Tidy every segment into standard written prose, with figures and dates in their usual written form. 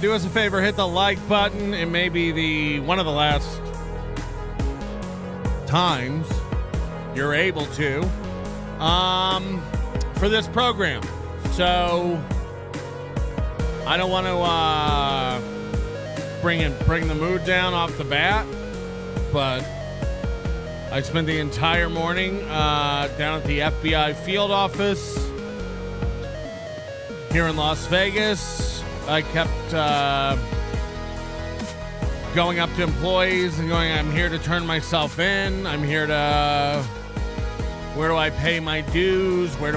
do us a favor, hit the like button. It may be one of the last times you're able to for this program. So I don't want to bring the mood down off the bat, but I spent the entire morning down at the FBI field office here in Las Vegas. I kept going up to employees and going, I'm here to turn myself in. I'm here to, where do I pay my dues? How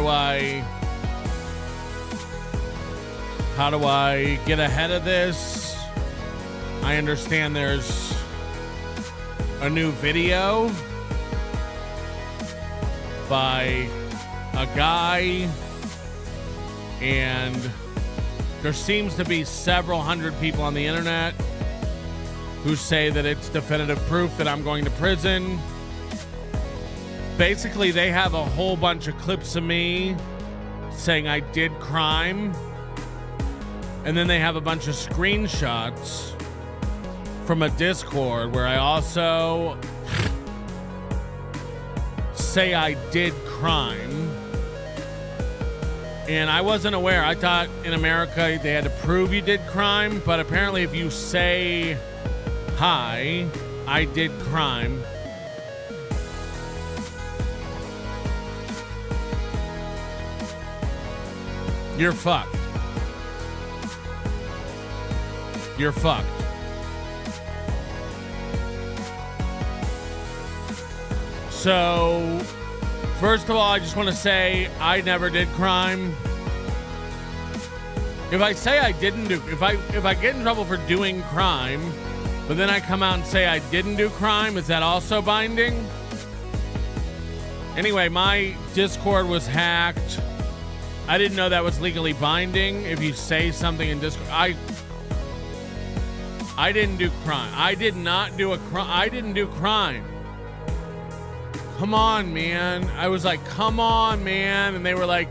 do I get ahead of this? I understand there's a new video by a guy, and there seems to be several hundred people on the internet who say that it's definitive proof that I'm going to prison. Basically, they have a whole bunch of clips of me saying I did crime, and then they have a bunch of screenshots from a Discord where I also say I did crime. And I wasn't aware. I thought in America they had to prove you did crime, but apparently if you say, hi, I did crime, you're fucked. You're fucked. So, first of all, I just want to say I never did crime. If I say I didn't do, if I get in trouble for doing crime, but then I come out and say I didn't do crime, is that also binding? Anyway, my Discord was hacked. I didn't know that was legally binding. If you say something in Discord, I didn't do crime. I did not do a crime. I didn't do crime. Come on, man. I was like, come on, man. And they were like,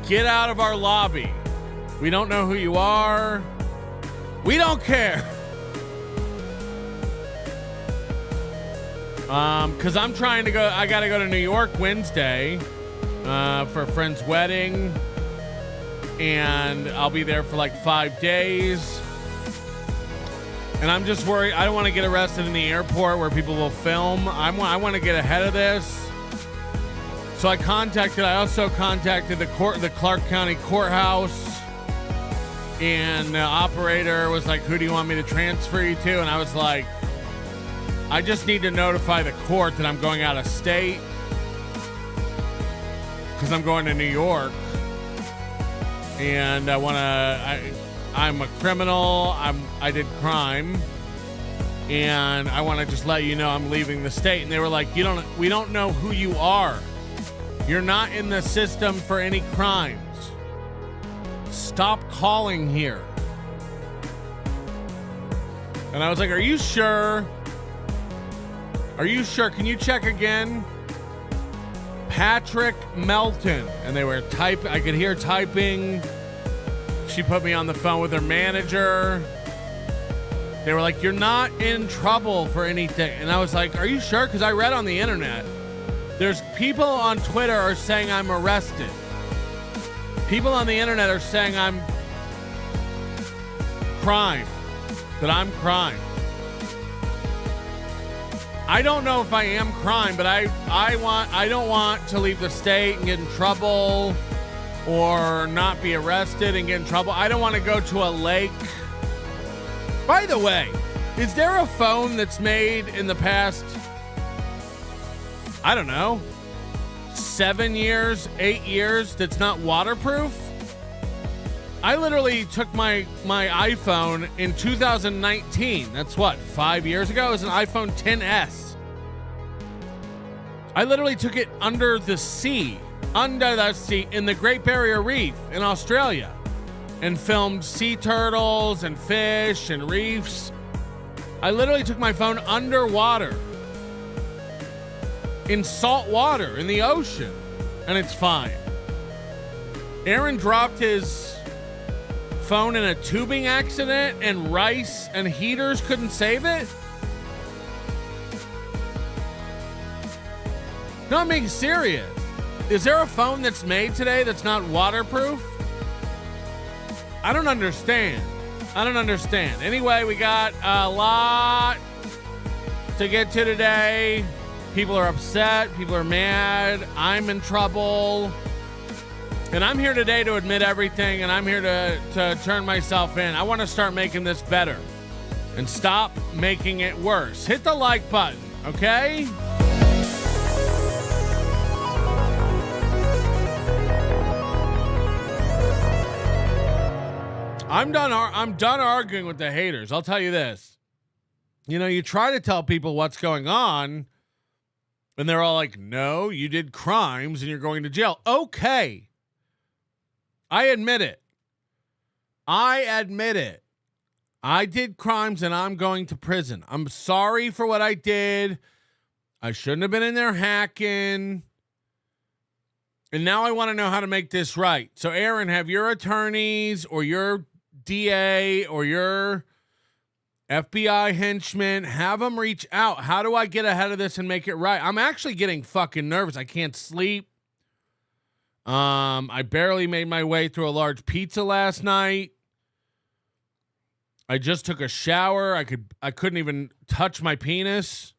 get out of our lobby. We don't know who you are. We don't care. Because I'm trying to go, I got to go to New York Wednesday for a friend's wedding. And I'll be there for like 5 days. And I'm just worried. I don't want to get arrested in the airport where people will film. I want to get ahead of this. So I also contacted the Clark County Courthouse. And the operator was like, who do you want me to transfer you to? And I was like, I just need to notify the court that I'm going out of state. Because I'm going to New York. And I'm a criminal. I did crime, and I want to just let you know I'm leaving the state. And they were like, we don't know who you are. You're not in the system for any crimes. Stop calling here. And I was like, are you sure? Are you sure? Can you check again? Patrick Melton. And they were typing. I could hear typing. She put me on the phone with her manager. They were like, you're not in trouble for anything. And I was like, are you sure? Because I read on the internet, there's people on Twitter are saying I'm arrested. People on the internet are saying I'm crime. That I'm crime. I don't know if I am crime, but I don't want to leave the state and get in trouble. Or not be arrested and get in trouble. I don't want to go to a lake. By the way, is there a phone that's made in the past, I don't know, 7 years, 8 years that's not waterproof? I literally took my iPhone in 2019. That's what, 5 years ago? It was an iPhone XS. I literally took it under the sea in the Great Barrier Reef in Australia and filmed sea turtles and fish and reefs. I literally took my phone underwater in salt water in the ocean, and it's fine. Aaron dropped his phone in a tubing accident and rice and heaters couldn't save it? No, I'm being serious. Is there a phone that's made today that's not waterproof? I don't understand. Anyway, we got a lot to get to today. People are upset. People are mad. I'm in trouble. And I'm here today to admit everything, and I'm here to turn myself in. I want to start making this better and stop making it worse. Hit the like button, okay? I'm done arguing with the haters. I'll tell you this. You know, you try to tell people what's going on, and they're all like, no, you did crimes and you're going to jail. Okay. I admit it. I did crimes and I'm going to prison. I'm sorry for what I did. I shouldn't have been in there hacking. And now I want to know how to make this right. So, Aaron, have your attorneys or your DA or your FBI henchmen, have them reach out. How do I get ahead of this and make it right? I'm actually getting fucking nervous. I can't sleep. I barely made my way through a large pizza last night. I just took a shower. I couldn't even touch my penis.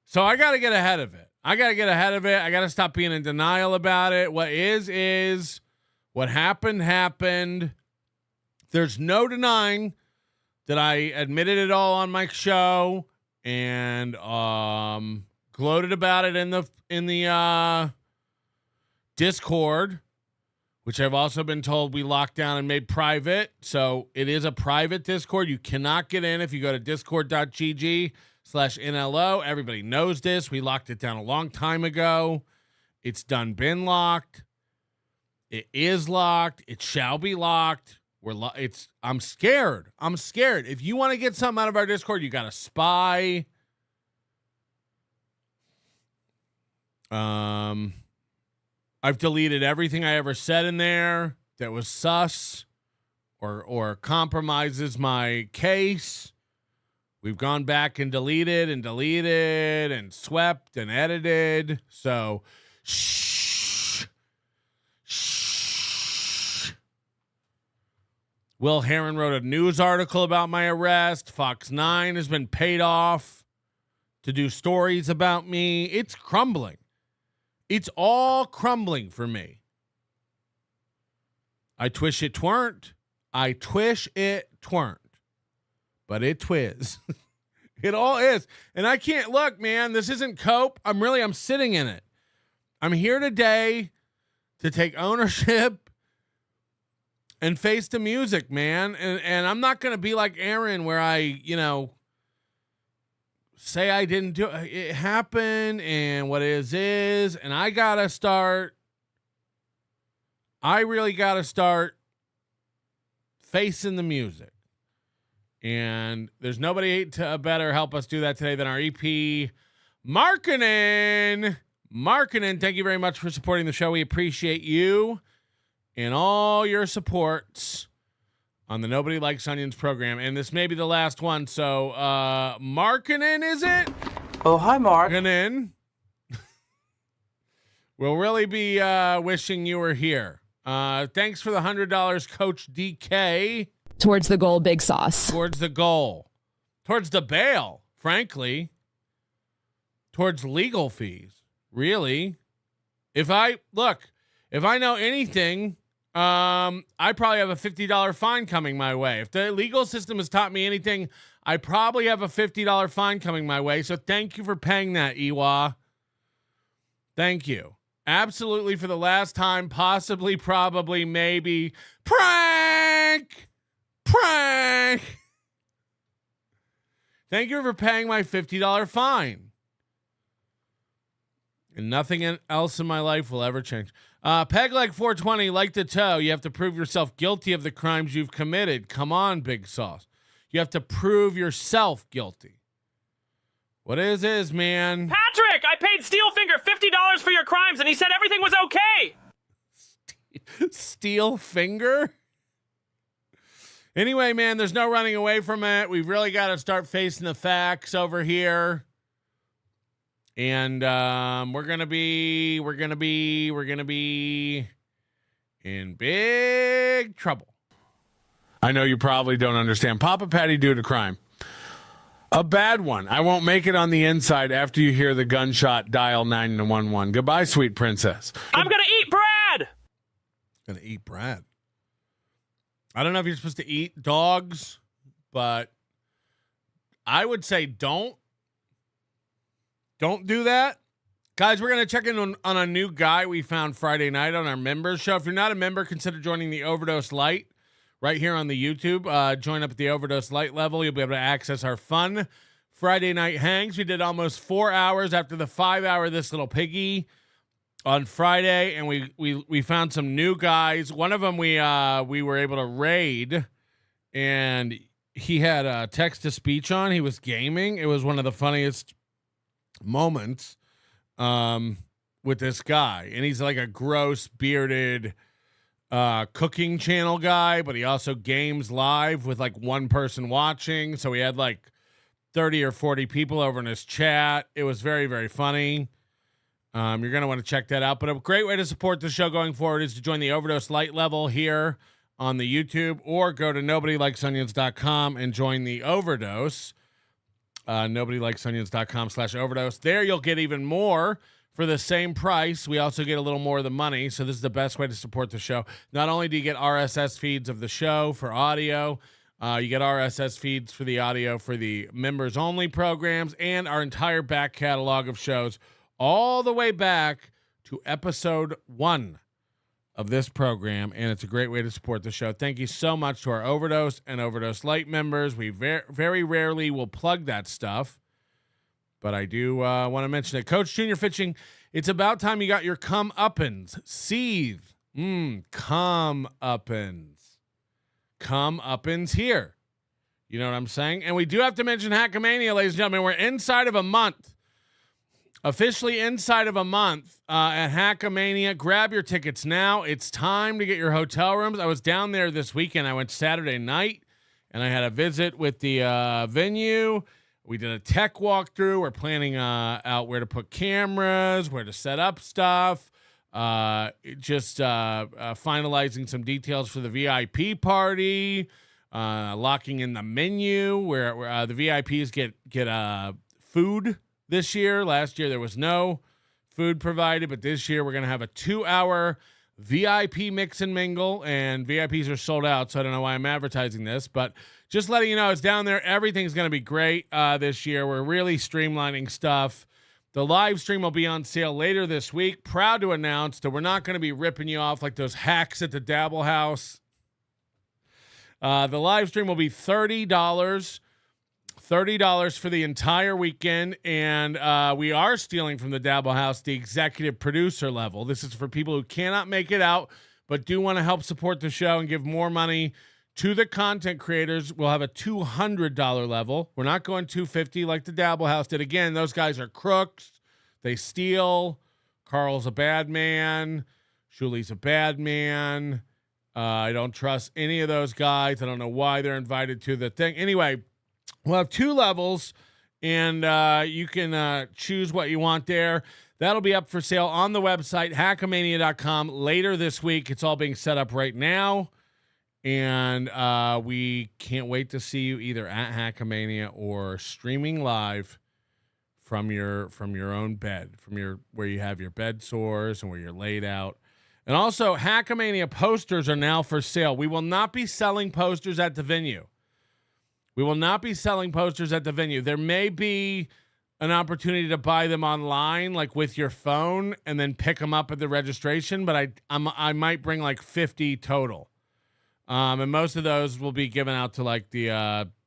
So I got to get ahead of it. I got to stop being in denial about it. What is what happened. There's no denying that I admitted it all on my show and gloated about it in the Discord, which I've also been told we locked down and made private. So it is a private Discord. You cannot get in if you go to discord.gg/NLO. Everybody knows this. We locked it down a long time ago. It's been locked. It is locked. It shall be locked. I'm scared. If you want to get something out of our Discord, you got to spy. I've deleted everything I ever said in there that was sus or compromises my case. We've gone back and deleted and swept and edited. So, shh. Will Heron wrote a news article about my arrest. Fox 9 has been paid off to do stories about me. It's crumbling. It's all crumbling for me. I twish it tweren't. But it twiz. It all is. And I can't look, man. This isn't cope. I'm sitting in it. I'm here today to take ownership and face the music, man. And I'm not going to be like Aaron where I, say I didn't do it. It happened and what is. And I really got to start facing the music. And there's nobody to better help us do that today than our EP, Markkinen. Thank you very much for supporting the show. We appreciate you and all your supports on the Nobody Likes Onions program. And this may be the last one. So, Markkinen, is it? Oh, hi, Mark. Markkinen. We'll really be wishing you were here. Thanks for the $100, Coach DK. Towards the goal, Big Sauce. Towards the goal. Towards the bail, frankly. Towards legal fees. Really. If I know anything, I probably have a $50 fine coming my way. If the legal system has taught me anything, I probably have a $50 fine coming my way. So thank you for paying that, Iwa. Thank you. Absolutely, for the last time, possibly, probably, maybe. Prank! Thank you for paying my $50 fine. And nothing else in my life will ever change. Peg like 420, like the toe. You have to prove yourself guilty of the crimes you've committed. Come on, Big Sauce. You have to prove yourself guilty. What is, man? Patrick, I paid Steelfinger $50 for your crimes, and he said everything was okay. Steel finger? Anyway, man, there's no running away from it. We've really got to start facing the facts over here. And we're gonna be in big trouble. I know you probably don't understand. Papa Patty due to crime. A bad one. I won't make it on the inside after you hear the gunshot. Dial 911. Goodbye, sweet princess. I'm gonna eat Brad. Gonna eat Brad. I don't know if you're supposed to eat dogs, but I would say don't do that. Guys, we're going to check in on a new guy we found Friday night on our members show. If you're not a member, consider joining the Overdose Light right here on the YouTube. Join up at the Overdose Light level. You'll be able to access our fun Friday night hangs. We did almost 4 hours after the 5 hour This Little Piggy on Friday, and we found some new guys. One of them we were able to raid, and he had a text to speech on. He was gaming. It was one of the funniest moments with this guy, and he's like a gross bearded cooking channel guy, but he also games live with like one person watching. So he had like 30 or 40 people over in his chat. It was very, very funny. You're going to want to check that out. But a great way to support the show going forward is to join the Overdose Light level here on the YouTube, or go to nobodylikesonions.com and join the Overdose. Nobodylikesonions.com/overdose. There you'll get even more for the same price. We also get a little more of the money. So this is the best way to support the show. Not only do you get RSS feeds of the show for audio, you get RSS feeds for the audio for the members only programs, and our entire back catalog of shows all the way back to episode 1 of this program, and it's a great way to support the show. Thank you so much to our Overdose and Overdose Light members. We very rarely will plug that stuff, but I do want to mention it. Coach Junior Fitching, it's about time you got your come-uppins. Seethe. Come-uppins. Come-uppins here. You know what I'm saying? And we do have to mention Hackamania, ladies and gentlemen. We're inside of a month. Officially inside of a month at Hackamania. Grab your tickets now. It's time to get your hotel rooms. I was down there this weekend. I went Saturday night, and I had a visit with the venue. We did a tech walkthrough. We're planning out where to put cameras, where to set up stuff. Finalizing some details for the VIP party. Locking in the menu where the VIPs get food. This year, last year there was no food provided, but this year we're going to have a 2-hour VIP mix and mingle, and VIPs are sold out, so I don't know why I'm advertising this, but just letting you know, it's down there. Everything's going to be great this year. We're really streamlining stuff. The live stream will be on sale later this week. Proud to announce that we're not going to be ripping you off like those hacks at the Dabble House. The live stream will be $30 for the entire weekend, and we are stealing from the Dabble House the executive producer level. This is for people who cannot make it out but do want to help support the show and give more money to the content creators. We'll have a $200 level. We're not going $250 like the Dabble House did. Again, those guys are crooks. They steal. Carl's a bad man. Shuli's a bad man. I don't trust any of those guys. I don't know why they're invited to the thing. Anyway, we'll have 2 levels, and you can choose what you want there. That'll be up for sale on the website, hackamania.com, later this week. It's all being set up right now, and we can't wait to see you either at Hackamania or streaming live from your own bed, where you have your bed sores and where you're laid out. And also, Hackamania posters are now for sale. We will not be selling posters at the venue. There may be an opportunity to buy them online, like with your phone, and then pick them up at the registration. But I might bring like 50 total, and most of those will be given out to like the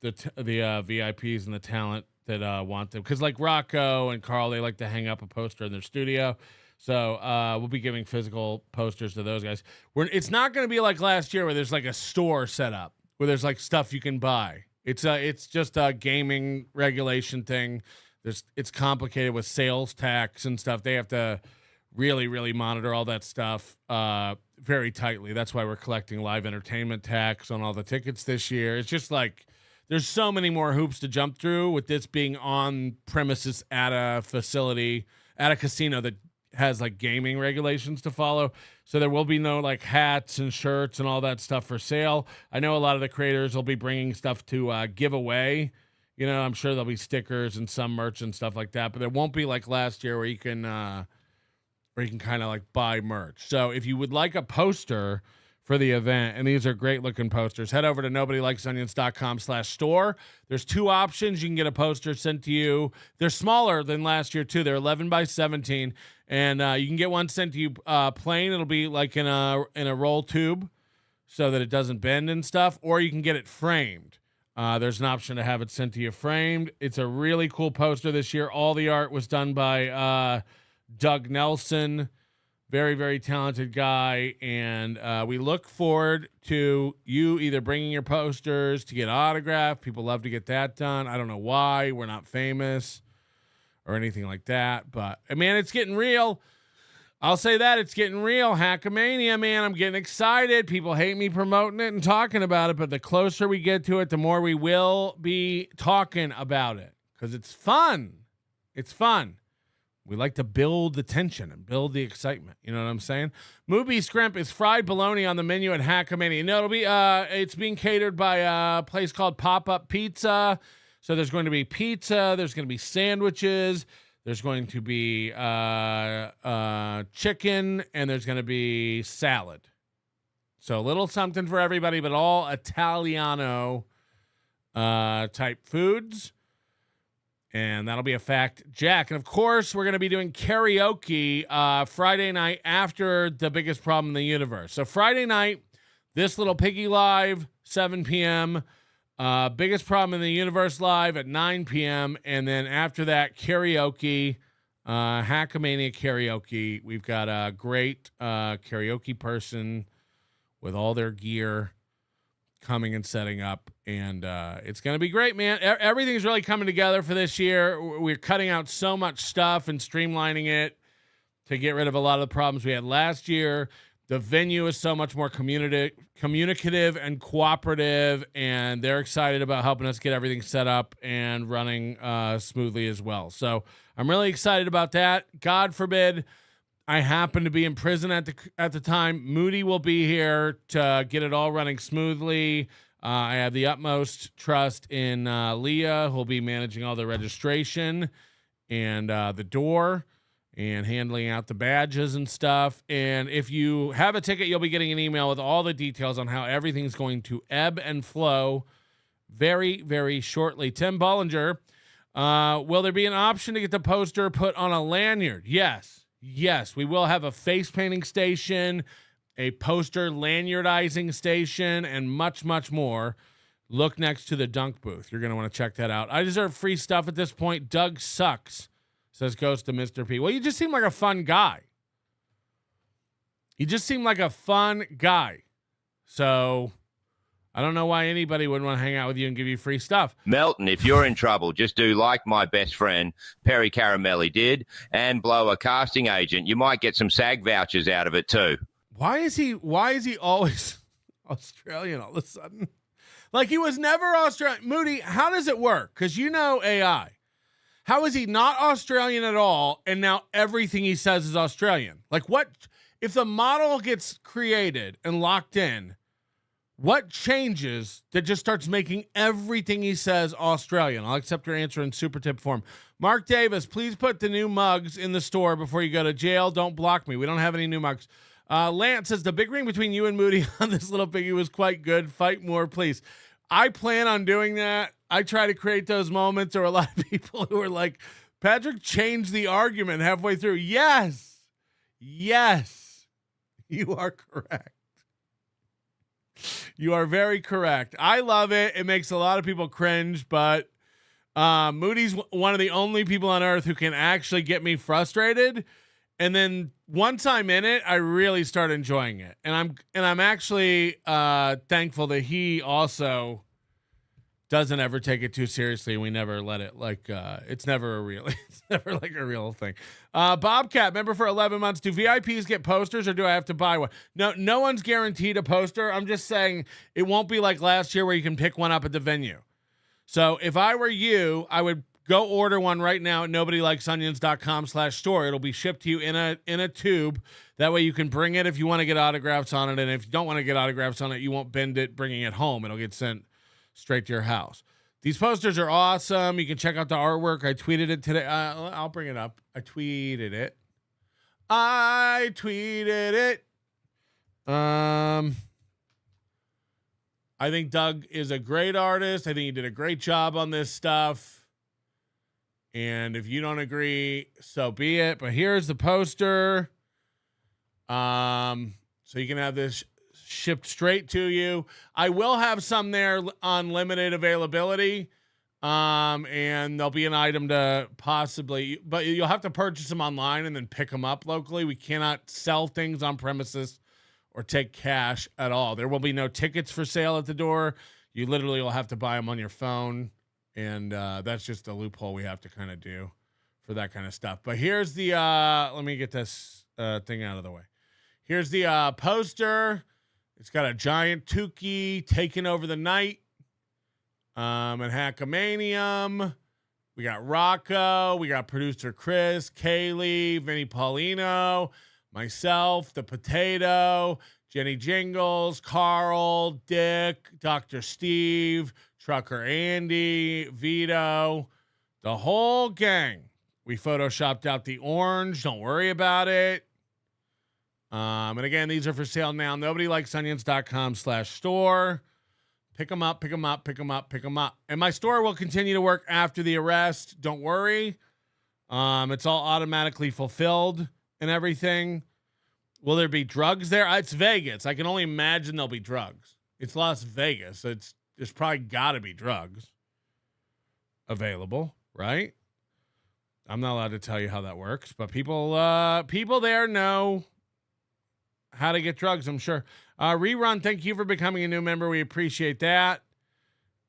VIPs and the talent that want them. Because like Rocco and Carl, they like to hang up a poster in their studio. So we'll be giving physical posters to those guys. It's not going to be like last year where there's like a store set up where there's like stuff you can buy. It's just a gaming regulation thing. It's complicated with sales tax and stuff. They have to really, really monitor all that stuff. very tightly. That's why we're collecting live entertainment tax on all the tickets this year. It's just like there's so many more hoops to jump through with this being on premises at a facility, at a casino that has like gaming regulations to follow. So there will be no like hats and shirts and all that stuff for sale. I know a lot of the creators will be bringing stuff to give away. You know, I'm sure there'll be stickers and some merch and stuff like that, but there won't be like last year where you can kind of like buy merch. So if you would like a poster for the event, and these are great looking posters, head over to nobodylikesonions.com/store. There's 2 options. You can get a poster sent to you. They're smaller than last year too. They're 11 by 17, and you can get one sent to you plain. It'll be like in a roll tube so that it doesn't bend and stuff, or you can get it framed. There's an option to have it sent to you framed. It's a really cool poster this year. All the art was done by Doug Nelson. Very, very talented guy, and we look forward to you either bringing your posters to get autographed. People love to get that done. I don't know why. We're not famous or anything like that, but, man, it's getting real. I'll say that. It's getting real. Hackamania, man. I'm getting excited. People hate me promoting it and talking about it, but the closer we get to it, the more we will be talking about it because it's fun. It's fun. We like to build the tension and build the excitement. You know what I'm saying? Movie Scrimp is fried bologna on the menu at Hackamania. No, it'll be it's being catered by a place called Pop-Up Pizza. So there's going to be pizza, there's going to be sandwiches, there's going to be chicken, and there's going to be salad. So a little something for everybody, but all Italiano type foods. And that'll be a fact, Jack. And, of course, we're going to be doing karaoke Friday night after The Biggest Problem in the Universe. So Friday night, This Little Piggy Live, 7 p.m., Biggest Problem in the Universe Live at 9 p.m., and then after that, karaoke, Hackamania karaoke. We've got a great karaoke person with all their gear coming and setting up, and it's going to be great, man. Everything's really coming together for this year. We're cutting out so much stuff and streamlining it to get rid of a lot of the problems we had last year. The venue is so much more communicative and cooperative, and they're excited about helping us get everything set up and running smoothly as well. So I'm really excited about that. God forbid I happen to be in prison at the time. Moody will be here to get it all running smoothly. I have the utmost trust in Leah, who'll be managing all the registration and the door and handling out the badges and stuff. And if you have a ticket, you'll be getting an email with all the details on how everything's going to ebb and flow very, very shortly. Tim Bollinger, will there be an option to get the poster put on a lanyard? Yes. Yes, we will have a face painting station, a poster lanyardizing station, and much, much more. Look next to the dunk booth. You're going to want to check that out. I deserve free stuff at this point. Doug sucks, says Ghost to Mr. P. Well, you just seem like a fun guy. You just seem like a fun guy. So I don't know why anybody would want to hang out with you and give you free stuff. Melton, if you're in trouble, just do like my best friend Perry Caramelli did and blow a casting agent. You might get some SAG vouchers out of it too. Why is he always Australian all of a sudden? Like he was never Australian. Moody, how does it work? Because you know AI. How is he not Australian at all, and now everything he says is Australian? Like what if the model gets created and locked in? What changes that just starts making everything he says Australian? I'll accept your answer in super tip form. Mark Davis, please put the new mugs in the store before you go to jail. Don't block me. We don't have any new mugs. Lance says, the big ring between you and Moody on This Little Piggy was quite good. Fight more, please. I plan on doing that. I try to create those moments. There are a lot of people who are like, Patrick changed the argument halfway through. Yes. Yes. You are correct. You are very correct. I love it. It makes a lot of people cringe, but Moody's one of the only people on earth who can actually get me frustrated. And then once I'm in it, I really start enjoying it. And I'm actually thankful that he also doesn't ever take it too seriously. We never let it it's never like a real thing. Bobcat, member for 11 months. Do VIPs get posters or do I have to buy one? No one's guaranteed a poster. I'm just saying it won't be like last year where you can pick one up at the venue. So if I were you, I would go order one right now at nobodylikesonions.com/store. It'll be shipped to you in a tube. That way you can bring it if you want to get autographs on it. And if you don't want to get autographs on it, you won't bend it bringing it home. It'll get sent straight to your house. These posters are awesome. You can check out the artwork. I tweeted it today. I'll bring it up. I tweeted it. I think Doug is a great artist. I think he did a great job on this stuff. And if you don't agree, so be it. But here's the poster. So you can have this shipped straight to you. I will have some there on limited availability. And there'll be an item to possibly, but you'll have to purchase them online and then pick them up locally. We cannot sell things on premises or take cash at all. There will be no tickets for sale at the door. You literally will have to buy them on your phone. And that's just a loophole we have to kind of do for that kind of stuff. But here's the, let me get this thing out of the way. Here's the poster. It's got a giant Tukey taking over the night at Hackamanium. We got Rocco. We got producer Chris, Kaylee, Vinny Paulino, myself, the Potato, Jenny Jingles, Carl, Dick, Dr. Steve, Trucker Andy, Vito, the whole gang. We photoshopped out the orange. Don't worry about it. And again, these are for sale now. NobodyLikesOnions.com/store. Pick them up, pick them up, pick them up, pick them up. And my store will continue to work after the arrest. Don't worry. It's all automatically fulfilled and everything. Will there be drugs there? It's Vegas. I can only imagine there'll be drugs. It's Las Vegas. There's probably got to be drugs available, right? I'm not allowed to tell you how that works, but people there know how to get drugs, I'm sure. Rerun, thank you for becoming a new member. We appreciate that.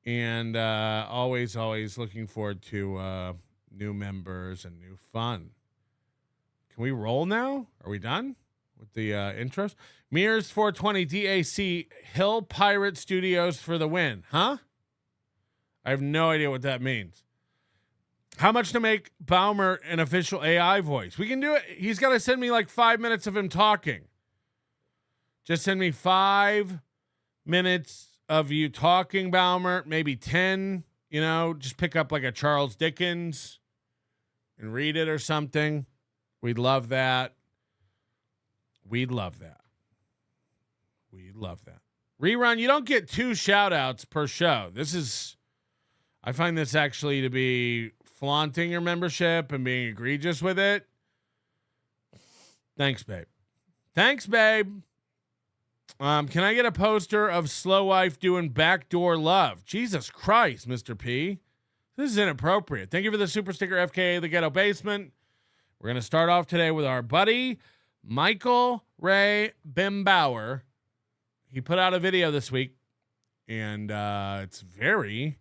And always looking forward to new members and new fun. Can we roll now? Are we done with the intros? Mears 420 DAC Hill Pirate Studios for the win. Huh? I have no idea what that means. How much to make Baumer an official AI voice? We can do it. He's got to send me like 5 minutes of him talking. Just send me 5 minutes of you talking, Baumer. Maybe 10. You know, just pick up like a Charles Dickens and read it or something. We'd love that. We'd love that. We'd love that. Rerun, you don't get 2 shout outs per show. I find this actually to be flaunting your membership and being egregious with it. Thanks, babe. Thanks, babe. Can I get a poster of Slow Wife doing backdoor love? Jesus Christ, Mr. P. This is inappropriate. Thank you for the super sticker, FKA The Ghetto Basement. We're going to start off today with our buddy, Michael Ray Bimbauer. He put out a video this week, and it's very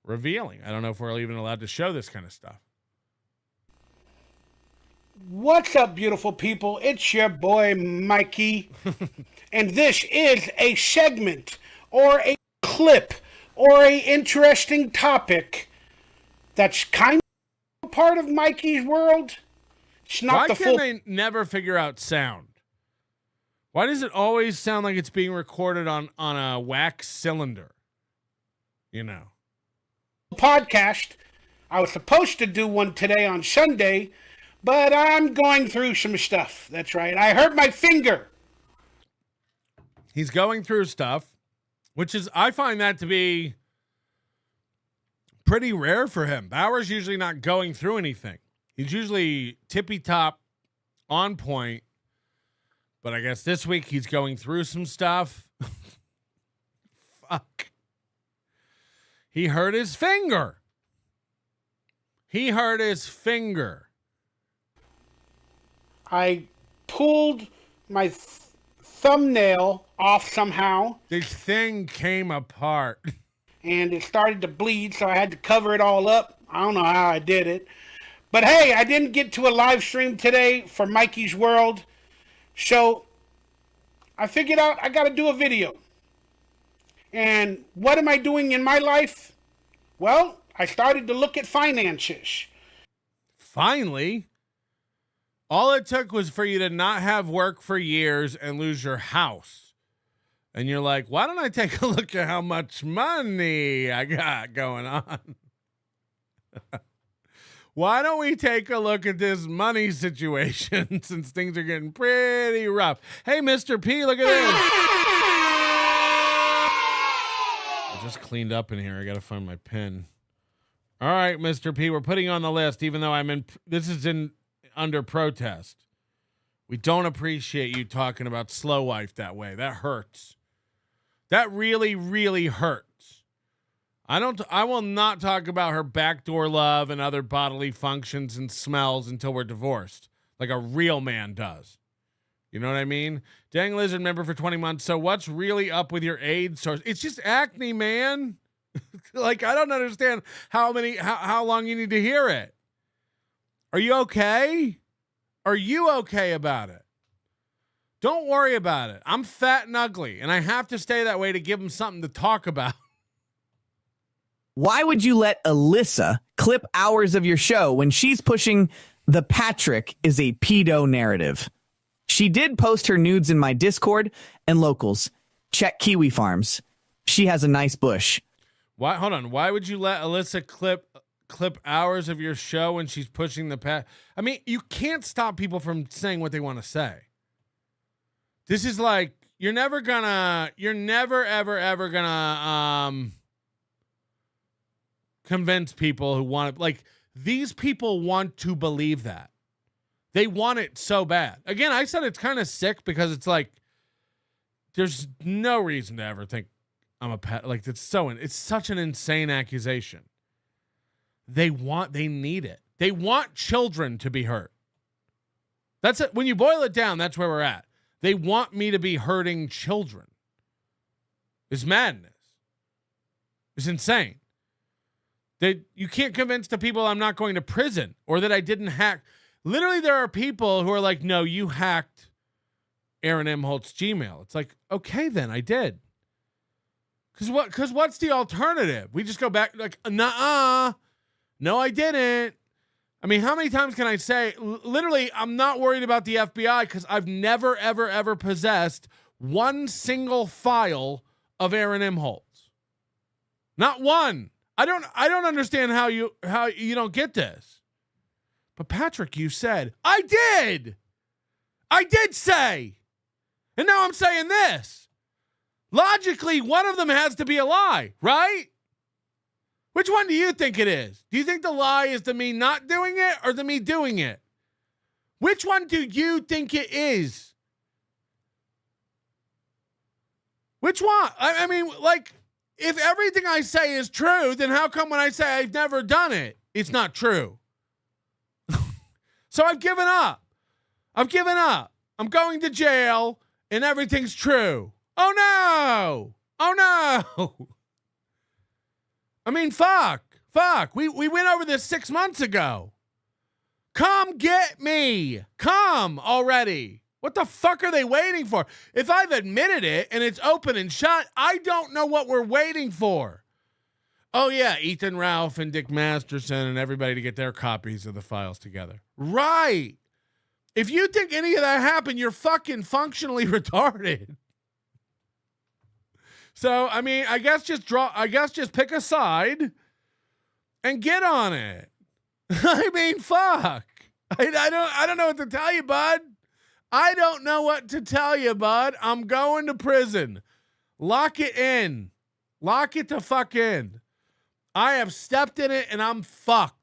revealing. I don't know if we're even allowed to show this kind of stuff. What's up, beautiful people? It's your boy, Mikey. And this is a segment or a clip or a interesting topic that's kind of part of Mikey's world. It's not Why can they never figure out sound? Why does it always sound like it's being recorded on a wax cylinder? You know. Podcast. I was supposed to do one today on Sunday, but I'm going through some stuff. That's right. I hurt my finger. He's going through stuff, which is, I find that to be pretty rare for him. Bauer's usually not going through anything. He's usually tippy-top, on point. But I guess this week he's going through some stuff. Fuck. He hurt his finger. He hurt his finger. I pulled my thumbnail off somehow. This thing came apart. and it started to bleed, so I had to cover it all up. I don't know how I did it. But hey, I didn't get to a live stream today for Mikey's World, so I figured out I got to do a video. And what am I doing in my life? Well, I started to look at finances. Finally, all it took was for you to not have work for years and lose your house. And you're like, why don't I take a look at how much money I got going on? Why don't we take a look at this money situation since things are getting pretty rough? Hey, Mr. P, look at this. I just cleaned up in here. I got to find my pen. All right, Mr. P, we're putting you on the list, even though this is under protest. We don't appreciate you talking about Slow Wife that way. That hurts. That really, really hurts. I will not talk about her backdoor love and other bodily functions and smells until we're divorced, like a real man does. You know what I mean? Dang Lizard member for 20 months. So what's really up with your AIDS source? It's just acne, man. Like, I don't understand how long you need to hear it. Are you okay? Are you okay about it? Don't worry about it. I'm fat and ugly, and I have to stay that way to give them something to talk about. Why would you let Alyssa clip hours of your show when she's pushing the Patrick is a pedo narrative? She did post her nudes in my Discord and locals. Check Kiwi Farms. She has a nice bush. Why? Hold on. Why would you let Alyssa clip hours of your show when she's pushing the I mean, you can't stop people from saying what they want to say. This is like, you're never ever gonna convince people who want to, like, these people want to believe that. They want it so bad. Again, I said it's kind of sick because it's like, there's no reason to ever think I'm a pet. Like, it's such an insane accusation. They need it. They want children to be hurt. That's it. When you boil it down, that's where we're at. They want me to be hurting children. It's madness. It's insane. You can't convince the people I'm not going to prison or that I didn't hack. Literally, there are people who are like, no, you hacked Aaron M. Holt's Gmail. It's like, okay, then I did. Because what's the alternative? We just go back like, nuh-uh. No, I didn't. I mean, how many times can I say, literally, I'm not worried about the FBI because I've never, ever, ever possessed one single file of Aaron M. Holt's. Not one. I don't understand how you don't get this. But Patrick, you said, I did say, and now I'm saying this. Logically, one of them has to be a lie, right? Which one do you think it is? Do you think the lie is to me not doing it or to me doing it? Which one do you think it is? Which one? I mean, like, if everything I say is true, then how come when I say I've never done it, it's not true? So I've given up. I'm going to jail and everything's true. Oh no. I mean, fuck. We went over this 6 months ago. Come get me. Come already. What the fuck are they waiting for? If I've admitted it and it's open and shut, I don't know what we're waiting for. Oh yeah, Ethan Ralph and Dick Masterson and everybody to get their copies of the files together. Right. If you think any of that happened, you're fucking functionally retarded. So, I mean, I guess just pick a side and get on it. I mean, fuck. I don't know what to tell you, bud. I don't know what to tell you, bud. I'm going to prison. Lock it in. Lock it the fuck in. I have stepped in it and I'm fucked.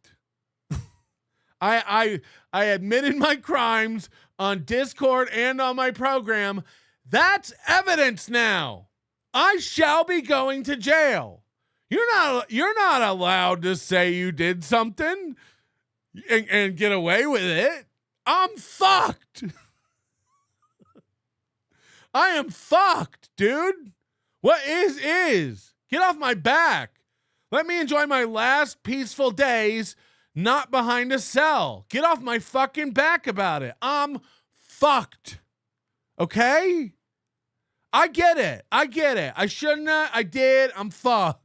I admitted my crimes on Discord and on my program. That's evidence now. I shall be going to jail. You're not allowed to say you did something and get away with it. I'm fucked. I am fucked, dude. What is? Get off my back. Let me enjoy my last peaceful days not behind a cell. Get off my fucking back about it. I'm fucked. Okay? I get it. I shouldn't have. I did. I'm fucked.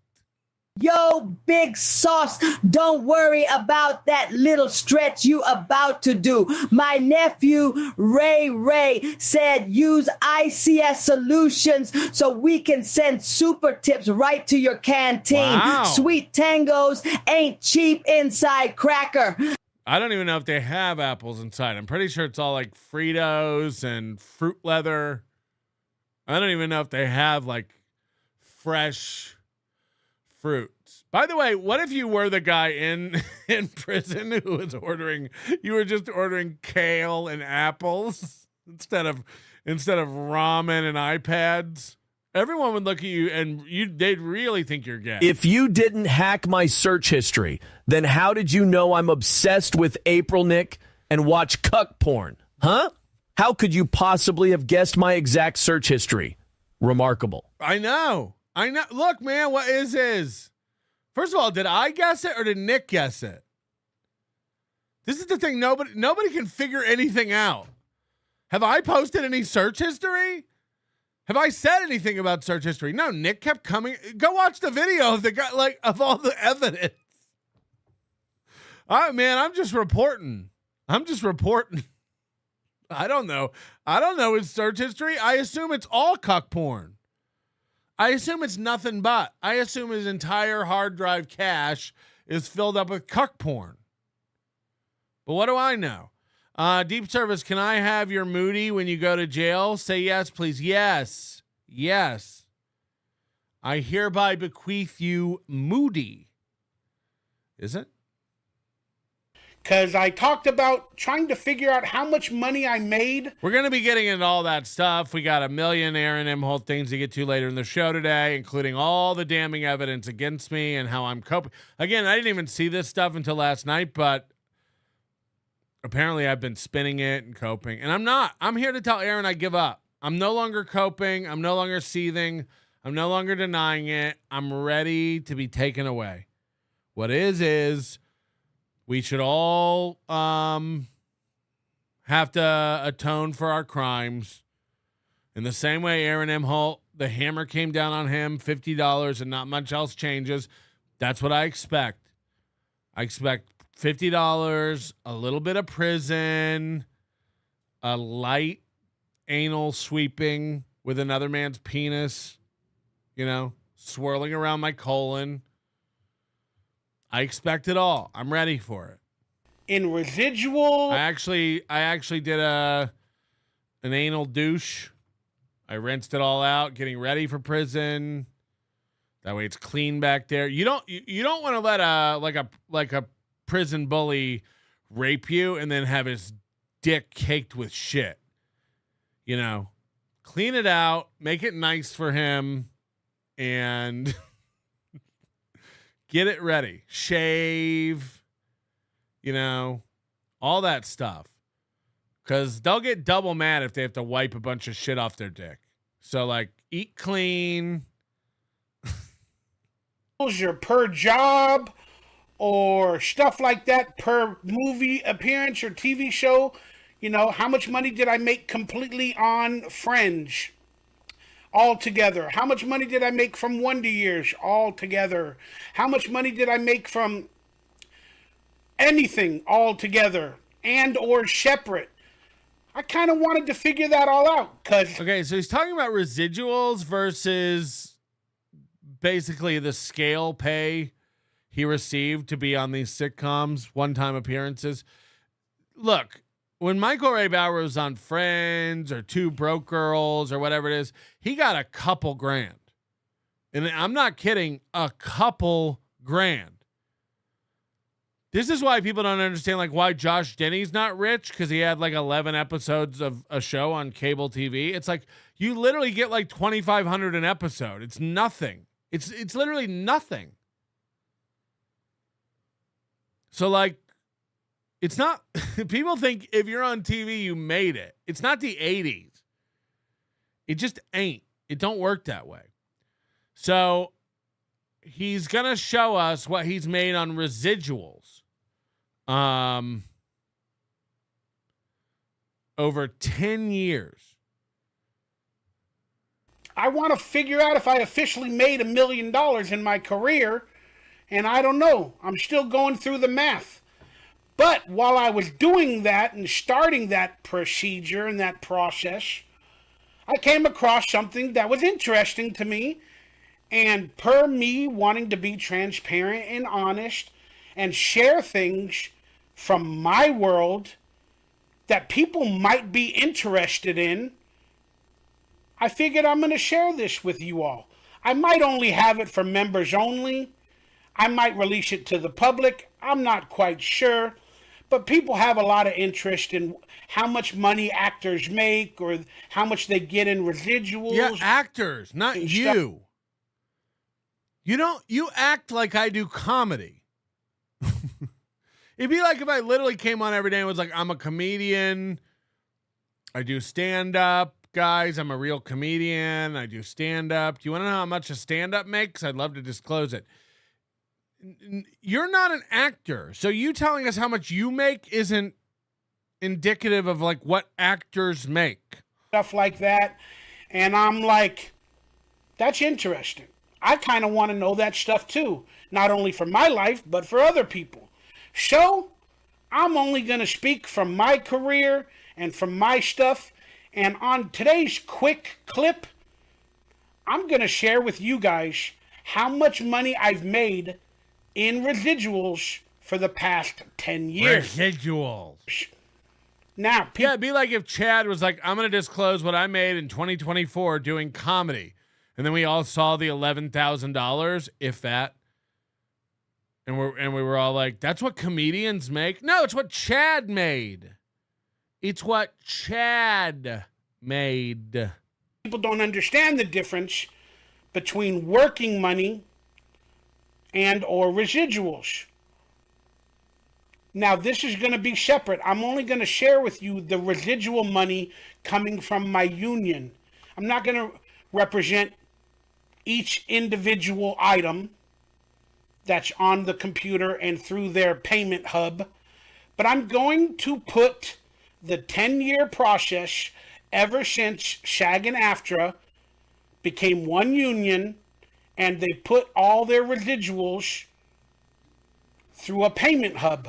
Yo, big sauce, don't worry about that little stretch you about to do. My nephew, Ray, said use ICS Solutions so we can send super tips right to your canteen. Wow. Sweet tangos ain't cheap inside cracker. I don't even know if they have apples inside. I'm pretty sure it's all like Fritos and fruit leather. I don't even know if they have like fresh fruits. By the way, what if you were the guy in prison who was you were just ordering kale and apples instead of ramen and iPads? Everyone would look at you and they'd really think you're gay. If you didn't hack my search history, then how did you know I'm obsessed with April Nick and watch cuck porn? Huh? How could you possibly have guessed my exact search history? Remarkable. I know. Look, man, what is this? First of all, did I guess it or did Nick guess it? This is the thing. Nobody can figure anything out. Have I posted any search history? Have I said anything about search history? No, Nick kept coming. Go watch the video of the guy, like, of all the evidence. All right, man, I'm just reporting. I don't know his search history. I assume it's all cuck porn. I assume it's nothing but. I assume his entire hard drive cache is filled up with cuck porn. But what do I know? Deep Service, can I have your Moody when you go to jail? Say yes, please. Yes. Yes. I hereby bequeath you Moody. Is it? Because I talked about trying to figure out how much money I made. We're going to be getting into all that stuff. We got a million Aaron M. Holt things to get to later in the show today, including all the damning evidence against me and how I'm coping. Again, I didn't even see this stuff until last night, but apparently I've been spinning it and coping. And I'm not. I'm here to tell Aaron I give up. I'm no longer coping. I'm no longer seething. I'm no longer denying it. I'm ready to be taken away. What is we should all have to atone for our crimes. In the same way Aaron M. Holt, the hammer came down on him, $50, and not much else changes. That's what I expect. I expect $50, a little bit of prison, a light anal sweeping with another man's penis, swirling around my colon. I expect it all. I'm ready for it. In residual, I actually did an anal douche. I rinsed it all out, getting ready for prison. That way it's clean back there. You don't want to let a prison bully rape you and then have his dick caked with shit. Clean it out, make it nice for him, and get it ready. Shave, all that stuff. Because they'll get double mad if they have to wipe a bunch of shit off their dick. So, eat clean. your per job or stuff like that, per movie appearance or TV show. How much money did I make completely on Fringe? All together. How much money did I make from Wonder Years? All together. How much money did I make from anything all together and or separate? I kind of wanted to figure that all out. Okay, so he's talking about residuals versus basically the scale pay he received to be on these sitcoms, one-time appearances. Look, when Michael Ray Bauer was on Friends or Two Broke Girls or whatever it is, he got a couple grand. And I'm not kidding, a couple grand. This is why people don't understand why Josh Denny's not rich, because he had 11 episodes of a show on cable TV. It's you literally get $2,500 an episode. It's nothing. It's literally nothing. So it's not, people think if you're on TV, you made it. It's not the 80s. It just ain't. It don't work that way. So he's going to show us what he's made on residuals. Over 10 years. I want to figure out if I officially made $1 million in my career, and I don't know. I'm still going through the math. But while I was doing that and starting that procedure and that process, I came across something that was interesting to me. And per me wanting to be transparent and honest and share things from my world that people might be interested in, I figured I'm going to share this with you all. I might only have it for members only. I might release it to the public. I'm not quite sure. But people have a lot of interest in how much money actors make or how much they get in residuals. Yeah, actors, not you. You act like I do comedy. It'd be like if I literally came on every day and was like, I'm a comedian. I do stand-up. Guys, I'm a real comedian. I do stand-up. Do you want to know how much a stand-up makes? I'd love to disclose it. You're not an actor. So you telling us how much you make isn't indicative of like what actors make. Stuff like that. And I'm like, that's interesting. I kind of want to know that stuff too. Not only for my life, but for other people. So I'm only going to speak from my career and from my stuff. And on today's quick clip, I'm going to share with you guys how much money I've made in residuals for the past 10 years. Residuals. Now, yeah, it'd be like if Chad was like, I'm going to disclose what I made in 2024 doing comedy. And then we all saw the $11,000, if that. And we were all like, that's what comedians make? No, it's what Chad made. It's what Chad made. People don't understand the difference between working money and or residuals. Now, this is going to be separate. I'm only going to share with you the residual money coming from my union. I'm not going to represent each individual item that's on the computer and through their payment hub, but I'm going to put the 10-year process ever since SAG and AFTRA became one union and they put all their residuals through a payment hub.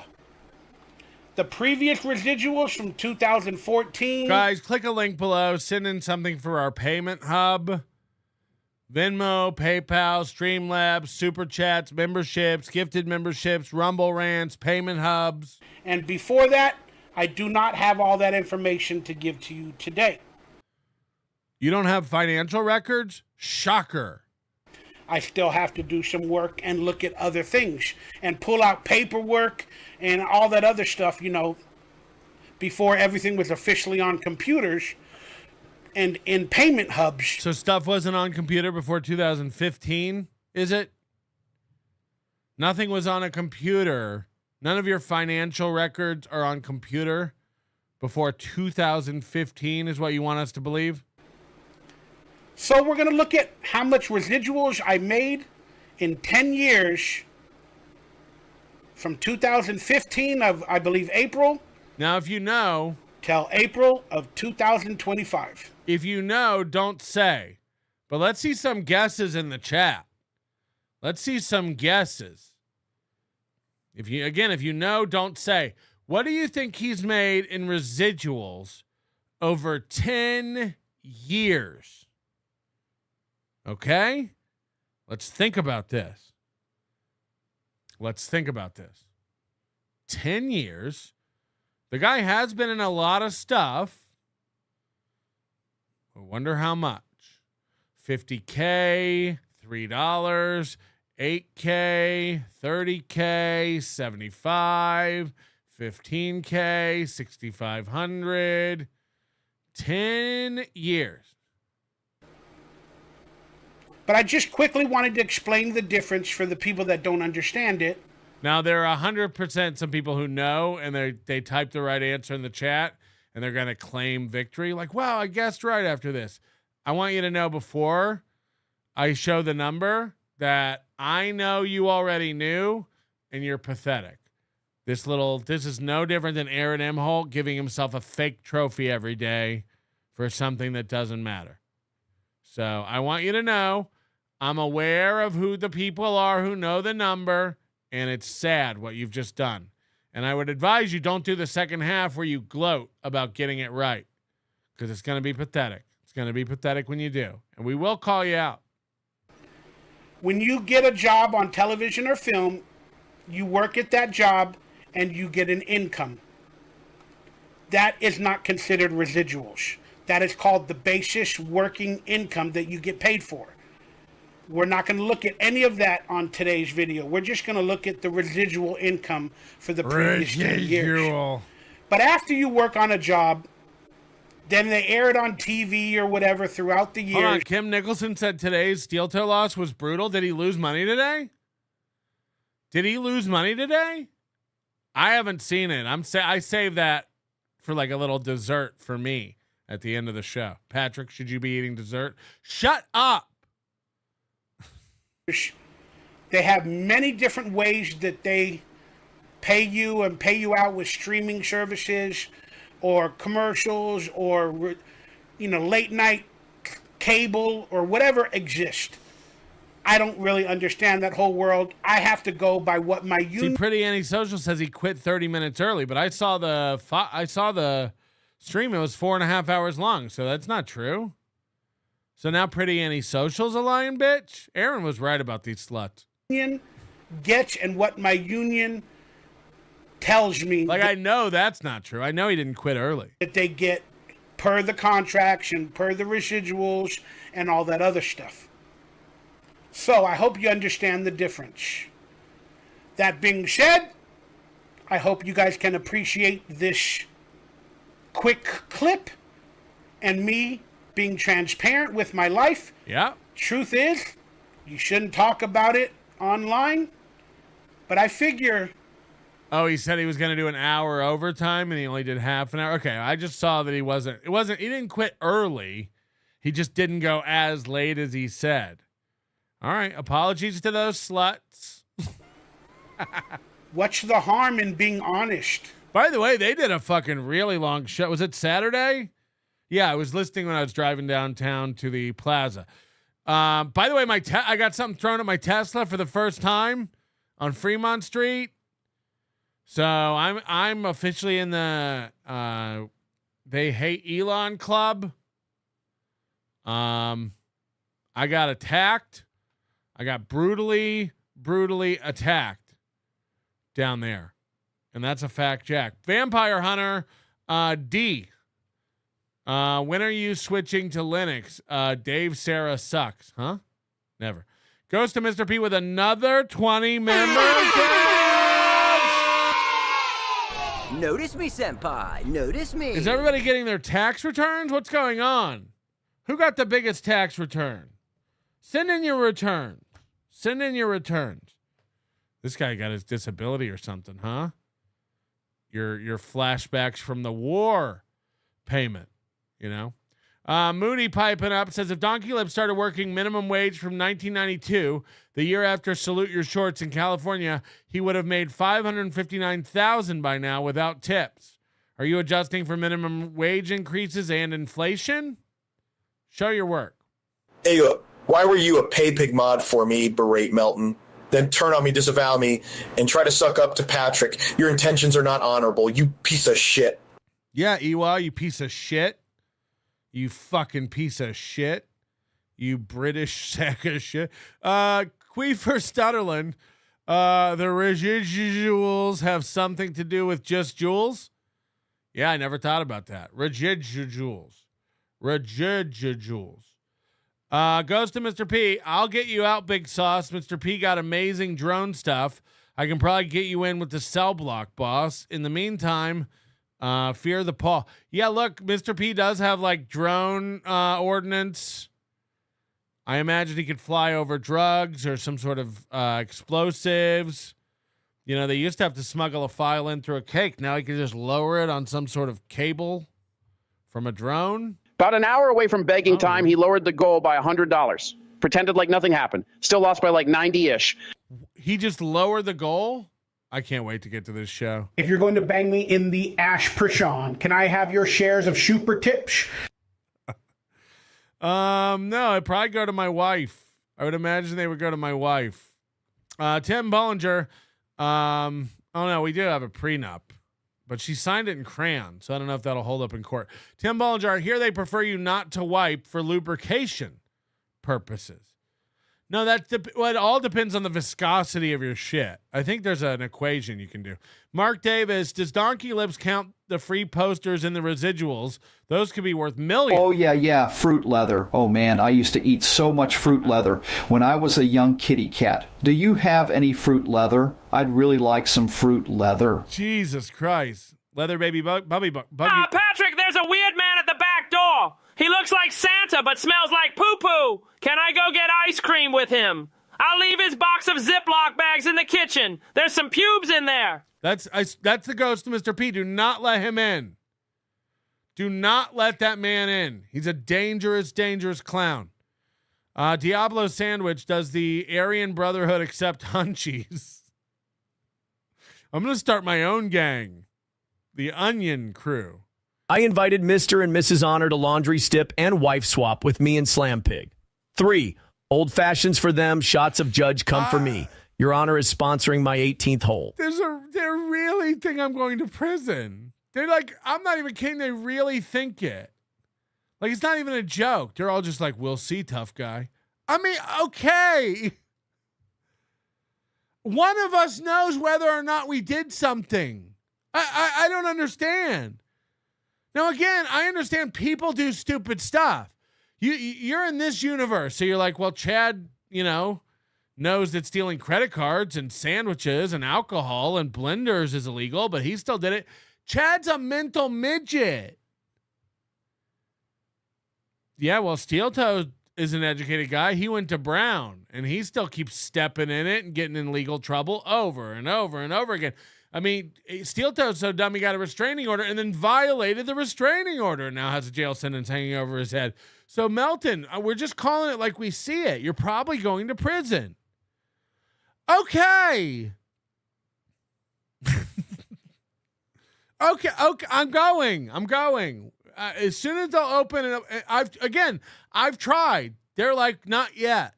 The previous residuals from 2014. Guys, click a link below. Send in something for our payment hub. Venmo, PayPal, Streamlabs, Super Chats, memberships, gifted memberships, Rumble Rants, payment hubs. And before that, I do not have all that information to give to you today. You don't have financial records? Shocker. I still have to do some work and look at other things and pull out paperwork and all that other stuff, you know, before everything was officially on computers and in payment hubs. So stuff wasn't on computer before 2015, is it? Nothing was on a computer. None of your financial records are on computer before 2015 is what you want us to believe? So we're going to look at how much residuals I made in 10 years from 2015 of, I believe, April. Now, if you know, till April of 2025. If you know, don't say. But let's see some guesses in the chat. Let's see some guesses. If you know, don't say. What do you think he's made in residuals over 10 years? Okay? Let's think about this. 10 years. The guy has been in a lot of stuff. I wonder how much. $50K, $3, $8K, $30K, $75, $15K, $6,500. 10 years. But I just quickly wanted to explain the difference for the people that don't understand it. Now, there are 100% some people who know, and they type the right answer in the chat, and they're going to claim victory. Like, wow, I guessed right after this. I want you to know before I show the number that I know you already knew, and you're pathetic. This is no different than Aaron Emholt giving himself a fake trophy every day for something that doesn't matter. So I want you to know I'm aware of who the people are who know the number, and it's sad what you've just done. And I would advise you don't do the second half where you gloat about getting it right, because it's going to be pathetic. It's going to be pathetic when you do. And we will call you out. When you get a job on television or film, you work at that job and you get an income. That is not considered residuals. That is called the basis working income that you get paid for. We're not going to look at any of that on today's video. We're just going to look at the residual income for the previous 10 years. But after you work on a job, then they air it on TV or whatever throughout the years. Hold on, Kim Nicholson said today's steel toe loss was brutal. Did he lose money today? I haven't seen it. I saved that for like a little dessert for me at the end of the show. Patrick, should you be eating dessert? Shut up. They have many different ways that they pay you and pay you out with streaming services or commercials or, late night cable or whatever exists. I don't really understand that whole world. I have to go by what my union. See, Pretty Antisocial says he quit 30 minutes early, but I saw the stream. It was 4.5 hours long, so that's not true. So now Pretty Antisocial's a lying bitch? Aaron was right about these sluts. Gets and what my union tells me. I know that's not true. I know he didn't quit early. That they get per the contracts and per the residuals and all that other stuff. So I hope you understand the difference. That being said, I hope you guys can appreciate this quick clip and me being transparent with my life. Yeah. Truth is, you shouldn't talk about it online, but I figure. Oh, he said he was going to do an hour overtime and he only did half an hour. Okay, I just saw that he didn't quit early. He just didn't go as late as he said. All right, apologies to those sluts. What's the harm in being honest? By the way, they did a fucking really long show. Was it Saturday? Yeah, I was listening when I was driving downtown to the plaza. By the way, I got something thrown at my Tesla for the first time on Fremont Street. So I'm officially in the They Hate Elon Club. I got attacked. I got brutally attacked down there. And that's a fact, Jack. Vampire Hunter D. When are you switching to Linux? Dave Sarah sucks. Huh? Never. Goes to Mr. P with another 20 members. Notice me, senpai. Notice me. Is everybody getting their tax returns? What's going on? Who got the biggest tax return? Send in your return. Send in your returns. This guy got his disability or something, huh? Your flashbacks from the war payment, Moody piping up says if Donkey Lip started working minimum wage from 1992, the year after Salute Your Shorts in California, he would have made $559,000 by now without tips. Are you adjusting for minimum wage increases and inflation? Show your work. Hey, why were you a pay pig mod for me, berate Melton? Then turn on me, disavow me, and try to suck up to Patrick. Your intentions are not honorable, you piece of shit. Yeah, Ewa, you piece of shit. You fucking piece of shit. You British sack of shit. Queefer Stutterland, the residuals have something to do with just jewels? Yeah, I never thought about that. Residuals. Goes to Mr. P. I'll get you out, Big Sauce. Mr. P got amazing drone stuff. I can probably get you in with the cell block, boss. In the meantime, fear the paw. Yeah, look, Mr. P does have like drone ordnance. I imagine he could fly over drugs or some sort of explosives. They used to have to smuggle a file in through a cake. Now he can just lower it on some sort of cable from a drone. About an hour away from begging time, he lowered the goal by $100. pretended like nothing happened. Still lost by like 90-ish. He just lowered the goal? I can't wait to get to this show. If you're going to bang me in the Ash Prashon, can I have your shares of Super Tips? No, I'd probably go to my wife. I would imagine they would go to my wife. Tim Bollinger. Oh no, we do have a prenup, but she signed it in crayon, so I don't know if that'll hold up in court. Tim Bollinger, here they prefer you not to wipe for lubrication purposes. No, well, it all depends on the viscosity of your shit. I think there's an equation you can do. Mark Davis, does Donkey Lips count the free posters and the residuals? Those could be worth millions. Oh, yeah. Fruit leather. Oh, man, I used to eat so much fruit leather when I was a young kitty cat. Do you have any fruit leather? I'd really like some fruit leather. Jesus Christ. Leather baby buggy. Patrick, there's a weird man at the back door. He looks like Santa, but smells like poo-poo. Can I go get ice cream with him? I'll leave his box of Ziploc bags in the kitchen. There's some pubes in there. That's the ghost of Mr. P. Do not let him in. Do not let that man in. He's a dangerous, dangerous clown. Diablo Sandwich, does the Aryan Brotherhood accept hunchies? I'm going to start my own gang. The Onion Crew. I invited Mr. and Mrs. Honor to laundry stip and wife swap with me and Slam Pig. 3, old fashions for them, shots of Judge come for me. Your Honor is sponsoring my 18th hole. They really think I'm going to prison. They're like, I'm not even kidding. They really think it. Like, it's not even a joke. They're all just like, we'll see, tough guy. I mean, okay. One of us knows whether or not we did something. I don't understand. Now, again, I understand people do stupid stuff. You're in this universe, so you're like, well, Chad, knows that stealing credit cards and sandwiches and alcohol and blenders is illegal, but he still did it. Chad's a mental midget. Yeah, well, Steel Toe is an educated guy. He went to Brown, and he still keeps stepping in it and getting in legal trouble over and over and over again. I mean, Steel Toe's so dumb he got a restraining order and then violated the restraining order and now has a jail sentence hanging over his head. So, Melton, we're just calling it like we see it. You're probably going to prison. Okay. Okay, I'm going. As soon as they'll open it up, I've tried. They're like, not yet.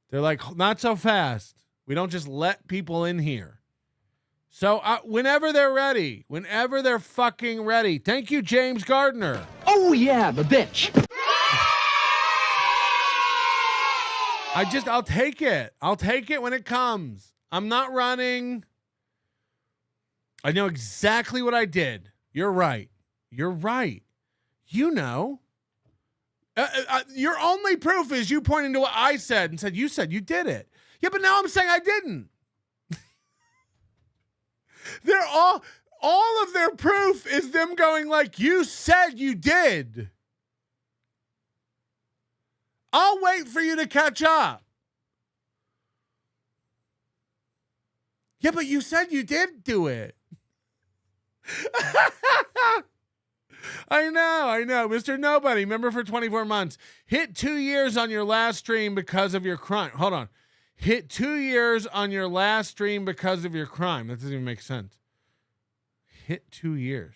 They're like, not so fast. We don't just let people in here. So whenever they're ready, whenever they're fucking ready. Thank you, James Gardner. Oh, yeah, the bitch. I'll take it. I'll take it when it comes. I'm not running. I know exactly what I did. You're right. You're right. You know. Your only proof is you pointing to what I said and said you did it. Yeah, but now I'm saying I didn't. They're all of their proof is them going like, you said you did. I'll wait for you to catch up. Yeah, but you said you did do it. I know. Mr. Nobody, member for 24 months. Hit 2 years on your last stream because of your crime. Hold on. Hit 2 years on your last stream because of your crime. That doesn't even make sense. Hit 2 years.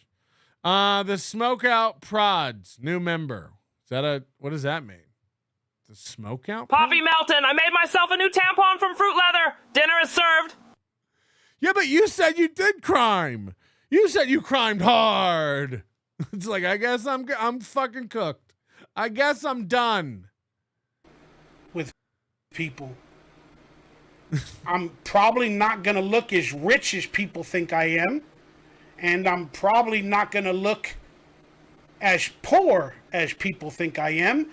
The Smokeout Prods, new member. What does that mean? The Smokeout? Poppy Melton, I made myself a new tampon from Fruit Leather. Dinner is served. Yeah, but you said you did crime. You said you crimed hard. It's like, I guess I'm fucking cooked. I guess I'm done. With people. I'm probably not going to look as rich as people think I am. And I'm probably not going to look as poor as people think I am.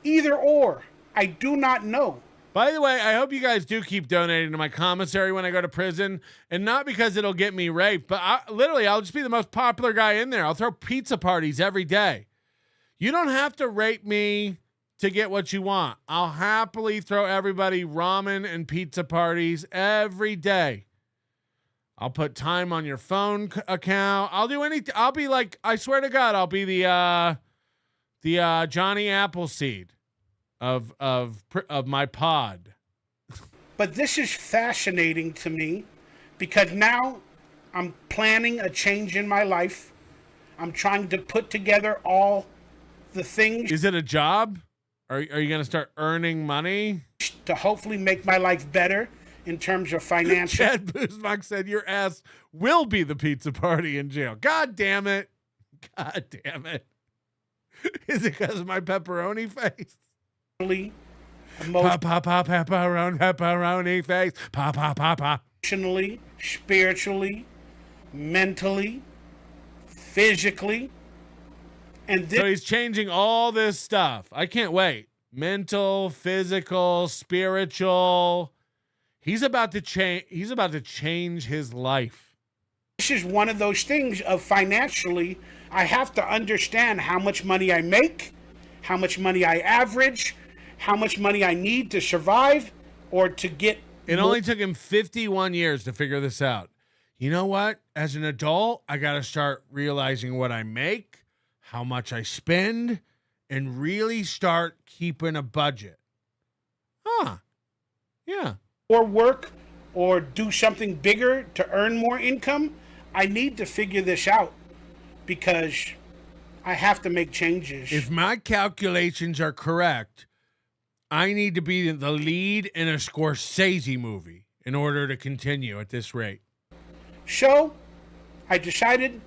Either or. I do not know. By the way, I hope you guys do keep donating to my commissary when I go to prison. And not because it'll get me raped, but I'll just be the most popular guy in there. I'll throw pizza parties every day. You don't have to rape me to get what you want. I'll happily throw everybody ramen and pizza parties every day. I'll put time on your phone account. I'll do anything. I'll be like, I swear to God, I'll be the Johnny Appleseed. of my pod. But this is fascinating to me because now I'm planning a change in my life. I'm trying to put together all the things. Is it a job? Are you going to start earning money? To hopefully make my life better in terms of financial. Chad Boozmak said your ass will be the pizza party in jail. God damn it. God damn it. Is it because of my pepperoni face? Pepperoni face. Emotionally, spiritually, mentally, physically. And so he's changing all this stuff. I can't wait. Mental, physical, spiritual. He's about to change. He's about to change his life. This is one of those things of financially, I have to understand how much money I make, how much money I average, how much money I need to survive or to get. It only took him 51 years to figure this out. You know what? As an adult, I got to start realizing what I make, how much I spend, and really start keeping a budget. Huh. Yeah. Or work or do something bigger to earn more income. I need to figure this out because I have to make changes. If my calculations are correct, I need to be the lead in a Scorsese movie in order to continue at this rate. So I decided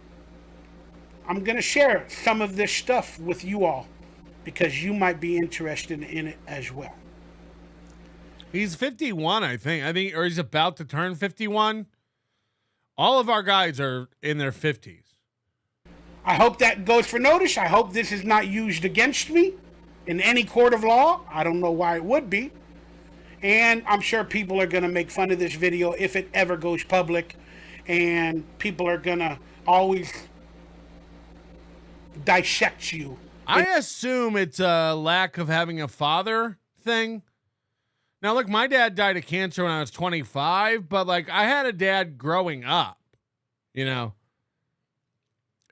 I'm going to share some of this stuff with you all because you might be interested in it as well. He's 51, I think, or he's about to turn 51. All of our guys are in their 50s. I hope that goes for notice. I hope this is not used against me in any court of law. I don't know why it would be. And I'm sure people are going to make fun of this video if it ever goes public. And people are going to always dissect you. I assume it's a lack of having a father thing. Now, look, my dad died of cancer when I was 25, but, like, I had a dad growing up, you know?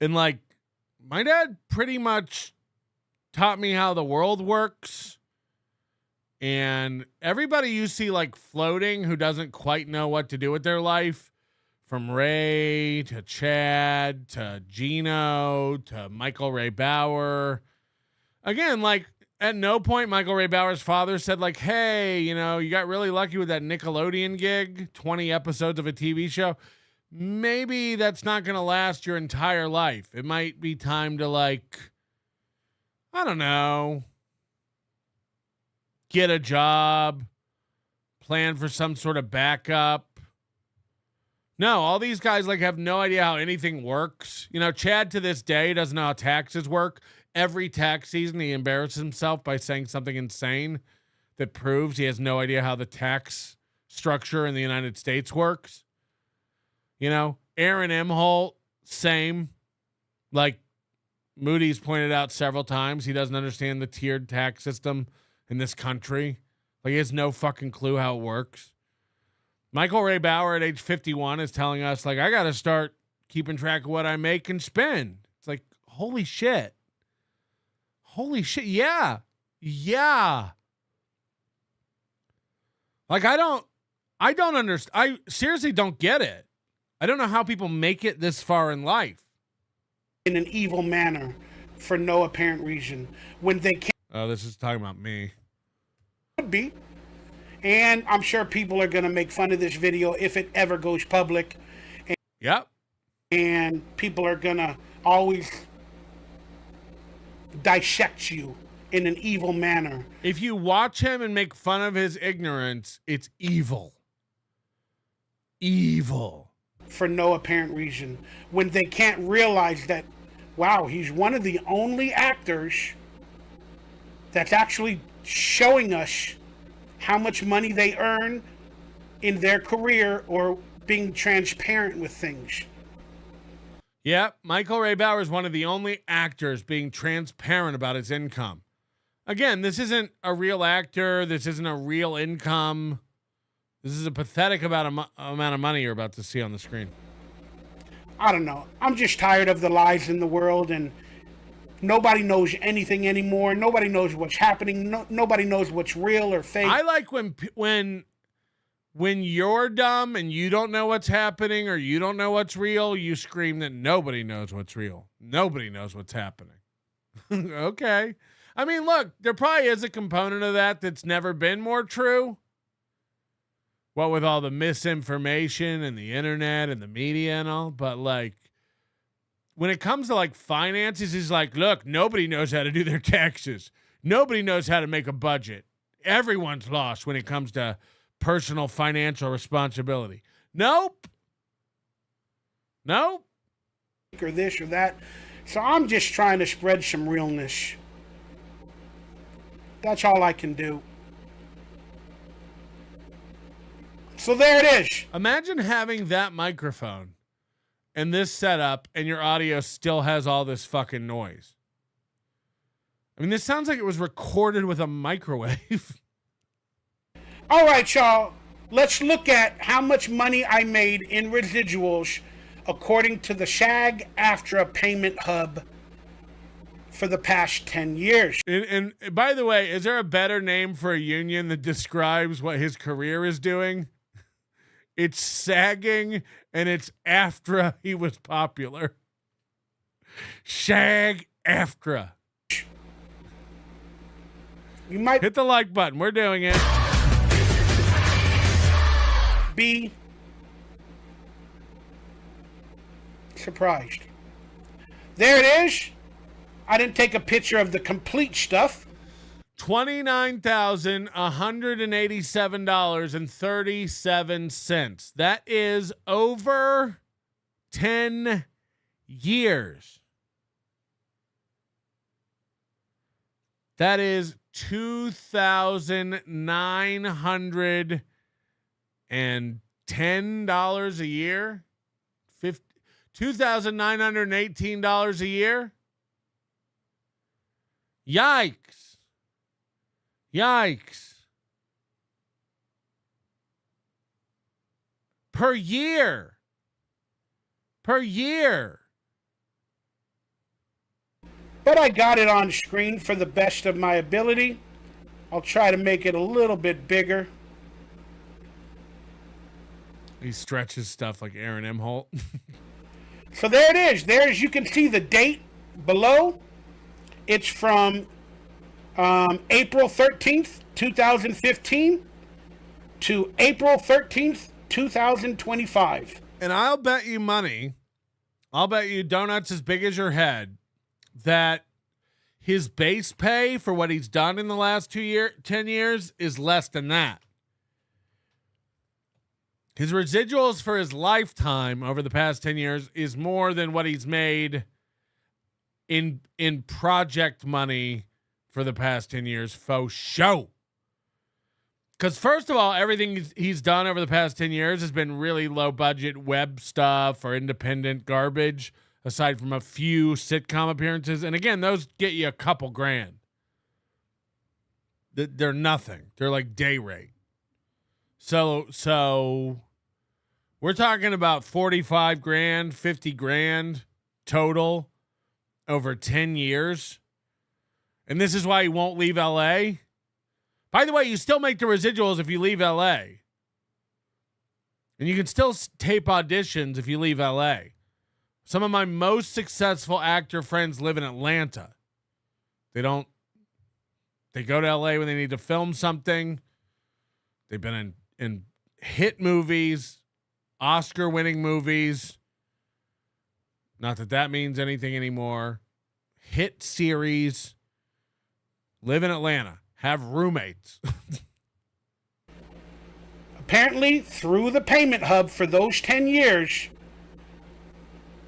And, like, my dad pretty much taught me how the world works. And everybody you see, like, floating who doesn't quite know what to do with their life, from Ray to Chad to Gino to Michael Ray Bauer. Again, like, at no point Michael Ray Bauer's father said, like, hey, you know, you got really lucky with that Nickelodeon gig, 20 episodes of a TV show. Maybe that's not going to last your entire life. It might be time to, like, I don't know, get a job, plan for some sort of backup. No, all these guys, like, have no idea how anything works. You know, Chad to this day doesn't know how taxes work. Every tax season, he embarrasses himself by saying something insane that proves he has no idea how the tax structure in the United States works. You know, Aaron Emholt, same. Like Moody's pointed out several times, he doesn't understand the tiered tax system in this country. Like, he has no fucking clue how it works. Michael Ray Bauer at age 51 is telling us, like, I got to start keeping track of what I make and spend. It's like, holy shit. Holy shit. Yeah. Yeah. Like, I don't understand. I seriously don't get it. I don't know how people make it this far in life. In an evil manner for no apparent reason when they can't. Oh, this is talking about me. Could be. And I'm sure people are going to make fun of this video if it ever goes public. Yep. And people are going to always dissect you in an evil manner. If you watch him and make fun of his ignorance, it's evil. Evil. For no apparent reason. When they can't realize that, wow, he's one of the only actors that's actually showing us how much money they earn in their career or being transparent with things. Yeah, Michael Ray Bauer is one of the only actors being transparent about his income. Again, this isn't a real actor. This isn't a real income. This is a pathetic amount of money you're about to see on the screen. I don't know. I'm just tired of the lies in the world, and Nobody knows anything anymore. Nobody knows what's happening. Nobody knows what's real or fake. I like when you're dumb and you don't know what's happening or you don't know what's real, you scream that nobody knows what's real. Nobody knows what's happening. Okay. I mean, look, there probably is a component of that that's never been more true. What with all the misinformation and the internet and the media and all, but like when it comes to like finances, he's like, look, nobody knows how to do their taxes. Nobody knows how to make a budget. Everyone's lost when it comes to personal financial responsibility. Nope. Or this or that. So I'm just trying to spread some realness. That's all I can do. So there it is. Imagine having that microphone and this setup and your audio still has all this fucking noise. I mean, this sounds like it was recorded with a microwave. All right, y'all. Let's look at how much money I made in residuals according to the SAG-AFTRA payment hub for the past 10 years. And by the way, is there a better name for a union that describes what his career is doing? It's sagging, and it's after he was popular. SAG-AFTRA. You might hit the like button. We're doing it. Be surprised. There it is. I didn't take a picture of the complete stuff. $29,187.37. That is over 10 years. That is $2,910 a year. $2,918 a year. Yikes. Per year. But I got it on screen for the best of my ability. I'll try to make it a little bit bigger. He stretches stuff like Aaron M. Holt. So there it is. There's, you can see the date below. It's from April 13th, 2015 to April 13th, 2025. And I'll bet you money, I'll bet you donuts as big as your head, that his base pay for what he's done in the last 10 years is less than that. His residuals for his lifetime over the past 10 years is more than what he's made in project money for the past 10 years, faux show. Because first of all, everything he's done over the past 10 years has been really low budget web stuff or independent garbage, aside from a few sitcom appearances. And again, those get you a couple grand. They're nothing. They're like day rate. So we're talking about 45 grand, 50 grand total over 10 years. And this is why he won't leave LA. By the way, you still make the residuals if you leave LA. And you can still tape auditions if you leave LA. Some of my most successful actor friends live in Atlanta. They go to LA when they need to film something. They've been in hit movies, Oscar-winning movies. Not that means anything anymore. Hit series. Live in Atlanta. Have roommates. Apparently, through the payment hub for those 10 years,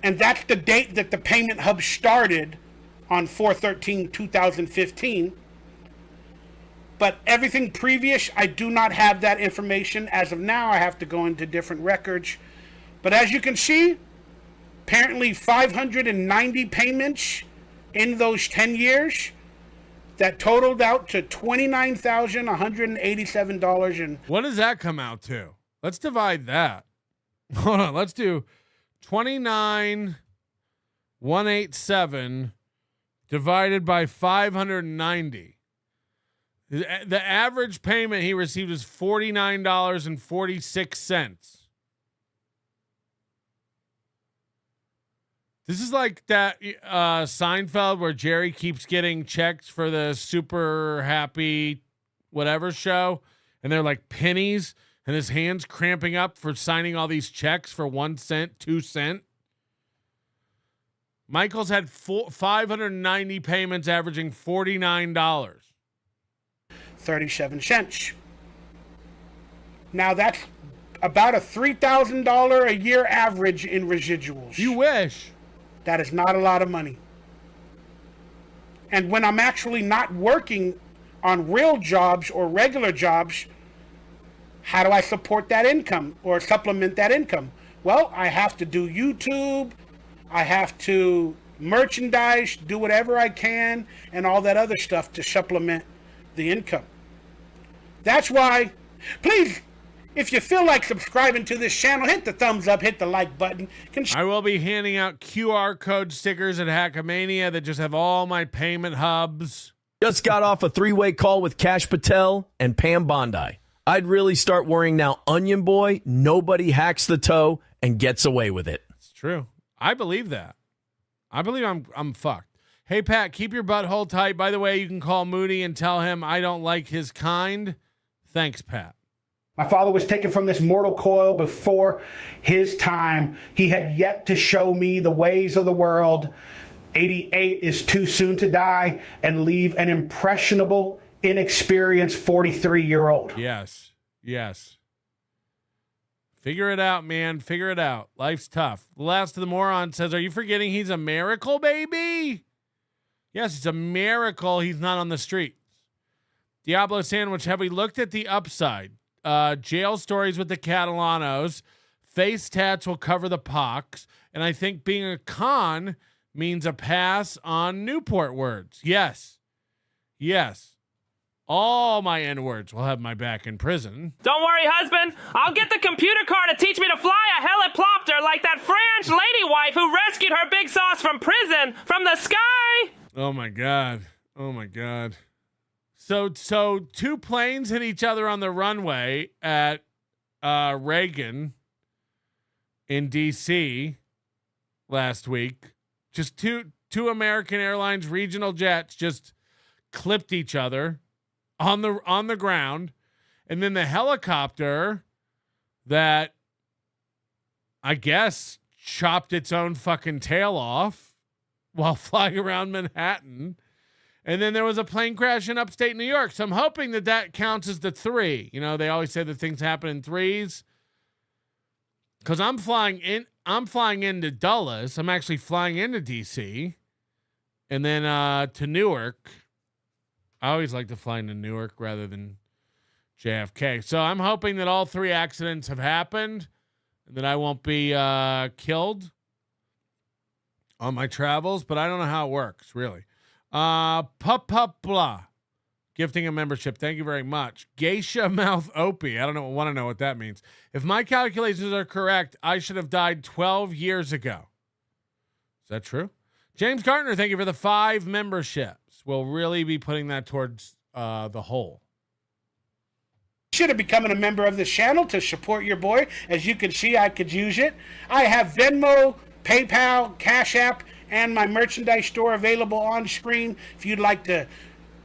and that's the date that the payment hub started on 4/13/2015. But everything previous, I do not have that information. As of now, I have to go into different records. But as you can see, apparently 590 payments in those 10 years that totaled out to $29,187. And what does that come out to? Let's divide that. Hold on. Let's do 29,187 divided by 590. The average payment he received is $49.46. This is like that Seinfeld where Jerry keeps getting checks for the super happy whatever show, and they're like pennies, and his hands cramping up for signing all these checks for 1 cent, 2 cent. Michael's had 590 payments averaging $49. 37 cents. Now that's about a $3,000 a year average in residuals. You wish. That is not a lot of money. And when I'm actually not working on real jobs or regular jobs, how do I support that income or supplement that income? Well, I have to do YouTube. I have to merchandise, do whatever I can, and all that other stuff to supplement the income. That's why, please, if you feel like subscribing to this channel, hit the thumbs up, hit the like button. I will be handing out QR code stickers at Hackamania that just have all my payment hubs. Just got off a 3-way call with Cash Patel and Pam Bondi. I'd really start worrying now, Onion Boy, nobody hacks the toe and gets away with it. It's true. I believe that. I believe I'm fucked. Hey, Pat, keep your butthole tight. By the way, you can call Moody and tell him I don't like his kind. Thanks, Pat. My father was taken from this mortal coil before his time. He had yet to show me the ways of the world. 88 is too soon to die and leave an impressionable, inexperienced 43-year-old. Yes. Yes. Figure it out, man. Figure it out. Life's tough. The last of the moron says, are you forgetting he's a miracle baby? Yes, it's a miracle he's not on the streets. Diablo Sandwich, have we looked at the upside? Jail stories with the Catalanos. Face tats will cover the pox. And I think being a con means a pass on Newport words. Yes. Yes. All my N-words will have my back in prison. Don't worry, husband. I'll get the computer car to teach me to fly a helicopter like that French lady wife who rescued her big sauce from prison from the sky. Oh, my God. Oh, my God. So two planes hit each other on the runway at Reagan in D.C. last week. Just two American Airlines regional jets just clipped each other on the ground, and then the helicopter that I guess chopped its own fucking tail off while flying around Manhattan. And then there was a plane crash in upstate New York. So I'm hoping that counts as the 3. You know, they always say that things happen in 3s. Because I'm flying into Dulles. I'm actually flying into DC. And then to Newark. I always like to fly into Newark rather than JFK. So I'm hoping that all 3 accidents have happened and that I won't be killed on my travels. But I don't know how it works, really. Blah. Gifting a membership. Thank you very much. Geisha Mouth Opie. I want to know what that means. If my calculations are correct, I should have died 12 years ago. Is that true? James Gartner, thank you for the 5 memberships. We'll really be putting that towards the whole. Should have become a member of this channel to support your boy. As you can see, I could use it. I have Venmo, PayPal, Cash App, and my merchandise store available on screen. If you'd like to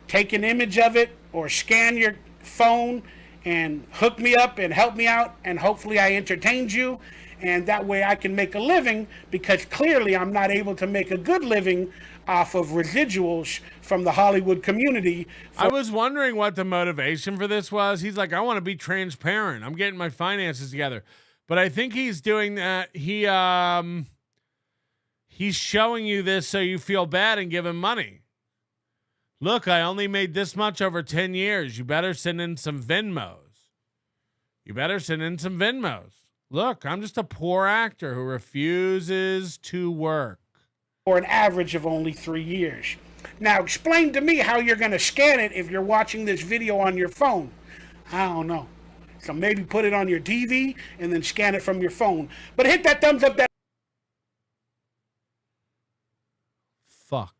take an image of it or scan your phone and hook me up and help me out, and hopefully I entertained you, and that way I can make a living, because clearly I'm not able to make a good living off of residuals from the Hollywood community. I was wondering what the motivation for this was. He's like, I want to be transparent. I'm getting my finances together. But I think he's doing that. He's showing you this so you feel bad and give him money. Look, I only made this much over 10 years. You better send in some Venmos. Look, I'm just a poor actor who refuses to work. For an average of only 3 years. Now, explain to me how you're going to scan it if you're watching this video on your phone. I don't know. So maybe put it on your TV and then scan it from your phone. But hit that thumbs up. Fuck.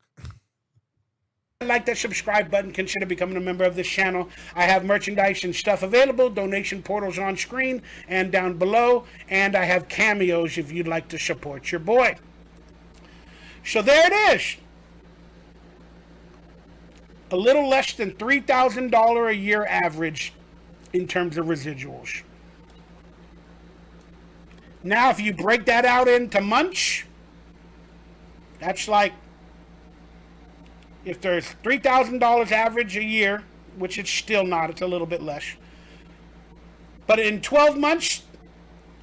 like that subscribe button, consider becoming a member of this channel. I have merchandise and stuff available, donation portals on screen and down below, and I have cameos if you'd like to support your boy. So there it is. A little less than $3,000 a year average in terms of residuals. Now, if you break that out into months, that's like, if there's $3,000 average a year, which it's still not, it's a little bit less. But in 12 months,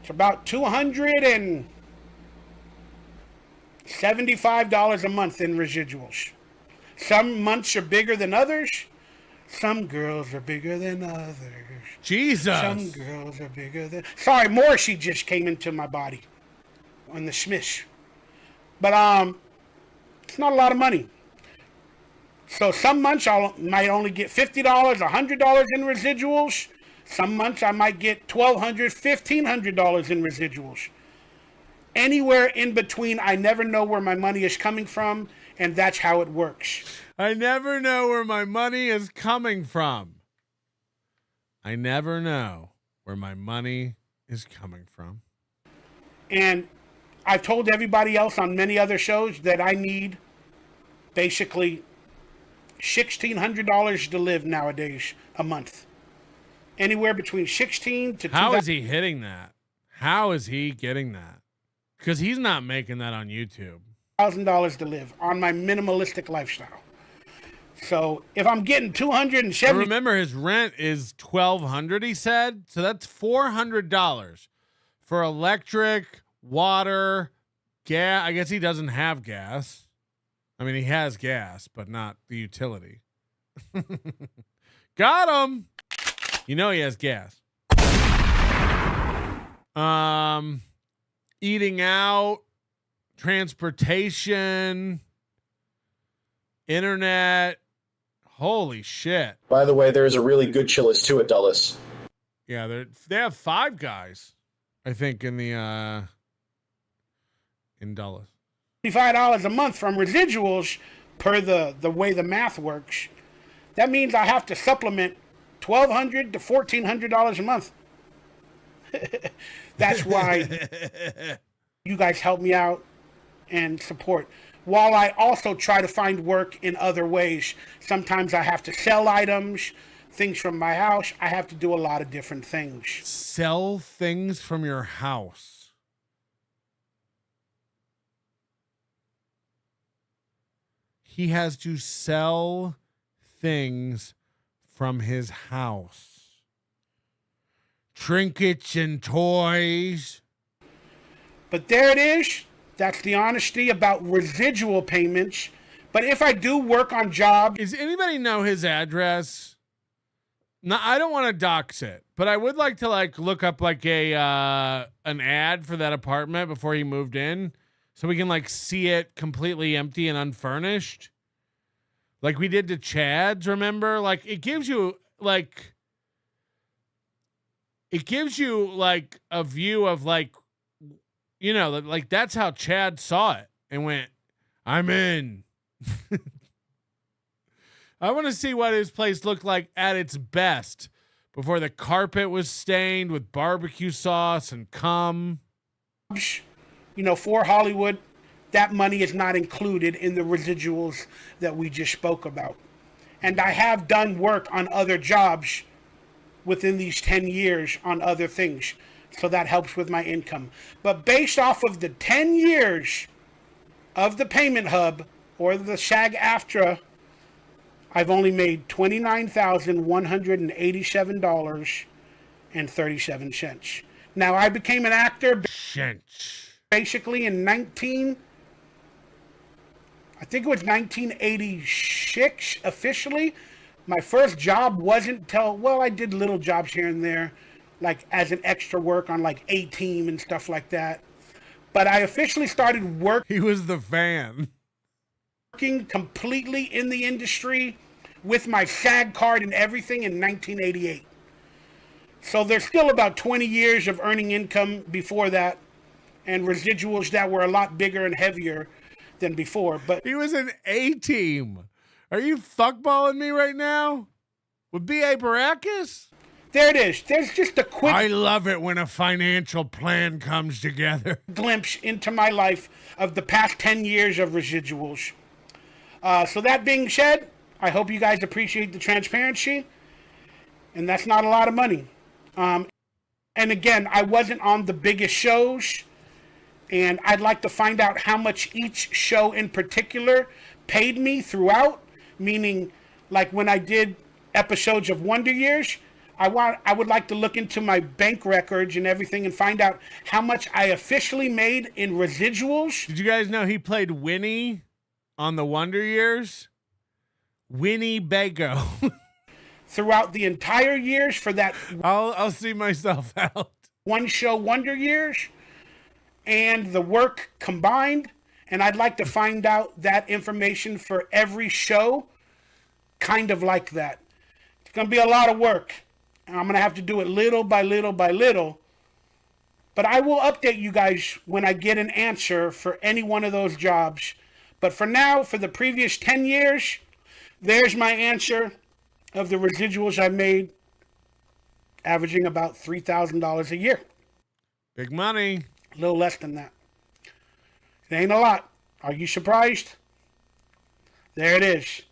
it's about $275 a month in residuals. Some months are bigger than others. Some girls are bigger than others. Jesus. Some girls are bigger than... Sorry, Morrissey just came into my body on the Smiths. But it's not a lot of money. So some months I might only get $50, $100 in residuals. Some months I might get $1,200, $1,500 in residuals. Anywhere in between, I never know where my money is coming from, and that's how it works. I never know where my money is coming from. I never know where my money is coming from. And I've told everybody else on many other shows that I need basically $1,600 to live nowadays a month. Anywhere between 16 to... How is he hitting that? How is he getting that? Because he's not making that on YouTube. $1,000 to live on my minimalistic lifestyle. So if I'm getting $270, remember his rent is $1,200. He said so. That's $400 for electric, water, gas. I guess he doesn't have gas. I mean, he has gas, but not the utility. Got him. You know he has gas. Eating out, transportation, internet. Holy shit. By the way, there's a really good Chili's too at Dulles. Yeah, they have Five Guys, I think, in the in Dulles. $55 a month from residuals per the way the math works. That means I have to supplement $1,200 to $1,400 a month. That's why you guys help me out and support. While I also try to find work in other ways. Sometimes I have to sell items, things from my house. I have to do a lot of different things. Sell things from your house. He has to sell things from his house. Trinkets and toys. But there it is. That's the honesty about residual payments. But if I do work on jobs... Does anybody know his address? No, I don't want to dox it, but I would like to look up an ad for that apartment before he moved in, so we can see it completely empty and unfurnished, like we did to Chad's. Remember, it gives you a view of that's how Chad saw it and went, I'm in. I want to see what his place looked like at its best before the carpet was stained with barbecue sauce and cum. For Hollywood, that money is not included in the residuals that we just spoke about. And I have done work on other jobs within these 10 years on other things. So that helps with my income. But based off of the 10 years of the Payment Hub or the SAG-AFTRA, I've only made $29,187.37. Now, I became an actor basically in 1986 officially. My first job wasn't till, I did little jobs here and there, as an extra work on A-Team and stuff like that. But I officially started working. He was the fan. Working completely in the industry with my SAG card and everything in 1988. So there's still about 20 years of earning income before that and residuals that were a lot bigger and heavier than before. But he was an A-Team. Are you fuckballing me right now? With B.A. Baracus? There it is. There's just a quick I love it when a financial plan comes together. glimpse into my life of the past 10 years of residuals. So that being said, I hope you guys appreciate the transparency. And that's not a lot of money. And again, I wasn't on the biggest shows. And I'd like to find out how much each show in particular paid me throughout. Meaning, like when I did episodes of Wonder Years, I would like to look into my bank records and everything and find out how much I officially made in residuals. Did you guys know he played Winnie on the Wonder Years? Winnie Bago. Throughout the entire years for that. I'll see myself out. One show Wonder Years and the work combined. And I'd like to find out that information for every show, kind of like that. It's going to be a lot of work. And I'm going to have to do it little by little by little. But I will update you guys when I get an answer for any one of those jobs. But for now, for the previous 10 years, there's my answer of the residuals I made, averaging about $3,000 a year. Big money. A little less than that. It ain't a lot. Are you surprised? There it is.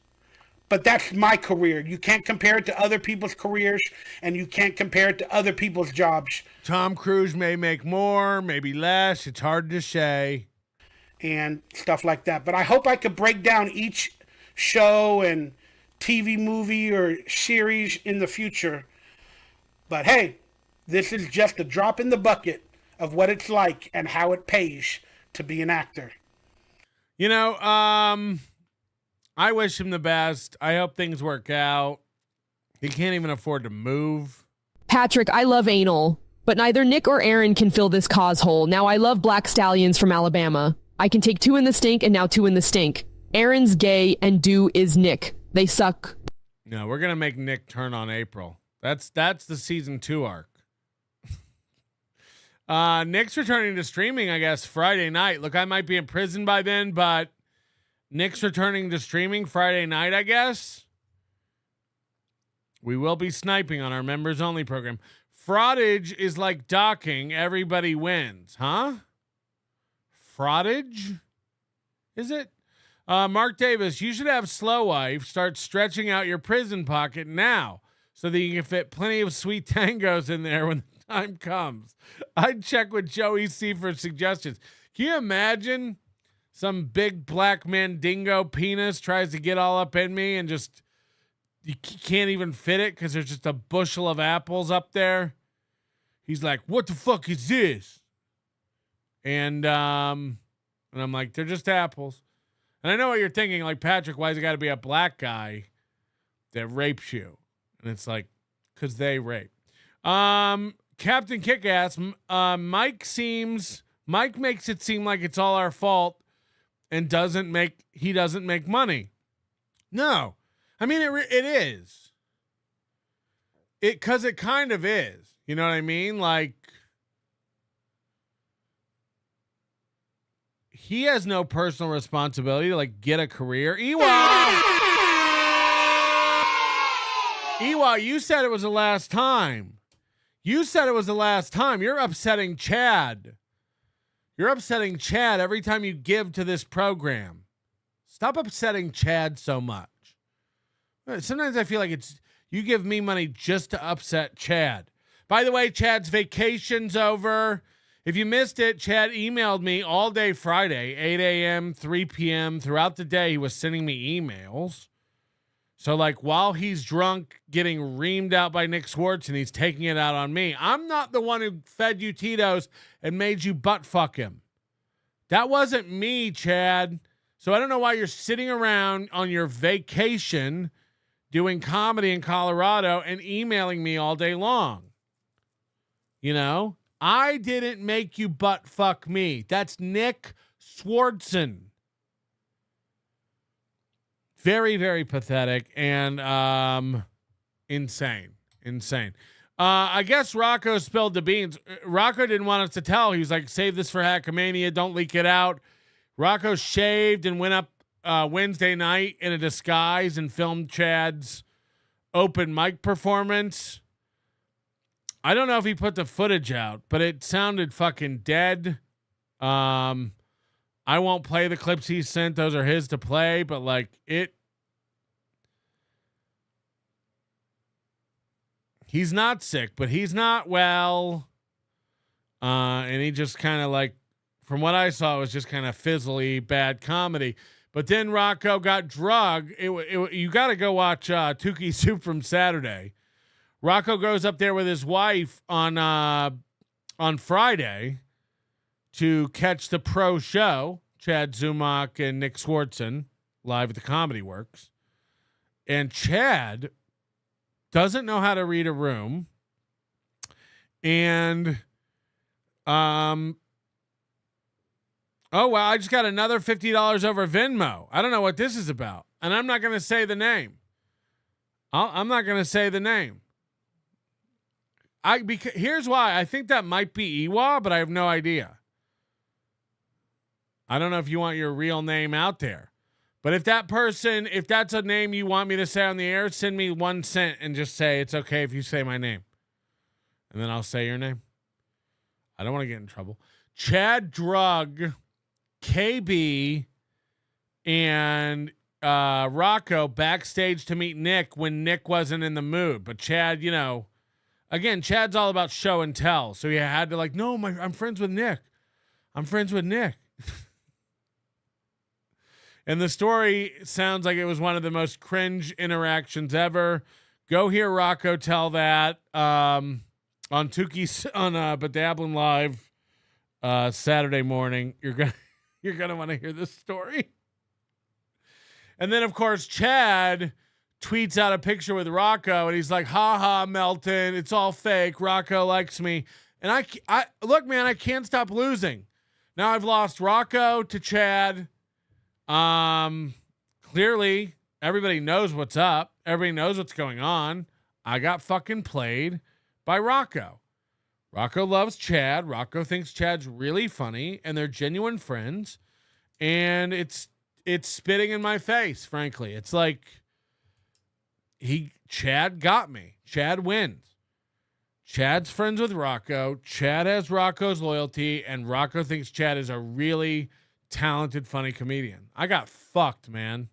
But that's my career. You can't compare it to other people's careers, and you can't compare it to other people's jobs. Tom Cruise may make more, maybe less. It's hard to say. And stuff like that. But I hope I could break down each show and TV movie or series in the future. But hey, this is just a drop in the bucket of what it's like and how it pays to be an actor. You know, I wish him the best. I hope things work out. He can't even afford to move. Patrick, I love anal, but neither Nick or Aaron can fill this cause hole. Now I love black stallions from Alabama. I can take 2 in the stink and now 2 in the stink. Aaron's gay and Do is Nick. They suck. No, we're going to make Nick turn on April. That's the season 2 arc. Nick's returning to streaming, I guess, Friday night. Look, I might be in prison by then, but Nick's returning to streaming Friday night, I guess. We will be sniping on our members only program. Fraudage is like docking. Everybody wins. Huh? Fraudage? Is it? Mark Davis, you should have Slow Wife start stretching out your prison pocket now so that you can fit plenty of sweet tangos in there when the time comes. I'd check with Joey C for suggestions. Can you imagine some big black mandingo penis tries to get all up in me and just you can't even fit it because there's just a bushel of apples up there? He's like, what the fuck is this? And I'm like, they're just apples. And I know what you're thinking, like, Patrick, why's it got to be a black guy that rapes you? And it's like, because they rape. Captain Kickass, Mike makes it seem like it's all our fault and he doesn't make money. No. I mean, it is. Because it kind of is. You know what I mean? Like, he has no personal responsibility to, like, get a career. Ewa, you said it was the last time. You're upsetting Chad. You're upsetting Chad every time you give to this program. Stop upsetting Chad so much. Sometimes I feel like you give me money just to upset Chad. By the way, Chad's vacation's over. If you missed it, Chad emailed me all day Friday, 8 a.m., 3 p.m. Throughout the day, he was sending me emails. So, like, while he's drunk, getting reamed out by Nick Swartz, and he's taking it out on me, I'm not the one who fed you Tito's and made you butt fuck him. That wasn't me, Chad. So I don't know why you're sitting around on your vacation doing comedy in Colorado and emailing me all day long. You know? I didn't make you butt fuck me. That's Nick Swartzen. Very, very pathetic and insane. I guess Rocco spilled the beans. Rocco didn't want us to tell. He was like, save this for Hackamania. Don't leak it out. Rocco shaved and went up Wednesday night in a disguise and filmed Chad's open mic performance. I don't know if he put the footage out, but it sounded fucking dead. I won't play the clips he sent. Those are his to play, but like he's not sick, but he's not well. And he just kind of like, from what I saw, it was just kind of fizzly, bad comedy. But then Rocco got drugged. You got to go watch Tukey Soup from Saturday. Rocco goes up there with his wife on Friday to catch the pro show, Chad Zumach and Nick Swartzen, live at the Comedy Works. And Chad doesn't know how to read a room. And, oh, well, I just got another $50 over Venmo. I don't know what this is about. And I'm not going to say the name. I'm not going to say the name. Because here's why. I think that might be Iwa, but I have no idea. I don't know if you want your real name out there. But if that's a name you want me to say on the air, send me 1 cent and just say it's okay if you say my name. And then I'll say your name. I don't want to get in trouble. Chad drug KB and Rocco backstage to meet Nick when Nick wasn't in the mood. But Chad, again, Chad's all about show and tell. So he had to I'm friends with Nick. I'm friends with Nick. And the story sounds like it was one of the most cringe interactions ever. Go hear Rocco tell that on Tukey's on Badablin Live Saturday morning. You're gonna want to hear this story. And then of course Chad tweets out a picture with Rocco, and he's like, "Ha ha, Melton, it's all fake. Rocco likes me." And I look, man, I can't stop losing. Now I've lost Rocco to Chad. Clearly everybody knows what's up. Everybody knows what's going on. I got fucking played by Rocco. Rocco loves Chad. Rocco thinks Chad's really funny, and they're genuine friends. And it's spitting in my face, frankly. It's like Chad got me. Chad wins. Chad's friends with Rocco. Chad has Rocco's loyalty, and Rocco thinks Chad is a really talented, funny comedian. I got fucked, man.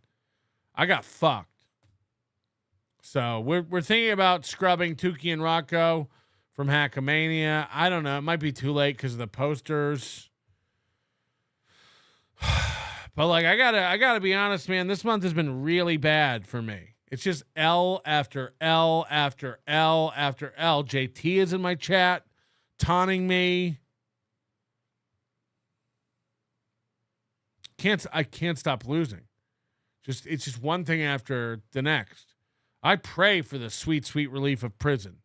I got fucked. So we're thinking about scrubbing Tukey and Rocco from Hackamania. I don't know. It might be too late because of the posters. But I gotta be honest, man. This month has been really bad for me. It's just L after L after L after L. JT is in my chat, taunting me. I can't stop losing. It's just one thing after the next. I pray for the sweet, sweet relief of prison.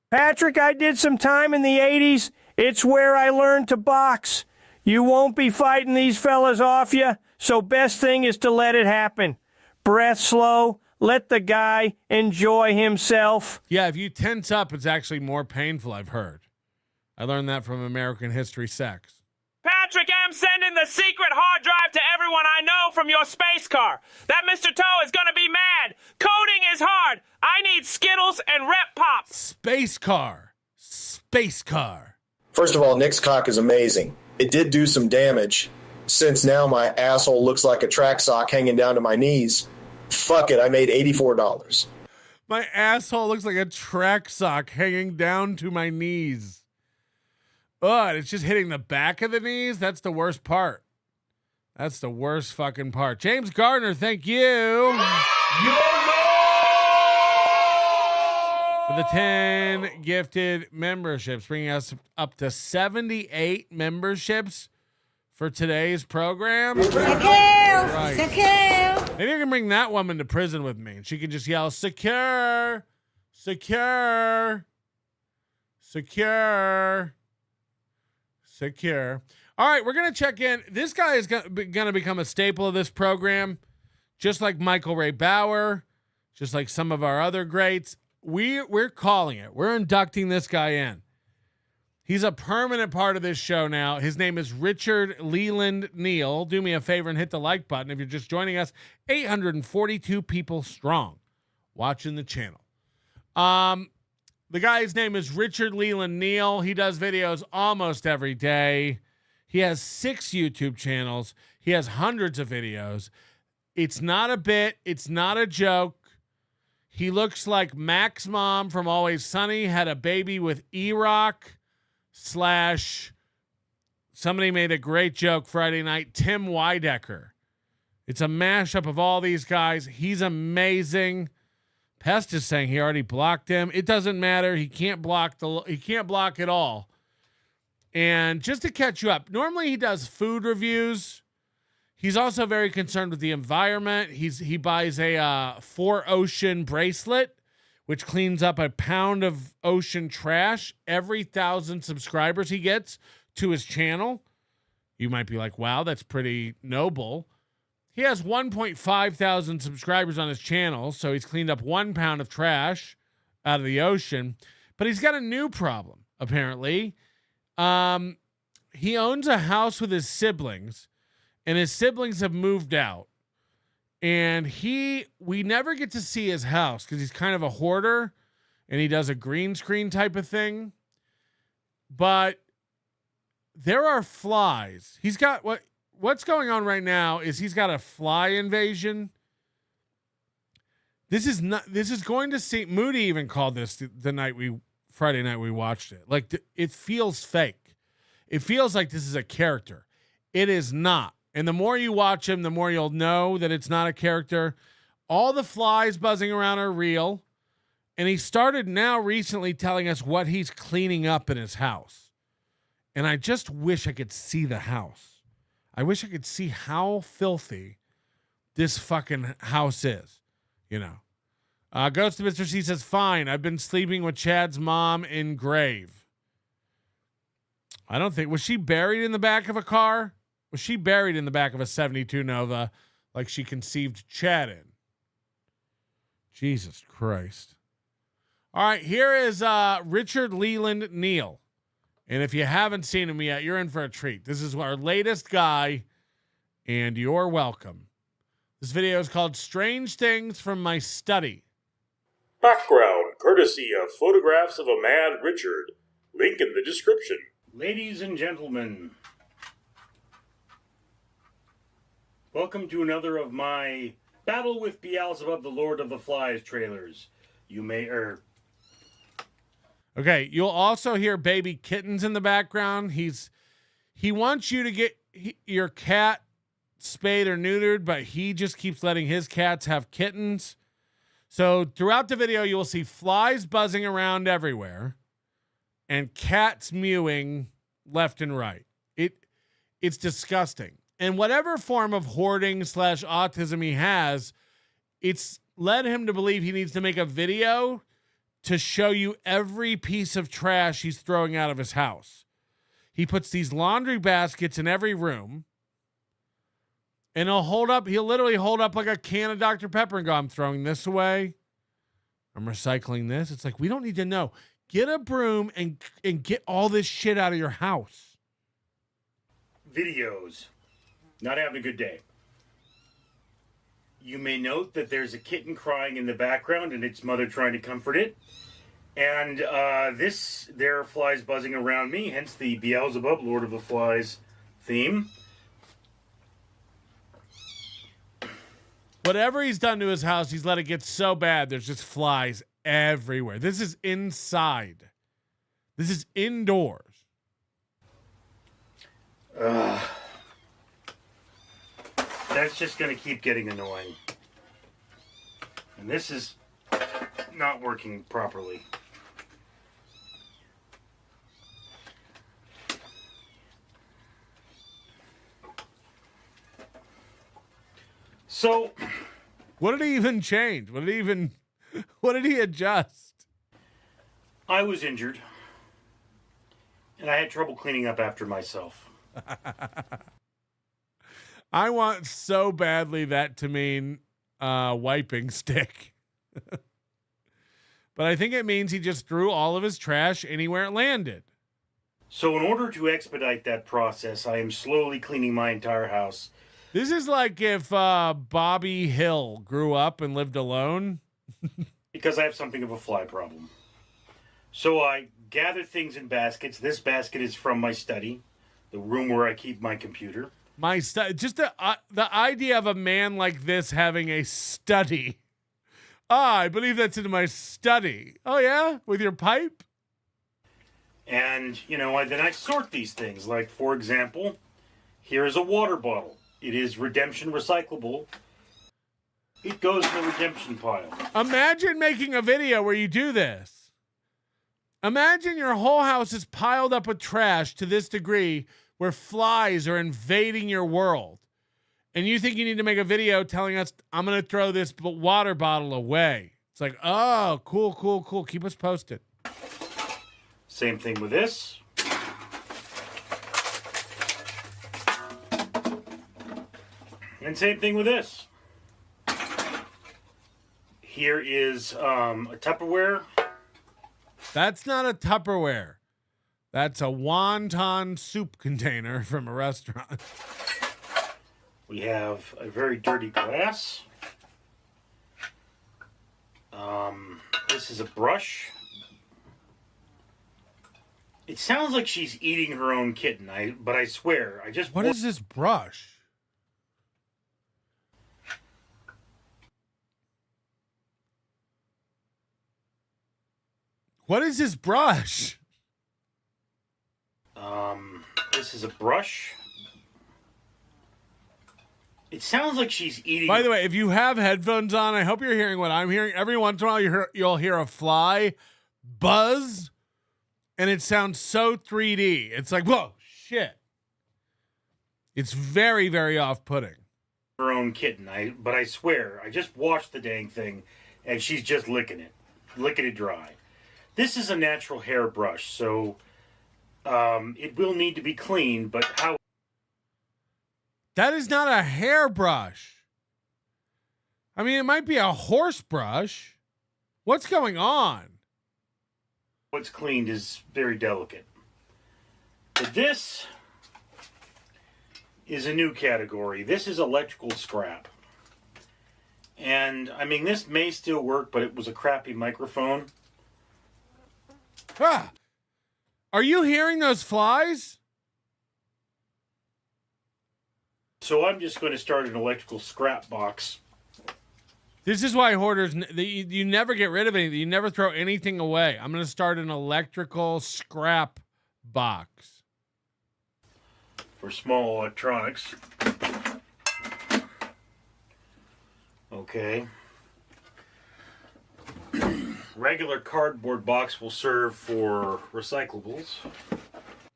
Patrick, I did some time in the 80s. It's where I learned to box. You won't be fighting these fellas off you, so best thing is to let it happen. Breath slow, let the guy enjoy himself. Yeah, if you tense up, it's actually more painful, I've heard. I learned that from American History Sex. Patrick, I'm sending the secret hard drive to everyone I know from your space car. That Mr. Toe is going to be mad. Coding is hard. I need Skittles and Rep Pops. Space car. First of all, Nick's cock is amazing. It did do some damage. Since now my asshole looks like a track sock hanging down to my knees. Fuck it, I made $84. My asshole looks like a track sock hanging down to my knees. Oh, and it's just hitting the back of the knees. That's the worst part. That's the worst fucking part. James Gardner, thank you. For the 10 gifted memberships, bringing us up to 78 memberships for today's program. Right. Maybe I can bring that woman to prison with me, and she can just yell, secure, secure, secure. Secure. All right, we're going to check in. This guy is going to become a staple of this program, just like Michael Ray Bauer, just like some of our other greats. We're calling it. We're inducting this guy in. He's a permanent part of this show now. His name is Richard Leland Neal. Do me a favor and hit the like button. If you're just joining us, 842 people strong watching the channel. The guy's name is Richard Leland Neal. He does videos almost every day. He has 6 YouTube channels. He has hundreds of videos. It's not a bit. It's not a joke. He looks like Mac's mom from Always Sunny had a baby with E-Rock / somebody made a great joke Friday night, Tim Weidecker. It's a mashup of all these guys. He's amazing. Pest is saying he already blocked him. It doesn't matter. He can't block it all. And just to catch you up, normally he does food reviews. He's also very concerned with the environment. He buys a 4Ocean bracelet, which cleans up a pound of ocean trash every 1,000 subscribers he gets to his channel. You might be like, wow, that's pretty noble. He has 1.5 thousand subscribers on his channel, so he's cleaned up 1 pound of trash out of the ocean. But he's got a new problem, apparently. He owns a house with his siblings, and his siblings have moved out. And we never get to see his house because he's kind of a hoarder and he does a green screen type of thing. But there are flies. He's got what's going on right now is he's got a fly invasion. This is going to see, Moody even called this Friday night we watched it. Like it feels fake. It feels like this is a character. It is not. And the more you watch him, the more you'll know that it's not a character. All the flies buzzing around are real. And he started now recently telling us what he's cleaning up in his house. And I just wish I could see the house. I wish I could see how filthy this fucking house is. You know. Ghost of Mr. C says, fine, I've been sleeping with Chad's mom in grave. I don't think, was she buried in the back of a car? Was she buried in the back of a 72 Nova like she conceived Chad in? Jesus Christ. All right, here is Richard Leland Neal. And if you haven't seen him yet, you're in for a treat. This is our latest guy, and you're welcome. This video is called Strange Things from My Study. Background courtesy of photographs of a mad Richard. Link in the description. Ladies and gentlemen, welcome to another of my Battle with Beelzebub, the Lord of the Flies trailers. You may Okay, you'll also hear baby kittens in the background. He wants you to get your cat spayed or neutered, but he just keeps letting his cats have kittens. So throughout the video, you will see flies buzzing around everywhere and cats mewing left and right. It's disgusting. And whatever form of hoarding / autism he has, it's led him to believe he needs to make a video to show you every piece of trash he's throwing out of his house. He puts these laundry baskets in every room, and he'll literally hold up like a can of Dr. Pepper and go, I'm throwing this away. I'm recycling this. It's like, we don't need to know. Get a broom and get all this shit out of your house. videos. Not having a good day. You may note that there's a kitten crying in the background and its mother trying to comfort it. And there are flies buzzing around me, hence the Beelzebub, Lord of the Flies theme. Whatever he's done to his house, he's let it get so bad, there's just flies everywhere. This is inside. This is indoors. That's just going to keep getting annoying. And this is not working properly. So, what did he even change? What did he adjust? I was injured, and I had trouble cleaning up after myself. I want so badly that to mean wiping stick. But I think it means he just threw all of his trash anywhere it landed. So in order to expedite that process, I am slowly cleaning my entire house. This is like if Bobby Hill grew up and lived alone. Because I have something of a fly problem. So I gather things in baskets. This basket is from my study, the room where I keep my computer. Just the idea of a man like this having a study. I believe that's in my study. Oh, yeah? With your pipe? And, then I sort these things. Like, for example, here is a water bottle. It is redemption recyclable. It goes in the redemption pile. Imagine making a video where you do this. Imagine your whole house is piled up with trash to this degree where flies are invading your world. And you think you need to make a video telling us, I'm going to throw this water bottle away. It's like, oh, cool. Keep us posted. Same thing with this. And same thing with this. Here is a Tupperware. That's not a Tupperware. That's a wonton soup container from a restaurant. We have a very dirty glass. This is a brush. It sounds like she's eating her own kitten, but I swear, What is this brush? What is this brush? This is a brush. It sounds like she's eating. By the way, if you have headphones on, I hope you're hearing what I'm hearing. Every once in a while, you'll hear a fly buzz, and it sounds so 3D. It's like, whoa, shit. It's very, very off-putting. Her own kitten, but I swear, I just washed the dang thing, and she's just licking it dry. This is a natural hair brush, so it will need to be cleaned, but how... That is not a hairbrush. I mean, it might be a horse brush. What's going on? What's cleaned is very delicate. But this is a new category. This is electrical scrap. And, I mean, this may still work, but it was a crappy microphone. Ah! Are you hearing those flies? So I'm just going to start an electrical scrap box. This is why hoarders, you never get rid of anything. You never throw anything away. I'm going to start an electrical scrap box. For small electronics. Okay. Regular cardboard box will serve for recyclables.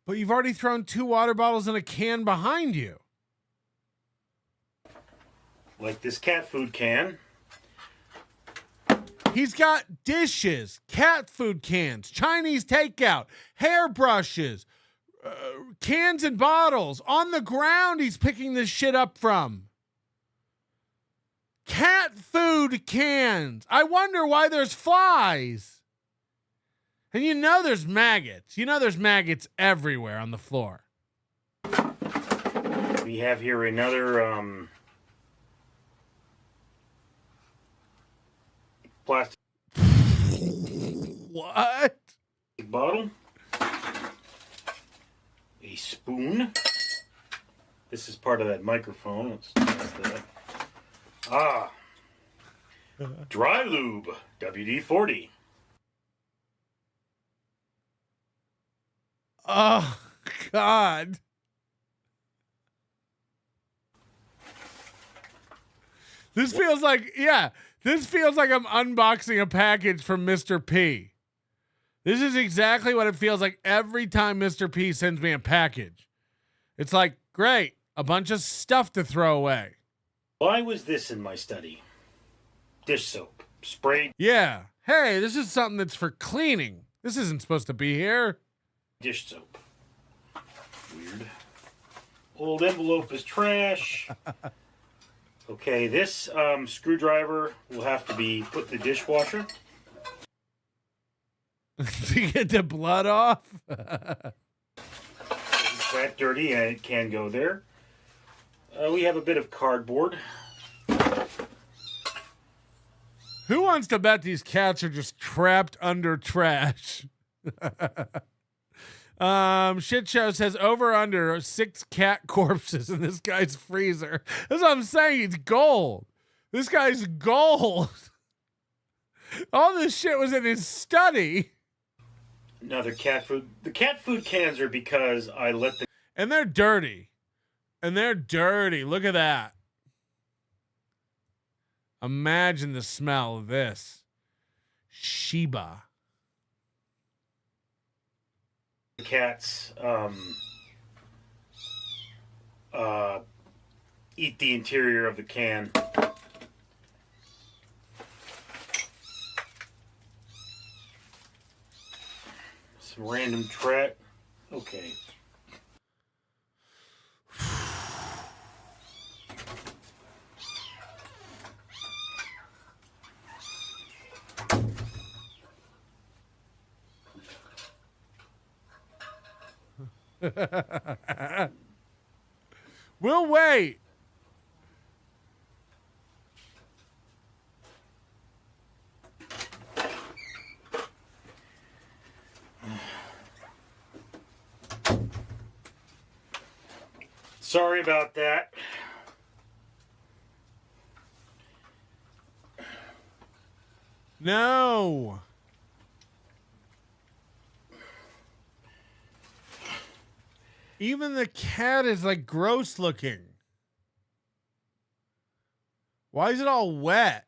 But you've already thrown 2 water bottles in a can behind you. Like this cat food can. He's got dishes, cat food cans, Chinese takeout, hairbrushes, cans and bottles. On the ground he's picking this shit up from. Cat food cans. I wonder why there's flies. And there's maggots. There's maggots everywhere on the floor. We have here another plastic what? Bottle. A spoon. This is part of that microphone. That's that. Dry lube, WD-40. Oh, God. This feels like I'm unboxing a package from Mr. P. This is exactly what it feels like every time Mr. P sends me a package. It's like, great, a bunch of stuff to throw away. Why was this in my study? Dish soap. Sprayed. Yeah. Hey, this is something that's for cleaning. This isn't supposed to be here. Dish soap. Weird. Old envelope is trash. Okay, this screwdriver will have to be put in the dishwasher. To get the blood off? that dirty, and it can go there. We have a bit of cardboard. Who wants to bet these cats are just trapped under trash? Shit Show says over under 6 cat corpses in this guy's freezer. That's what I'm saying. He's gold. This guy's gold. All this shit was in his study. Another cat food. The cat food cans are because I let the... And they're dirty. Look at that. Imagine the smell of this. Sheba. The cats eat the interior of the can. Some random track. Okay. We'll wait. Sorry about that. No. Even the cat is like gross looking. Why is it all wet?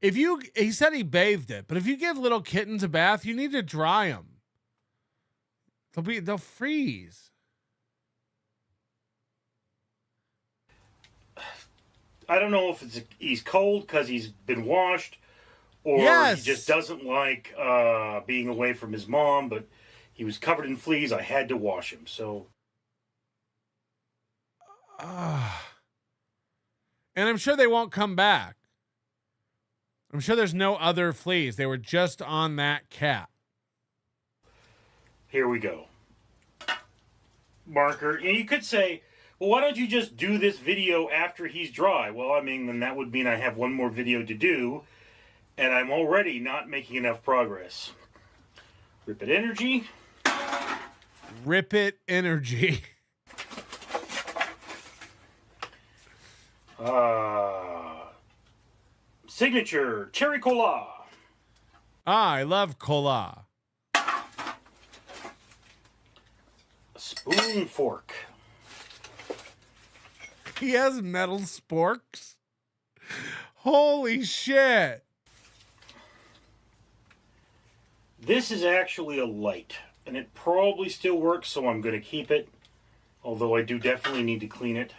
He said he bathed it, but if you give little kittens a bath, you need to dry them. They'll freeze. I don't know if he's cold because he's been washed, or he just doesn't like being away from his mom, but he was covered in fleas. I had to wash him, so. And I'm sure they won't come back. I'm sure there's no other fleas. They were just on that cat. Here we go. Marker. And you could say, well, why don't you just do this video after he's dry? Well, I mean, then that would mean I have one more video to do, and I'm already not making enough progress. Rip it energy. Rip it energy. Signature cherry cola. I love cola. Spoon fork. He has metal sporks. Holy shit. This is actually a light, and it probably still works, so I'm going to keep it. Although I do definitely need to clean it.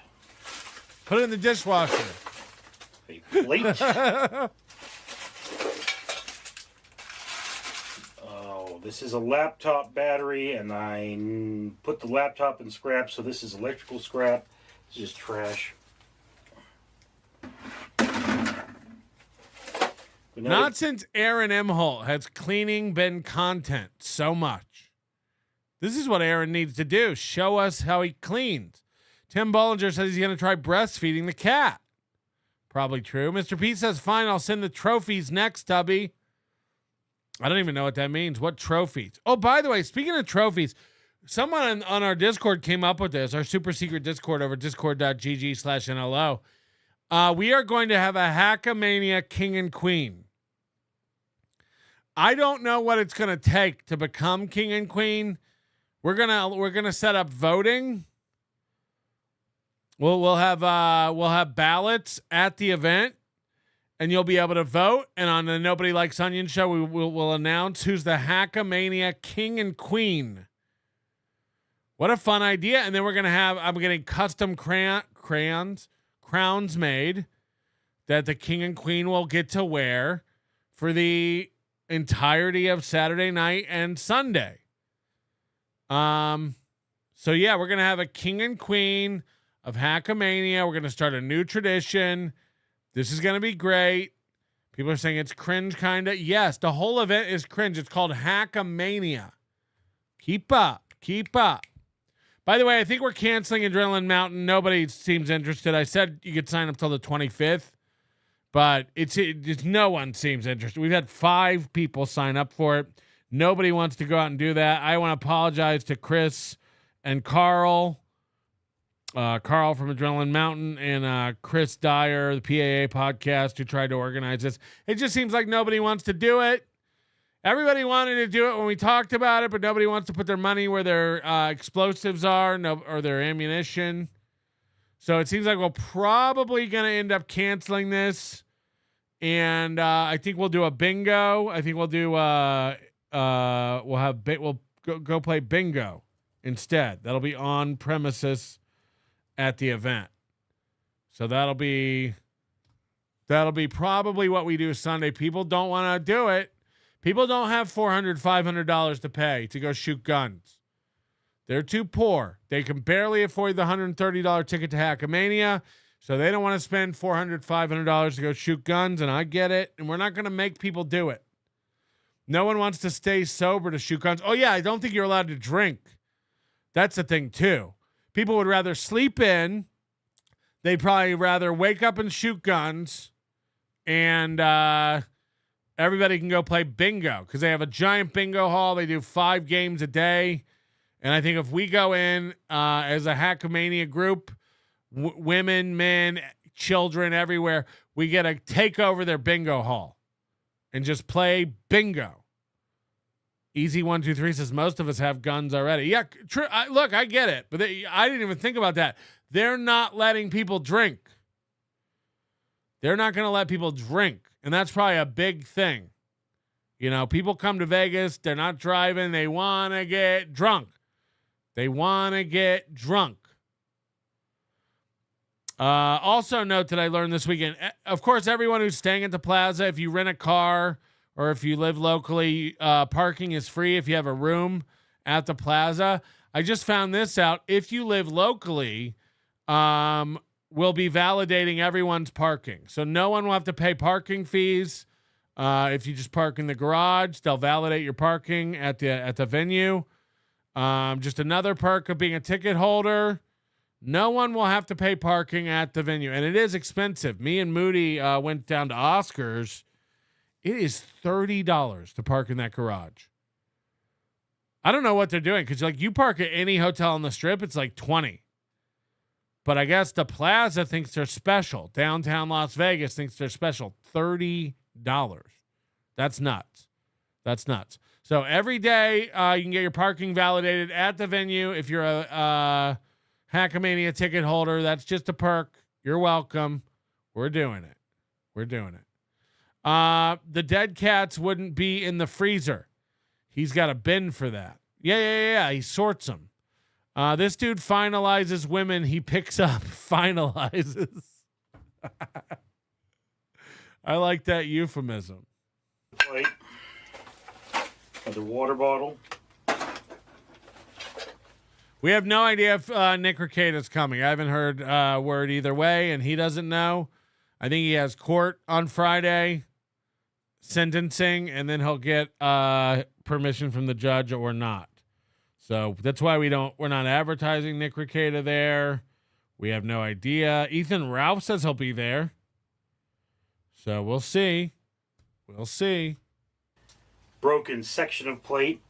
Put it in the dishwasher. A plate. Oh, this is a laptop battery, and I put the laptop in scrap, so this is electrical scrap. This is just trash. Not since Aaron Emholt has cleaning been content so much. This is what Aaron needs to do. Show us how he cleans. Tim Bollinger says he's going to try breastfeeding the cat. Probably true. Mr. P says, fine, I'll send the trophies next, Tubby. I don't even know what that means. What trophies? Oh, by the way, speaking of trophies, someone on our Discord came up with this, our super secret Discord over discord.gg/NLO. We are going to have a Hackamania King and Queen. I don't know what it's going to take to become King and Queen. We're gonna set up voting. We'll have ballots at the event, and you'll be able to vote. And on the Nobody Likes Onion show, we'll announce who's the Hackamania King and Queen. What a fun idea! And then I'm getting custom crowns made that the King and Queen will get to wear for the entirety of Saturday night and Sunday. So yeah, we're gonna have a King and Queen of Hackamania. We're gonna start a new tradition. This is gonna be great. People are saying it's cringe, kinda. Yes, the whole event is cringe. It's called Hackamania. Keep up. Keep up. By the way, I think we're canceling Adrenaline Mountain. Nobody seems interested. I said you could sign up till the 25th, but it's no one seems interested. We've had 5 people sign up for it. Nobody wants to go out and do that. I want to apologize to Chris and Carl. Carl from Adrenaline Mountain and Chris Dyer, the PAA podcast, who tried to organize this. It just seems like nobody wants to do it. Everybody wanted to do it when we talked about it, but nobody wants to put their money where their explosives are or their ammunition. So it seems like we're probably going to end up canceling this. And I think we'll do a bingo. I think we'll do we'll go play bingo instead. That'll be on premises at the event. So that'll be probably what we do Sunday. People don't want to do it. People don't have $400, $500 to pay to go shoot guns. They're too poor. They can barely afford the $130 ticket to Hackamania, so they don't want to spend $400, $500 to go shoot guns, and I get it, and we're not going to make people do it. No one wants to stay sober to shoot guns. Oh, yeah, I don't think you're allowed to drink. That's the thing, too. People would rather sleep in. They'd probably rather wake up and shoot guns, and everybody can go play bingo because they have a giant bingo hall. They do 5 games a day. And I think if we go in as a Hackamania group, women, men, children, everywhere, we get to take over their bingo hall and just play bingo. Easy 1, 2, 3 says most of us have guns already. Yeah, true. Look, I get it. But I didn't even think about that. They're not letting people drink. They're not going to let people drink. And that's probably a big thing. You know, people come to Vegas. They're not driving. They want to get drunk. They want to get drunk. Also note that I learned this weekend, of course, everyone who's staying at the Plaza, if you rent a car or if you live locally, parking is free if you have a room at the Plaza. I just found this out. If you live locally, we'll be validating everyone's parking. So no one will have to pay parking fees. If you just park in the garage, they'll validate your parking at the venue. Just another perk of being a ticket holder. No one will have to pay parking at the venue. And it is expensive. Me and Moody went down to Oscars. It is $30 to park in that garage. I don't know what they're doing because you park at any hotel on the Strip, it's like $20. But I guess the Plaza thinks they're special. Downtown Las Vegas thinks they're special. $30. That's nuts. That's nuts. So every day you can get your parking validated at the venue. If you're a Hackamania ticket holder, that's just a perk. You're welcome. We're doing it. We're doing it. The dead cats wouldn't be in the freezer. He's got a bin for that. Yeah. He sorts them. This dude finalizes women he picks up. Finalizes. I like that euphemism. Plate. Another water bottle. We have no idea if Nick Recatta's coming. I haven't heard word either way, and he doesn't know. I think he has court on Friday, sentencing, and then he'll get permission from the judge or not. So that's why we're not advertising Nick Recatta there. We have no idea. Ethan Ralph says he'll be there. So we'll see. We'll see. Broken section of plate.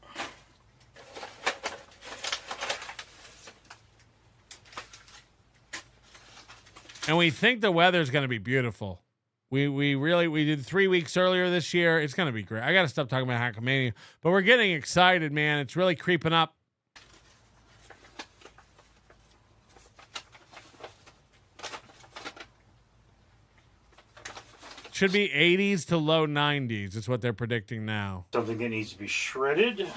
And we think the weather's going to be beautiful. We did 3 weeks earlier this year. It's going to be great. I got to stop talking about Hackamania, but we're getting excited, man. It's really creeping up. Should be 80s to low 90s. Is what they're predicting now. Something that needs to be shredded. Put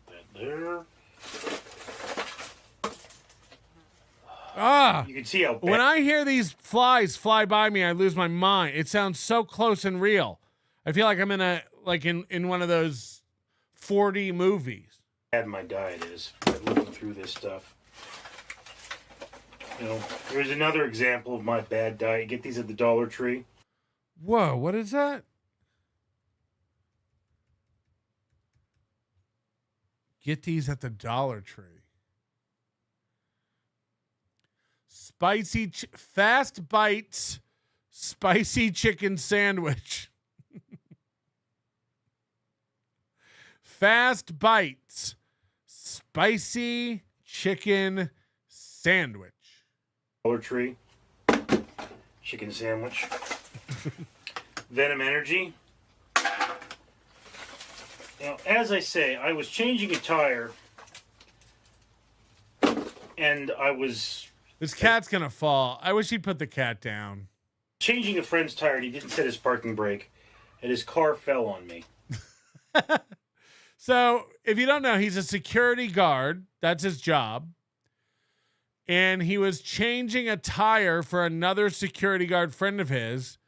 that there. You can see how bad. When I hear these flies fly by me, I lose my mind. It sounds so close and real. I feel like I'm in one of those 4D movies. Bad my diet is looking through this stuff. You know, here's another example of my bad diet. You get these at the Dollar Tree. Whoa, what is that? get these at the Dollar Tree. Fast Bites spicy chicken sandwich. Fast Bites spicy chicken sandwich. Dollar Tree. Chicken sandwich. Venom Energy. Now, as I say, I was changing a tire, and I was... This cat's gonna fall. I wish he'd put the cat down. Changing a friend's tire, and he didn't set his parking brake, and his car fell on me. So, if you don't know, he's a security guard. That's his job. And he was changing a tire for another security guard friend of his,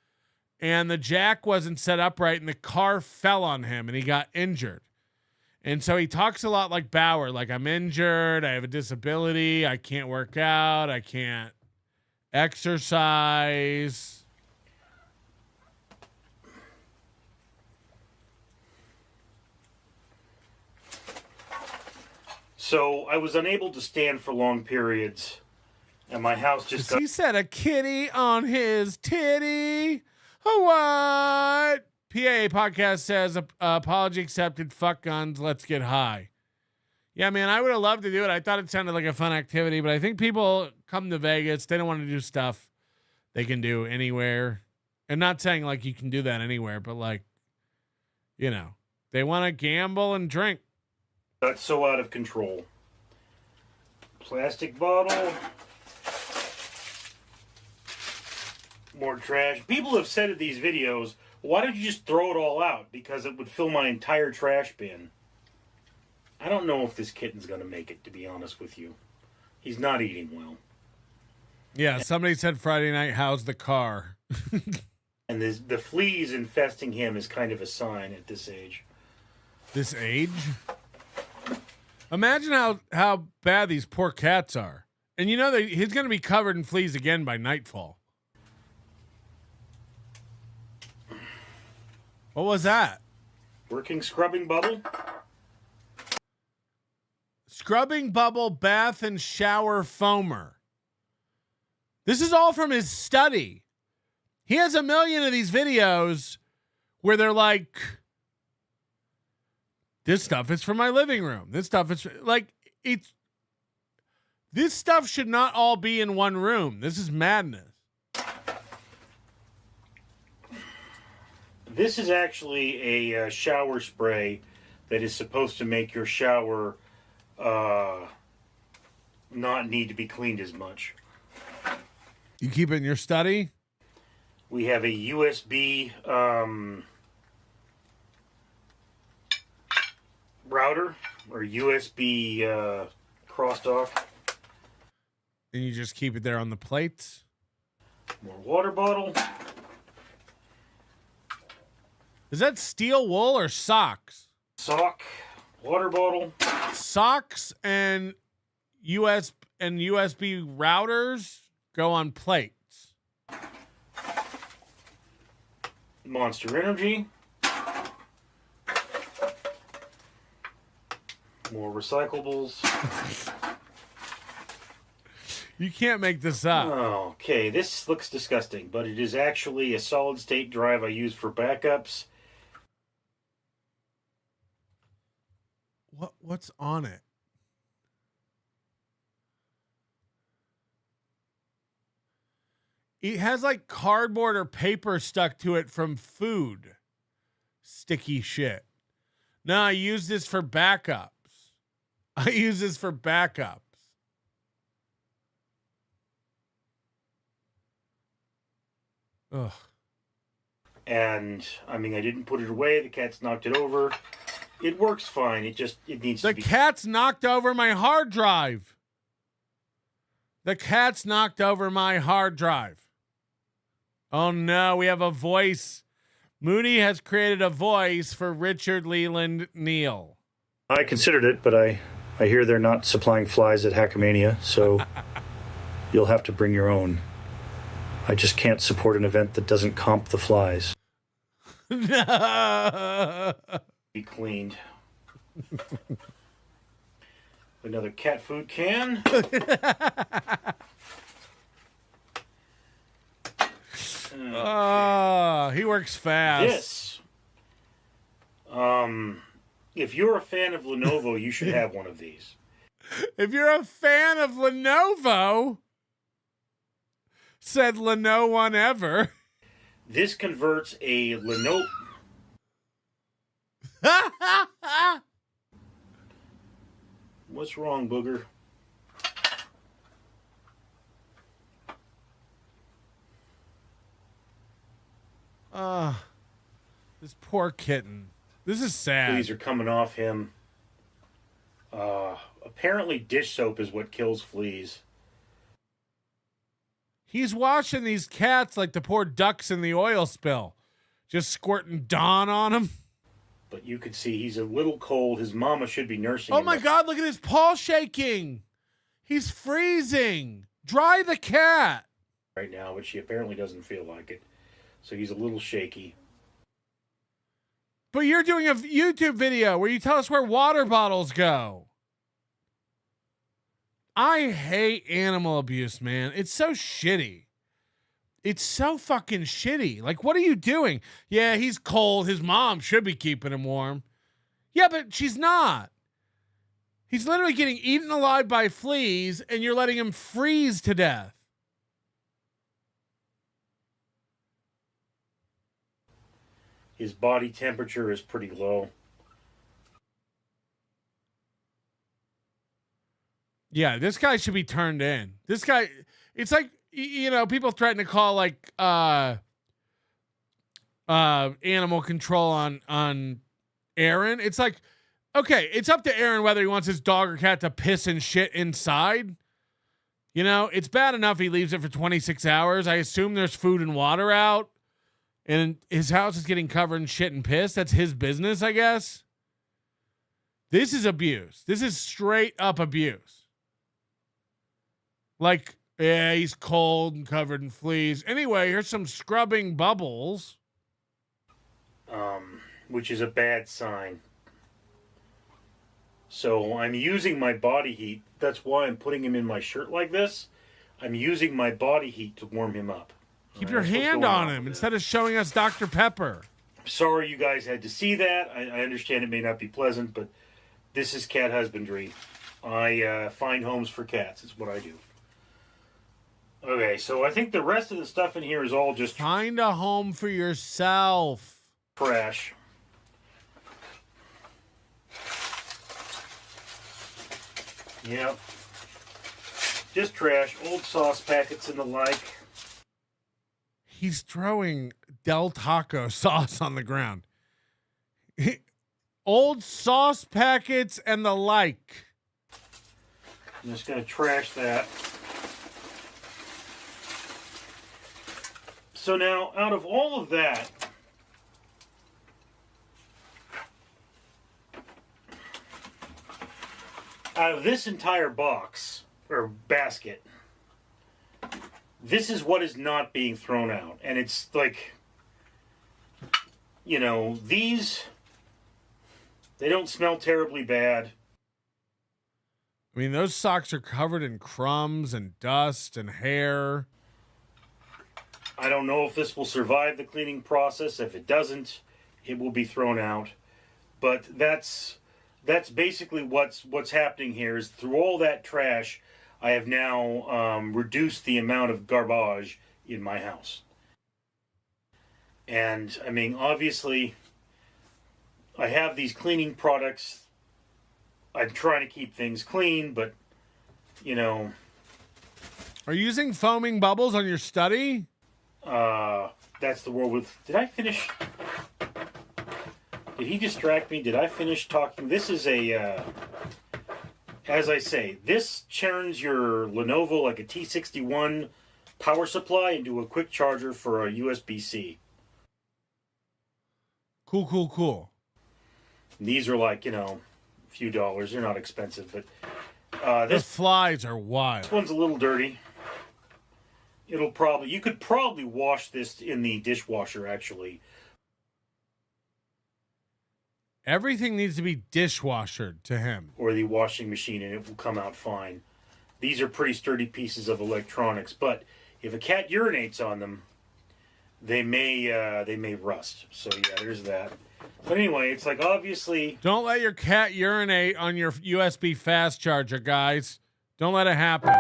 and the jack wasn't set up right, and the car fell on him, and he got injured. And so he talks a lot like Bauer, like, I'm injured, I have a disability, I can't work out, I can't exercise. So I was unable to stand for long periods, and my house just got... He said a kitty on his titty. What? PAA podcast says apology accepted. Fuck guns. Let's get high. Yeah, man, I would have loved to do it. I thought it sounded like a fun activity, but I think people come to Vegas. They don't want to do stuff they can do anywhere. And not saying like you can do that anywhere, but like, you know, they want to gamble and drink. Got so out of control. Plastic bottle. More trash. People have said in these videos, why don't you just throw it all out? Because it would fill my entire trash bin. I don't know if this kitten's going to make it, to be honest with you. He's not eating well. Yeah, somebody said Friday night, how's the car? And the fleas infesting him is kind of a sign at this age. This age? Imagine how bad these poor cats are. And you know that he's going to be covered in fleas again by nightfall. What was that? Working scrubbing bubble? Scrubbing bubble bath and shower foamer. This is all from his study. He has a million of these videos where they're like, this stuff is for my living room. This stuff is like, this stuff should not all be in one room. This is madness. This is actually a shower spray that is supposed to make your shower not need to be cleaned as much. You keep it in your study? We have a USB router or USB crosstalk. And you just keep it there on the plates? More water bottle. Is that steel wool or socks? Sock, water bottle. Socks and USB routers go on plates. Monster Energy. More recyclables. You can't make this up. Okay, this looks disgusting, but it is actually a solid state drive I use for backups. What's on it? It has like cardboard or paper stuck to it from food. Sticky shit. No, I use this for backups. Ugh. And I mean, I didn't put it away. The cat's knocked it over. It works fine. It needs to be. The cat's knocked over my hard drive. Oh no, we have a voice. Mooney has created a voice for Richard Leland Neal. I considered it, but I hear they're not supplying flies at Hackamania, so you'll have to bring your own. I just can't support an event that doesn't comp the flies. No. Be cleaned. Another cat food can. He works fast. This. If you're a fan of Lenovo, you should have one of these. If you're a fan of Lenovo, said Leno one ever. This converts a Lenovo. What's wrong, Booger? This poor kitten. This is sad. Fleas are coming off him. Apparently dish soap is what kills fleas. He's washing these cats like the poor ducks in the oil spill. Just squirting Dawn on them. But you can see he's a little cold. His mama should be nursing him. Oh my God, look at his paw shaking. He's freezing. Dry the cat. Right now, but she apparently doesn't feel like it. So he's a little shaky. But you're doing a YouTube video where you tell us where water bottles go. I hate animal abuse, man. It's so shitty. It's so fucking shitty. Like, what are you doing? Yeah, he's cold. His mom should be keeping him warm. Yeah, but she's not. He's literally getting eaten alive by fleas, and you're letting him freeze to death. His body temperature is pretty low. Yeah, this guy should be turned in. This guy, it's like, you know, people threaten to call like animal control on Aaron. It's like, okay, it's up to Aaron whether he wants his dog or cat to piss and shit inside. You know, it's bad enough he leaves it for 26 hours. I assume there's food and water out. And his house is getting covered in shit and piss. That's his business, I guess. This is abuse. This is straight up abuse. Like, yeah, he's cold and covered in fleas. Anyway, here's some scrubbing bubbles. Which is a bad sign. So I'm using my body heat. That's why I'm putting him in my shirt like this. I'm using my body heat to warm him up. Keep your hand on him instead of showing us Dr. Pepper. Sorry you guys had to see that. I understand it may not be pleasant, but this is cat husbandry. I find homes for cats. It's what I do. Okay, so I think the rest of the stuff in here is all just... Find a home for yourself. Trash. Yep. Just trash. Old sauce packets and the like. He's throwing Del Taco sauce on the ground. Old sauce packets and the like. I'm just going to trash that. So now, out of all of that, out of this entire box, or basket, this is what is not being thrown out. And it's like, you know, these, they don't smell terribly bad. I mean, those socks are covered in crumbs and dust and hair. I don't know if this will survive the cleaning process. If it doesn't, it will be thrown out. But that's basically what's happening here is through all that trash, I have now reduced the amount of garbage in my house. And, I mean, obviously, I have these cleaning products. I'm trying to keep things clean, but, you know. Are you using foaming bubbles on your study? That's the world with... Did I finish... Did he distract me? Did I finish talking? This is a... as I say, this churns your Lenovo like a T61 power supply into a quick charger for a USB-C. Cool. These are like, you know, a few dollars. They're not expensive, but... the flies are wild. This one's a little dirty. You could probably wash this in the dishwasher, actually. Everything needs to be dishwashered to him. or the washing machine, and it will come out fine. These are pretty sturdy pieces of electronics, but if a cat urinates on them, they may rust. So yeah, there's that. But anyway, it's like obviously Don't let your cat urinate on your USB fast charger, guys. Don't let it happen.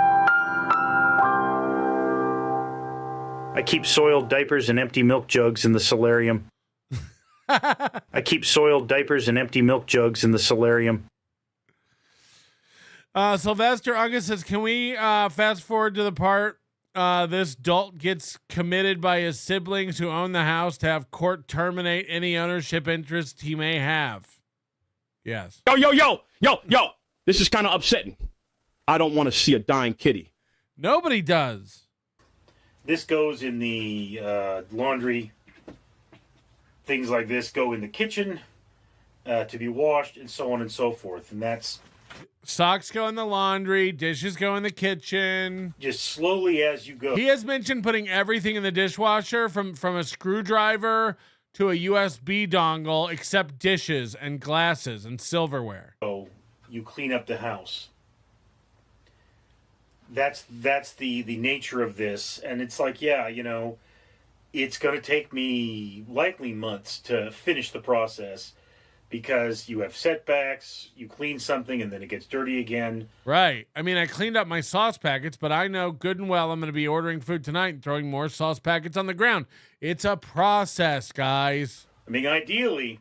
I keep soiled diapers and empty milk jugs in the solarium. I keep soiled diapers and empty milk jugs in the solarium. Sylvester August says, can we fast forward to the part this dolt gets committed by his siblings who own the house to have court terminate any ownership interest he may have? Yes. Yo. This is kind of upsetting. I don't want to see a dying kitty. Nobody does. This goes in the laundry. Things like this go in the kitchen to be washed, and so on and so forth. And that's socks go in the laundry, dishes go in the kitchen. Just slowly as you go. He has mentioned putting everything in the dishwasher from a screwdriver to a USB dongle, except dishes and glasses and silverware. So you clean up the house. That's the nature of this, and it's like, yeah, it's going to take me likely months to finish the process because you have setbacks, you clean something, and then it gets dirty again. Right. I mean, I cleaned up my sauce packets, but I know good and well I'm going to be ordering food tonight and throwing more sauce packets on the ground. It's a process, guys. I mean, ideally,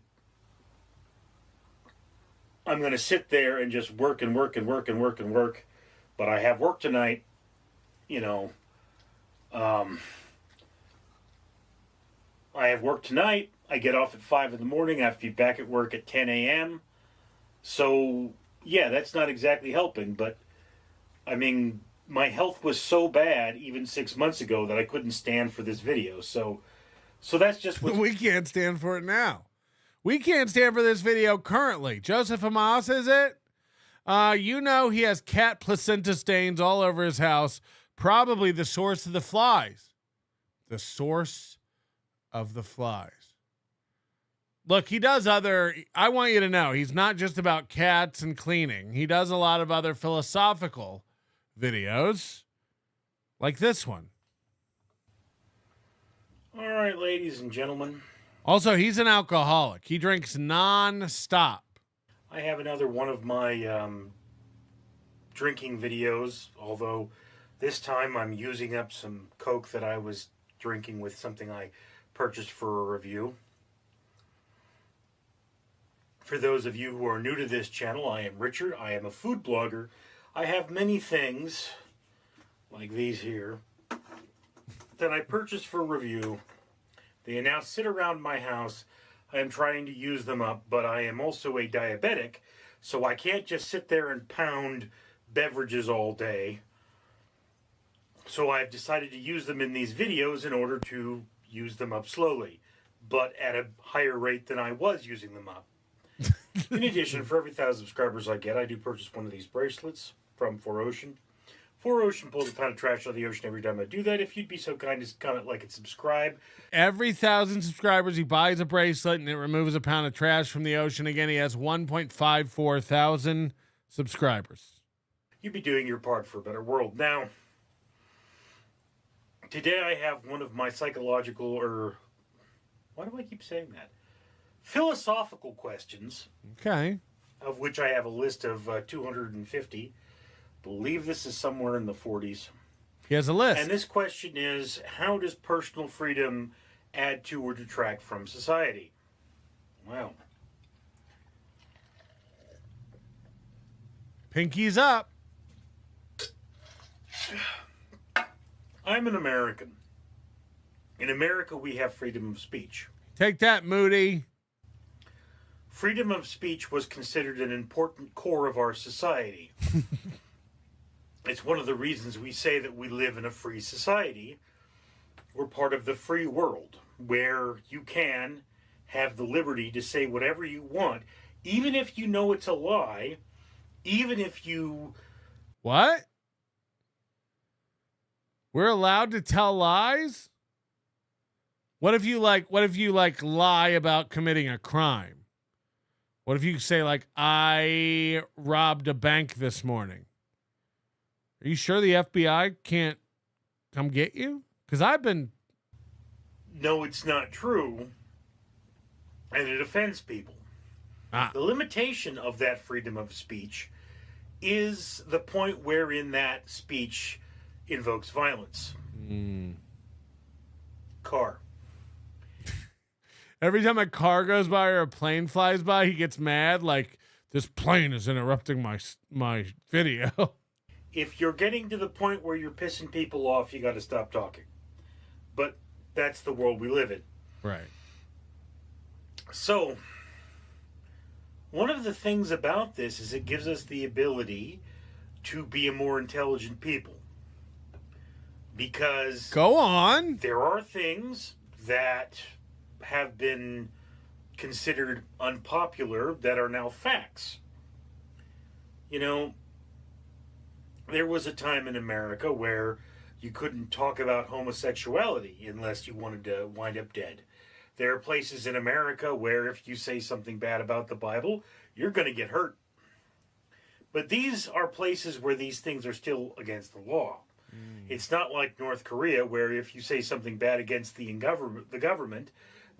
I'm going to sit there and just work and work and work and work and work, but I have work tonight, I have work tonight. I get off at 5 in the morning. I have to be back at work at 10 a.m. So, yeah, that's not exactly helping. But, I mean, my health was so bad even 6 months ago that I couldn't stand for this video. So that's just what... We can't stand for it now. We can't stand for this video currently. Joseph Hamas, is it? He has cat placenta stains all over his house. Probably the source of the flies. The source of the flies. Look, he does I want you to know, he's not just about cats and cleaning. He does a lot of other philosophical videos, like this one. All right, ladies and gentlemen. Also, he's an alcoholic. He drinks non-stop. I have another one of my drinking videos, although this time I'm using up some Coke that I was drinking with something I purchased for a review. For those of you who are new to this channel, I am Richard. I am a food blogger. I have many things, like these here, that I purchased for review. They now sit around my house. I am trying to use them up, but I am also a diabetic, so I can't just sit there and pound beverages all day. So I've decided to use them in these videos in order to use them up slowly, but at a higher rate than I was using them up. In addition, for every 1,000 subscribers I get, I do purchase one of these bracelets from 4Ocean. 4Ocean pulls a pound of trash out of the ocean every time I do that. If you'd be so kind as to comment, like, and subscribe. Every 1,000 subscribers, he buys a bracelet and it removes a pound of trash from the ocean. Again, he has 1.54 thousand subscribers. You'd be doing your part for a better world. Now, today I have one of my psychological, or why do I keep saying that? Philosophical questions. Okay. Of which I have a list of 250. Believe this is somewhere in the 40s. He has a list. And this question is, how does personal freedom add to or detract from society? Well. Pinky's up. I'm an American. In America, we have freedom of speech. Take that, Moody. Freedom of speech was considered an important core of our society. It's one of the reasons we say that we live in a free society. We're part of the free world, where you can have the liberty to say whatever you want, even if you know it's a lie, even if you... What? We're allowed to tell lies? What if you lie about committing a crime? What if you say, like, I robbed a bank this morning? Are you sure the FBI can't come get you? Because I've been... No, it's not true. And it offends people. The limitation of that freedom of speech is the point wherein that speech invokes violence. Car. Every time a car goes by or a plane flies by, he gets mad. Like, this plane is interrupting my video. If you're getting to the point where you're pissing people off, you got to stop talking. But that's the world we live in. Right. So, one of the things about this is it gives us the ability to be a more intelligent people. Because... Go on. There are things that have been considered unpopular that are now facts. You know, there was a time in America where you couldn't talk about homosexuality unless you wanted to wind up dead. There are places in America where if you say something bad about the Bible, you're going to get hurt. But these are places where these things are still against the law. It's not like North Korea, where if you say something bad against the government,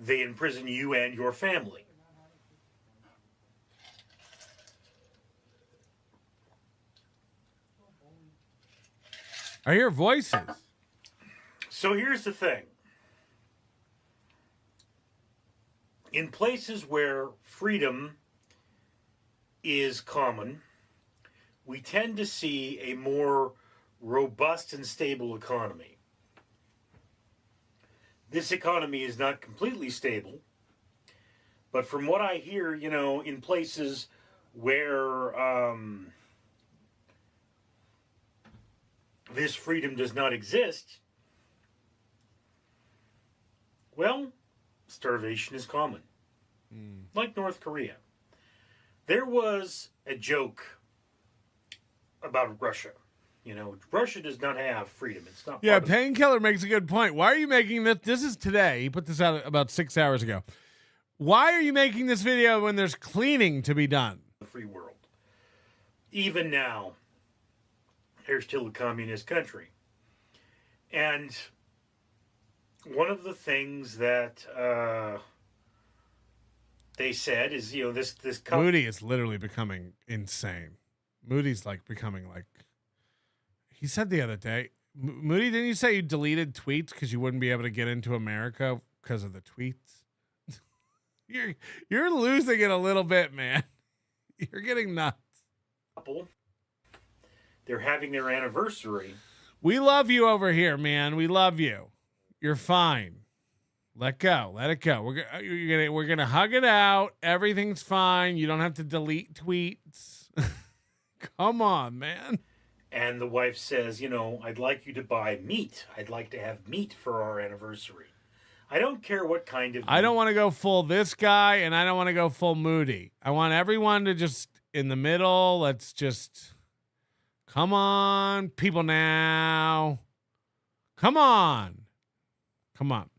they imprison you and your family. I hear voices. So here's the thing. In places where freedom is common, we tend to see a more robust and stable economy. This economy is not completely stable, but from what I hear, you know, in places where this freedom does not exist, well, starvation is common. Like North Korea. There was a joke about Russia. You know, Russia does not have freedom. It's not. Yeah, Painkiller makes a good point. Why are you making this? This is today. He put this out about 6 hours ago. Why are you making this video when there's cleaning to be done? The free world. Even now, they're still a communist country. And one of the things that they said is, you know, this Moody is literally becoming insane. Moody's like becoming like. He said the other day, Moody, didn't you say you deleted tweets because you wouldn't be able to get into America because of the tweets? You're losing it a little bit, man. You're getting nuts. They're having their anniversary. We love you over here, man. We love you. You're fine. Let go. Let it go. We're gonna hug it out. Everything's fine. You don't have to delete tweets. Come on, man. And the wife says, you know, I'd like you to buy meat. I'd like to have meat for our anniversary. I don't care what kind of meat. I don't want to go full this guy, and I don't want to go full Moody. I want everyone to just, in the middle, let's just, come on, people now. Come on. Come on.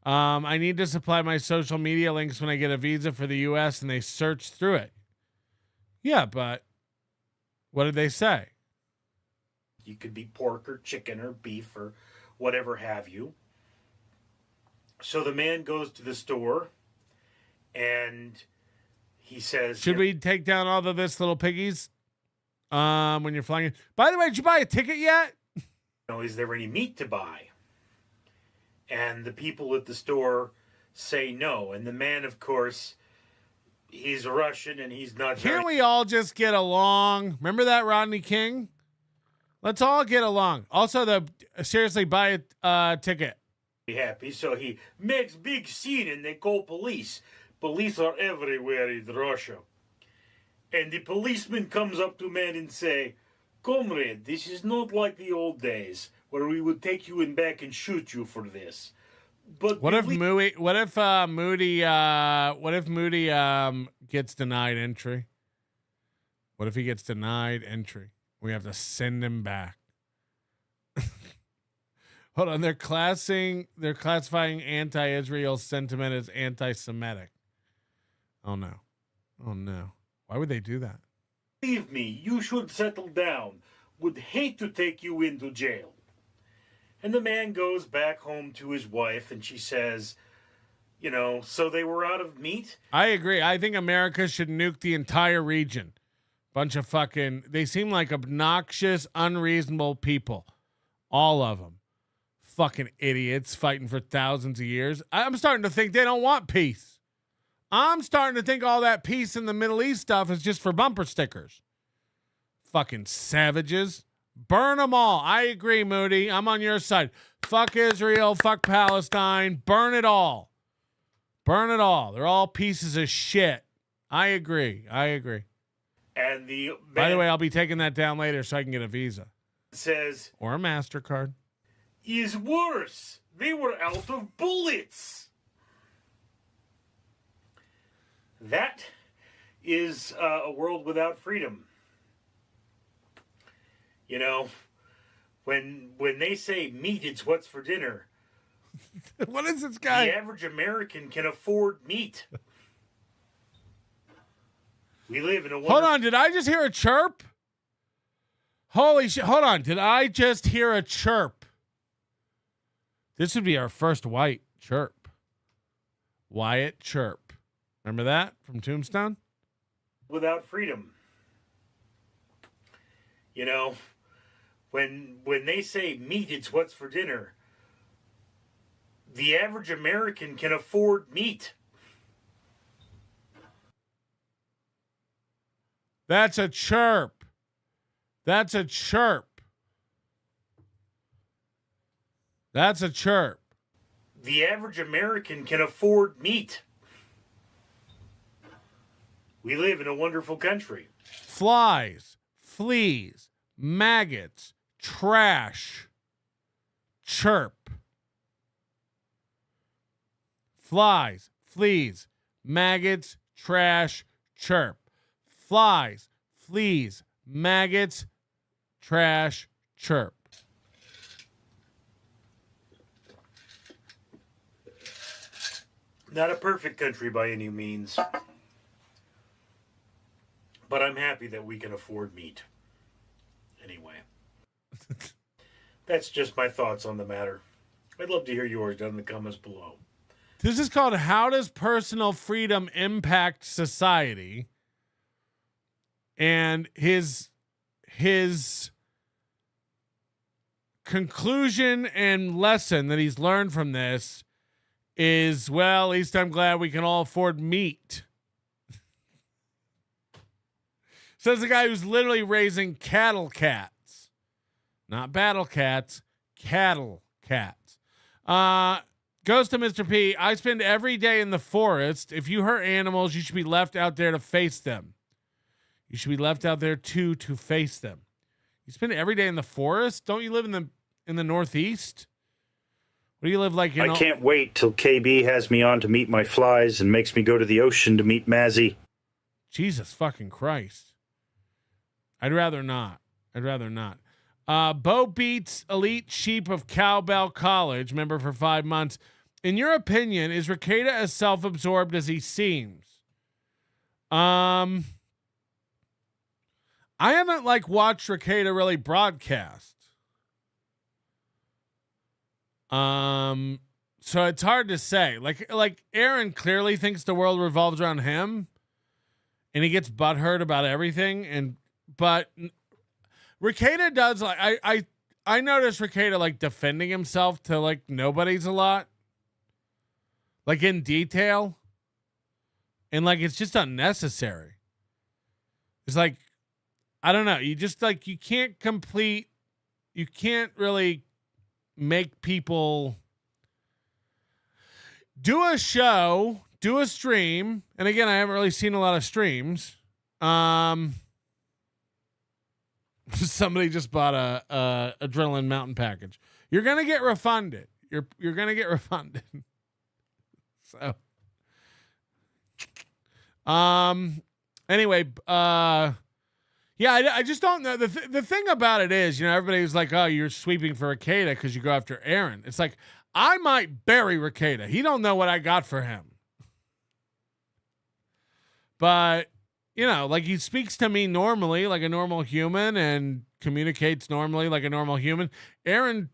I need to supply my social media links when I get a visa for the U.S., and they search through it. Yeah, but what did they say? You could be pork or chicken or beef or whatever have you. So the man goes to the store and he says, should we take down all of this little piggies when you're flying in? By the way, did you buy a ticket yet? You know, is there any meat to buy? And the people at the store say no. And the man, of course, he's Russian and he's not. Can't we all just get along? Remember that, Rodney King? Let's all get along. Also, seriously, buy a ticket. Happy, so he makes big scene and they call police. Police are everywhere in Russia. And the policeman comes up to man and say, comrade, this is not like the old days where we would take you in back and shoot you for this. But what if Moody gets denied entry? What if he gets denied entry? We have to send him back. Hold on, they're classifying anti-Israel sentiment as anti-Semitic. Oh no. Oh, no. Why would they do that? Believe me, you should settle down. Would hate to take you into jail. And the man goes back home to his wife, and she says, you know, so they were out of meat? I agree. I think America should nuke the entire region. Bunch of fucking, they seem like obnoxious, unreasonable people. All of them. Fucking idiots fighting for thousands of years. I'm starting to think they don't want peace. I'm starting to think all that peace in the Middle East stuff is just for bumper stickers. Fucking savages. Burn them all. I agree, Moody. I'm on your side. Fuck Israel. Fuck Palestine. Burn it all. Burn it all. They're all pieces of shit. I agree. And the By the way, I'll be taking that down later so I can get a Visa. Says, or a MasterCard. Is worse. They were out of bullets. That is a world without freedom. You know, when they say meat, it's what's for dinner. What is this guy? The average American can afford meat. We live in a Hold on, did I just hear a chirp? Holy shit. Hold on, did I just hear a chirp? This would be our first white chirp. Wyatt chirp. Remember that from Tombstone? Without freedom. You know, when they say meat, it's what's for dinner. The average American can afford meat. That's a chirp. That's a chirp. That's a chirp. The average American can afford meat. We live in a wonderful country. Flies, fleas, maggots, trash, chirp. Flies, fleas, maggots, trash, chirp. Flies, fleas, maggots, trash, chirp. Not a perfect country by any means. But I'm happy that we can afford meat. Anyway. That's just my thoughts on the matter. I'd love to hear yours down in the comments below. This is called How Does Personal Freedom Impact Society? And his conclusion and lesson that he's learned from this is, well, at least I'm glad we can all afford meat. Says the guy who's literally raising cattle cats. Not battle cats, cattle cats. Goes to Mr. P. I spend every day in the forest. If you hurt animals, you should be left out there to face them. You should be left out there too to face them. You spend every day in the forest? Don't you live in the Northeast? What do you live like? I can't wait till KB has me on to meet my flies and makes me go to the ocean to meet Mazzy. Jesus fucking Christ. I'd rather not. Bo Beats, elite sheep of Cowbell College, member for 5 months. In your opinion, is Rekieta as self-absorbed as he seems? I haven't watched Rekieta really broadcast. So it's hard to say. Like Aaron clearly thinks the world revolves around him, and he gets butthurt about everything. But Rekieta does I noticed Rekieta defending himself to nobodies a lot, in detail, and it's just unnecessary. It's I don't know. You just you can't really make people do a show, do a stream. And again, I haven't really seen a lot of streams. Somebody just bought a Adrenaline Mountain package. You're going to get refunded. You're going to get refunded. So, anyway, yeah, I just don't know. The thing about it is, everybody's like, oh, you're sweeping for Rekieta because you go after Aaron. It's I might bury Rekieta. He don't know what I got for him. But, you know, like he speaks to me normally like a normal human and communicates normally like a normal human. Aaron,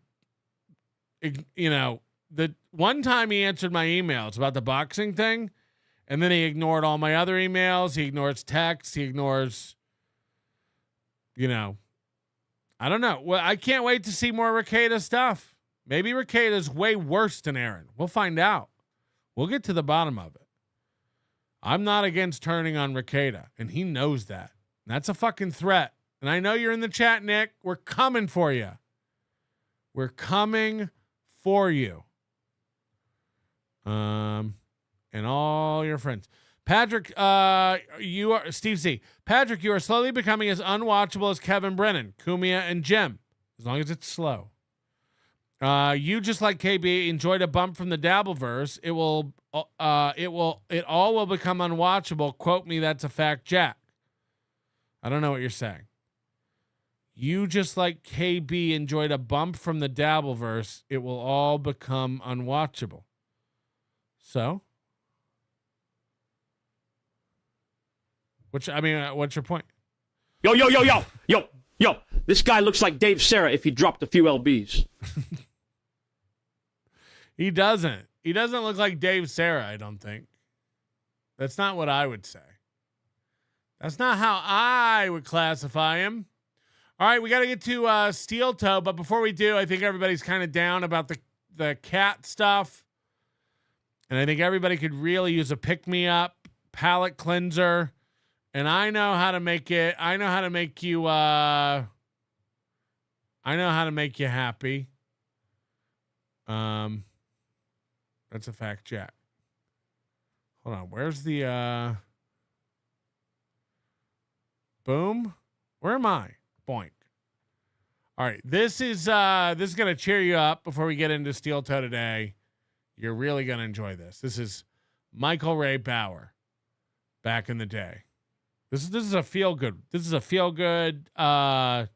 you know, the one time he answered my emails about the boxing thing, and then he ignored all my other emails. He ignores texts. He ignores, you know, I don't know. Well, I can't wait to see more Rekieta stuff. Maybe Rekieta's way worse than Aaron. We'll find out. We'll get to the bottom of it. I'm not against turning on Rekieta, and he knows that. That's a fucking threat. And I know you're in the chat, Nick. We're coming for you. We're coming for you. And all your friends. Patrick, you are Steve C. Patrick, you are slowly becoming as unwatchable as Kevin Brennan, Kumia, and Jim, as long as it's slow. You, just like KB, enjoyed a bump from the Dabbleverse. It all will become unwatchable. Quote me, that's a fact, Jack. I don't know what you're saying. You, just like KB, enjoyed a bump from the Dabbleverse. It will all become unwatchable. So, what's your point? Yo. This guy looks like Dave Serra if he dropped a few LBs. He doesn't. He doesn't look like Dave Serra, I don't think. That's not what I would say. That's not how I would classify him. All right, we got to get to Steel Toe, but before we do, I think everybody's kind of down about the cat stuff. And I think everybody could really use a pick-me-up, palate cleanser. And I know how to make it. I know how to make you happy. That's a fact, Jack. Hold on. Where's the boom? Where am I? Boink. All right. This is gonna cheer you up before we get into Steel Toe today. You're really going to enjoy this. This is Michael Ray Bauer back in the day. This is a feel good. This is a feel good time.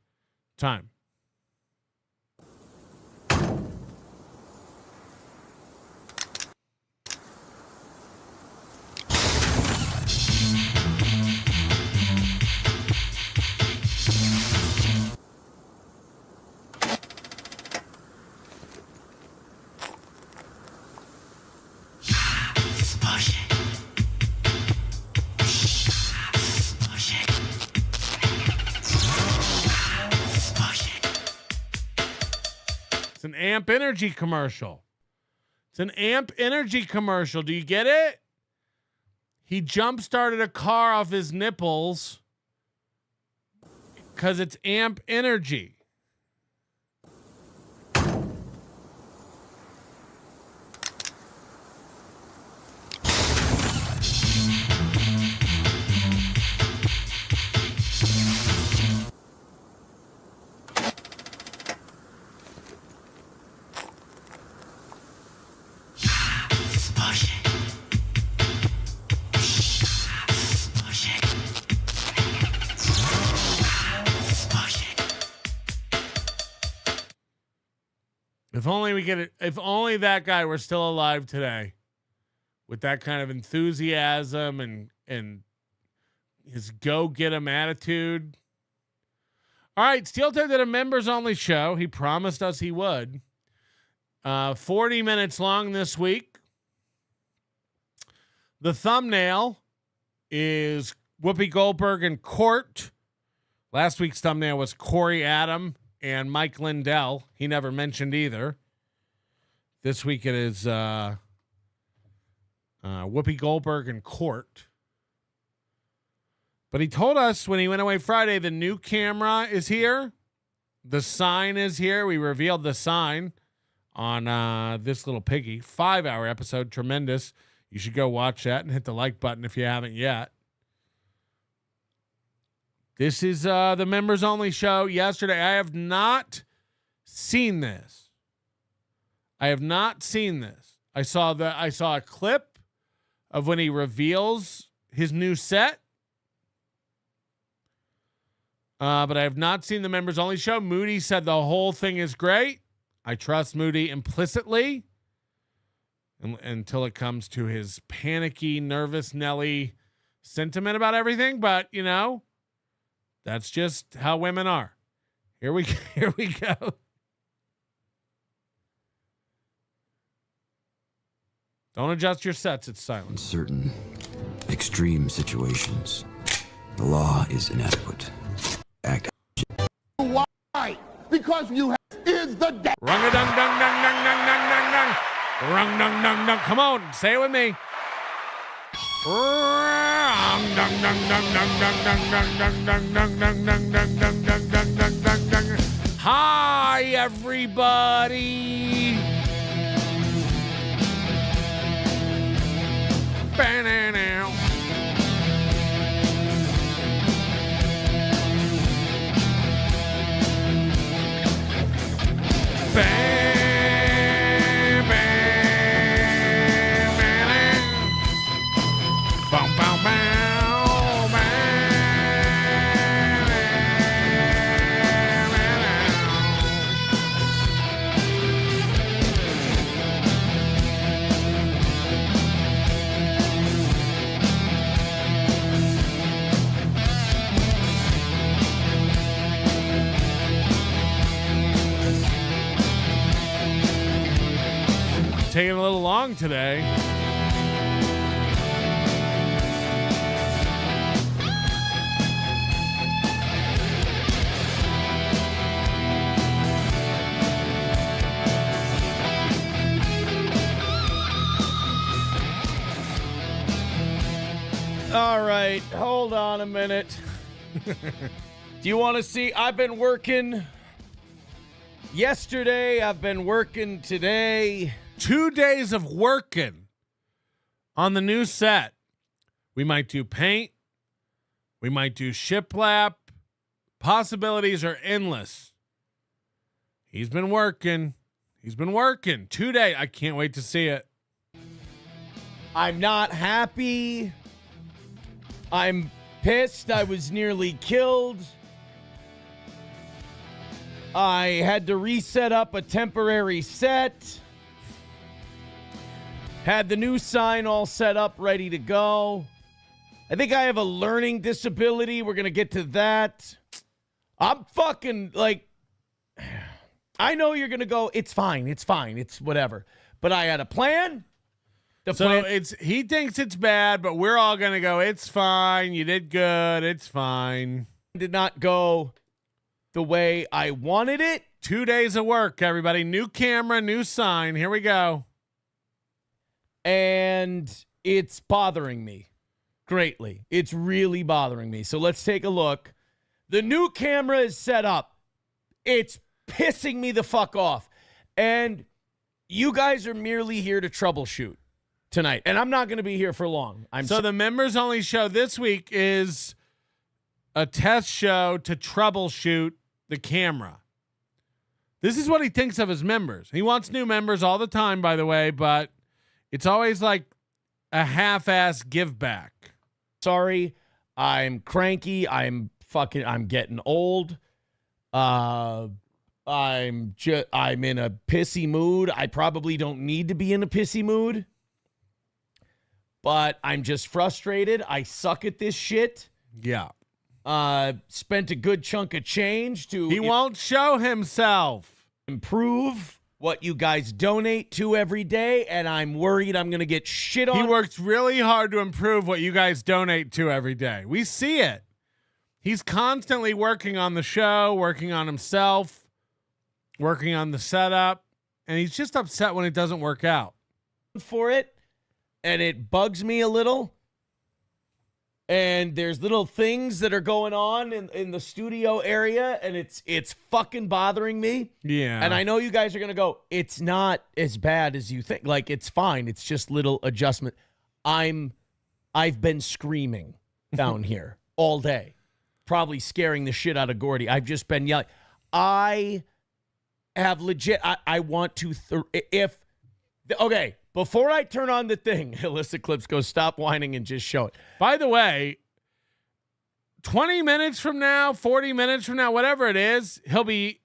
It's an Amp Energy commercial. It's an Amp Energy commercial. Do you get it? He jump-started a car off his nipples because it's Amp Energy. If only we get it. If only that guy were still alive today, with that kind of enthusiasm and his go-get 'em attitude. All right, Steel Toe did a members-only show. He promised us he would. 40 minutes long this week. The thumbnail is Whoopi Goldberg in court. Last week's thumbnail was Corey Adam and Mike Lindell. He never mentioned either. This week it is Whoopi Goldberg in court. But he told us when he went away Friday, the new camera is here. The sign is here. We revealed the sign on This Little Piggy. 5-hour episode. Tremendous. You should go watch that and hit the like button if you haven't yet. This is the members only show yesterday. I have not seen this. I saw a clip of when he reveals his new set. But I have not seen the members only show. Moody said the whole thing is great. I trust Moody implicitly until it comes to his panicky, nervous Nelly sentiment about everything, but you know, that's just how women are. Here we go. Don't adjust your sets. It's silent. In certain extreme situations, the law is inadequate. Act. Why? Because you is the death. Rung a dung dung dung dung dung dung dung dung. Rung dung dung dung. Come on, say it with me. Rung dung dung dung dung dung dung dung dung dung dung dung dung dung dung dung dung dung. Hi everybody. Banana. Bam, bam, bam, bam, bam, bam, taking a little long today. All right, hold on a minute. Do you want to see? I've been working yesterday. I've been working today. 2 days of working on the new set. We might do paint. We might do shiplap. Possibilities are endless. He's been working. 2 days. I can't wait to see it. I'm not happy. I'm pissed. I was nearly killed. I had to reset up a temporary set. Had the new sign all set up, ready to go. I think I have a learning disability. We're going to get to that. I'm fucking like, I know you're going to go, it's fine, it's whatever. But I had a plan. He thinks it's bad, but we're all going to go, it's fine, you did good, it's fine. Did not go the way I wanted it. 2 days of work, everybody. New camera, new sign. Here we go. And it's bothering me greatly. It's really bothering me. So let's take a look. The new camera is set up. It's pissing me the fuck off. And you guys are merely here to troubleshoot tonight. And I'm not going to be here for long. The members only show this week is a test show to troubleshoot the camera. This is what he thinks of his members. He wants new members all the time, by the way, but it's always like a half-ass give back. Sorry, I'm cranky. I'm getting old. I'm in a pissy mood. I probably don't need to be in a pissy mood, but I'm just frustrated. I suck at this shit. Yeah. Spent a good chunk of change to... He won't show himself. Improve what you guys donate to every day, and I'm worried I'm going to get shit on. He works really hard to improve what you guys donate to every day. We see it. He's constantly working on the show, working on himself, working on the setup, and he's just upset when it doesn't work out. For it, and it bugs me a little. And there's little things that are going on in the studio area, and it's fucking bothering me. Yeah. And I know you guys are going to go, it's not as bad as you think. Like, it's fine. It's just little adjustment. I've been screaming down here all day, probably scaring the shit out of Gordy. I've just been yelling. I have legit, I want to, okay. Before I turn on the thing, illicit clips, go stop whining and just show it. By the way, 20 minutes from now, 40 minutes from now, whatever it is, he'll be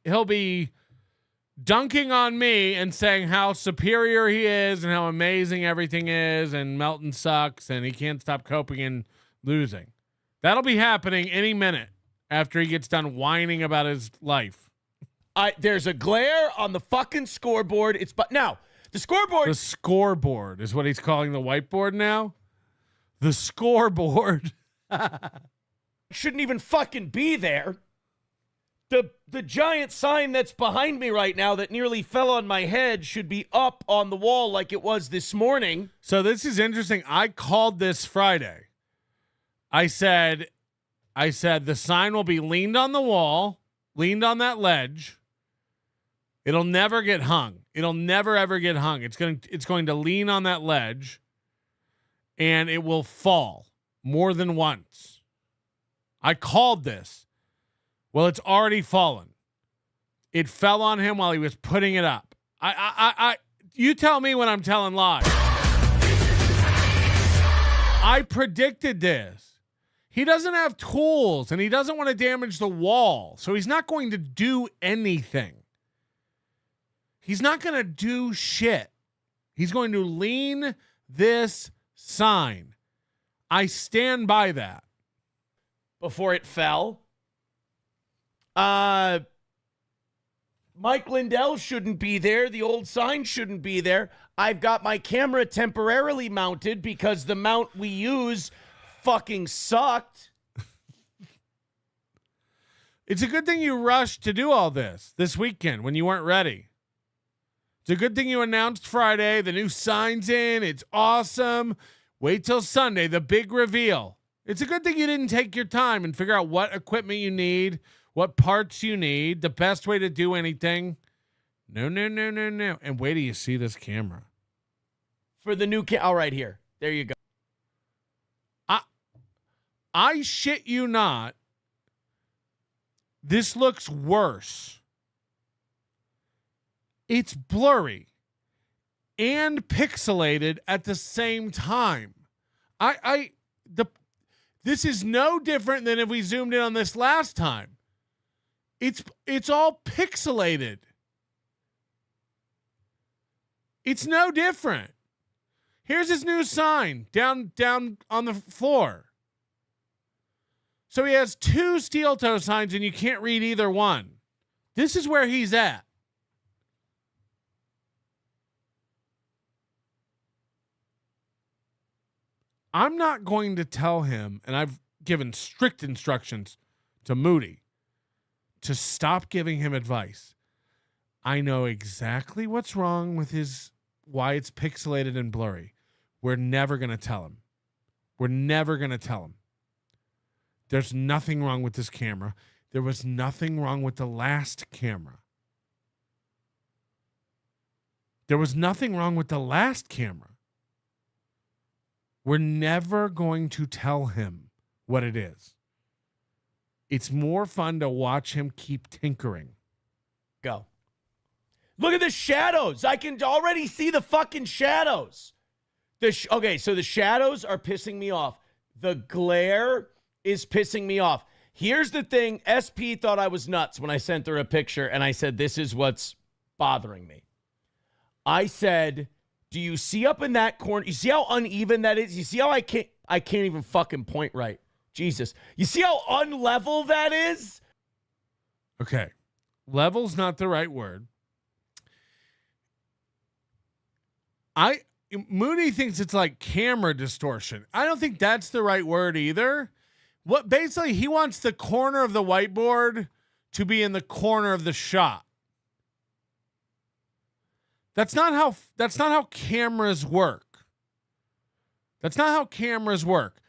dunking on me and saying how superior he is and how amazing everything is, and Melton sucks and he can't stop coping in Losing. That'll be happening any minute after he gets done whining about his life. There's a glare on the fucking scoreboard. Now, the scoreboard. The scoreboard is what he's calling the whiteboard now. The scoreboard. Shouldn't even fucking be there. The giant sign that's behind me right now that nearly fell on my head should be up on the wall like it was this morning. So this is interesting. I called this Friday. I said the sign will be leaned on the wall, leaned on that ledge. It'll never get hung. It'll never ever get hung. It's going to lean on that ledge, and it will fall more than once. I called this. Well, it's already fallen. It fell on him while he was putting it up. You tell me when I'm telling lies. I predicted this. He doesn't have tools, and he doesn't want to damage the wall, so he's not going to do anything. He's not going to do shit. He's going to lean this sign. I stand by that. Before it fell. Mike Lindell shouldn't be there. The old sign shouldn't be there. I've got my camera temporarily mounted because the mount we use fucking sucked. It's a good thing you rushed to do all this weekend when you weren't ready. It's a good thing you announced Friday. The new sign's in. It's awesome. Wait till Sunday, the big reveal. It's a good thing you didn't take your time and figure out what equipment you need, what parts you need, the best way to do anything. No. And wait till you see this camera. For the new all right, here. There you go. I shit you not. This looks worse. It's blurry and pixelated at the same time. This is no different than if we zoomed in on this last time. It's all pixelated. It's no different. Here's his new sign down on the floor. So he has two steel toe signs and you can't read either one. This is where he's at. I'm not going to tell him, and I've given strict instructions to Moody to stop giving him advice. I know exactly what's wrong with why it's pixelated and blurry. We're never going to tell him. We're never going to tell him. There's nothing wrong with this camera. There was nothing wrong with the last camera. There was nothing wrong with the last camera. We're never going to tell him what it is. It's more fun to watch him keep tinkering. Go. Look at the shadows. I can already see the fucking shadows. Okay, so the shadows are pissing me off. The glare is pissing me off. Here's the thing. SP thought I was nuts when I sent her a picture, and I said, this is what's bothering me. I said, do you see up in that corner? You see how uneven that is? You see how I can't even fucking point right? Jesus. You see how unlevel that is? Okay. Level's not the right word. Moody thinks it's like camera distortion. I don't think that's the right word either. Basically, he wants the corner of the whiteboard to be in the corner of the shot. That's not how cameras work. That's not how cameras work.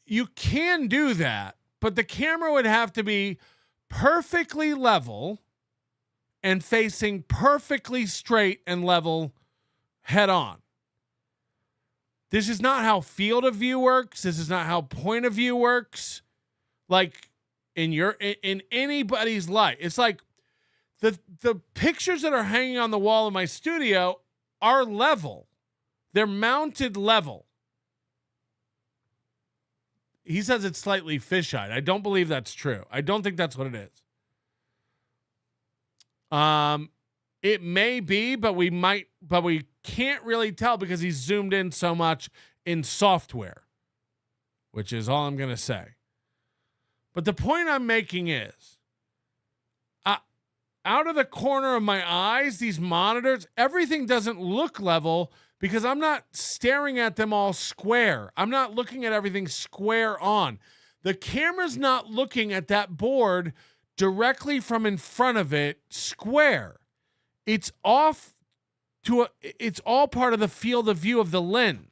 You can do that, but the camera would have to be perfectly level and facing perfectly straight and level head on. This is not how field of view works. This is not how point of view works. Like in anybody's life. It's like the pictures that are hanging on the wall in my studio are level. They're mounted level. He says it's slightly fisheye. I don't believe that's true. I don't think that's what it is. It may be, but we can't really tell because he's zoomed in so much in software. which is all I'm going to say. But the point I'm making is, out of the corner of my eyes, these monitors, everything doesn't look level because I'm not staring at them all square. I'm not looking at everything square on. The camera's not looking at that board directly from in front of it square. It's off to it's all part of the field of view of the lens.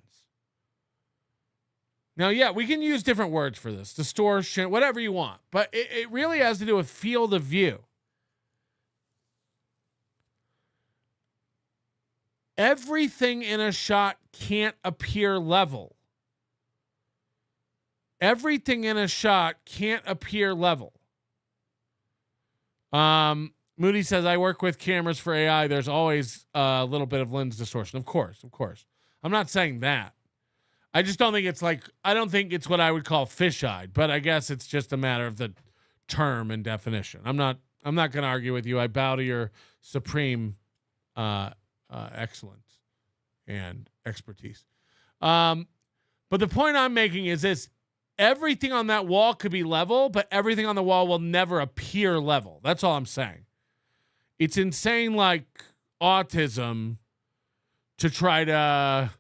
Now, yeah, we can use different words for this, distortion, whatever you want, but it really has to do with field of view. Everything in a shot can't appear level. Everything in a shot can't appear level. Moody says, I work with cameras for AI. There's always a little bit of lens distortion. Of course. I'm not saying that. I just don't think it's I don't think it's what I would call fish-eyed, but I guess it's just a matter of the term and definition. I'm not going to argue with you. I bow to your supreme excellence and expertise. But the point I'm making is this: everything on that wall could be level, but everything on the wall will never appear level. That's all I'm saying. It's insane, like autism, to try to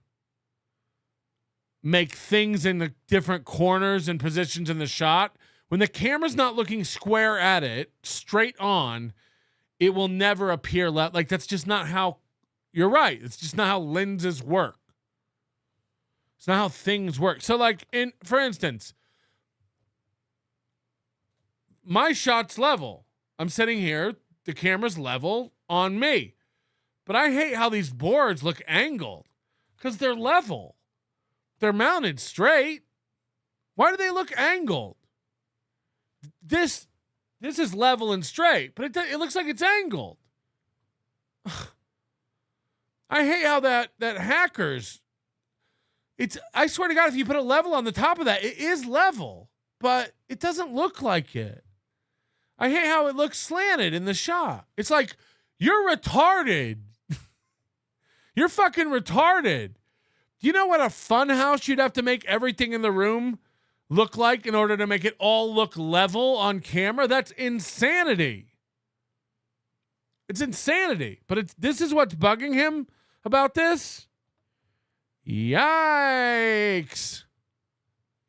make things in the different corners and positions in the shot. When the camera's not looking square at it, straight on, it will never appear level. Like, that's just not how, you're right. It's just not how lenses work. It's not how things work. So, like, for instance, my shot's level. I'm sitting here, the camera's level on me. But I hate how these boards look angled because they're level. They're mounted straight. Why do they look angled? This is level and straight, but it looks like it's angled. I hate how that hackers, I swear to God, if you put a level on the top of that, it is level, but it doesn't look like it. I hate how it looks slanted in the shot. It's like, you're retarded. You're fucking retarded. Do you know what a fun house you'd have to make everything in the room look like in order to make it all look level on camera? That's insanity. It's insanity. But this is what's bugging him about this? Yikes.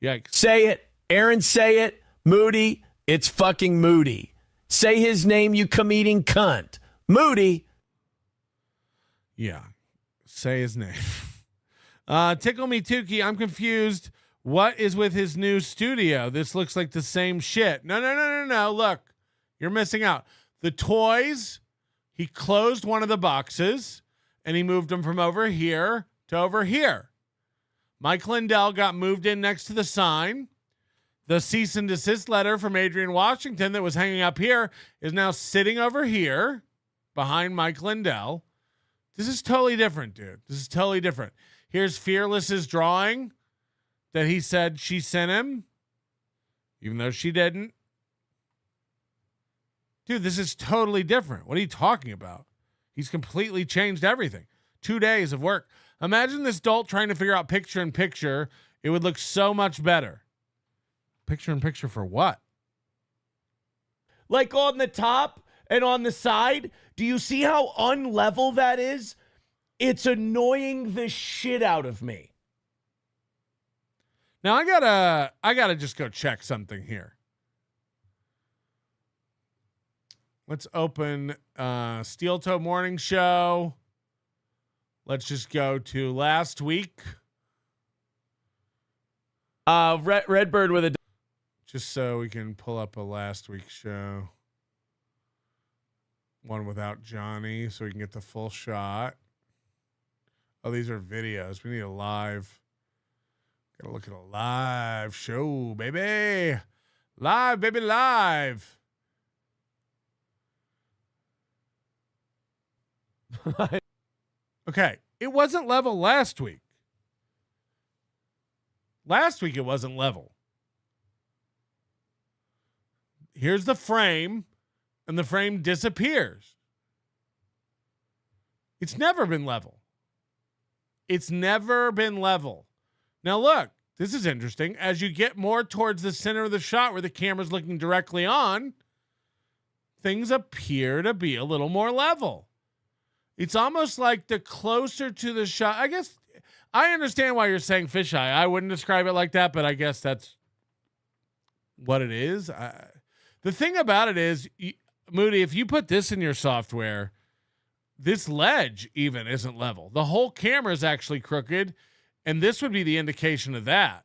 Yikes. Say it. Aaron, say it. Moody, it's fucking Moody. Say his name, you comedian cunt. Moody. Yeah. Say his name. Tickle Me Tukey, I'm confused. What is with his new studio? This looks like the same shit. No. Look, you're missing out. The toys, he closed one of the boxes and he moved them from over here to over here. Mike Lindell got moved in next to the sign. The cease and desist letter from Adrian Washington that was hanging up here is now sitting over here behind Mike Lindell. This is totally different, dude. This is totally different. Here's Fearless's drawing that he said she sent him, even though she didn't. Dude, this is totally different. What are you talking about? He's completely changed everything. 2 days of work. Imagine this dolt trying to figure out picture-in-picture. It would look so much better. Picture-in-picture for what? Like on the top and on the side, do you see how unlevel that is? It's annoying the shit out of me. Now I gotta just go check something here. Let's open Steel Toe Morning Show. Let's just go to last week. Redbird with a, just so we can pull up a last week's show. One without Johnny, so we can get the full shot. Oh, these are videos. We need a live. Gotta look at a live show, baby. Live, baby, live. Okay, it wasn't level last week. Last week it wasn't level. Here's the frame, and the frame disappears. It's never been level. It's never been level. Now look, this is interesting. As you get more towards the center of the shot where the camera's looking directly on, things appear to be a little more level. It's almost like the closer to the shot. I guess I understand why you're saying fisheye. I wouldn't describe it like that, but I guess that's what it is. The thing about it is, Moody, if you put this in your software, this ledge even isn't level. The whole camera is actually crooked, and this would be the indication of that.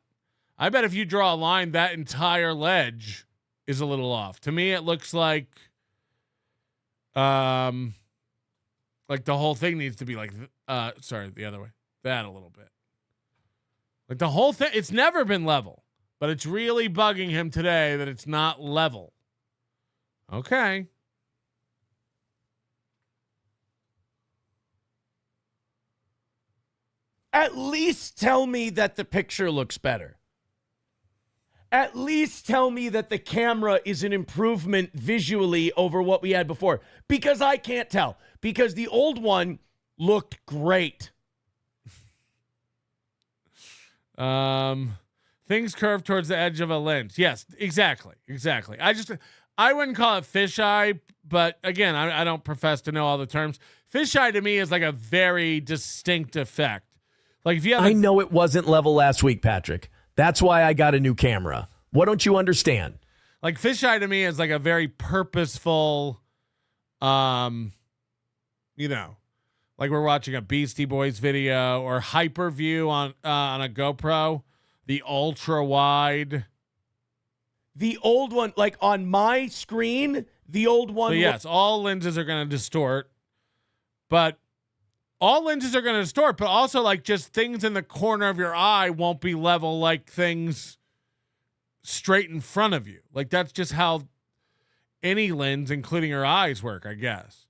I bet if you draw a line, that entire ledge is a little off. To me, it looks like the whole thing needs to be like, the other way. That a little bit. Like the whole thing, it's never been level, but it's really bugging him today that it's not level. Okay. At least tell me that the picture looks better. At least tell me that the camera is an improvement visually over what we had before. Because I can't tell. Because the old one looked great. Things curve towards the edge of a lens. Yes, exactly. I wouldn't call it fisheye, but again, I don't profess to know all the terms. Fisheye to me is like a very distinct effect. Like if you have I know it wasn't level last week, Patrick. That's why I got a new camera. What don't you understand? Like fisheye to me is like a very purposeful, like we're watching a Beastie Boys video or hyper view on a GoPro, the ultra wide. The old one, like on my screen, the old one. So yes, all lenses are going to distort, but also like just things in the corner of your eye won't be level like things straight in front of you. Like that's just how any lens, including your eyes, work, I guess.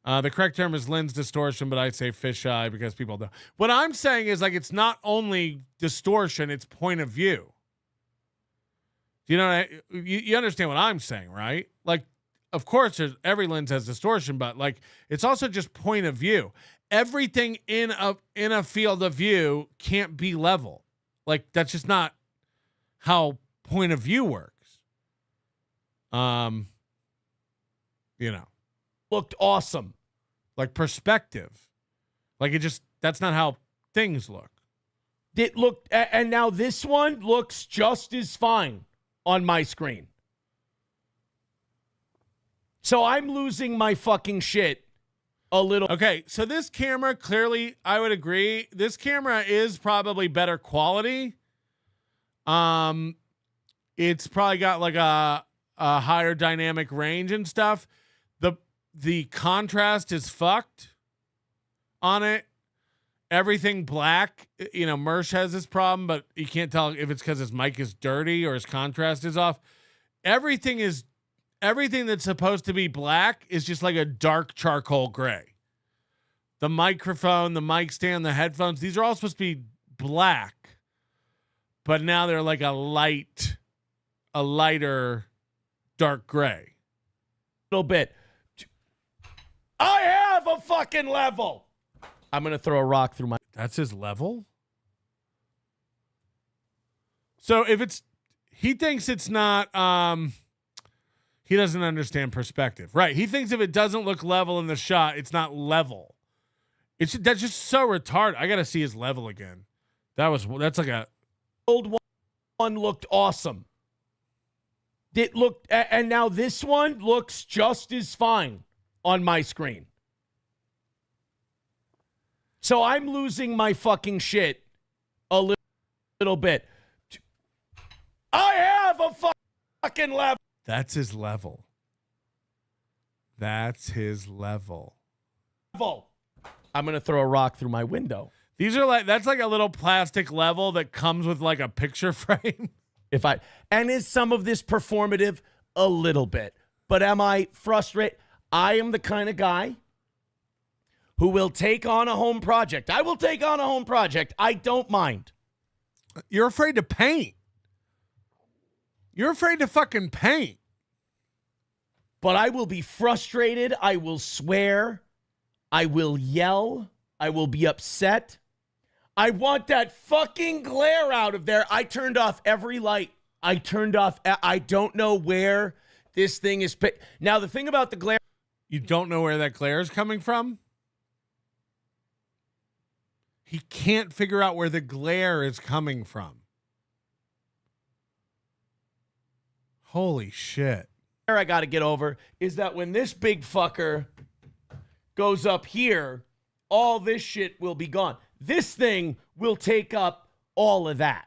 The correct term is lens distortion, but I say fisheye because people don't. What I'm saying is like it's not only distortion, it's point of view. You understand what I'm saying, right? Like, of course, every lens has distortion, but like it's also just point of view. Everything in a field of view can't be level. Like that's just not how point of view works. Looked awesome. Like perspective. Like that's not how things look. It looked, and now this one looks just as fine on my screen. So I'm losing my fucking shit a little. Okay, so this camera, clearly, I would agree. This camera is probably better quality. It's probably got like a higher dynamic range and stuff. The contrast is fucked on it. Everything black. Mersh has this problem, but you can't tell if it's because his mic is dirty or his contrast is off. Everything that's supposed to be black is just like a dark charcoal gray. The microphone, the mic stand, the headphones, these are all supposed to be black. But now they're like a lighter dark gray. A little bit. I have a fucking level. I'm going to throw a rock through my... That's his level? So if he thinks it's not, he doesn't understand perspective. Right. He thinks if it doesn't look level in the shot, it's not level. That's just so retarded. I got to see his level again. That's like a... Old one looked awesome. It looked, and now this one looks just as fine on my screen. So I'm losing my fucking shit a little bit. I have a fucking level. That's his level. That's his level. I'm going to throw a rock through my window. That's like a little plastic level that comes with like a picture frame. And is some of this performative? A little bit. But am I frustrated? I am the kind of guy who will take on a home project. I will take on a home project. I don't mind. You're afraid to paint. You're afraid to fucking paint. But I will be frustrated. I will swear. I will yell. I will be upset. I want that fucking glare out of there. I turned off every light. I don't know where this thing is. Now, the thing about the glare. You don't know where that glare is coming from? He can't figure out where the glare is coming from. Holy shit. I got to get over is that when this big fucker goes up here, all this shit will be gone. This thing will take up all of that.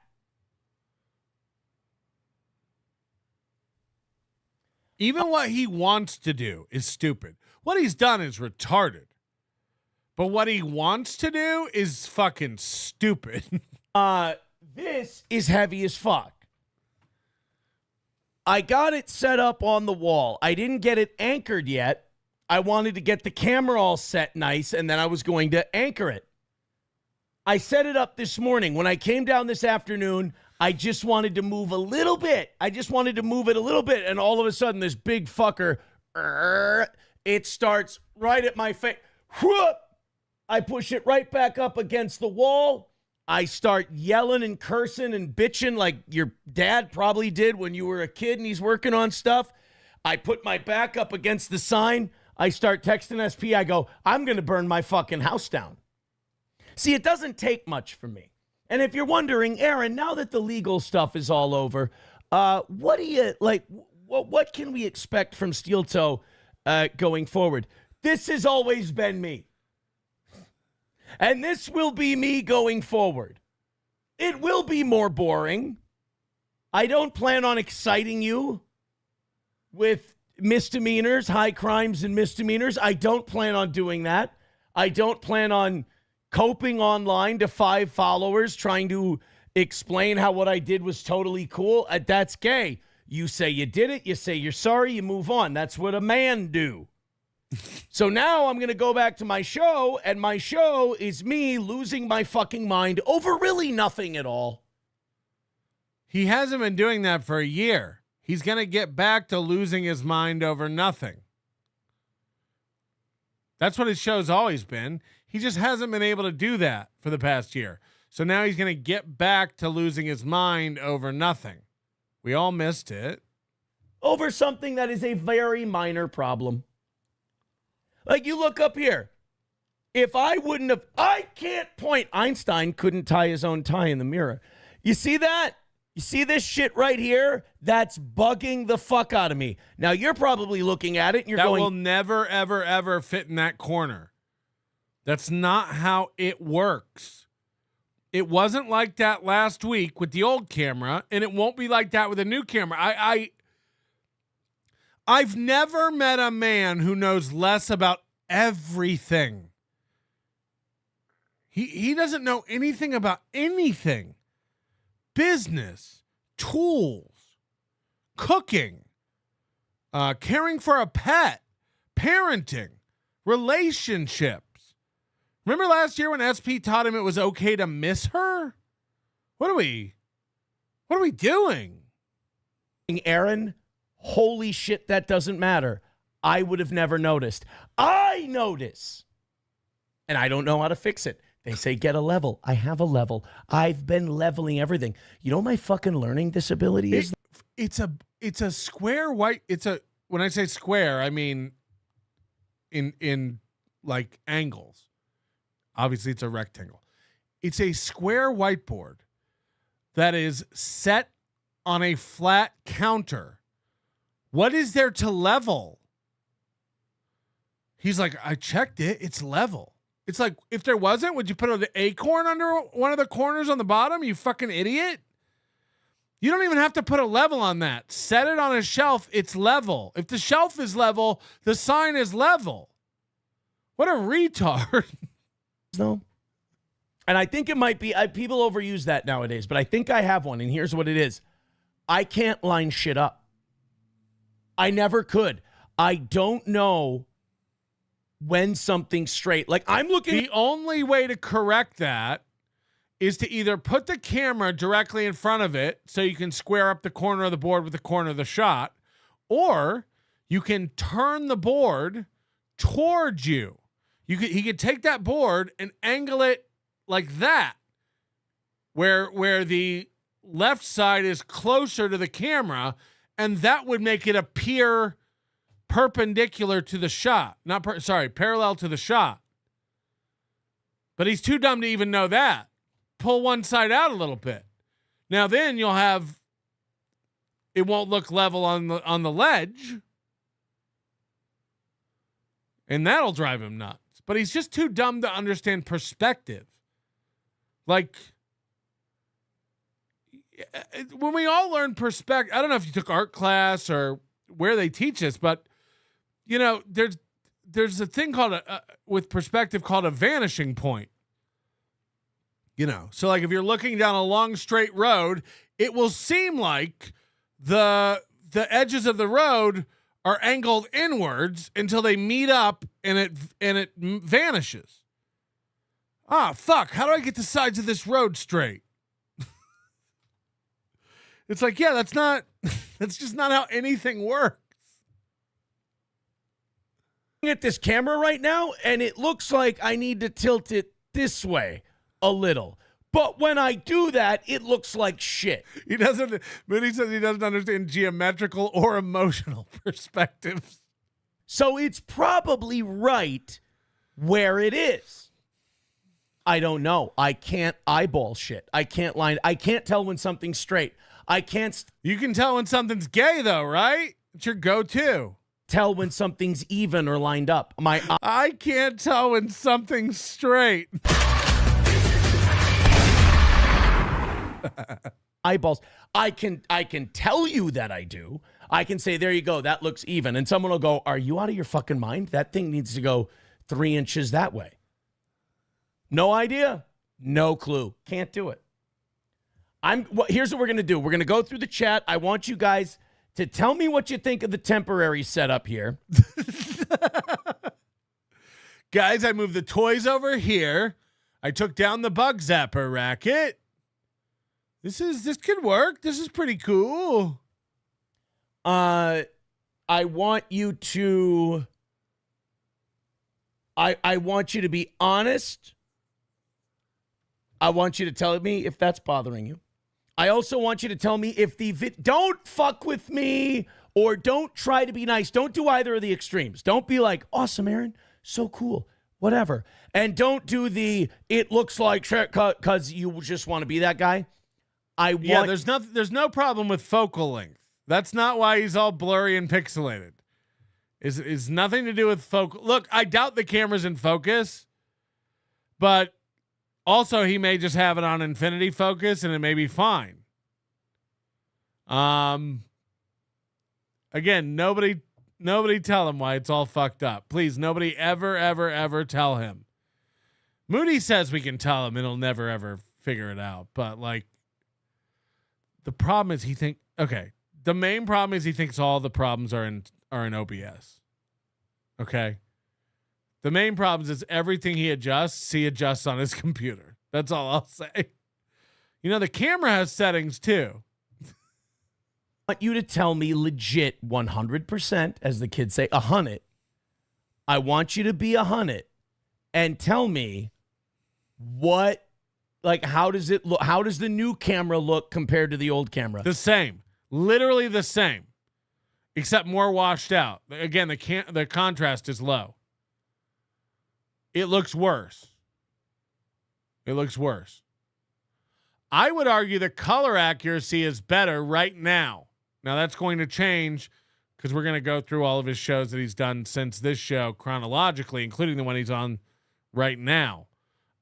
Even what he wants to do is stupid. What he's done is retarded. But what he wants to do is fucking stupid. This is heavy as fuck. I got it set up on the wall. I didn't get it anchored yet. I wanted to get the camera all set nice, and then I was going to anchor it. I set it up this morning. When I came down this afternoon, I just wanted to move a little bit. And all of a sudden, this big fucker, it starts right at my face. I push it right back up against the wall. I start yelling and cursing and bitching like your dad probably did when you were a kid and he's working on stuff. I put my back up against the sign. I start texting SP. I go, I'm going to burn my fucking house down. See, it doesn't take much for me. And if you're wondering, Aaron, now that the legal stuff is all over, what do you like? What can we expect from Steel Toe going forward? This has always been me. And this will be me going forward. It will be more boring. I don't plan on exciting you with misdemeanors, high crimes and misdemeanors. I don't plan on doing that. I don't plan on coping online to 5 followers trying to explain how what I did was totally cool. That's gay. You say you did it. You say you're sorry. You move on. That's what a man do. So now I'm going to go back to my show, and my show is me losing my fucking mind over really nothing at all. He hasn't been doing that for a year. He's going to get back to losing his mind over nothing. That's what his show's always been. He just hasn't been able to do that for the past year. So now he's going to get back to losing his mind over nothing. We all missed it. Over something that is a very minor problem. Like, you look up here. If I wouldn't have, I can't point. Einstein couldn't tie his own tie in the mirror. You see that? You see this shit right here? That's bugging the fuck out of me. Now, you're probably looking at it and you're that going, will never, ever, ever fit in that corner. That's not how it works. It wasn't like that last week with the old camera, and it won't be like that with a new camera. I've never met a man who knows less about everything. He doesn't know anything about anything. Business, tools, cooking, caring for a pet, parenting, relationships. Remember last year when SP taught him it was okay to miss her? What are we doing? Aaron, holy shit, that doesn't matter. I would have never noticed. I notice. And I don't know how to fix it. They say get a level. I have a level. I've been leveling everything. You know my fucking learning disability is? It's a square white. When I say square, I mean in like angles. Obviously it's a rectangle. It's a square whiteboard that is set on a flat counter. What is there to level? He's like, I checked it. It's level. It's like, if there wasn't, would you put an acorn under one of the corners on the bottom? You fucking idiot. You don't even have to put a level on that. Set it on a shelf. It's level. If the shelf is level, the sign is level. What a retard. No. And I think it might be, people overuse that nowadays, but I think I have one. And here's what it is. I can't line shit up. I never could. I don't know when something's straight. Like, I'm looking. The only way to correct that is to either put the camera directly in front of it so you can square up the corner of the board with the corner of the shot, or you can turn the board towards you. He could take that board and angle it like that where the left side is closer to the camera, and that would make it appear perpendicular to the shot. Parallel to the shot. But he's too dumb to even know that. Pull one side out a little bit. Now then you'll have, it won't look level on the ledge. And that'll drive him nuts. But he's just too dumb to understand perspective. Like, when we all learn perspective, I don't know if you took art class or where they teach this, but you know, there's a thing called with perspective called a vanishing point. You know, so like if you're looking down a long straight road, it will seem like the edges of the road are angled inwards until they meet up and it vanishes. Ah, fuck! How do I get the sides of this road straight? It's like, yeah, that's just not how anything works. At this camera right now, and it looks like I need to tilt it this way a little. But when I do that, it looks like shit. He says he doesn't understand geometrical or emotional perspectives. So it's probably right where it is. I don't know. I can't eyeball shit. I can't tell when something's straight. You can tell when something's gay though, right? It's your go-to. Tell when something's even or lined up. I can't tell when something's straight. Eyeballs. I can tell you that I do. I can say, there you go, that looks even. And someone will go, are you out of your fucking mind? That thing needs to go 3 inches that way. No idea. No clue. Can't do it. Here's what we're going to do. We're going to go through the chat. I want you guys to tell me what you think of the temporary setup here. Guys, I moved the toys over here. I took down the bug zapper racket. This could work. This is pretty cool. I want you to be honest. I want you to tell me if that's bothering you. I also want you to tell me if don't fuck with me or don't try to be nice. Don't do either of the extremes. Don't be like, awesome, Aaron, so cool, whatever. And don't do it looks like shit because you just want to be that guy. There's no problem with focal length. That's not why he's all blurry and pixelated. It's nothing to do with focal. Look, I doubt the camera's in focus, but also he may just have it on infinity focus and it may be fine. Again, nobody tell him why it's all fucked up. Please, nobody ever tell him. Moody says we can tell him and he'll never ever figure it out. But like, the problem is the main problem is he thinks all the problems are in OBS. Okay. The main problem is everything he adjusts on his computer. That's all I'll say. You know, the camera has settings too. I want you to tell me legit 100%, as the kids say, 100. I want you to be 100 and tell me how does it look? How does the new camera look compared to the old camera? The same. Literally the same. Except more washed out. Again, the contrast is low. It looks worse. I would argue the color accuracy is better right now. Now that's going to change because we're going to go through all of his shows that he's done since this show chronologically, including the one he's on right now.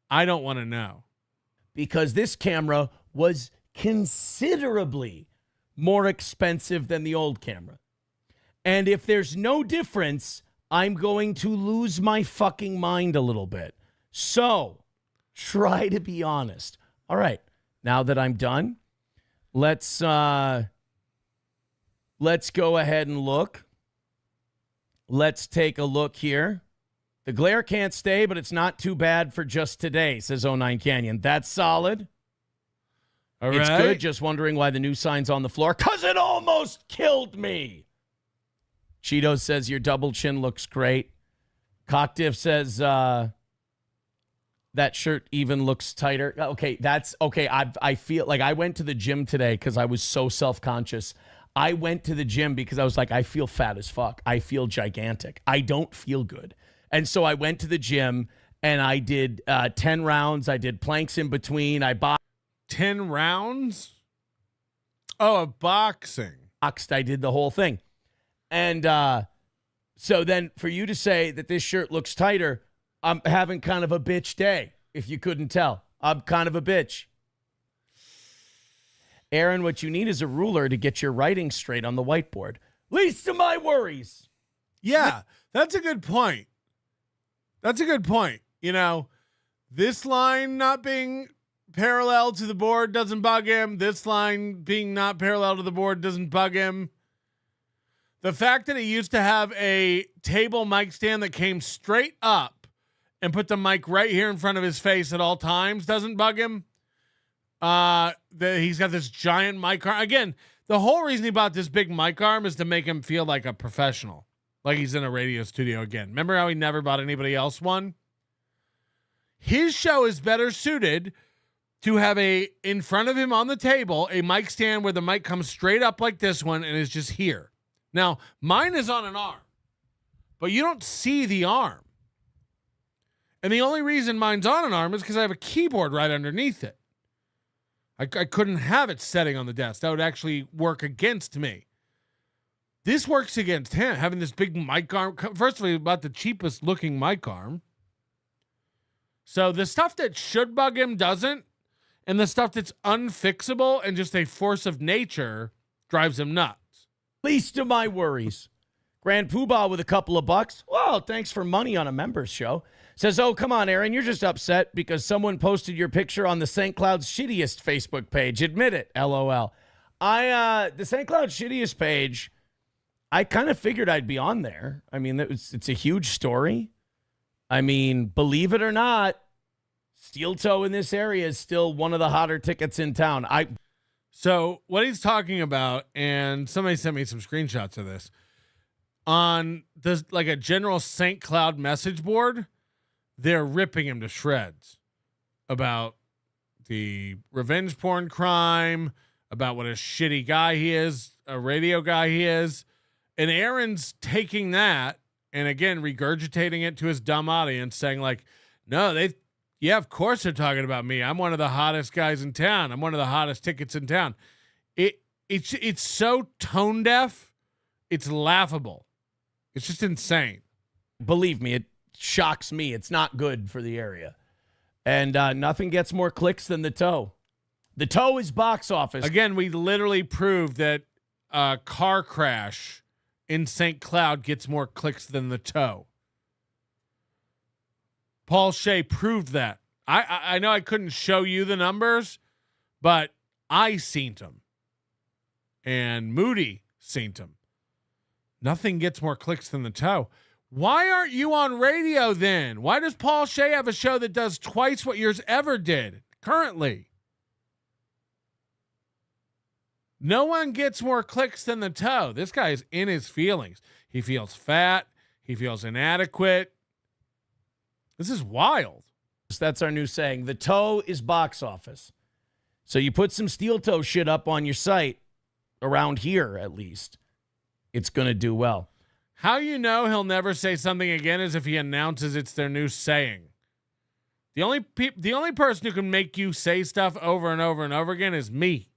I don't want to know. Because this camera was considerably more expensive than the old camera. And if there's no difference, I'm going to lose my fucking mind a little bit. So try to be honest. All right. Now that I'm done, let's go ahead and look. Let's take a look here. The glare can't stay, but it's not too bad for just today, says 09 Canyon. That's solid. All right. It's good. Just wondering why the new sign's on the floor. Because it almost killed me. Cheeto says your double chin looks great. Cockdiff says that That shirt even looks tighter. Okay, that's okay. I feel like I went to the gym today because I was so self-conscious. I went to the gym because I was like, I feel fat as fuck. I feel gigantic. I don't feel good. And so I went to the gym and I did 10 rounds. I did planks in between. I boxed. 10 rounds? Oh, of boxing. I did the whole thing. And so then for you to say that this shirt looks tighter, I'm having kind of a bitch day, if you couldn't tell. I'm kind of a bitch. Aaron, what you need is a ruler to get your writing straight on the whiteboard. Least of my worries. Yeah, that's a good point. That's a good point. You know, this line not being parallel to the board doesn't bug him. This line being not parallel to the board doesn't bug him. The fact that he used to have a table mic stand that came straight up and put the mic right here in front of his face at all times doesn't bug him. He's got this giant mic arm. Again, the whole reason he bought this big mic arm is to make him feel like a professional, like he's in a radio studio again. Remember how he never bought anybody else one? His show is better suited to have in front of him on the table, a mic stand where the mic comes straight up like this one and is just here. Now, mine is on an arm, but you don't see the arm. And the only reason mine's on an arm is because I have a keyboard right underneath it. I couldn't have it setting on the desk. That would actually work against me. This works against him, having this big mic arm. First of all, about the cheapest looking mic arm. So the stuff that should bug him doesn't. And the stuff that's unfixable and just a force of nature drives him nuts. Least of my worries. Grand Poobah with a couple of bucks. Well, thanks for money on a members show. Says, oh, come on, Aaron, you're just upset because someone posted your picture on the St. Cloud's shittiest Facebook page. Admit it, LOL. The St. Cloud's shittiest page, I kind of figured I'd be on there. I mean, it's a huge story. I mean, believe it or not, Steel Toe in this area is still one of the hotter tickets in town. So what he's talking about, and somebody sent me some screenshots of this, on this, like a general St. Cloud message board, they're ripping him to shreds about the revenge porn crime, about what a shitty guy he is, a radio guy he is. And Aaron's taking that and again regurgitating it to his dumb audience, saying like, no, yeah, of course they're talking about me. I'm one of the hottest guys in town. I'm one of the hottest tickets in town. It's so tone deaf. It's laughable. It's just insane. Believe me, it shocks me. It's not good for the area. And nothing gets more clicks than the toe. The toe is box office. Again, we literally proved that a car crash in St. Cloud gets more clicks than the toe. Paul Shea proved that. I know I couldn't show you the numbers, but I seen them. And Moody seen them. Nothing gets more clicks than the toe. Why aren't you on radio then? Why does Paul Shea have a show that does twice what yours ever did currently? No one gets more clicks than the toe. This guy is in his feelings. He feels fat. He feels inadequate. This is wild. That's our new saying. The toe is box office. So you put some steel toe shit up on your site, around here at least, it's going to do well. How you know he'll never say something again is if he announces it's their new saying. The only person who can make you say stuff over and over and over again is me.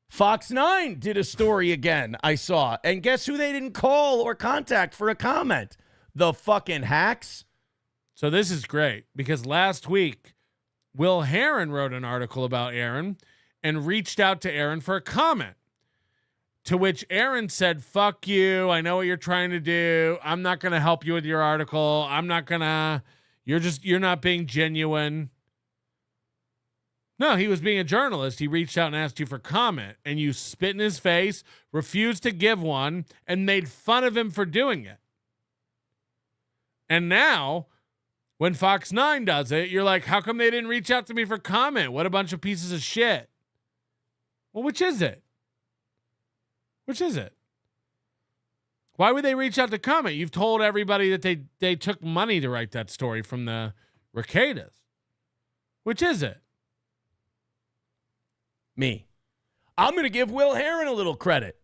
Fox 9 did a story again, I saw. And guess who they didn't call or contact for a comment? The fucking hacks. So this is great because last week, Will Heron wrote an article about Aaron and reached out to Aaron for a comment. To which Aaron said, fuck you. I know what you're trying to do. I'm not going to help you with your article. You're not being genuine. No, he was being a journalist. He reached out and asked you for comment, and you spit in his face, refused to give one, and made fun of him for doing it. And now, when Fox 9 does it, you're like, how come they didn't reach out to me for comment? What a bunch of pieces of shit. Well, which is it? Which is it? Why would they reach out to comment? You've told everybody that they took money to write that story from the Ricadas. Which is it? Me. I'm going to give Will Heron a little credit.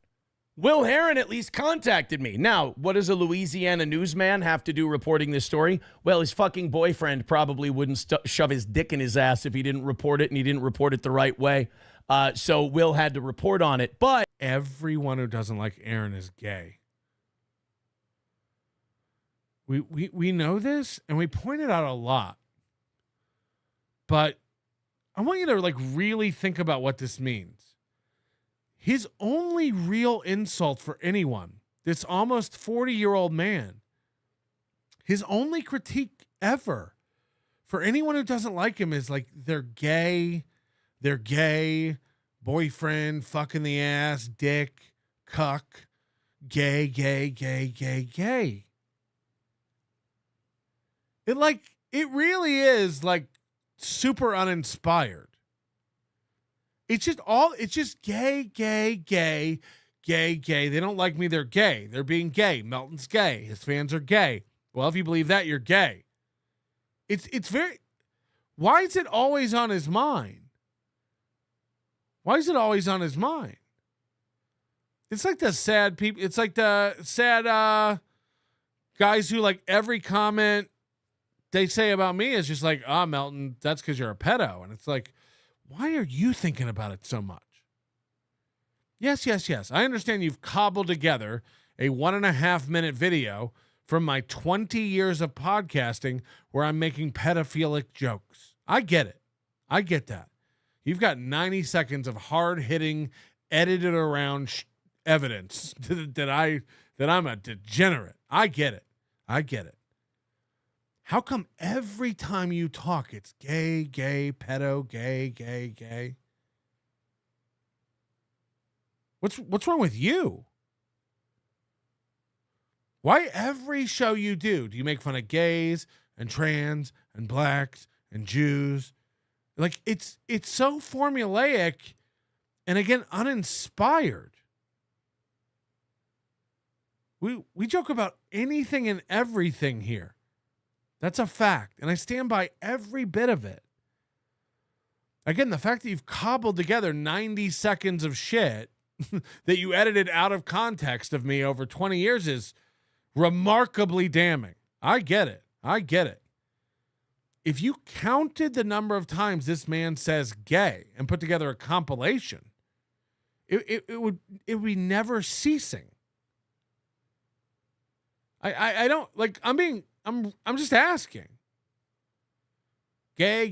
Will Heron at least contacted me. Now, what does a Louisiana newsman have to do reporting this story? Well, his fucking boyfriend probably wouldn't shove his dick in his ass if he didn't report it, and he didn't report it the right way. So Will had to report on it. But everyone who doesn't like Aaron is gay. We know this, and we point it out a lot. But I want you to like really think about what this means. His only real insult for anyone, this almost 40-year-old man, his only critique ever for anyone who doesn't like him is like they're gay, boyfriend, fucking the ass, dick, cuck, gay. It really is like super uninspired. It's just gay. They don't like me. They're gay. They're being gay. Melton's gay. His fans are gay. Well, if you believe that, you're gay. It's very, why is it always on his mind? Why is it always on his mind? It's like the sad people. It's like the sad guys who like every comment they say about me is just like, Melton, that's because you're a pedo. And it's like, why are you thinking about it so much? Yes. I understand you've cobbled together a 1.5 minute video from my 20 years of podcasting where I'm making pedophilic jokes. I get it. I get that. You've got 90 seconds of hard-hitting, edited around evidence that I'm a degenerate. I get it. How come every time you talk, it's gay, pedo, gay? What's wrong with you? Why every show you do you make fun of gays and trans and blacks and Jews? Like it's so formulaic and again uninspired. We joke about anything and everything here. That's a fact, and I stand by every bit of it. Again, the fact that you've cobbled together 90 seconds of shit that you edited out of context of me over 20 years is remarkably damning. I get it. If you counted the number of times this man says gay and put together a compilation, it would be never ceasing. I don't like. I'm just asking. Gay.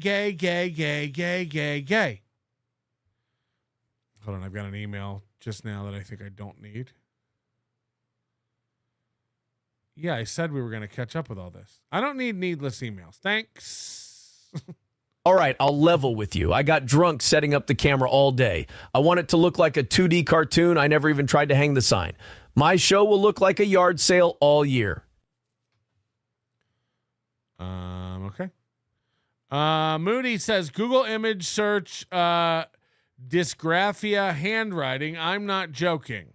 Hold on, I've got an email just now that I think I don't need. Yeah, I said we were going to catch up with all this. I don't need needless emails. Thanks. All right, I'll level with you. I got drunk setting up the camera all day. I want it to look like a 2D cartoon. I never even tried to hang the sign. My show will look like a yard sale all year. Okay. Moody says Google image search dysgraphia handwriting. I'm not joking.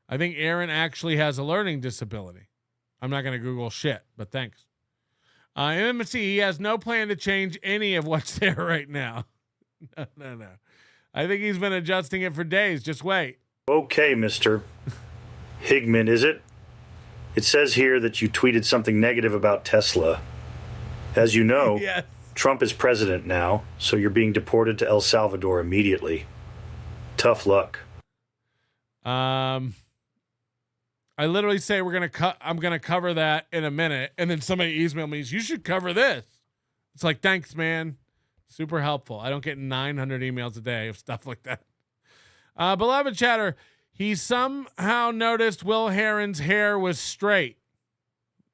I think Aaron actually has a learning disability. I'm not going to Google shit, but thanks. MMC, he has no plan to change any of what's there right now. No. I think he's been adjusting it for days. Just wait. Okay, Mr. Higman, is it? It says here that you tweeted something negative about Tesla. As you know, yes. Trump is president now, so you're being deported to El Salvador immediately. Tough luck. I literally say I'm gonna cover that in a minute, and then somebody emailed me, you should cover this. It's like, thanks, man. Super helpful. I don't get 900 emails a day of stuff like that. Beloved chatter, he somehow noticed Will Heron's hair was straight.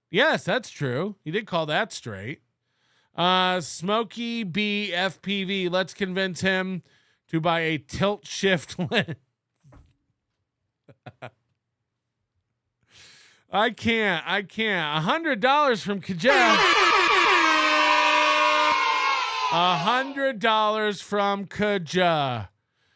Yes, that's true. He did call that straight. Smokey B FPV, let's convince him to buy a tilt shift lens. I can't. $100 from Kaja. $100 from Kaja.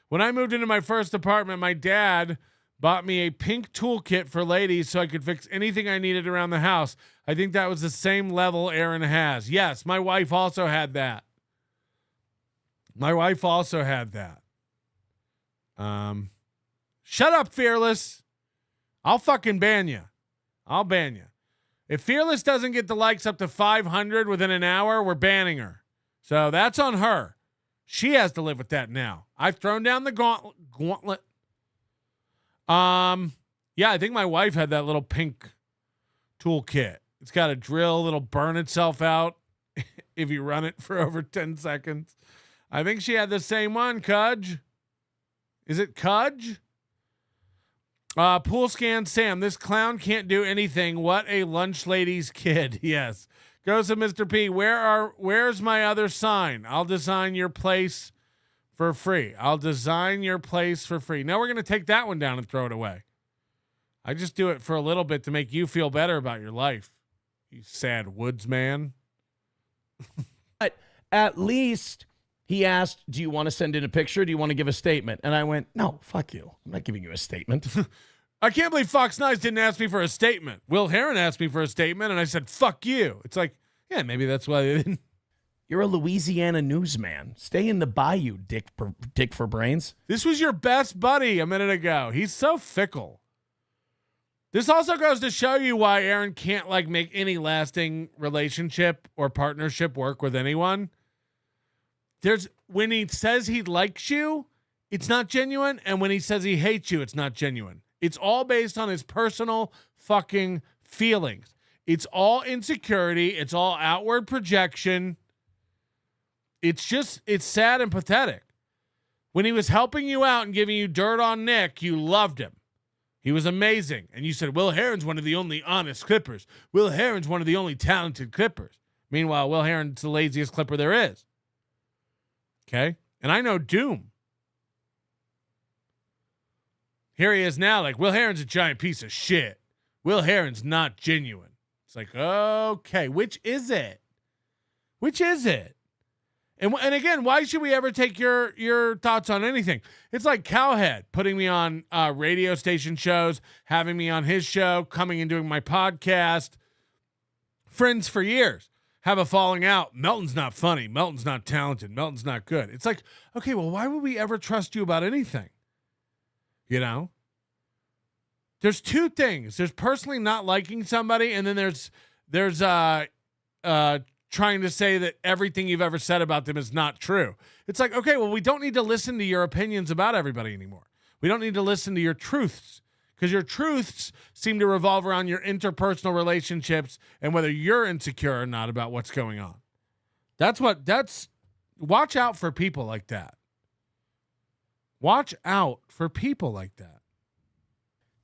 When I moved into my first apartment, my dad bought me a pink toolkit for ladies so I could fix anything I needed around the house. I think that was the same level Aaron has. Yes, my wife also had that. My wife also had that. Shut up, Fearless. I'll fucking ban you. I'll ban you. If Fearless doesn't get the likes up to 500 within an hour, we're banning her. So that's on her. She has to live with that now. I've thrown down the gauntlet. Yeah, I think my wife had that little pink toolkit. It's got a drill that'll burn itself out if you run it for over 10 seconds. I think she had the same one, Cudge. Is it Cudge? Pool scan Sam. This clown can't do anything. What a lunch lady's kid. Yes. Goes to Mr. P. Where's my other sign? I'll design your place for free. I'll design your place for free. Now we're going to take that one down and throw it away. I just do it for a little bit to make you feel better about your life. You sad woodsman. But at least he asked, do you want to send in a picture? Do you want to give a statement? And I went, no, fuck you. I'm not giving you a statement. I can't believe Fox Nice didn't ask me for a statement. Will Heron asked me for a statement, and I said, fuck you. It's like, yeah, maybe that's why they didn't. You're a Louisiana newsman. Stay in the bayou, dick for brains. This was your best buddy a minute ago. He's so fickle. This also goes to show you why Aaron can't make any lasting relationship or partnership work with anyone. When he says he likes you, it's not genuine. And when he says he hates you, it's not genuine. It's all based on his personal fucking feelings. It's all insecurity. It's all outward projection. It's sad and pathetic. When he was helping you out and giving you dirt on Nick, you loved him. He was amazing. And you said, Will Heron's one of the only honest clippers. Will Heron's one of the only talented clippers. Meanwhile, Will Heron's the laziest clipper there is. Okay? And I know Doom. Here he is now, Will Heron's a giant piece of shit. Will Heron's not genuine. It's like, okay, which is it? Which is it? And again, why should we ever take your thoughts on anything? It's like Cowhead putting me on radio station shows, having me on his show, coming and doing my podcast. Friends for years have a falling out. Melton's not funny. Melton's not talented. Melton's not good. It's like, okay, well, why would we ever trust you about anything? You know? There's two things. There's personally not liking somebody, and then there's trying to say that everything you've ever said about them is not true. It's like, okay, well, we don't need to listen to your opinions about everybody anymore. We don't need to listen to your truths, because your truths seem to revolve around your interpersonal relationships and whether you're insecure or not about what's going on. Watch out for people like that. Watch out for people like that.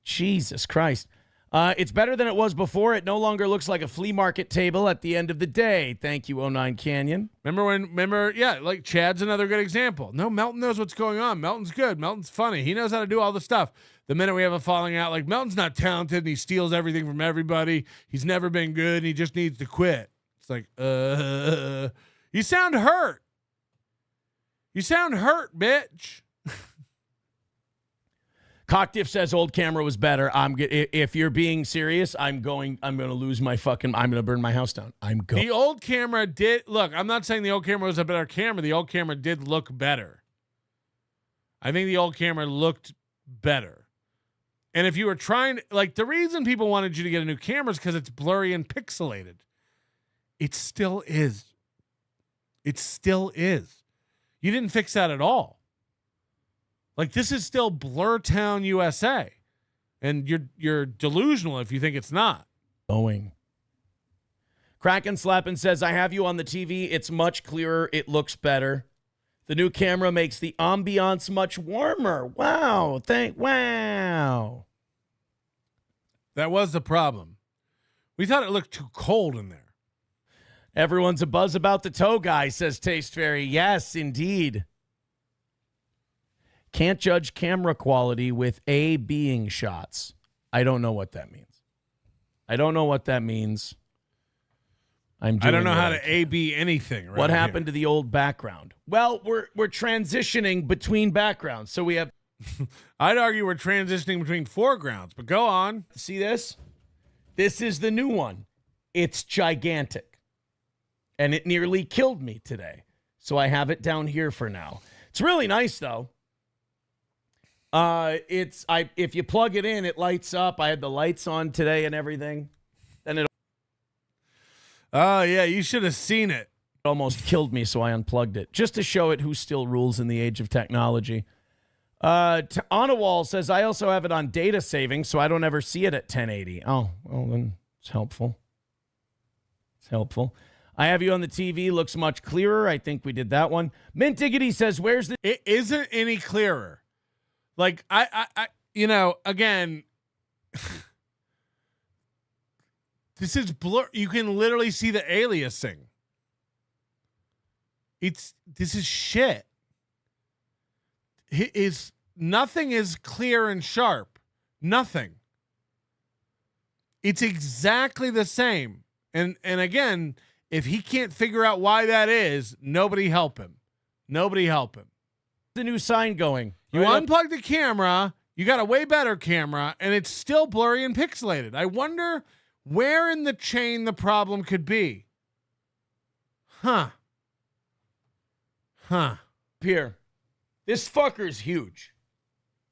Jesus Christ. It's better than it was before. It no longer looks like a flea market table at the end of the day. Thank you, 09 Canyon. Like Chad's another good example. No, Melton knows what's going on. Melton's good. Melton's funny. He knows how to do all the stuff. The minute we have a falling out, Melton's not talented and he steals everything from everybody. He's never been good and he just needs to quit. It's like, you sound hurt. You sound hurt, bitch. Cocktiff says old camera was better. If you're being serious, I'm going to lose my I'm going to burn my house down. The old camera did look. I'm not saying the old camera was a better camera. The old camera did look better. I think the old camera looked better. And if you were trying, the reason people wanted you to get a new camera is because it's blurry and pixelated. It still is. It still is. You didn't fix that at all. This is still Blur Town, USA. And you're delusional if you think it's not. Going. Kraken Slappin says, I have you on the TV. It's much clearer. It looks better. The new camera makes the ambiance much warmer. Wow. Wow. That was the problem. We thought it looked too cold in there. Everyone's a buzz about the toe guy, says Taste Fairy. Yes, indeed. Can't judge camera quality with A-being shots. I don't know what that means. I don't know how to A-B anything. What happened to the old background? Well, we're transitioning between backgrounds. So we have... I'd argue we're transitioning between foregrounds, but go on. See this? This is the new one. It's gigantic. And it nearly killed me today. So I have it down here for now. It's really nice though. If you plug it in, it lights up. I had the lights on today and everything. Then it Oh yeah, you should have seen it. almost killed me, so I unplugged it just to show it who still rules in the age of technology. Onawall says I also have it on data saving, so I don't ever see it at 1080. Oh, well then it's helpful. It's helpful. I have you on the TV. Looks much clearer. I think we did that one. Mint Diggity says, "Where's the?" It isn't any clearer. Like I again, this is blur. You can literally see the aliasing. This is shit. Nothing is clear and sharp. Nothing. It's exactly the same. And again, if he can't figure out why that is, nobody help him. Nobody help him. The new sign going. You unplug the camera, you got a way better camera, and it's still blurry and pixelated. I wonder where in the chain the problem could be. Huh. Here. This fucker's huge.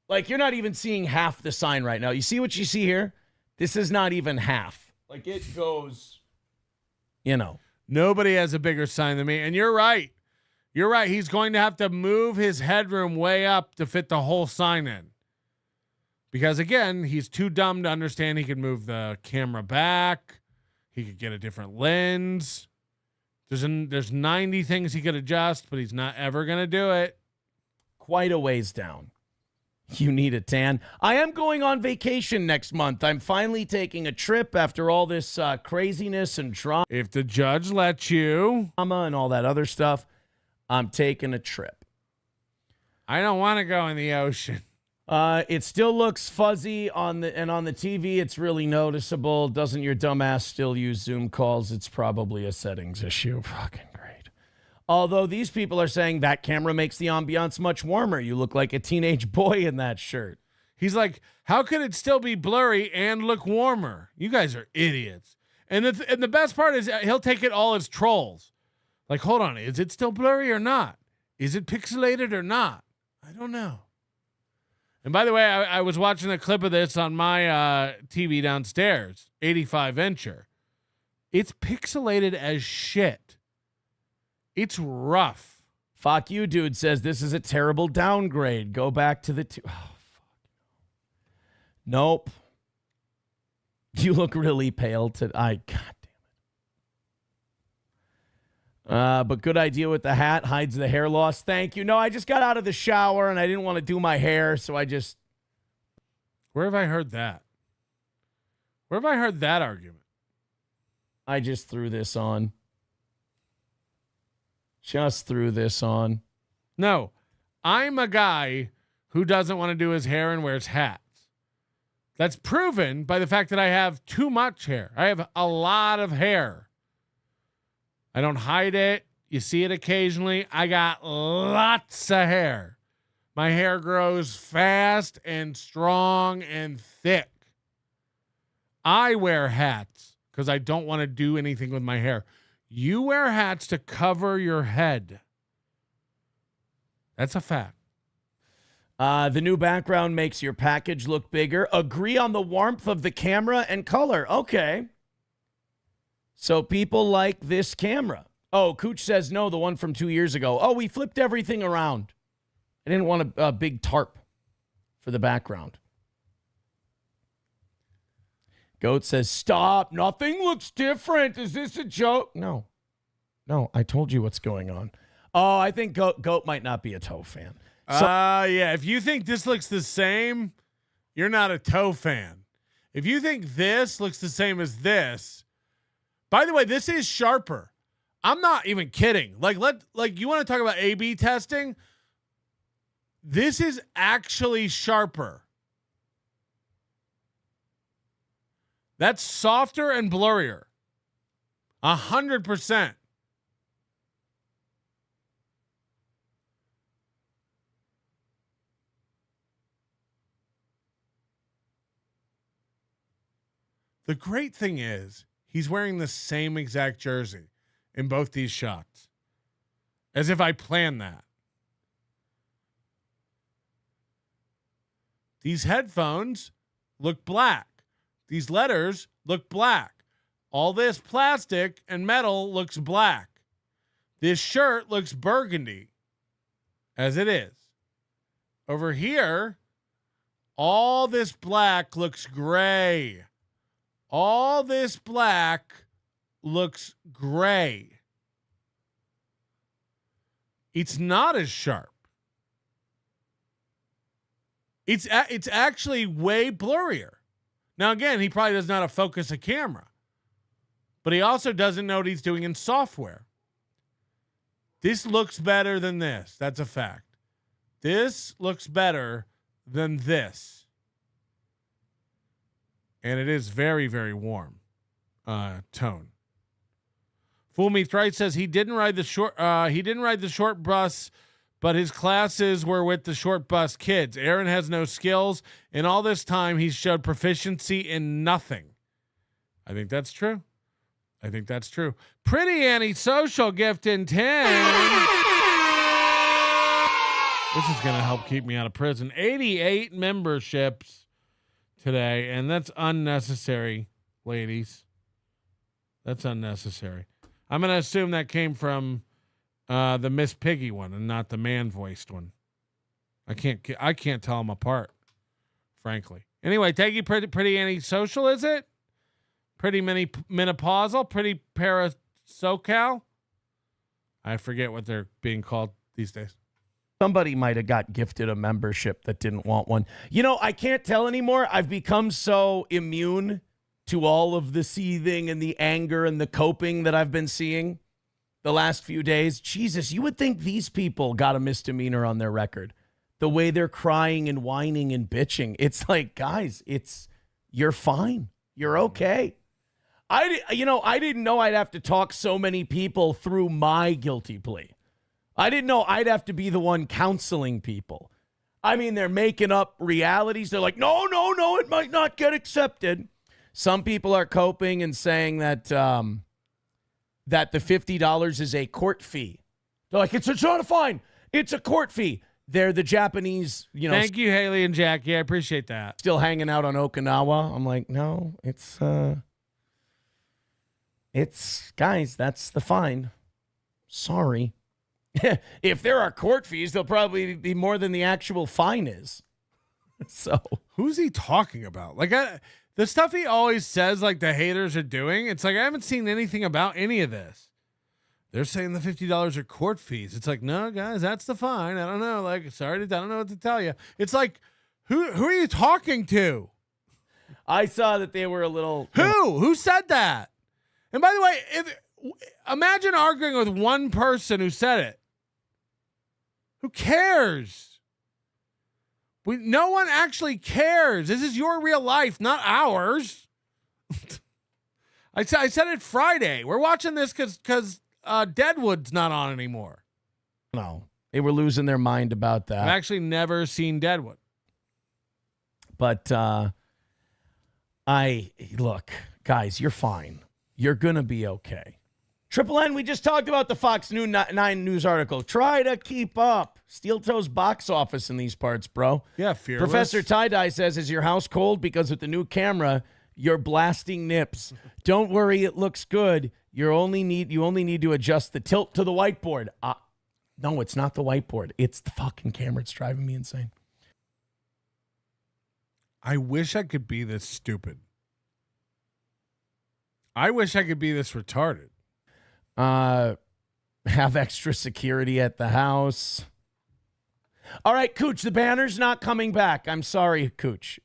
Like, you're not even seeing half the sign right now. You see what you see here? This is not even half. Like, it goes, Nobody has a bigger sign than me. And you're right. You're right. He's going to have to move his headroom way up to fit the whole sign in. Because, again, he's too dumb to understand he could move the camera back. He could get a different lens. There's 90 things he could adjust, but he's not ever going to do it. Quite a ways down. You need a tan. I am going on vacation next month. I'm finally taking a trip after all this craziness and drama. If the judge lets you. And all that other stuff, I'm taking a trip. I don't want to go in the ocean. It still looks fuzzy on the TV. It's really noticeable. Doesn't your dumbass still use Zoom calls? It's probably a settings issue. Fucking great. Although these people are saying that camera makes the ambiance much warmer. You look like a teenage boy in that shirt. He's like, how could it still be blurry and look warmer? You guys are idiots. And the best part is he'll take it all as trolls. Like, hold on, is it still blurry or not? Is it pixelated or not? I don't know. And by the way, I was watching a clip of this on my TV downstairs, 85-incher. It's pixelated as shit. It's rough. Fuck you, dude says this is a terrible downgrade. Go back to the oh, fuck. Nope. You look really pale God damn it. But good idea with the hat. Hides the hair loss. Thank you. No, I just got out of the shower and I didn't want to do my hair, so I just... Where have I heard that? Where have I heard that argument? I just threw this on. Just threw this on. No, I'm a guy who doesn't want to do his hair and wears hats. That's proven by the fact that I have too much hair. I have a lot of hair. I don't hide it. You see it occasionally. I got lots of hair. My hair grows fast and strong and thick. I wear hats because I don't want to do anything with my hair. You wear hats to cover your head. That's a fact. The new background makes your package look bigger. Agree on the warmth of the camera and color. Okay. So people like this camera. Oh, Cooch says no, the one from 2 years ago. Oh, we flipped everything around. I didn't want a big tarp for the background. Goat says, stop. Nothing looks different. Is this a joke? No, I told you what's going on. Oh, I think Goat might not be a Toe fan. Yeah. If you think this looks the same, you're not a Toe fan. If you think this looks the same as this, by the way, this is sharper. I'm not even kidding. Like you want to talk about A/B testing? This is actually sharper. That's softer and blurrier. 100%. The great thing is he's wearing the same exact jersey in both these shots. As if I planned that. These headphones look black. These letters look black. All this plastic and metal looks black. This shirt looks burgundy, as it is. Over here, all this black looks gray. All this black looks gray. It's not as sharp. It's actually way blurrier. Now, again, he probably doesn't know how to focus a camera, but he also doesn't know what he's doing in software. This looks better than this. That's a fact. This looks better than this. And it is very, very warm tone. Fool Me Thrice says he didn't ride the short bus, but his classes were with the short bus kids. Aaron has no skills. In all this time, he's showed proficiency in nothing. I think that's true. Pretty Antisocial gift in 10. This is going to help keep me out of prison. 88 memberships today, and that's unnecessary, ladies. That's unnecessary. I'm going to assume that came from the Miss Piggy one and not the man-voiced one. I can't tell them apart, frankly. Anyway, thank you, Pretty Antisocial, is it? Pretty menopausal, pretty paraSoCal. I forget what they're being called these days. Somebody might have got gifted a membership that didn't want one. You know, I can't tell anymore. I've become so immune to all of the seething and the anger and the coping that I've been seeing the last few days. Jesus, you would think these people got a misdemeanor on their record. The way they're crying and whining and bitching. It's like, guys, you're fine. You're okay. I didn't know I'd have to talk so many people through my guilty plea. I didn't know I'd have to be the one counseling people. I mean, they're making up realities. They're like, no, it might not get accepted. Some people are coping and saying that that the $50 is a court fee. They're like, it's not a fine. It's a court fee. They're the Japanese, Thank you, Haley and Jackie. I appreciate that. Still hanging out on Okinawa. I'm like, no, it's guys, that's the fine. Sorry. If there are court fees, they'll probably be more than the actual fine is. So who's he talking about? Like the stuff he always says, like the haters are doing. It's like I haven't seen anything about any of this. They're saying the $50 are court fees. It's like, no, guys, that's the fine. I don't know. Like, sorry, I don't know what to tell you. It's like, who are you talking to? I saw that they were a little. Who said that? And by the way, imagine arguing with one person who said it. Who cares? No one actually cares. This is your real life, not ours. I said it Friday. We're watching this because Deadwood's not on anymore. No, they were losing their mind about that. I've actually never seen Deadwood. But look, guys, you're fine. You're going to be okay. Triple N, we just talked about the Fox 9 News article. Try to keep up. Steel Toes box office in these parts, bro. Yeah, fearless. Professor Tie-Dye says, is your house cold? Because with the new camera, you're blasting nips. Don't worry, it looks good. You only need to adjust the tilt to the whiteboard. No, it's not the whiteboard. It's the fucking camera. It's driving me insane. I wish I could be this stupid. I wish I could be this retarded. Have extra security at the house. All right, Cooch, the banner's not coming back. I'm sorry, Cooch.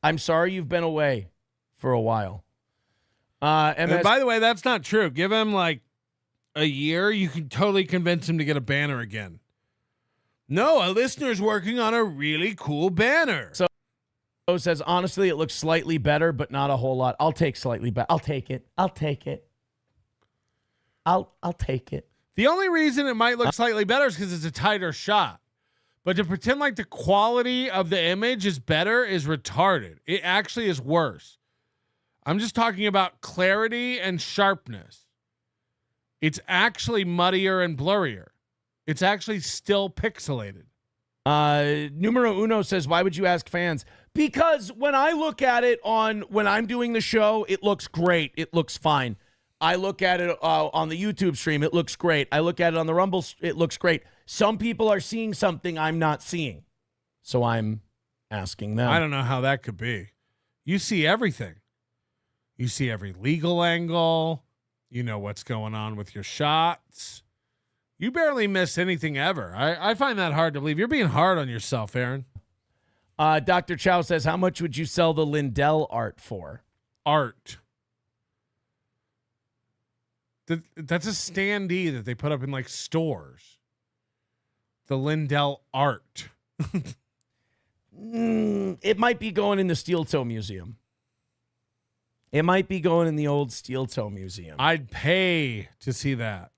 I'm sorry you've been away for a while. And by the way, that's not true. Give him like a year. You can totally convince him to get a banner again. No, a listener's working on a really cool banner. So says, honestly, it looks slightly better, but not a whole lot. I'll take slightly better. I'll take it. I'll take it. The only reason it might look slightly better is because it's a tighter shot. But to pretend like the quality of the image is better is retarded. It actually is worse. I'm just talking about clarity and sharpness. It's actually muddier and blurrier. It's actually still pixelated. Numero Uno says, why would you ask fans? Because when I look at it when I'm doing the show, it looks great. It looks fine. I look at it on the YouTube stream. It looks great. I look at it on the Rumble. It looks great. Some people are seeing something I'm not seeing. So I'm asking them. I don't know how that could be. You see everything. You see every legal angle. You know what's going on with your shots. You barely miss anything ever. I find that hard to believe. You're being hard on yourself, Aaron. Dr. Chow says, how much would you sell the Lindell art for? Art. That's a standee that they put up in like stores. The Lindell art. It might be going in the Steel Toe Museum. It might be going in the old Steel Toe Museum. I'd pay to see that.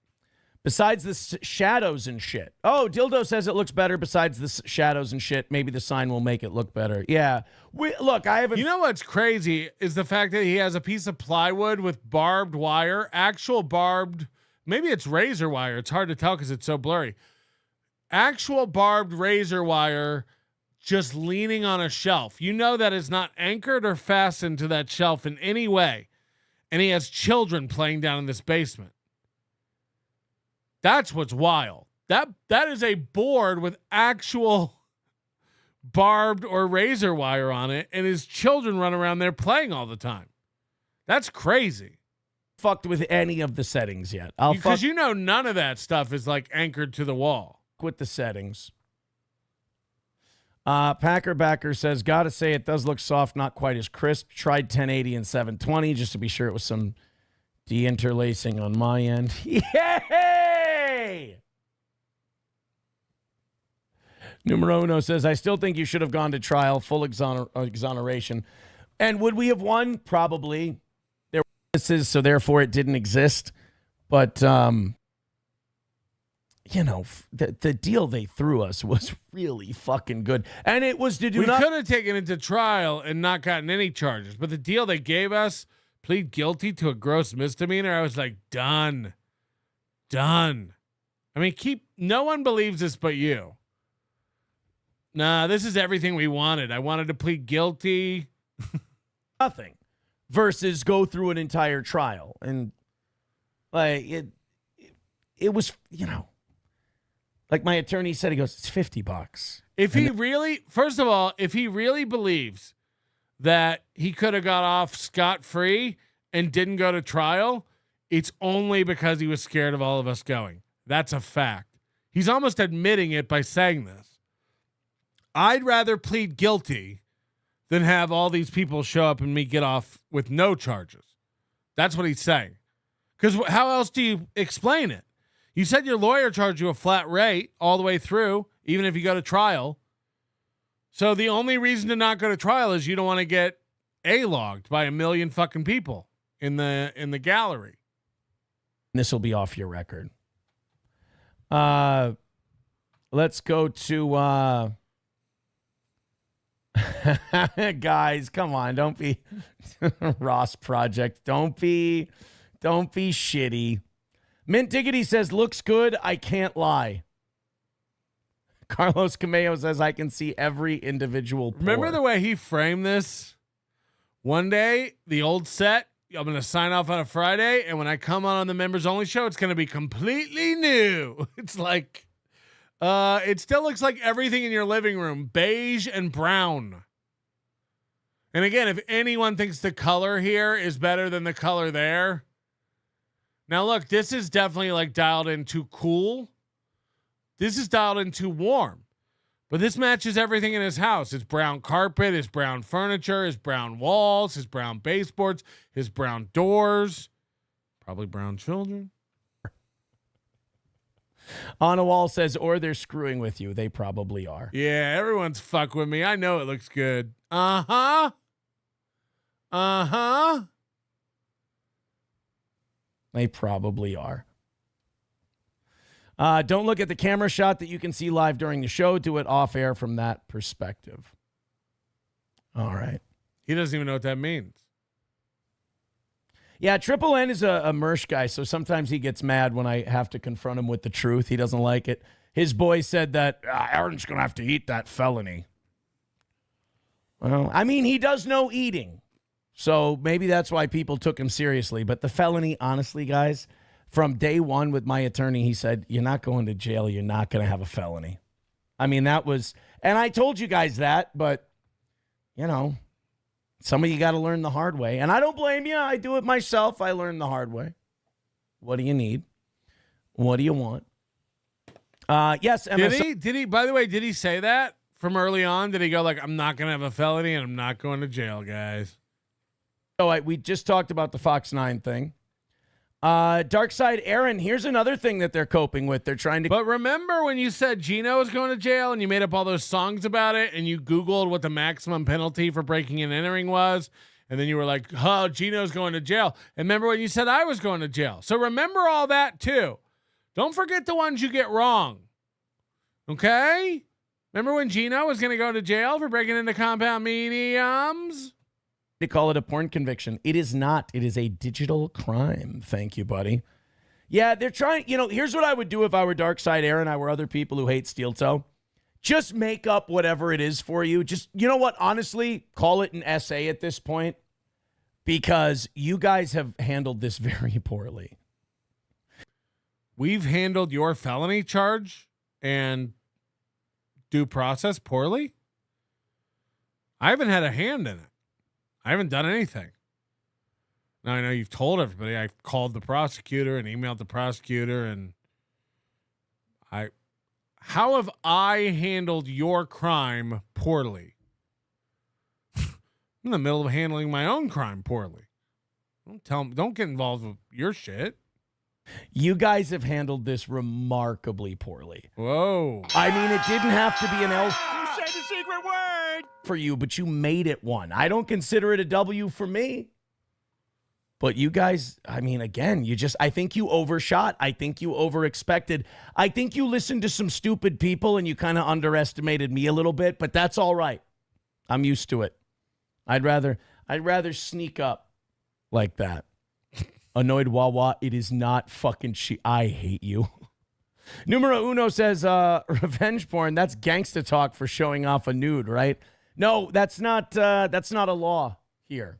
Besides the shadows and shit. Oh, Dildo says it looks better besides the shadows and shit. Maybe the sign will make it look better. Yeah. Look, I haven't... You know what's crazy is the fact that he has a piece of plywood with barbed wire, actual barbed... Maybe it's razor wire. It's hard to tell because it's so blurry. Actual barbed razor wire just leaning on a shelf. You know that is not anchored or fastened to that shelf in any way. And he has children playing down in this basement. That's what's wild. That is a board with actual barbed or razor wire on it, and his children run around there playing all the time. That's crazy. Fucked with any of the settings yet. Because you know none of that stuff is like anchored to the wall. With the settings. Packer Backer says, gotta say it does look soft, not quite as crisp. Tried 1080 and 720 just to be sure it was some deinterlacing on my end. Yay! Numero Uno says, I still think you should have gone to trial, full exoneration. And would we have won? Probably. There were witnesses, so therefore it didn't exist. But, you know, the deal they threw us was really fucking good. And it was to do We could have taken it to trial and not gotten any charges. But the deal they gave us, plead guilty to a gross misdemeanor, I was like, done. Done. I mean, no one believes this but you. Nah, this is everything we wanted. I wanted to plead guilty. Nothing. Versus go through an entire trial. And like it was, you know, like my attorney said, he goes, it's $50. If he really, first of all, if he really believes that he could have got off scot-free and didn't go to trial, it's only because he was scared of all of us going. That's a fact. He's almost admitting it by saying this. I'd rather plead guilty than have all these people show up and me get off with no charges. That's what he's saying. Because how else do you explain it? You said your lawyer charged you a flat rate all the way through, even if you go to trial. So the only reason to not go to trial is you don't want to get A-logged by a million fucking people in the gallery. This will be off your record. Let's go to guys, come on, don't be Ross Project. Don't be shitty. Mint Diggity says, looks good, I can't lie. Carlos Cameo says, I can see every individual pore. Remember the way he framed this? One day, the old set, I'm going to sign off on a Friday, and when I come on the members only show, it's going to be completely new. It's like, it still looks like everything in your living room, beige and brown. And again, if anyone thinks the color here is better than the color there. Now look, this is definitely like dialed in too cool. This is dialed in too warm. But this matches everything in his house. His brown carpet, his brown furniture, his brown walls, his brown baseboards, his brown doors. Probably brown children. On a Wall says, or they're screwing with you. They probably are. Yeah, everyone's fuck with me. I know it looks good. Uh-huh. Uh-huh. They probably are. Don't look at the camera shot that you can see live during the show. Do it off air from that perspective. All right. He doesn't even know what that means. Yeah, Triple N is a Mersh guy, so sometimes he gets mad when I have to confront him with the truth. He doesn't like it. His boy said that Aaron's going to have to eat that felony. Well, I mean, he does know eating, so maybe that's why people took him seriously. But the felony, honestly, guys, from day one with my attorney, he said, you're not going to jail. You're not going to have a felony. I mean, that was, and I told you guys that, but, you know, some of you got to learn the hard way. And I don't blame you. I do it myself. I learned the hard way. What do you need? What do you want? Yes. Did he, by the way, did he say that from early on? Did he go like, I'm not going to have a felony and I'm not going to jail, guys? Oh, we just talked about the Fox 9 thing. Dark Side Aaron, here's another thing that they're coping with. They're trying to. But remember when you said Gino was going to jail and you made up all those songs about it and you Googled what the maximum penalty for breaking and entering was? And then you were like, oh, Gino's going to jail. And remember when you said I was going to jail? So remember all that too. Don't forget the ones you get wrong. Okay? Remember when Gino was going to go to jail for breaking into compound mediums? They call it a porn conviction. It is not. It is a digital crime. Thank you, buddy. Yeah, they're trying. You know, here's what I would do if I were Dark Side Aaron. I were other people who hate Steel Toe. Just make up whatever it is for you. Just, you know what? Honestly, call it an essay at this point because you guys have handled this very poorly. We've handled your felony charge and due process poorly? I haven't had a hand in it. I haven't done anything. Now, I know you've told everybody. I called the prosecutor and emailed the prosecutor, and how have I handled your crime poorly? I'm in the middle of handling my own crime poorly. Don't get involved with your shit. You guys have handled this remarkably poorly. Whoa. I mean, it didn't have to be an L. You said the secret word for you, but you made it one. I don't consider it a W for me. But you guys, I mean, again, I think you overshot. I think you overexpected. I think you listened to some stupid people and you kind of underestimated me a little bit, but that's all right. I'm used to it. I'd rather sneak up like that. Annoyed Wawa, it is not fucking I hate you. Numero Uno says, revenge porn, that's gangsta talk for showing off a nude, right? No, that's not a law here.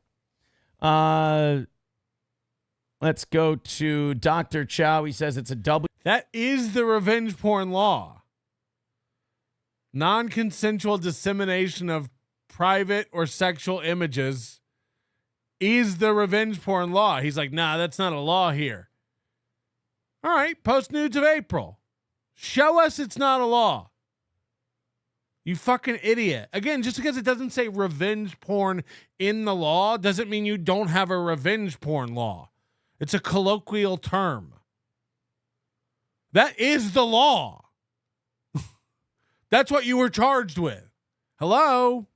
Let's go to Dr. Chow. He says it's a W. That is the revenge porn law. Non-consensual dissemination of private or sexual images is the revenge porn law. He's like, nah, that's not a law here. All right, post nudes of April. Show us it's not a law. You fucking idiot. Again, just because it doesn't say revenge porn in the law doesn't mean you don't have a revenge porn law. It's a colloquial term. That is the law. That's what you were charged with. Hello?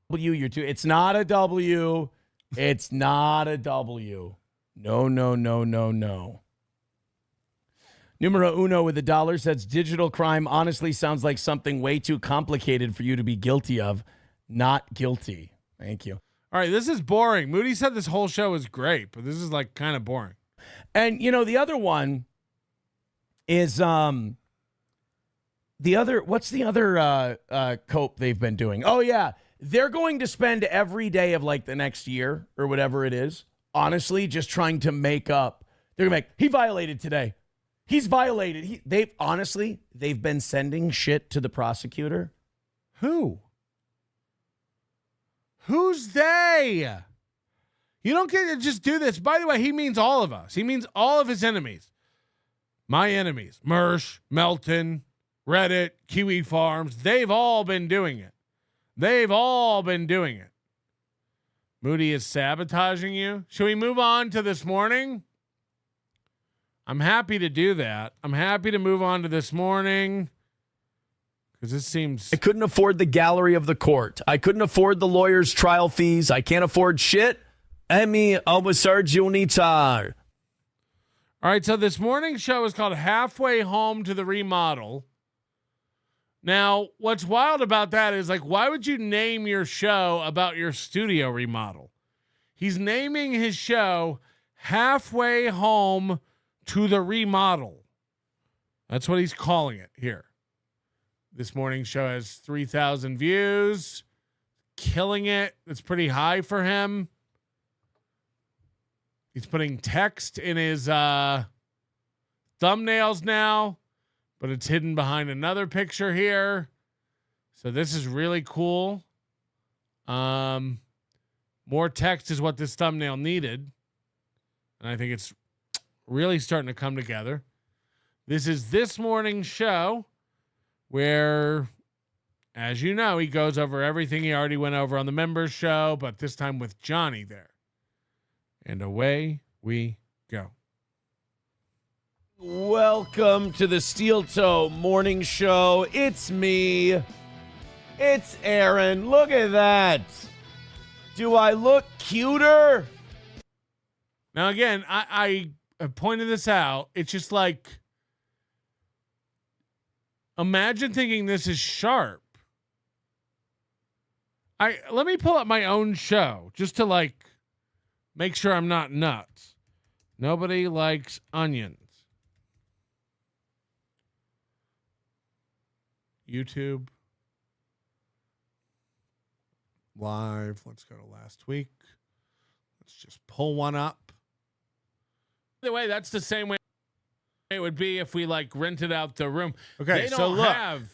You're too. It's not a W. It's not a W. No. Numero Uno with $1 says digital crime honestly sounds like something way too complicated for you to be guilty of. Not guilty. Thank you. All right, this is boring. Moody said this whole show is great, but this is like kind of boring. And you know, the other one is what's the other cope they've been doing? Oh yeah, they're going to spend every day of like the next year or whatever it is, honestly, just trying to make up. They're gonna make he violated today. He's violated. They've been sending shit to the prosecutor. Who? Who's they? You don't get to just do this. By the way, he means all of us. He means all of his enemies. My enemies. Mersh, Melton, Reddit, Kiwi Farms. They've all been doing it. Moody is sabotaging you. Should we move on to this morning? I'm happy to do that. I'm happy to move on to this morning. Because this seems... I couldn't afford the gallery of the court. I couldn't afford the lawyer's trial fees. I can't afford shit. Emi Almasarjunitar. All right, so this morning's show is called Halfway Home to the Remodel. Now, what's wild about that is, like, why would you name your show about your studio remodel? He's naming his show halfway home to the remodel. That's what he's calling it here. This morning's show has 3,000 views. Killing it. It's pretty high for him. He's putting text in his thumbnails now, but it's hidden behind another picture here. So this is really cool. More text is what this thumbnail needed. And I think it's really starting to come together. This is this morning's show where, as you know, he goes over everything he already went over on the members show, but this time with Johnny there. And away we go. Welcome to the Steel Toe Morning Show. It's me. It's Aaron. Look at that. Do I look cuter? Now, again, I pointed this out. It's just like, imagine thinking this is sharp. Let me pull up my own show just to like make sure I'm not nuts. Nobody likes onions. YouTube. Live. Let's go to last week. Let's just pull one up. By the way, that's the same way it would be if we like rented out the room. Okay, they don't have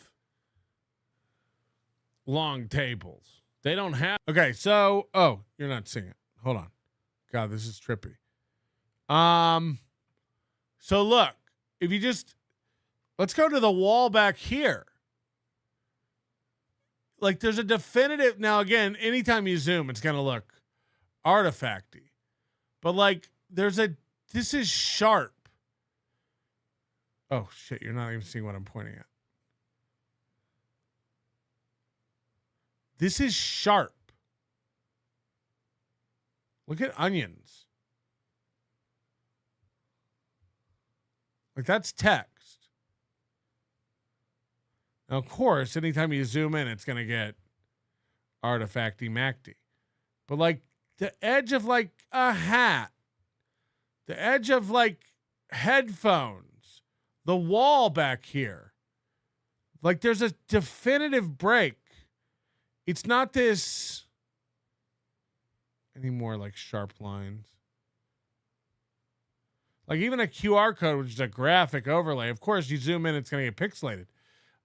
long tables. They don't have. Okay, so you're not seeing it. Hold on. God, this is trippy. So look, if you just let's go to the wall back here. Like there's a definitive now again, anytime you zoom, it's gonna look artifacty. But like this is sharp. Oh shit, you're not even seeing what I'm pointing at. This is sharp. Look at onions. Like that's text. Now, of course, anytime you zoom in, it's going to get artifacty macty. But like the edge of like a hat, the edge of like headphones, the wall back here, like there's a definitive break. It's not this any more like sharp lines. Like even a QR code, which is a graphic overlay. Of course, you zoom in, it's going to get pixelated.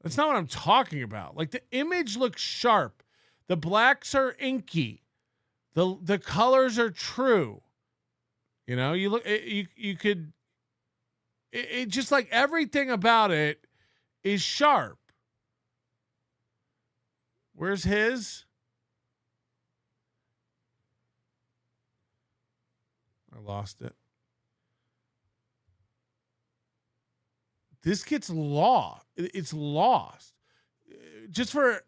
That's not what I'm talking about. Like the image looks sharp. The blacks are inky. The colors are true. You know, you look, you could, it just like everything about it is sharp. Where's his? I lost it. This gets lost. It's lost. Just for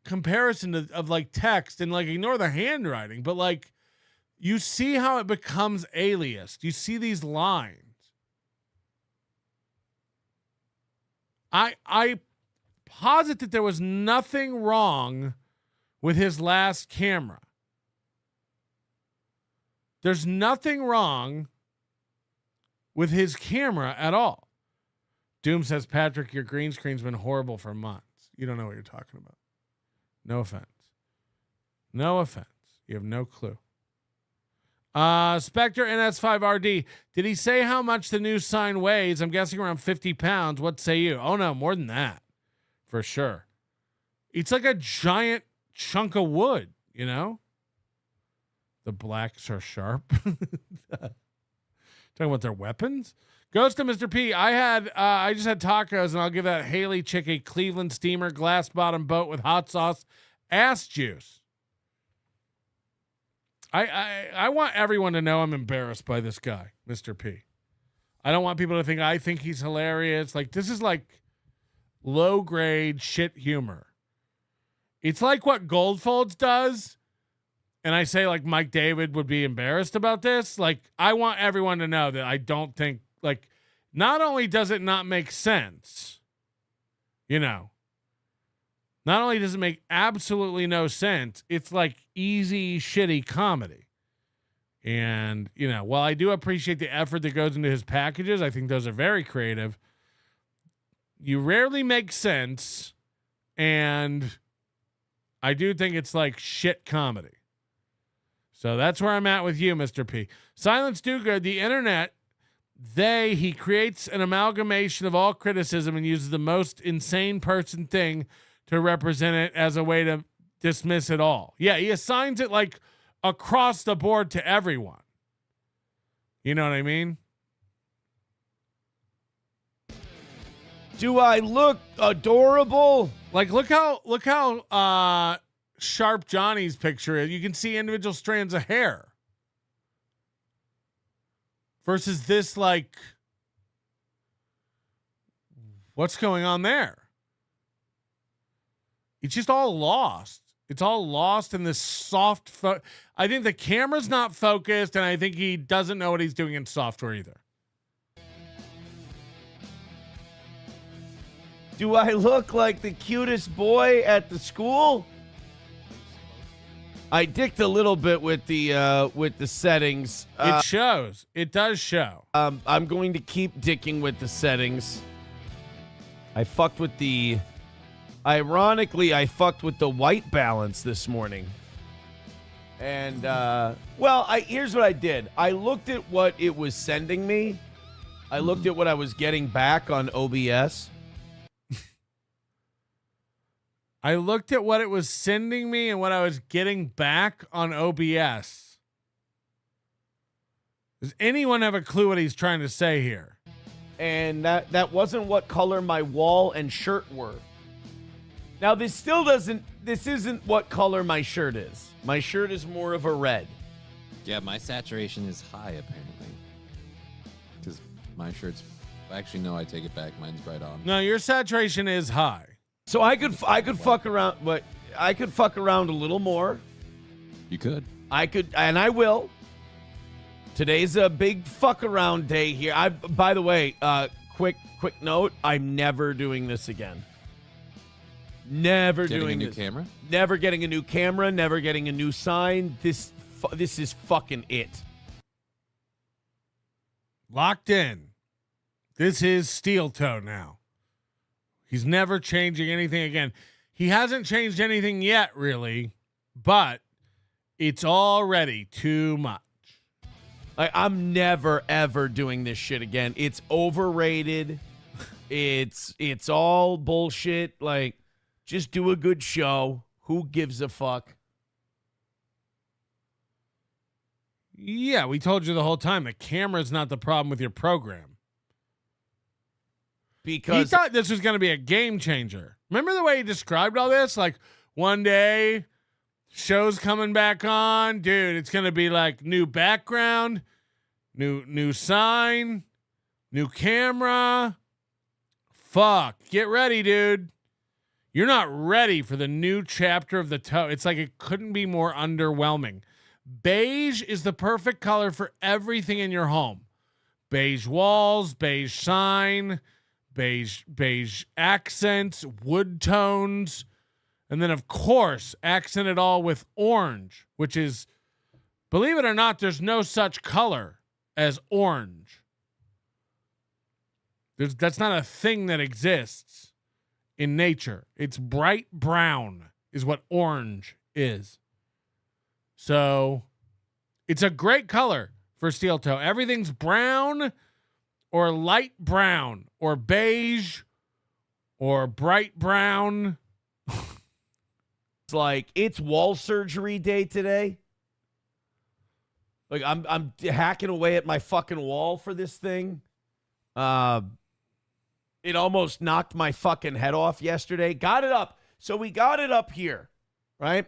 comparison of like text and like ignore the handwriting, but like you see how it becomes aliased. You see these lines. I posit that there was nothing wrong with his last camera. There's nothing wrong with his camera at all. Doom says, Patrick, your green screen's been horrible for months. You don't know what you're talking about. No offense. No offense. You have no clue. Spectre NS5RD. Did he say how much the new sign weighs? I'm guessing around 50 pounds. What say you? Oh, no, more than that. For sure. It's like a giant chunk of wood, you know? The blacks are sharp. Talking about their weapons? Ghost of Mr. P. I just had tacos, and I'll give that Haley chick a Cleveland steamer glass bottom boat with hot sauce ass juice. I want everyone to know I'm embarrassed by this guy, Mr. P. I don't want people to think I think he's hilarious. Like, this is like low grade shit humor. It's like what Goldfolds does. And I say like Mike David would be embarrassed about this. Like, I want everyone to know that I don't think, like, not only does it not make sense, you know, not only does it make absolutely no sense, it's like easy, shitty comedy, And, while I do appreciate the effort that goes into his packages, I think those are very creative. You rarely make sense, and I do think it's like shit comedy. So that's where I'm at with you, Mr. P. Silence Do Good, the internet, he creates an amalgamation of all criticism and uses the most insane person thing to represent it as a way to dismiss it all. Yeah, he assigns it like across the board to everyone. You know what I mean? Do I look adorable? Like, look how sharp Johnny's picture is. You can see individual strands of hair. Versus this, like, what's going on there? It's just all lost. It's all lost in this soft. I think the camera's not focused, and I think he doesn't know what he's doing in software either. Do I look like the cutest boy at the school? I dicked a little bit with the settings. It shows. It does show. I'm going to keep dicking with the settings. Ironically, I fucked with the white balance this morning. And, here's what I did. I looked at what it was sending me. I looked at what I was getting back on OBS. I looked at what it was sending me and what I was getting back on OBS. Does anyone have a clue what he's trying to say here? And that wasn't what color my wall and shirt were. Now, this isn't what color my shirt is. My shirt is more of a red. Yeah, my saturation is high, apparently. Because my shirt's... Actually, no, I take it back. Mine's right on. No, your saturation is high. So I could fuck around, but I could fuck around a little more. You could. I could, and I will. Today's a big fuck around day here. By the way, quick note, I'm never doing this again. Never doing this. Getting a new camera? Never getting a new camera, never getting a new sign. This is fucking it. Locked in. This is Steel Toe now. He's never changing anything again. He hasn't changed anything yet, really, but it's already too much. I'm never, ever doing this shit again. It's overrated. It's all bullshit. Like, just do a good show. Who gives a fuck? Yeah, we told you the whole time. The camera's not the problem with your program. Because he thought this was going to be a game changer. Remember the way he described all this? Like, one day, show's coming back on. Dude, it's going to be like new background, new sign, new camera. Fuck. Get ready, dude. You're not ready for the new chapter of the toe. It's like it couldn't be more underwhelming. Beige is the perfect color for everything in your home. Beige walls, beige sign, beige accents, wood tones, and then, of course, accent it all with orange, which is, believe it or not, there's no such color as orange. That's not a thing that exists in nature. It's bright brown is what orange is. So it's a great color for Steel Toe. Everything's brown or light brown or beige or bright brown. It's like it's wall surgery day today. Like I'm hacking away at my fucking wall for this thing. It almost knocked my fucking head off yesterday. Got it up. So we got it up here, right?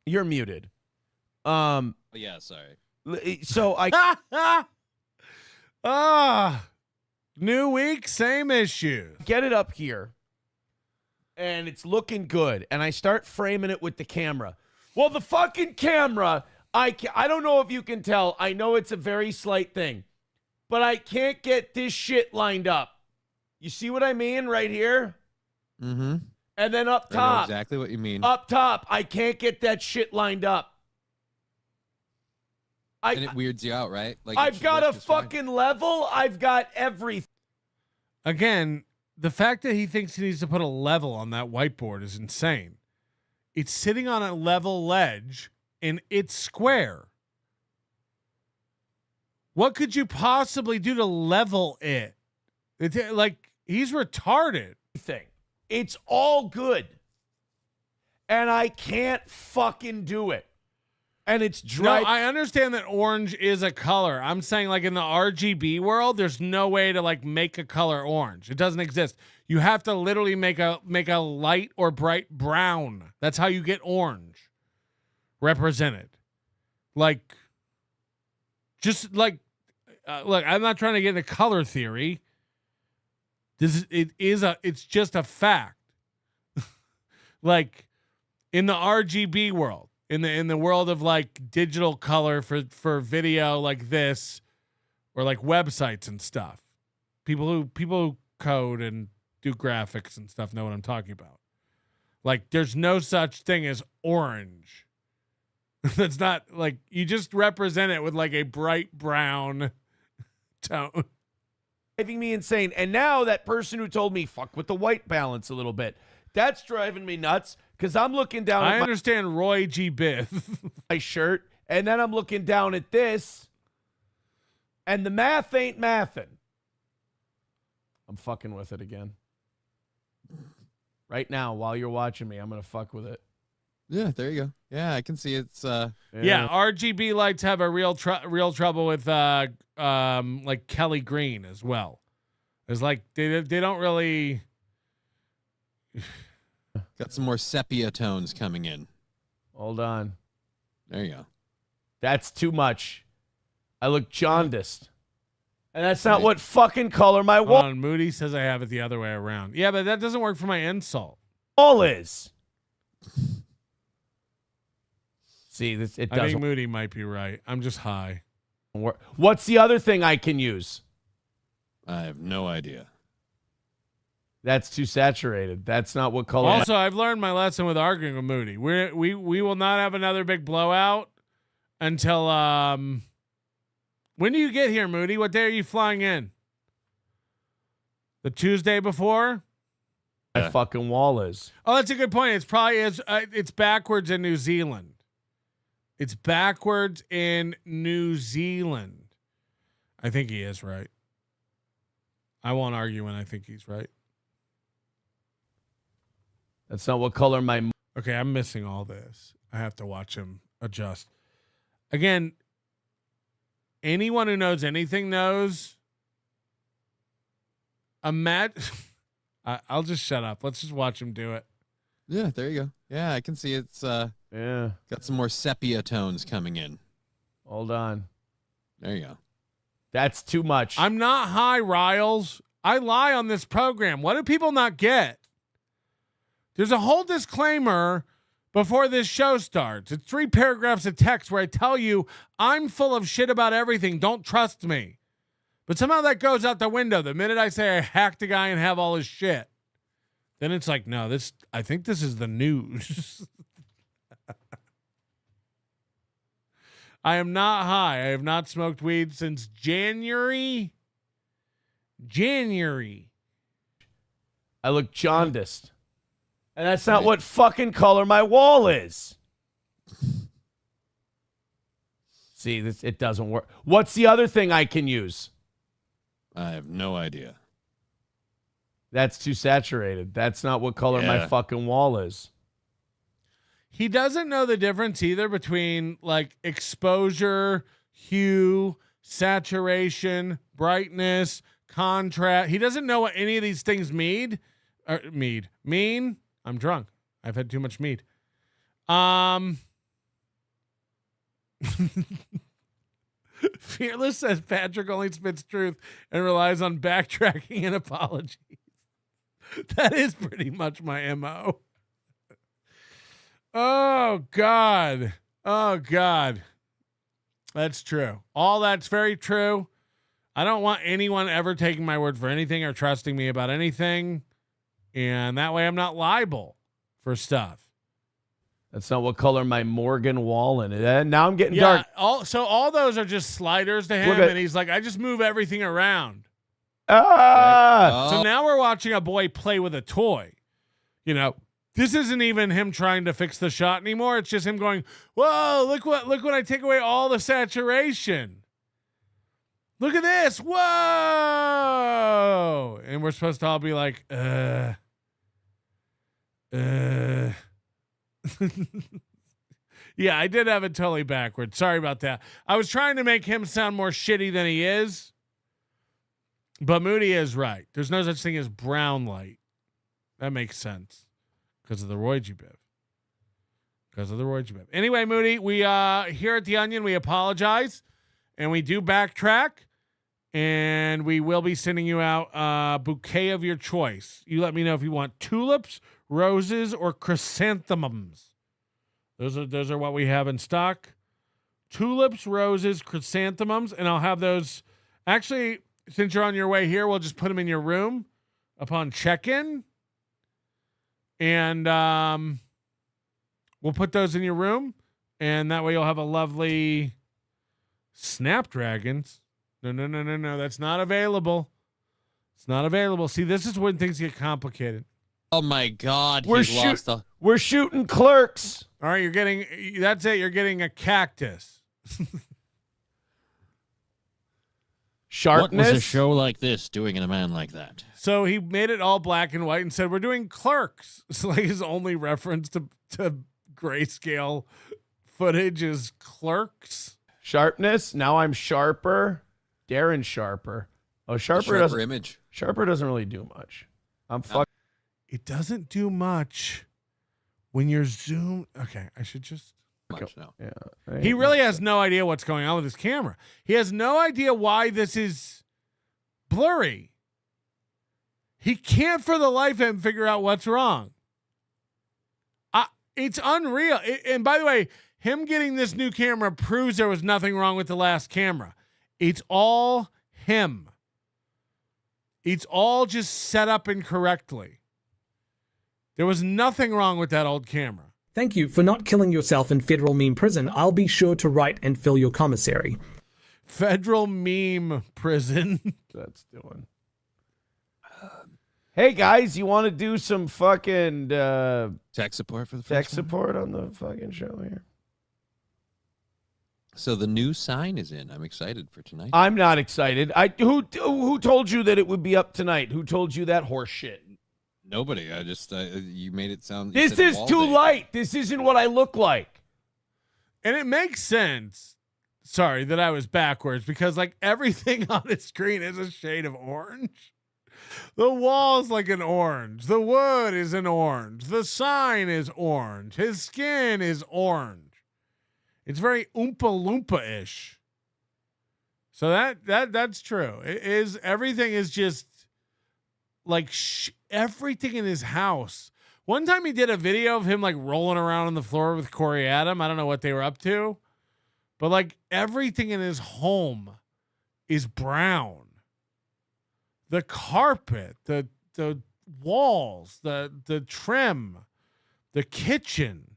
You're muted. Oh, yeah, sorry. So I new week, same issue. Get it up here. And it's looking good. And I start framing it with the camera. Well, the fucking camera, I don't know if you can tell. I know it's a very slight thing. But I can't get this shit lined up. You see what I mean right here? Mm-hmm. And then up top. I know exactly what you mean. Up top, I can't get that shit lined up. And it weirds you out, right? Like I've got a fucking level. I've got everything. Again, the fact that he thinks he needs to put a level on that whiteboard is insane. It's sitting on a level ledge and it's square. What could you possibly do to level it? Like, he's retarded. It's all good. And I can't fucking do it. And it's dry. No, I understand that orange is a color. I'm saying, like, in the RGB world, there's no way to, like, make a color orange. It doesn't exist. You have to literally make a light or bright brown. That's how you get orange represented. Like, just like, look, I'm not trying to get into color theory. It's just a fact. Like, in the RGB world, in the world of like digital color for video like this, or like websites and stuff, people who code and do graphics and stuff know what I'm talking about. Like, there's no such thing as orange. That's not, like, you just represent it with like a bright brown tone. Driving me insane. And now that person who told me fuck with the white balance a little bit, that's driving me nuts. Because I'm looking down I at understand Roy G. Biff. my shirt, and then I'm looking down at this, and the math ain't mathing. I'm fucking with it again. Right now, while you're watching me, I'm going to fuck with it. Yeah, there you go. Yeah, I can see it's... Yeah, RGB lights have a real trouble with like Kelly Green as well. It's like they don't really... Got some more sepia tones coming in. Hold on. There you go. That's too much. I look jaundiced. And that's not what fucking color my wall Moody says I have it the other way around. Yeah, but that doesn't work for my insult. is. See, it I doesn't. think Moody might be right. I'm just high. What's the other thing I can use? I have no idea. That's too saturated. That's not what color. Also, I've learned my lesson with arguing with Moody. We will not have another big blowout until when do you get here, Moody? What day are you flying in? The Tuesday before? My fucking wall is. Oh, that's a good point. It's probably it's backwards in New Zealand. It's backwards in New Zealand. I think he is right. I won't argue when I think he's right. That's not what color my... Okay, I'm missing all this. I have to watch him adjust. Again, anyone who knows anything knows. I'll just shut up. Let's just watch him do it. Yeah, there you go. Yeah, I can see it's got some more sepia tones coming in. Hold on. There you go. That's too much. I'm not high, Riles. I lie on this program. What do people not get? There's a whole disclaimer before this show starts. It's 3 paragraphs of text where I tell you I'm full of shit about everything. Don't trust me. But somehow that goes out the window the minute I say I hacked a guy and have all his shit. Then it's like, no, I think this is the news. I am not high. I have not smoked weed since January. I look jaundiced. And that's not what fucking color my wall is. See, it doesn't work. What's the other thing I can use? I have no idea. That's too saturated. That's not what color my fucking wall is. He doesn't know the difference either between like exposure, hue, saturation, brightness, contrast. He doesn't know what any of these things mean. I'm drunk. I've had too much mead. Fearless says Patrick only spits truth and relies on backtracking and apologies. That is pretty much my MO. Oh, God. That's true. All that's very true. I don't want anyone ever taking my word for anything or trusting me about anything. And that way I'm not liable for stuff. That's not what color my Morgan Wallen is. And now I'm getting Yeah, dark. all those are just sliders to him, and he's like, I just move everything around. So now we're watching a boy play with a toy. You know, this isn't even him trying to fix the shot anymore. It's just him going, whoa, look what I take away all the saturation. Look at this. Whoa. And we're supposed to all be like, Yeah, I did have it totally backwards. Sorry about that. I was trying to make him sound more shitty than he is. But Moody is right. There's no such thing as brown light. That makes sense. Because of the Roy G. Biv. Anyway, Moody, we here at The Onion, we apologize. And we do backtrack. And we will be sending you out a bouquet of your choice. You let me know if you want tulips, roses, or chrysanthemums. Those are what we have in stock. Tulips, roses, chrysanthemums, and I'll have those. Actually, since you're on your way here, we'll just put them in your room upon check-in. And we'll put those in your room, and that way you'll have a lovely snapdragons. No. That's not available. It's not available. See, this is when things get complicated. Oh my God! We're shooting Clerks. All right, that's it. You're getting a cactus. Sharpness. What was a show like this doing in a man like that? So he made it all black and white and said, "We're doing Clerks." It's like his only reference to grayscale footage is Clerks. Sharpness. Now I'm sharper. Darren sharper. Oh, Sharper doesn't really do much. It doesn't do much when you're zoomed. Okay, I should just. Much now. Yeah. Right. He really has no idea what's going on with his camera. He has no idea why this is blurry. He can't for the life of him figure out what's wrong. It's unreal. And by the way, him getting this new camera proves there was nothing wrong with the last camera. It's all him. It's all just set up incorrectly. There was nothing wrong with that old camera. Thank you for not killing yourself in federal meme prison. I'll be sure to write and fill your commissary. Federal meme prison. That's doing. Hey guys, you want to do some fucking tech support for the tech support on the fucking show here? So the new sign is in. I'm excited for tonight. I'm not excited. Who told you that it would be up tonight? Who told you that horse shit? Nobody. I just you made it sound. This is too light. This isn't what I look like. And it makes sense. Sorry that I was backwards because like everything on the screen is a shade of orange. The wall's like an orange. The wood is an orange. The sign is orange. His skin is orange. It's very Oompa Loompa-ish. So that's true. It is. Everything is just like everything in his house. One time he did a video of him like rolling around on the floor with Corey Adam. I don't know what they were up to, but like everything in his home is brown. The carpet, the walls, the trim, the kitchen,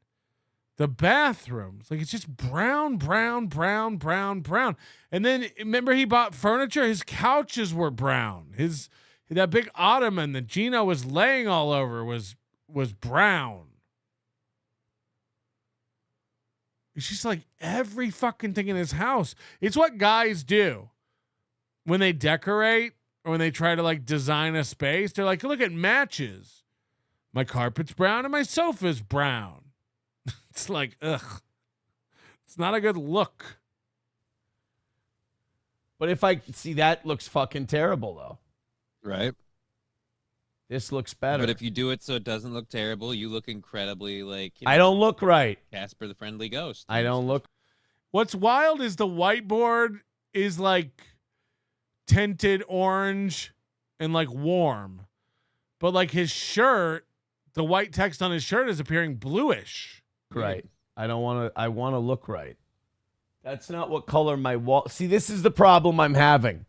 the bathrooms, like it's just brown. And then remember he bought furniture. His couches were brown. That big ottoman that Gino was laying all over was brown. It's just like every fucking thing in his house. It's what guys do when they decorate or when they try to like design a space. They're like, look at matches. My carpet's brown and my sofa's brown. It's like, ugh. It's not a good look. But if I see that looks fucking terrible though. Right. This looks better. But if you do it so it doesn't look terrible, you look incredibly like... I don't look right. Casper the Friendly Ghost. I don't look... What's wild is the whiteboard is like tinted orange and like warm. But like his shirt, the white text on his shirt is appearing bluish. Right. I want to look right. That's not what color my wall... See, this is the problem I'm having.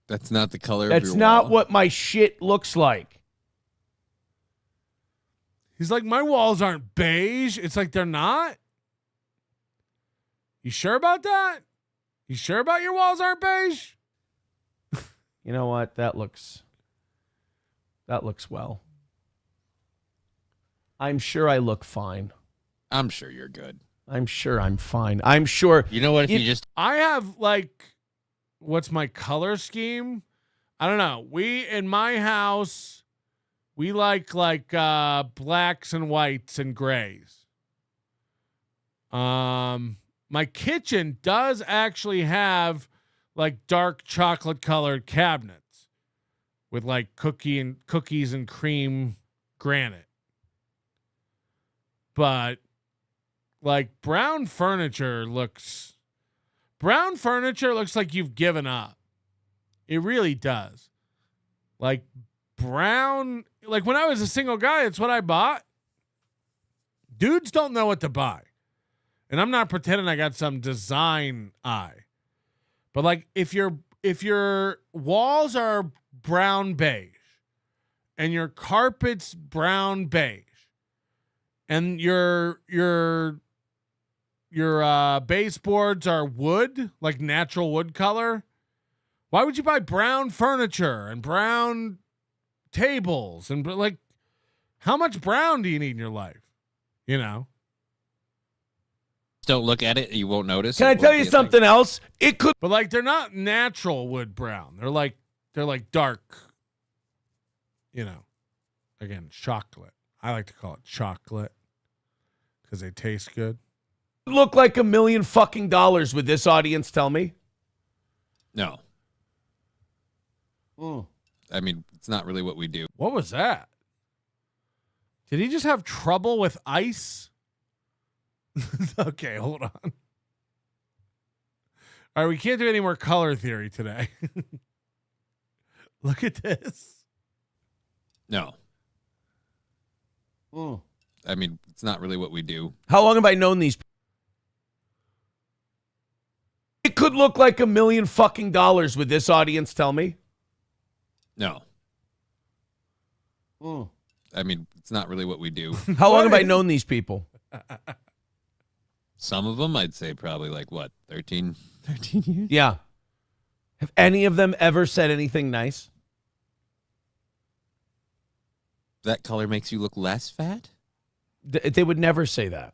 That's not the color of That's your not wall. what my shit looks like. He's like, my walls aren't beige. It's like, they're not. You sure about that? You sure about your walls aren't beige? You know what? That looks well. I'm sure I look fine. I'm sure you're good. I'm sure I'm fine. I'm sure. You know what? If you just I have like, what's my color scheme? I don't know. In my house, we like blacks and whites and grays. My kitchen does actually have like dark chocolate colored cabinets with like cookies and cream granite. But like brown furniture looks like you've given up. It really does. Like brown, like when I was a single guy, it's what I bought. Dudes don't know what to buy. And I'm not pretending I got some design eye. But like if your walls are brown beige and your carpet's brown beige and your baseboards are wood, like natural wood color, why would you buy brown furniture and brown tables? And like, how much brown do you need in your life? You know? don't look at it, you won't notice. Can I tell you something else? It could, but like they're not natural wood brown. They're like dark. You know, again, chocolate. I like to call it chocolate because they taste good. Look like $1 million fucking dollars with this audience. Tell me. No. I mean, it's not really what we do. What was that? Did he just have trouble with ice? Okay, hold on. All right, we can't do any more color theory today. Look at this. No. I mean, it's not really what we do. How long have I known these people? It could look like $1 million fucking dollars with this audience. Tell me. No. I mean, it's not really what we do. How long have I known these people? Some of them, I'd say probably like, what, 13 years? Yeah. Have any of them ever said anything nice? That color makes you look less fat? They would never say that.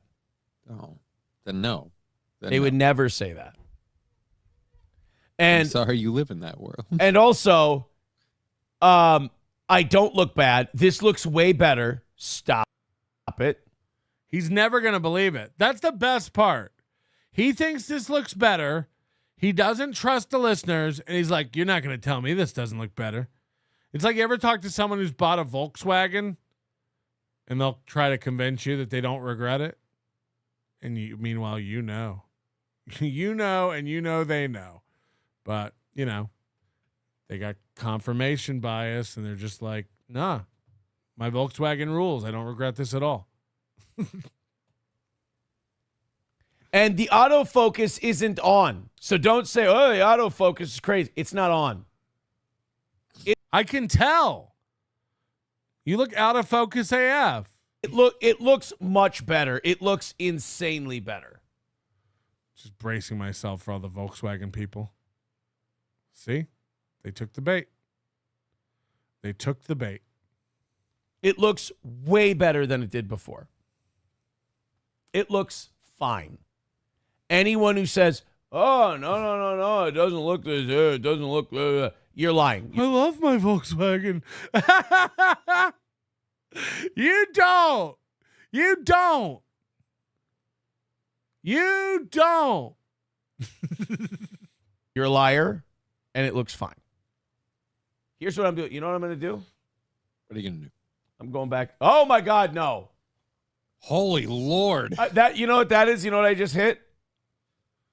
Oh, then no. They would never say that. And I'm sorry you live in that world. And also, I don't look bad. This looks way better. Stop it. He's never going to believe it. That's the best part. He thinks this looks better. He doesn't trust the listeners. And he's like, you're not going to tell me this doesn't look better. It's like you ever talk to someone who's bought a Volkswagen and they'll try to convince you that they don't regret it. And meanwhile, you know. You know, and you know they know. But, you know, they got confirmation bias and they're just like, nah, my Volkswagen rules. I don't regret this at all. And the autofocus isn't on. So don't say, oh, the autofocus is crazy. It's not on. I can tell. You look out of focus AF. It looks much better. It looks insanely better. Just bracing myself for all the Volkswagen people. See? They took the bait. They took the bait. It looks way better than it did before. It looks fine. Anyone who says, oh, no, it doesn't look this, it doesn't look, you're lying. I love my Volkswagen. You don't. You don't. You don't. You're a liar, and it looks fine. Here's what I'm doing. You know what I'm going to do? What are you going to do? I'm going back. Oh, my God, no. Holy Lord. You know what that is? You know what I just hit?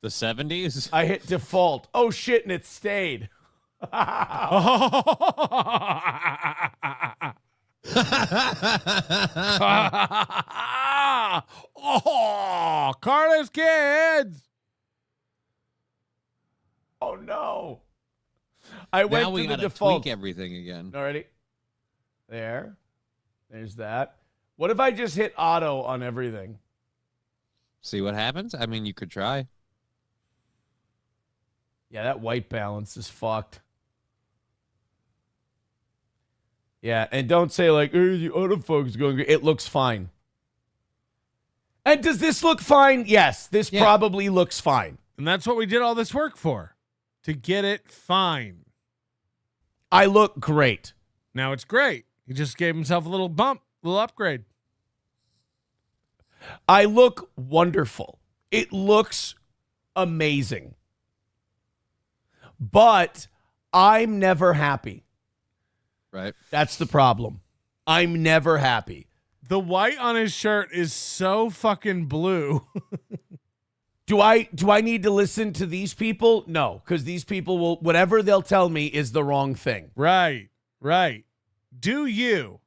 The 70s? I hit default. Oh, shit, and it stayed. Oh, Carlos kids. Oh, no. I went now we to the gotta default. tweak everything again. Alrighty. There's that. What if I just hit auto on everything? See what happens? I mean, you could try. Yeah, that white balance is fucked. Yeah, and don't say like, oh, the autofocus going good. It looks fine. And does this look fine? Yes, this probably looks fine. And that's what we did all this work for, to get it fine. I look great. Now it's great. He just gave himself a little bump, a little upgrade. I look wonderful. It looks amazing. But I'm never happy. Right. That's the problem. I'm never happy. The white on his shirt is so fucking blue. Do I need to listen to these people? No, because these people will, whatever they'll tell me is the wrong thing. Right. Do you?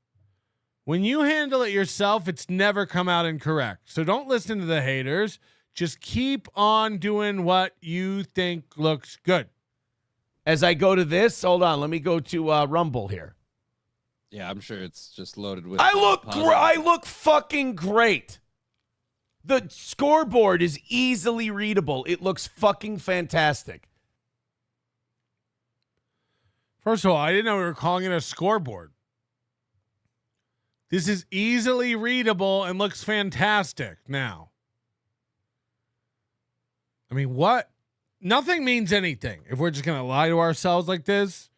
When you handle it yourself, it's never come out incorrect. So don't listen to the haters. Just keep on doing what you think looks good. As I go to this, hold on, let me go to Rumble here. Yeah, I'm sure it's just loaded with. I look fucking great. The scoreboard is easily readable. It looks fucking fantastic. First of all, I didn't know we were calling it a scoreboard. This is easily readable and looks fantastic now. I mean, what? Nothing means anything if we're just going to lie to ourselves like this.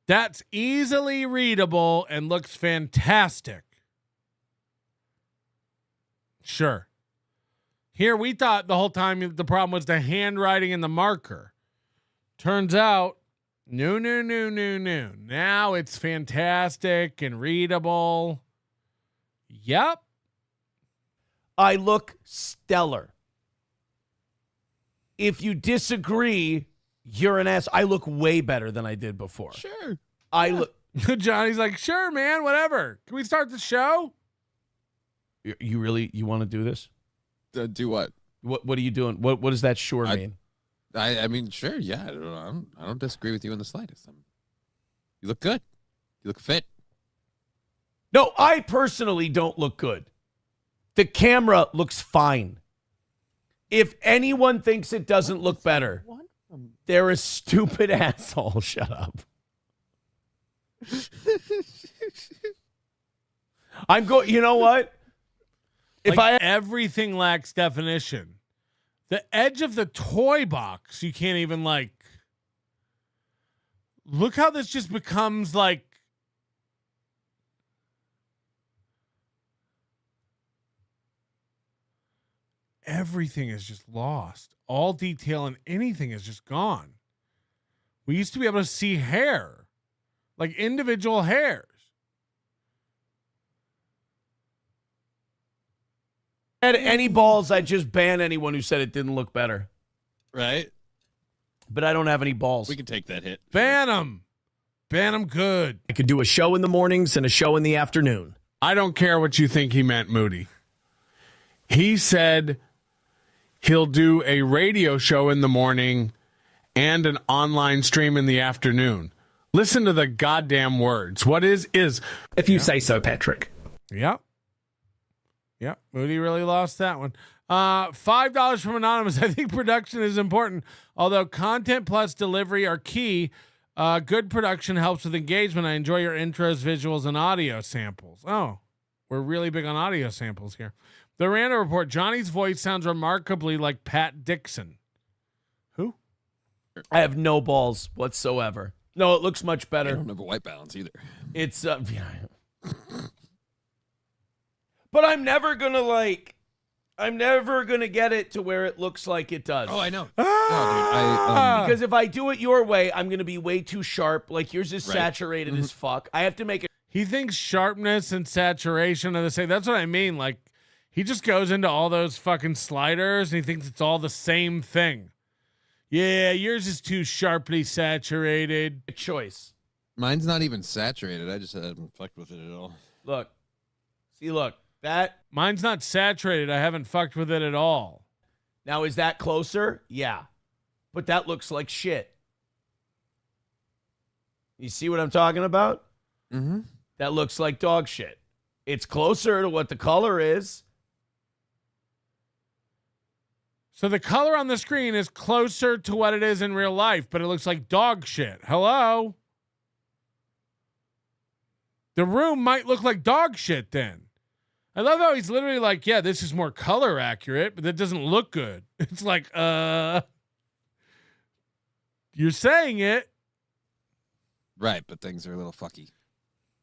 That's easily readable and looks fantastic. Sure. Here we thought the whole time the problem was the handwriting and the marker. Turns out, no. Now it's fantastic and readable. Yep. I look stellar. If you disagree, you're an ass. I look way better than I did before. Sure. I look. Johnny's like, sure, man, whatever. Can we start the show? You really want to do this? Do what? What are you doing? What does that sure mean? I mean, sure, yeah. I don't disagree with you in the slightest. You look good. You look fit. No, I personally don't look good. The camera looks fine. If anyone thinks it doesn't look better, they're a stupid asshole. Shut up. I'm going. You know what? If Everything lacks definition. The edge of the toy box, you can't even like. Look how this just becomes like. Everything is just lost. All detail and anything is just gone. We used to be able to see hair, like individual hairs. Had any balls, I'd just ban anyone who said it didn't look better. Right. But I don't have any balls. We can take that hit. Ban them. Ban them good. I could do a show in the mornings and a show in the afternoon. I don't care what you think he meant, Moody. He said he'll do a radio show in the morning and an online stream in the afternoon. Listen to the goddamn words. What is? If you say so, Patrick. Yep. Yep. Moody really lost that one. $5 from Anonymous. I think production is important. Although content plus delivery are key, good production helps with engagement. I enjoy your intros, visuals, and audio samples. Oh, we're really big on audio samples here. The Random Report. Johnny's voice sounds remarkably like Pat Dixon. Who? I have no balls whatsoever. No, it looks much better. I don't have a white balance either. It's but I'm never gonna get it to where it looks like it does. Oh, I know. No, dude, because if I do it your way, I'm gonna be way too sharp. Like yours is saturated as fuck. I have to make it. He thinks sharpness and saturation are the same. That's what I mean. Like he just goes into all those fucking sliders and he thinks it's all the same thing. Yeah, yours is too sharply saturated. Choice. Mine's not even saturated. I just haven't fucked with it at all. Look. See, look. That mine's not saturated. I haven't fucked with it at all. Now, is that closer? Yeah. But that looks like shit. You see what I'm talking about? Mm-hmm. That looks like dog shit. It's closer to what the color is. So the color on the screen is closer to what it is in real life, but it looks like dog shit. Hello? The room might look like dog shit then. I love how he's literally like, yeah, this is more color accurate, but that doesn't look good. It's like, you're saying it. Right, but things are a little fucky.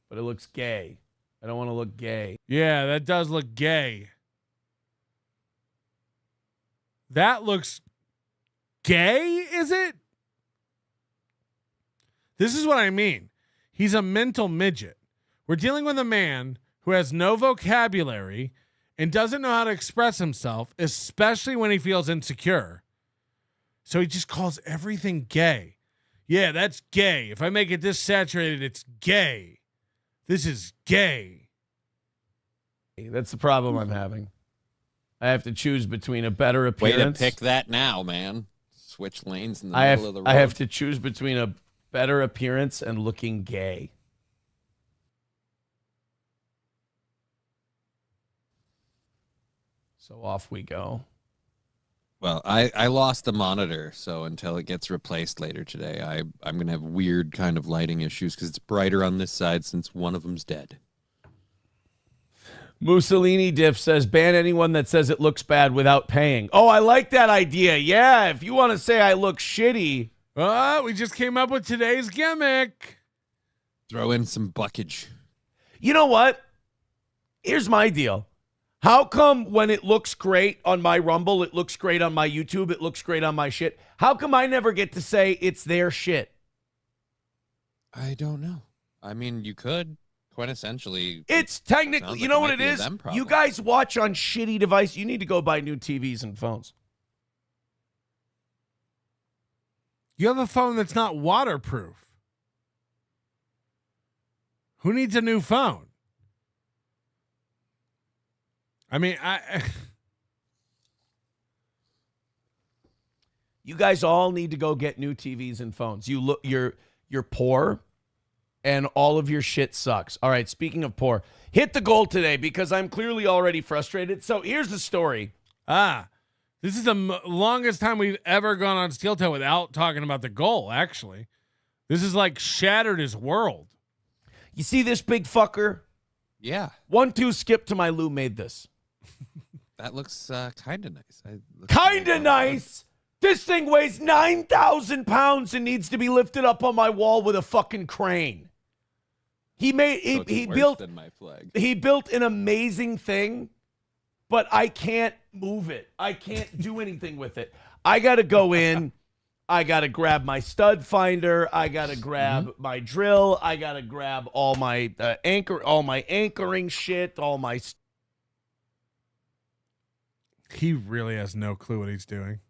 But it looks gay. I don't want to look gay. Yeah, that does look gay. That looks gay, is it? This is what I mean. He's a mental midget. We're dealing with a man who has no vocabulary and doesn't know how to express himself, especially when he feels insecure. So he just calls everything gay. Yeah, that's gay. If I make it this saturated, it's gay. This is gay. That's the problem I'm having. I have to choose between a better appearance. Way to pick that now, man. Switch lanes in the middle of the road. I have to choose between a better appearance and looking gay. So off we go. Well, I lost the monitor, so until it gets replaced later today, I'm going to have weird kind of lighting issues because it's brighter on this side since one of them's dead. Mussolini Diff says, ban anyone that says it looks bad without paying. Oh, I like that idea. Yeah, if you want to say I look shitty. We just came up with today's gimmick. Throw in some buckage. You know what? Here's my deal. How come when it looks great on my Rumble, it looks great on my YouTube, it looks great on my shit? How come I never get to say it's their shit? I don't know. I mean, you could. Quintessentially, it's technically, you know what it is? You guys watch on shitty device. You need to go buy new TVs and phones. You have a phone that's not waterproof. Who needs a new phone? I mean, you guys all need to go get new TVs and phones. You're poor. And all of your shit sucks. All right, speaking of poor, hit the goal today because I'm clearly already frustrated. So here's the story. This is the longest time we've ever gone on Steel Toe without talking about the goal, actually. This is like shattered his world. You see this big fucker? Yeah. 1-2 skip to my Lou made this. That looks kind of nice. Kind of nice? This thing weighs 9,000 pounds and needs to be lifted up on my wall with a fucking crane. He built an amazing thing, but I can't move it. I can't do anything with it. I got to go in. I got to grab my stud finder. I got to grab my drill. I got to grab all my anchoring shit, He really has no clue what he's doing.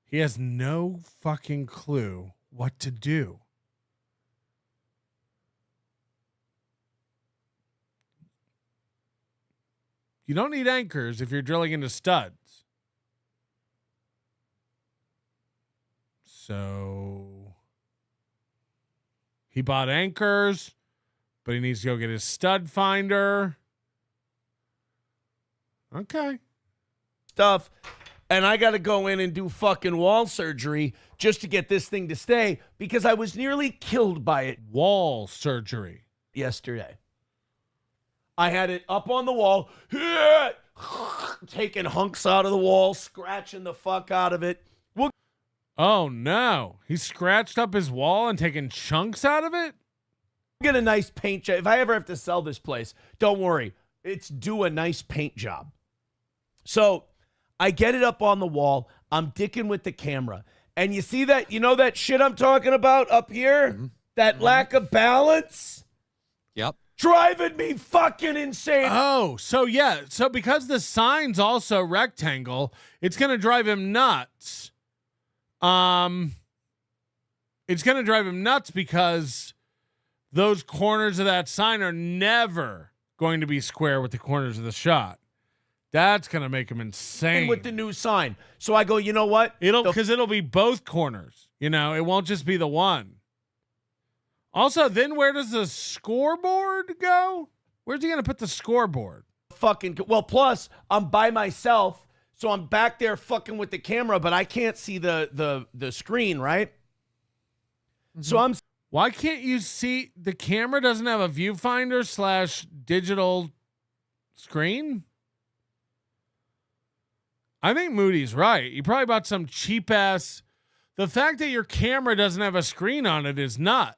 He has no fucking clue what to do. You don't need anchors if you're drilling into studs. So he bought anchors, but he needs to go get his stud finder. Okay. Stuff. And I got to go in and do fucking wall surgery just to get this thing to stay because I was nearly killed by it. Wall surgery. Yesterday. I had it up on the wall, taking hunks out of the wall, scratching the fuck out of it. Oh, no. He scratched up his wall and taking chunks out of it? Get a nice paint job. If I ever have to sell this place, don't worry. It's do a nice paint job. So I get it up on the wall. I'm dicking with the camera. And you see that? You know that shit I'm talking about up here? Mm-hmm. That lack of balance? Yep. Driving me fucking insane. Oh, so yeah. So because the sign's also rectangle, it's going to drive him nuts. It's going to drive him nuts because those corners of that sign are never going to be square with the corners of the shot. That's going to make him insane. With the new sign. So I go, you know what? It'll be both corners. You know, it won't just be the one. Also, then where does the scoreboard go? Where's he going to put the scoreboard? Well, plus I'm by myself, so I'm back there fucking with the camera, but I can't see the screen, right? So Why can't you see? The camera doesn't have a viewfinder / digital screen? I think Moody's right. You probably bought some cheap ass. The fact that your camera doesn't have a screen on it is nuts.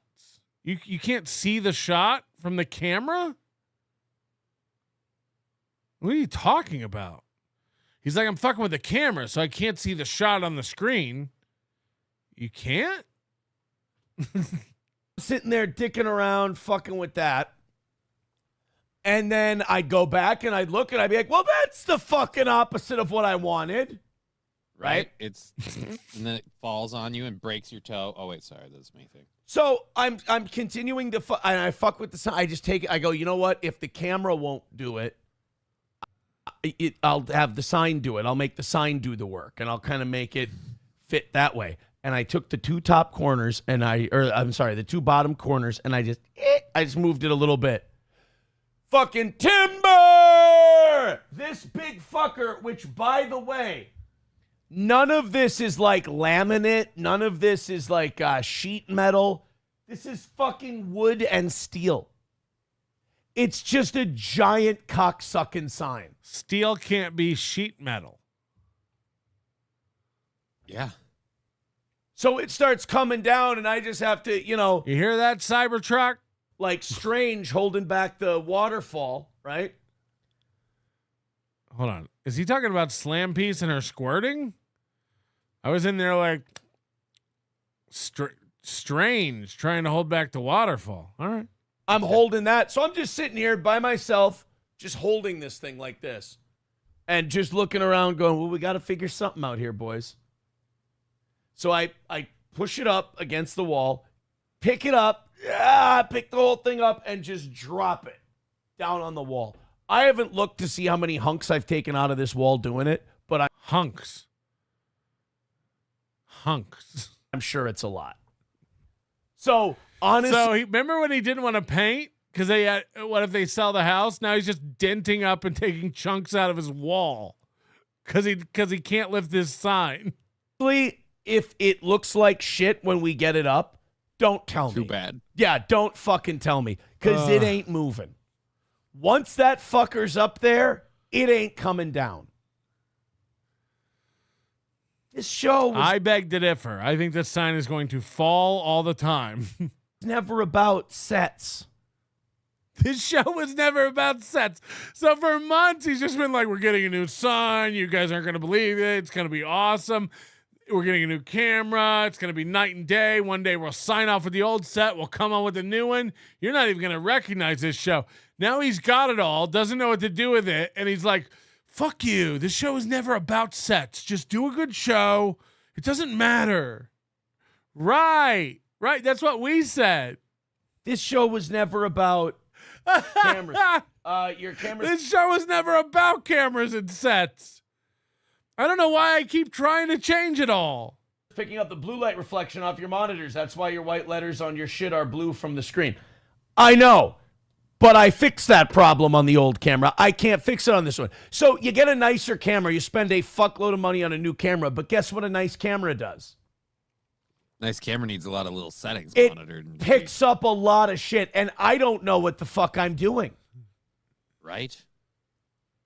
You can't see the shot from the camera? What are you talking about? He's like, I'm fucking with the camera, so I can't see the shot on the screen. You can't? Sitting there dicking around, fucking with that. And then I'd go back and I'd look and I'd be like, well, that's the fucking opposite of what I wanted. Right? It's and then it falls on you and breaks your toe. Oh wait, sorry, that's me thing. So I'm continuing to and I fuck with the sign. I just take it. I go, you know what? If the camera won't do it, I'll have the sign do it. I'll make the sign do the work, and I'll kind of make it fit that way. And I took the two top corners and the two bottom corners, and I just moved it a little bit. Fucking timber! This big fucker, which by the way, none of this is like laminate. None of this is like sheet metal. This is fucking wood and steel. It's just a giant cocksucking sign. Steel can't be sheet metal. Yeah. So it starts coming down, and I just have to, You hear that, Cybertruck? Like Strange holding back the waterfall, right? Hold on. Is he talking about Slam Piece and her squirting? I was in there like Strange trying to hold back the waterfall. All right. I'm holding that. So I'm just sitting here by myself, just holding this thing like this and just looking around going, well, we got to figure something out here, boys. So I push it up against the wall, pick it up, pick the whole thing up and just drop it down on the wall. I haven't looked to see how many hunks I've taken out of this wall doing it, but Hunks. I'm sure it's a lot. So honestly, remember when he didn't want to paint because what if they sell the house? Now he's just denting up and taking chunks out of his wall because he can't lift this sign. If it looks like shit when we get it up, don't tell me. Too bad. Yeah, don't fucking tell me because it ain't moving. Once that fucker's up there, it ain't coming down. This show was I beg to differ. I think this sign is going to fall all the time. never about sets. This show was never about sets. So for months, he's just been like, we're getting a new sign. You guys aren't going to believe it. It's going to be awesome. We're getting a new camera. It's going to be night and day. One day we'll sign off with the old set. We'll come on with the new one. You're not even going to recognize this show. Now he's got it all, doesn't know what to do with it. And he's like, fuck you. This show is never about sets. Just do a good show. It doesn't matter. Right. That's what we said. This show was never about cameras. Your cameras. This show was never about cameras and sets. I don't know why I keep trying to change it all. Picking up the blue light reflection off your monitors. That's why your white letters on your shit are blue from the screen. I know, but I fixed that problem on the old camera. I can't fix it on this one. So you get a nicer camera. You spend a fuckload of money on a new camera, but guess what a nice camera does? Nice camera needs a lot of little settings It monitored. picks up a lot of shit, and I don't know what the fuck I'm doing. Right?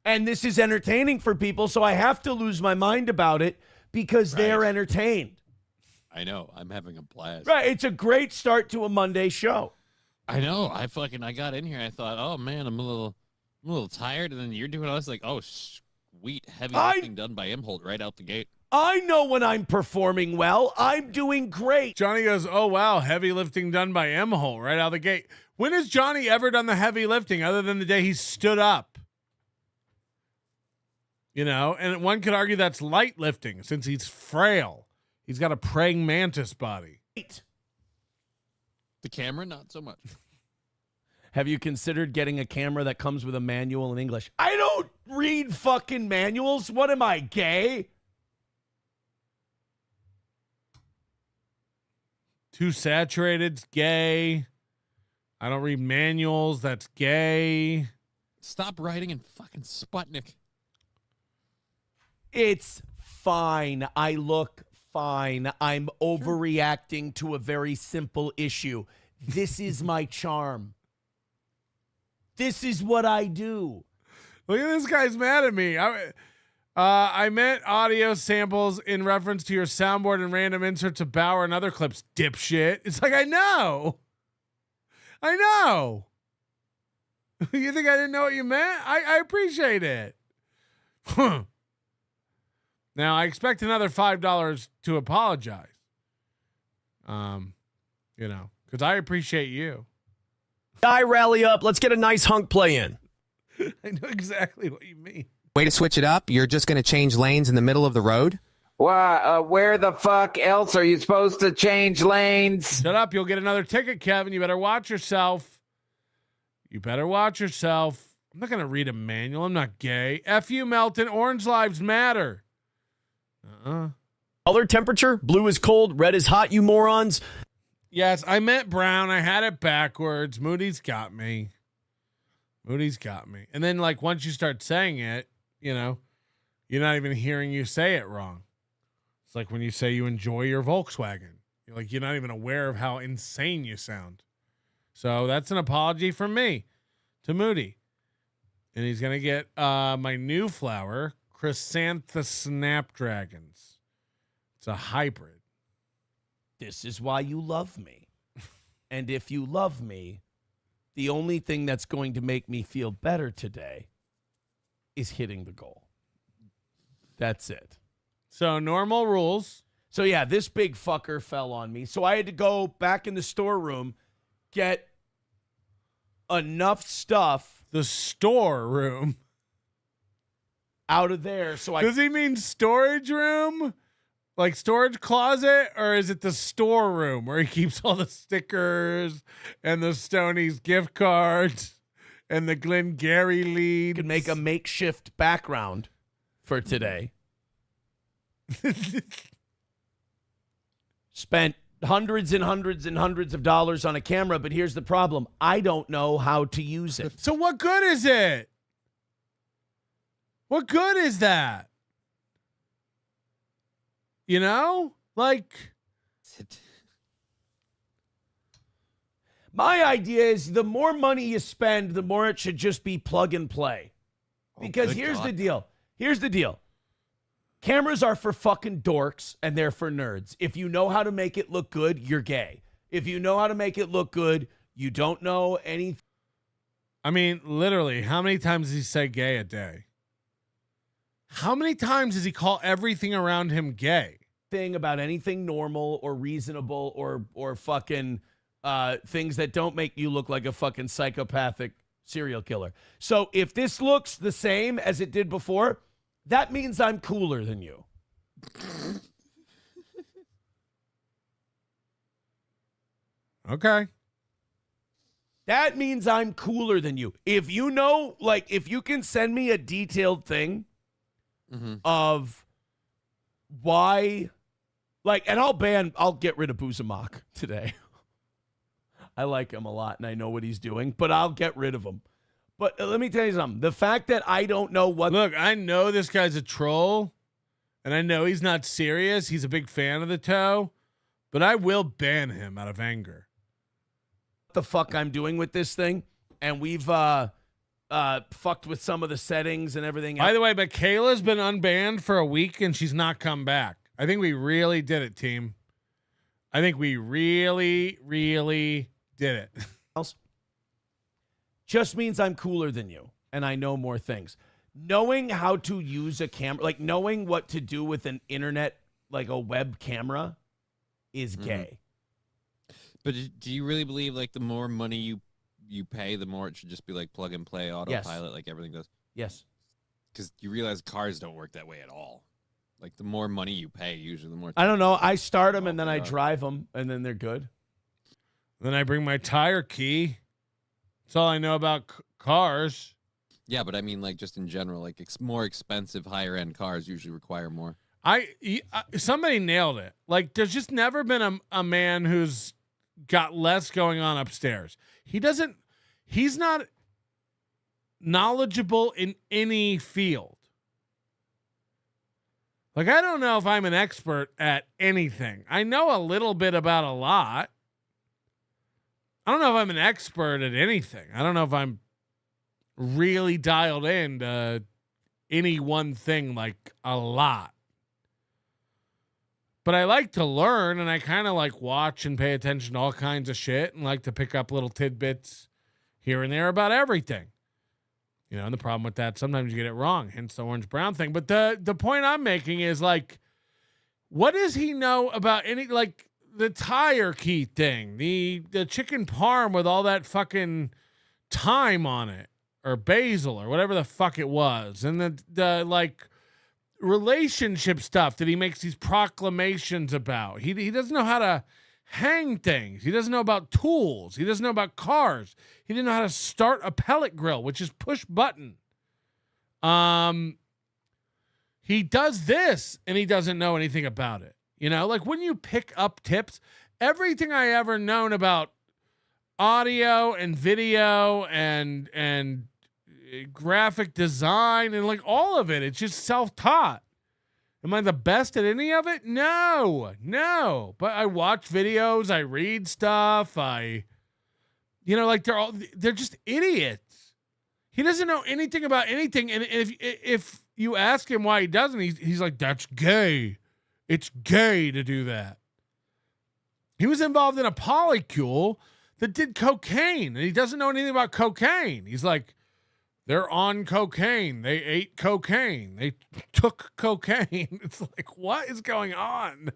And this is entertaining for people, so I have to lose my mind about it because they're entertained. I know. I'm having a blast. Right. It's a great start to a Monday show. I know. I got in here. I thought, oh man, I'm a little tired, and then you're doing all this like, oh sweet, heavy lifting done by Imholt right out the gate. I know when I'm performing well. I'm doing great. Johnny goes, oh wow, heavy lifting done by Imholt right out the gate. When has Johnny ever done the heavy lifting other than the day he stood up? And one could argue that's light lifting since he's frail. He's got a praying mantis body. The camera, not so much. Have you considered getting a camera that comes with a manual in English? I don't read fucking manuals. What am I, gay? Too saturated's gay. I don't read manuals. That's gay. Stop writing in fucking Sputnik. It's fine. I look fine. I'm overreacting to a very simple issue. This is my charm. This is what I do. Look at this guy's mad at me. I meant audio samples in reference to your soundboard and random inserts of Bauer and other clips, dipshit. It's like, I know. You think I didn't know what you meant? I appreciate it. Now, I expect another $5 to apologize. Because I appreciate you. Guy, rally up. Let's get a nice hunk play in. I know exactly what you mean. Way to switch it up. You're just going to change lanes in the middle of the road? Where the fuck else are you supposed to change lanes? Shut up. You'll get another ticket, Kevin. You better watch yourself. I'm not going to read a manual. I'm not gay. F you, Melton. Orange lives matter. Color temperature? Blue is cold, red is hot, you morons. Yes, I meant brown. I had it backwards. Moody's got me. And then, like, once you start saying it, you're not even hearing you say it wrong. It's like when you say you enjoy your Volkswagen. You're not even aware of how insane you sound. So that's an apology from me to Moody. And he's going to get my new flower, Chrysanthus Snapdragons. It's a hybrid. This is why you love me. And if you love me, the only thing that's going to make me feel better today is hitting the goal. That's it. So normal rules. So yeah, this big fucker fell on me. So I had to go back in the storeroom, get enough stuff. The storeroom? Out of there. So Does he mean storage room? Like storage closet? Or is it the storeroom where he keeps all the stickers and the Stoney's gift cards and the Glengarry leads? Could make a makeshift background for today. Spent hundreds and hundreds and hundreds of dollars on a camera, but here's the problem. I don't know how to use it. So what good is it? What good is that? My idea is the more money you spend, the more it should just be plug and play. Because here's the deal. Cameras are for fucking dorks and they're for nerds. If you know how to make it look good, you're gay. If you know how to make it look good, you don't know anything. I mean, literally, how many times does he say gay a day? How many times does he call everything around him gay? Thing about anything normal or reasonable or fucking things that don't make you look like a fucking psychopathic serial killer. So if this looks the same as it did before, that means I'm cooler than you. Okay. That means I'm cooler than you. If you know, like, if you can send me a detailed thing of why, like, and I'll get rid of Buzamach today. I like him a lot and I know what he's doing, but I'll get rid of him. But let me tell you something. The fact that I don't know what. Look, I know this guy's a troll and I know he's not serious. He's a big fan of the toe, but I will ban him out of anger. The fuck I'm doing with this thing, and we've fucked with some of the settings and everything else. By the way, Michaela's been unbanned for a week and she's not come back. I think we really did it, team. I think we really, really did it. Just means I'm cooler than you and I know more things. Knowing how to use a camera, like knowing what to do with an internet, like a web camera, is gay. But do you really believe like the more money you pay, the more it should just be like plug and play autopilot like everything does? Yes. Because you realize cars don't work that way at all. Like the more money you pay, usually the more. I don't know. I start them and then I drive them and then they're good. Then I bring my tire key. That's all I know about cars. Yeah, but I mean, like just in general, like more expensive, higher end cars usually require more. Somebody nailed it. Like there's just never been a man who's got less going on upstairs. He's not knowledgeable in any field. Like, I don't know if I'm an expert at anything. I know a little bit about a lot. I don't know if I'm an expert at anything. I don't know if I'm really dialed into any one thing like a lot. But I like to learn, and I kind of like watch and pay attention to all kinds of shit and like to pick up little tidbits here and there about everything. You know, and the problem with that, sometimes you get it wrong, hence the orange brown thing. But the point I'm making is, like, what does he know about any, like, the tire key thing, the chicken parm with all that fucking thyme on it, or basil, or whatever the fuck it was, and the like relationship stuff that he makes these proclamations about. He doesn't know how to hang things. He doesn't know about tools. He doesn't know about cars. He didn't know how to start a pellet grill, which is push button. He does this and he doesn't know anything about it. You know, like when you pick up tips, everything I ever known about audio and video and graphic design and like all of it, it's just self-taught. Am I the best at any of it? No. But I watch videos, I read stuff, they're just idiots. He doesn't know anything about anything. And if you ask him why he doesn't, he's like, that's gay. It's gay to do that. He was involved in a polycule that did cocaine, and he doesn't know anything about cocaine. He's like, they're on cocaine. They ate cocaine. They took cocaine. It's like, what is going on?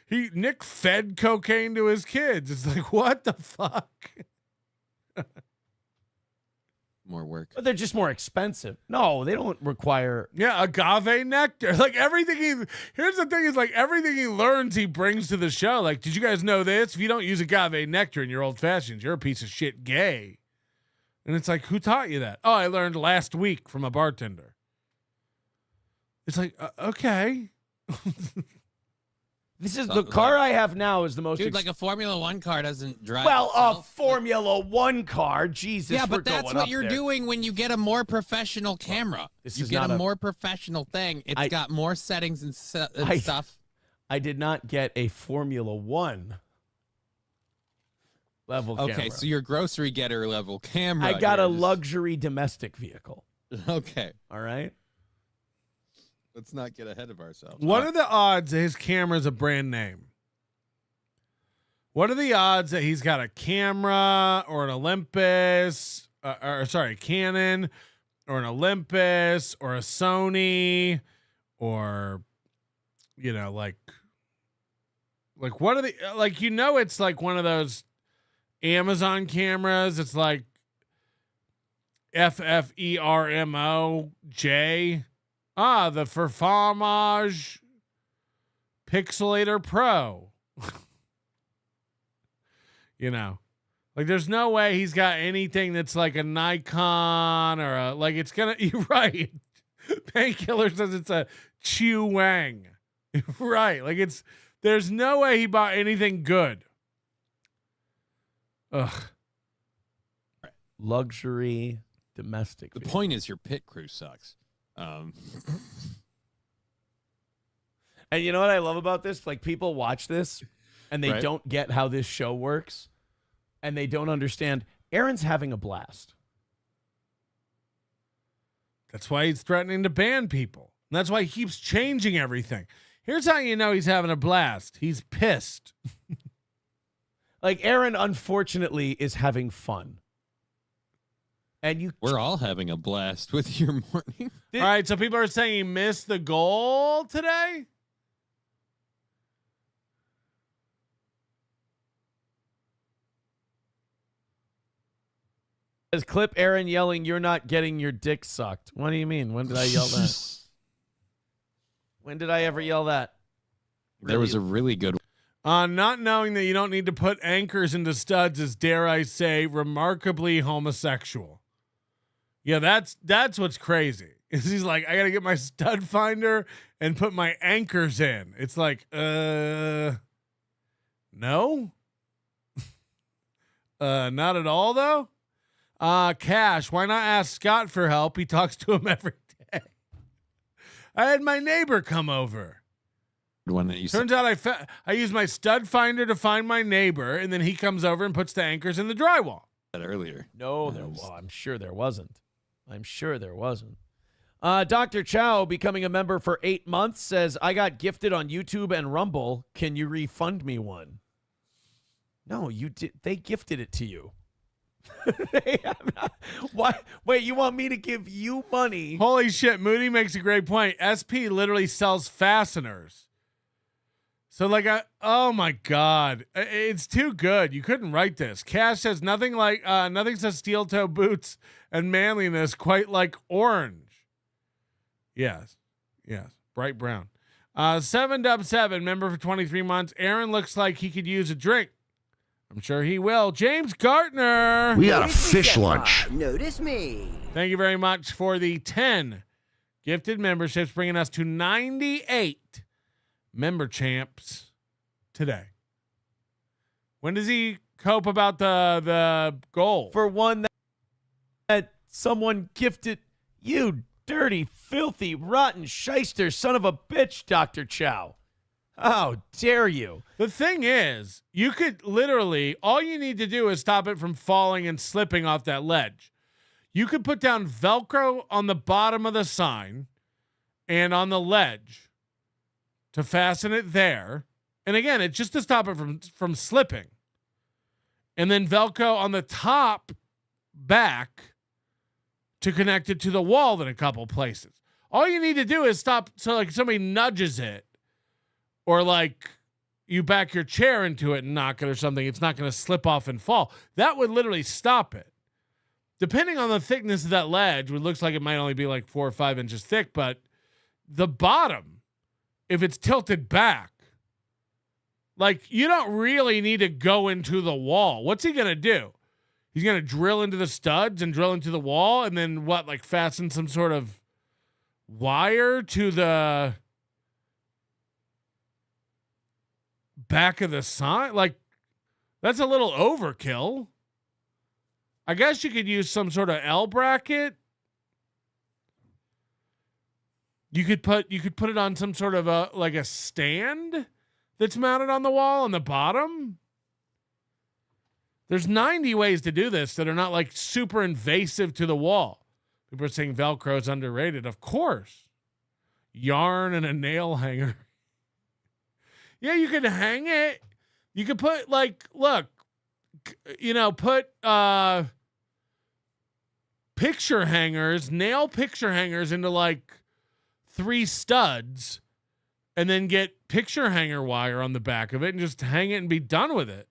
Nick fed cocaine to his kids. It's like, what the fuck? More work. But they're just more expensive. No, they don't require. Yeah, agave nectar. Like everything here's the thing is, like, everything he learns, he brings to the show. Like, did you guys know this? If you don't use agave nectar in your old fashions, you're a piece of shit gay. And it's like, who taught you that? Oh, I learned last week from a bartender. It's like, okay. This is the car I have now is the most. Dude, like a Formula One car doesn't drive. Well, itself. a Formula One car, Jesus. Yeah, but we're that's going what up you're there. doing when you get a more professional camera. This you is get not a a- more professional thing. It's got more settings and stuff. I did not get a Formula One level camera. Okay, so your grocery getter level camera. I got a here is- luxury domestic vehicle. Okay. All right. Let's not get ahead of ourselves. What are the odds that his camera's a brand name? What are the odds that he's got a camera or an Olympus, Canon, or an Olympus, or a Sony, or, you know, like what are the, like, you know, it's like one of those Amazon cameras. It's like FFERMOJ. The Performage Pixelator Pro. You know, like, there's no way he's got anything that's like a Nikon or a, like, it's gonna, you're right. Painkiller says it's a Chew Wang. Right. Like, there's no way he bought anything good. Ugh. Luxury domestic. The point is your pit crew sucks. And you know what I love about this? Like, people watch this and they Right. don't get how this show works, and they don't understand. Aaron's having a blast. That's why he's threatening to ban people. And that's why he keeps changing everything. Here's how you know he's having a blast. He's pissed. Like, Aaron, unfortunately, is having fun. And we're all having a blast with your morning. All right, so people are saying he missed the goal today? As clip Aaron yelling, "You're not getting your dick sucked." What do you mean? When did I yell that? When did I ever yell that? There was a really good Not knowing that you don't need to put anchors into studs is, dare I say, remarkably homosexual. Yeah, that's what's crazy. Is he's like, I gotta get my stud finder and put my anchors in. It's like, no? Not at all, though? Cash, why not ask Scott for help? He talks to him every day. I had my neighbor come over. The one that you Turns out I use my stud finder to find my neighbor, and then he comes over and puts the anchors in the drywall. said earlier. No, I'm sure there wasn't. Dr. Chow, becoming a member for 8 months, says, I got gifted on YouTube and Rumble. Can you refund me one? No, you did. They gifted it to you. Why? Wait, you want me to give you money? Holy shit, Moody makes a great point. SP literally sells fasteners. So oh my God, it's too good. You couldn't write this. Cash says nothing says steel toe boots and manliness quite like orange. Yes, bright brown. 7dub7, member for 23 months. Aaron looks like he could use a drink. I'm sure he will. James Gartner. We got a fish lunch. Notice me. Thank you very much for the 10 gifted memberships, bringing us to 98 member champs today. When does he cope about the goal? For one that someone gifted you, dirty, filthy, rotten shyster son of a bitch, Dr. Chow. How dare you? The thing is, you could literally, all you need to do is stop it from falling and slipping off that ledge. You could put down Velcro on the bottom of the sign and on the ledge to fasten it there. And again, it's just to stop it from slipping. And then Velcro on the top back to connect it to the wall in a couple places. All you need to do is stop so somebody nudges it, or you back your chair into it and knock it or something. It's not going to slip off and fall. That would literally stop it. Depending on the thickness of that ledge, it looks like it might only be 4 or 5 inches thick, but the bottom, if it's tilted back, you don't really need to go into the wall. What's he going to do? He's going to drill into the studs and drill into the wall and then fasten some sort of wire to the back of the sign? That's a little overkill. I guess you could use some sort of L bracket. You could put it on some sort of a stand that's mounted on the wall on the bottom. There's 90 ways to do this that are not super invasive to the wall. People are saying Velcro is underrated. Of course. Yarn and a nail hanger. Yeah, you could hang it. You could put put picture hangers, nail picture hangers into 3 studs and then get picture hanger wire on the back of it and just hang it and be done with it.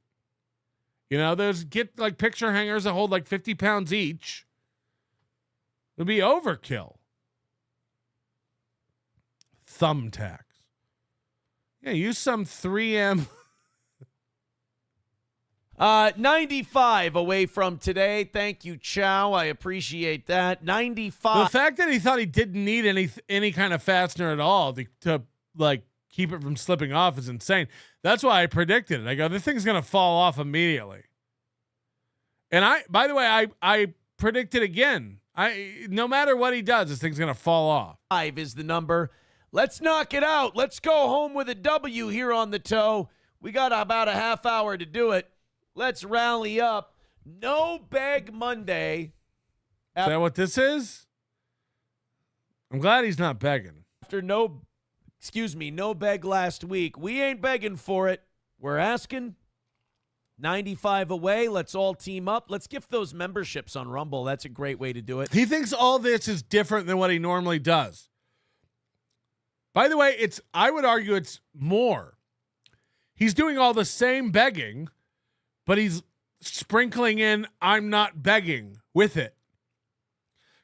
Get picture hangers that hold 50 pounds each. It'll be overkill. Thumbtacks. Yeah, use some 3M. 95 away from today. Thank you, Chow. I appreciate that. 95. The fact that he thought he didn't need any kind of fastener at all to keep it from slipping off is insane. That's why I predicted it. I go, this thing's gonna fall off immediately. And by the way, I predicted again. No matter what he does, this thing's gonna fall off. 5 is the number. Let's knock it out. Let's go home with a W here on the toe. We got about a half hour to do it. Let's rally up. No Beg Monday. Is that what this is? I'm glad he's not begging. After no beg last week. We ain't begging for it. We're asking. 95 away. Let's all team up. Let's gift those memberships on Rumble. That's a great way to do it. He thinks all this is different than what he normally does. By the way, I would argue it's more. He's doing all the same begging, but he's sprinkling in I'm not begging with it.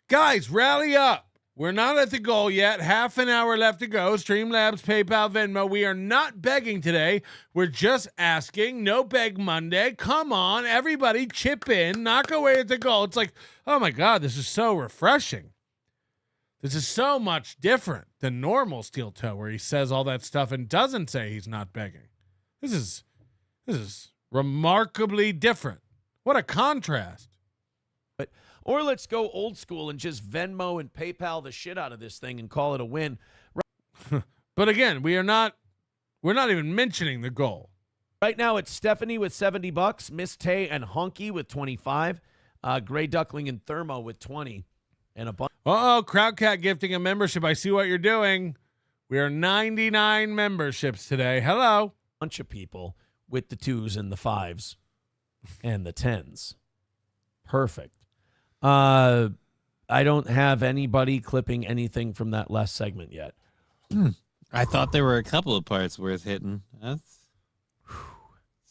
Guys, rally up. We're not at the goal yet. Half an hour left to go. Streamlabs, PayPal, Venmo. We are not begging today. We're just asking. No Beg Monday. Come on, everybody chip in. Knock away at the goal. It's oh my God, this is so refreshing. This is so much different than normal Steel Toe, where he says all that stuff and doesn't say he's not begging. This is remarkably different. What a contrast. Or let's go old school and just Venmo and PayPal the shit out of this thing and call it a win. But again, we're not even mentioning the goal. Right now, it's Stephanie with $70, Miss Tay and Honky with 25, Gray Duckling and Thermo with 20, and a bunch. Crowdcat gifting a membership. I see what you're doing. We are 99 memberships today. Hello. Bunch of people with the 2s and the 5s and the 10s. Perfect. I don't have anybody clipping anything from that last segment yet. I thought there were a couple of parts worth hitting. It's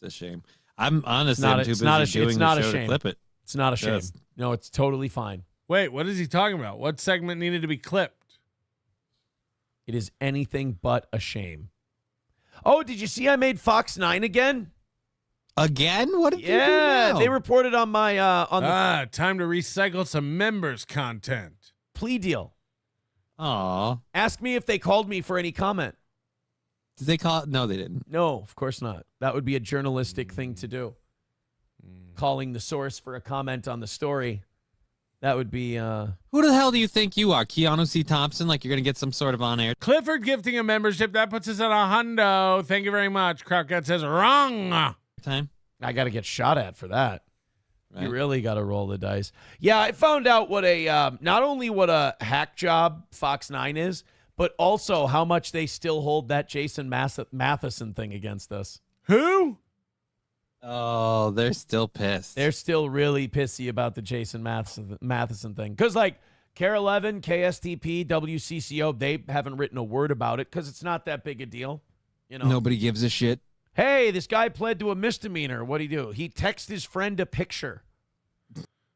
a shame. I'm honestly too busy doing the show to clip it. It's not a shame. Just- No, it's totally fine. Wait, what is he talking about? What segment needed to be clipped? It is anything but a shame. Oh, did you see I made Fox 9 again? Again? What did you do Yeah, now? they reported on my on the Time to recycle some members content. plea deal. Aw. Ask me if they called me for any comment. Did they call it? No, they didn't. No, of course not. That would be a journalistic thing to do. Calling the source for a comment on the story. That would be Who the hell do you think you are? Keanu C. Thompson? Like you're going to get some sort of on-air? Clifford gifting a membership. That puts us at $100. Thank you very much. Crowdcat says wrong. Time. I got to get shot at for that. Right. You really got to roll the dice. Yeah, I found out what a not only what a hack job Fox 9 is, but also how much they still hold that Jason Matheson thing against us. Who? Oh, they're still pissed. They're still really pissy about the Jason Matheson thing. Because, like, CARE 11, KSTP, WCCO, they haven't written a word about it because it's not that big a deal. You know, Nobody gives a shit. Hey, this guy pled to a misdemeanor. What'd he do? He texted his friend a picture.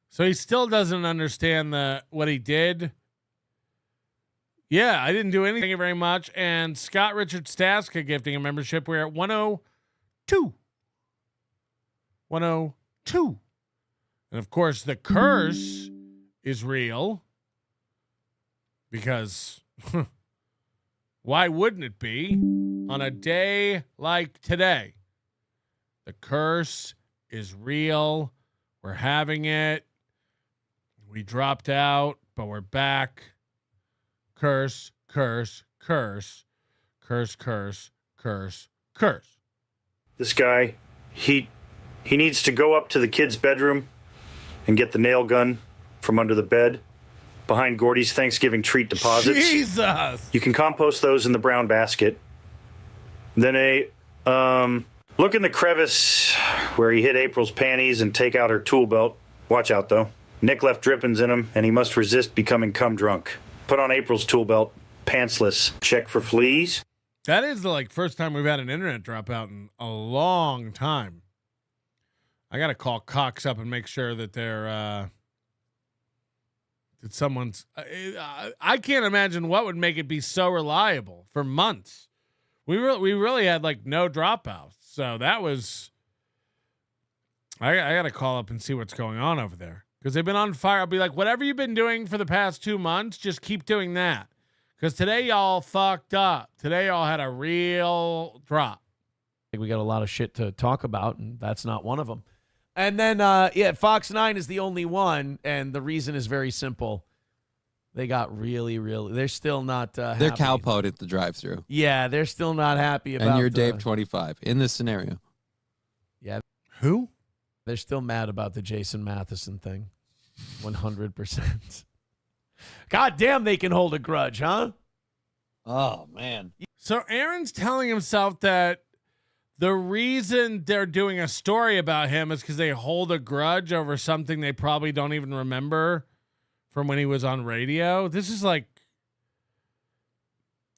So he still doesn't understand what he did. Yeah, I didn't do anything. Thank you very much. And Scott Richard Staska gifting a membership. We're at 102. 102. And of course, the curse is real. Because why wouldn't it be on a day like today? The curse is real. We're having it. We dropped out, but we're back. Curse, curse, curse, curse, curse, curse, curse. This guy, he needs to go up to the kid's bedroom and get the nail gun from under the bed behind Gordy's Thanksgiving treat deposits. Jesus! You can compost those in the brown basket. Then look in the crevice where he hid April's panties and take out her tool belt. Watch out, though. Nick left drippings in him, and he must resist becoming cum drunk. Put on April's tool belt, pantsless. Check for fleas. That is the first time we've had an internet dropout in a long time. I got to call Cox up and make sure that they're that someone's. I can't imagine what would make it be so reliable for months. We really had no dropouts, so that was. I got to call up and see what's going on over there because they've been on fire. I'll be like, whatever you've been doing for the past 2 months, just keep doing that. Because today y'all fucked up. Today y'all had a real drop. I think we got a lot of shit to talk about, and that's not one of them. And then, Fox 9 is the only one, and the reason is very simple. They got really, they're still not happy. They're cowpoked at the drive-thru. Yeah, they're still not happy about And you're Dave 25 in this scenario. Yeah. Who? They're still mad about the Jason Matheson thing. 100%. God damn, they can hold a grudge, huh? Oh, man. So Aaron's telling himself that the reason they're doing a story about him is because they hold a grudge over something they probably don't even remember from when he was on radio. This is like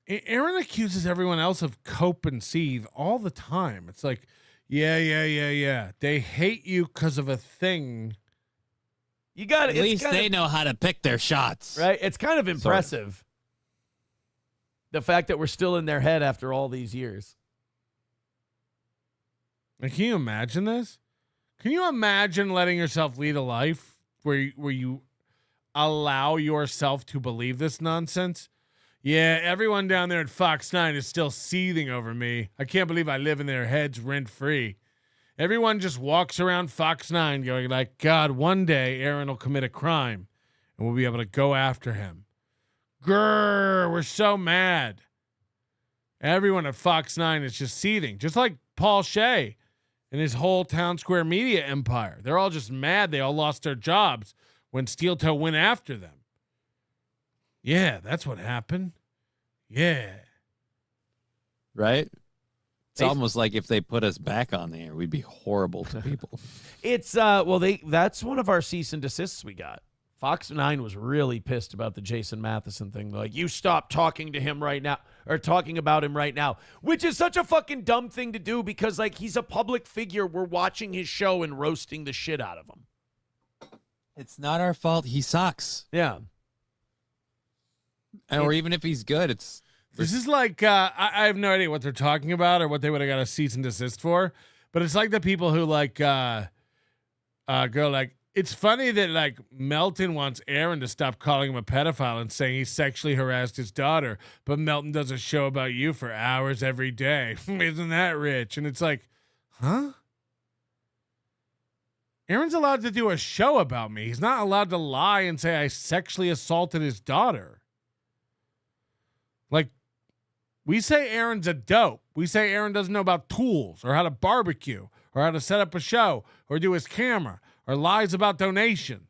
Aaron accuses everyone else of cope and seethe all the time. It's like, yeah. They hate you because of a thing. You got At least they know how to pick their shots. Right? It's kind of impressive. The fact that we're still in their head after all these years. Like, can you imagine this? Can you imagine letting yourself lead a life where you allow yourself to believe this nonsense? Yeah, everyone down there at Fox 9 is still seething over me. I can't believe I live in their heads rent-free. Everyone just walks around Fox 9 going like, God, one day Aaron will commit a crime and we'll be able to go after him. Grrr, we're so mad. Everyone at Fox 9 is just seething, just like Paul Shea and his whole Town Square media empire. They're all just mad they all lost their jobs when Steel Toe went after them. Yeah, that's what happened. Yeah. Right? It's almost like if they put us back on the air, we'd be horrible to people. It's that's one of our cease and desists we got. Fox 9 was really pissed about the Jason Matheson thing. Like, you stop talking to him right now, or talking about him right now, which is such a fucking dumb thing to do because, like, he's a public figure. We're watching his show and roasting the shit out of him. It's not our fault. He sucks. Yeah. Or even if he's good, it's... This is like, I have no idea what they're talking about or what they would have got a cease and desist for, but it's like the people who, like, go like, it's funny that, like, Melton wants Aaron to stop calling him a pedophile and saying he sexually harassed his daughter, but Melton does a show about you for hours every day. Isn't that rich? And it's like, huh? Aaron's allowed to do a show about me. He's not allowed to lie and say I sexually assaulted his daughter. Like, we say Aaron's a dope. We say Aaron doesn't know about tools or how to barbecue or how to set up a show or do his camera or lies about donations.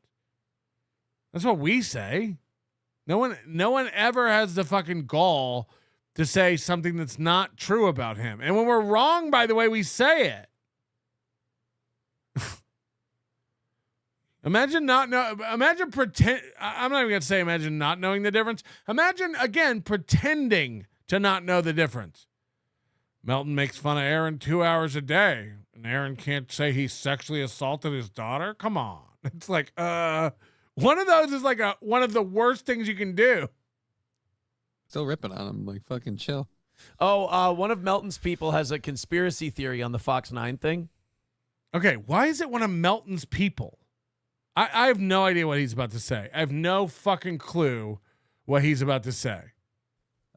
That's what we say. No one ever has the fucking gall to say something that's not true about him. And when we're wrong, by the way, we say it. Imagine not pretend. I'm not even going to say imagine not knowing the difference. Imagine, again, pretending to not know the difference. Melton makes fun of Aaron 2 hours a day, and Aaron can't say he sexually assaulted his daughter? Come on. It's like, one of those is like one of the worst things you can do. Still ripping on him, like, fucking chill. Oh, one of Melton's people has a conspiracy theory on the Fox 9 thing. Okay, why is it one of Melton's people? I have no idea what he's about to say. I have no fucking clue what he's about to say.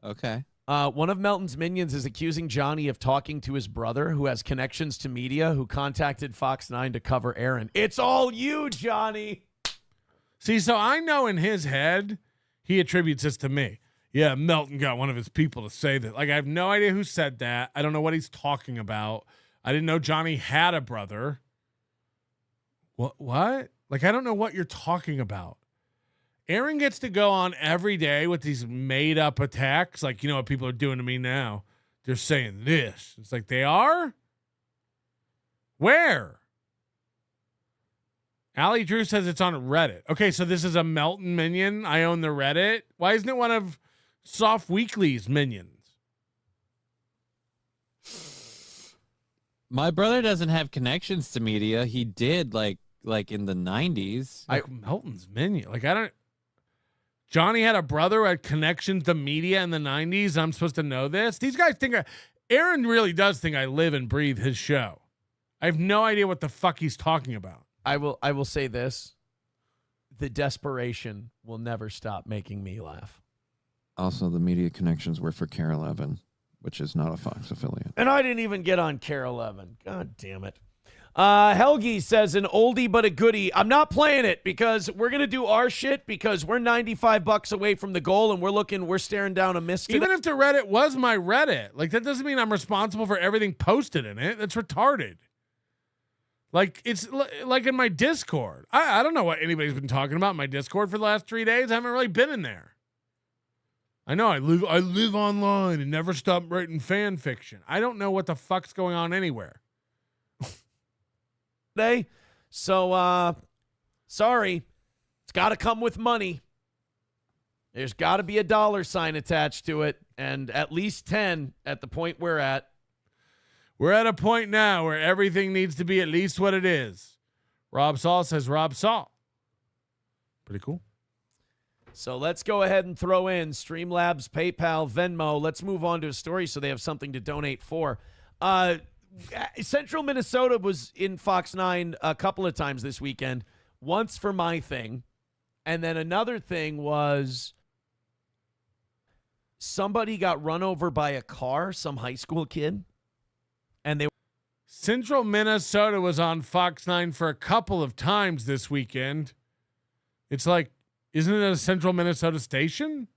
Okay. One of Melton's minions is accusing Johnny of talking to his brother, who has connections to media, who contacted Fox 9 to cover Aaron. It's all you, Johnny. See, so I know in his head, he attributes this to me. Yeah, Melton got one of his people to say that. Like, I have no idea who said that. I don't know what he's talking about. I didn't know Johnny had a brother. What? Like, I don't know what you're talking about. Aaron gets to go on every day with these made-up attacks. Like, you know what people are doing to me now? They're saying this. It's like, they are? Where? Allie Drew says it's on Reddit. Okay, so this is a Melton minion. I own the Reddit. Why isn't it one of Soft Weekly's minions? My brother doesn't have connections to media. He did, like in the 90s. Melton's minion. Like, I don't... Johnny had a brother who had connections to media in the 90s. I'm supposed to know this? These guys think... Aaron really does think I live and breathe his show. I have no idea what the fuck he's talking about. I will say this. The desperation will never stop making me laugh. Also, the media connections were for Care 11, which is not a Fox affiliate. And I didn't even get on Care 11. God damn it. Helgi says an oldie but a goodie. I'm not playing it because we're going to do our shit because we're $95 away from the goal and we're staring down a miss today. Even if the Reddit was my Reddit, like, that doesn't mean I'm responsible for everything posted in it. That's retarded. Like, it's like in my Discord. I don't know what anybody's been talking about in my Discord for the last 3 days. I haven't really been in there. I know I live online and never stop writing fan fiction. I don't know what the fuck's going on anywhere. So, sorry. It's got to come with money. There's got to be a $ attached to it, and at least 10 at the point we're at. We're at a point now where everything needs to be at least what it is. Rob Saul says Rob Saul. Pretty cool. So let's go ahead and throw in Streamlabs, PayPal, Venmo. Let's move on to a story so they have something to donate for. Central Minnesota was in Fox 9 a couple of times this weekend. Once for my thing. And then another thing was somebody got run over by a car, some high school kid. And they Central Minnesota was on Fox 9 for a couple of times this weekend. It's like, isn't it a Central Minnesota station?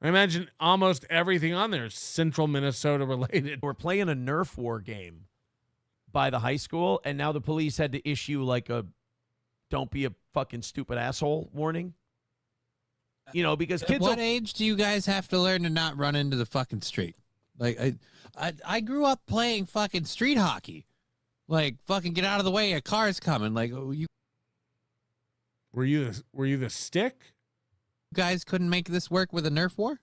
I imagine almost everything on there is Central Minnesota related. We're playing a Nerf war game by the high school, and now the police had to issue like a "don't be a fucking stupid asshole" warning. You know, because kids. At what age do you guys have to learn to not run into the fucking street? Like, I grew up playing fucking street hockey. Like, fucking get out of the way, a car's coming. Like, you were you the stick? Guys couldn't make this work with a Nerf war?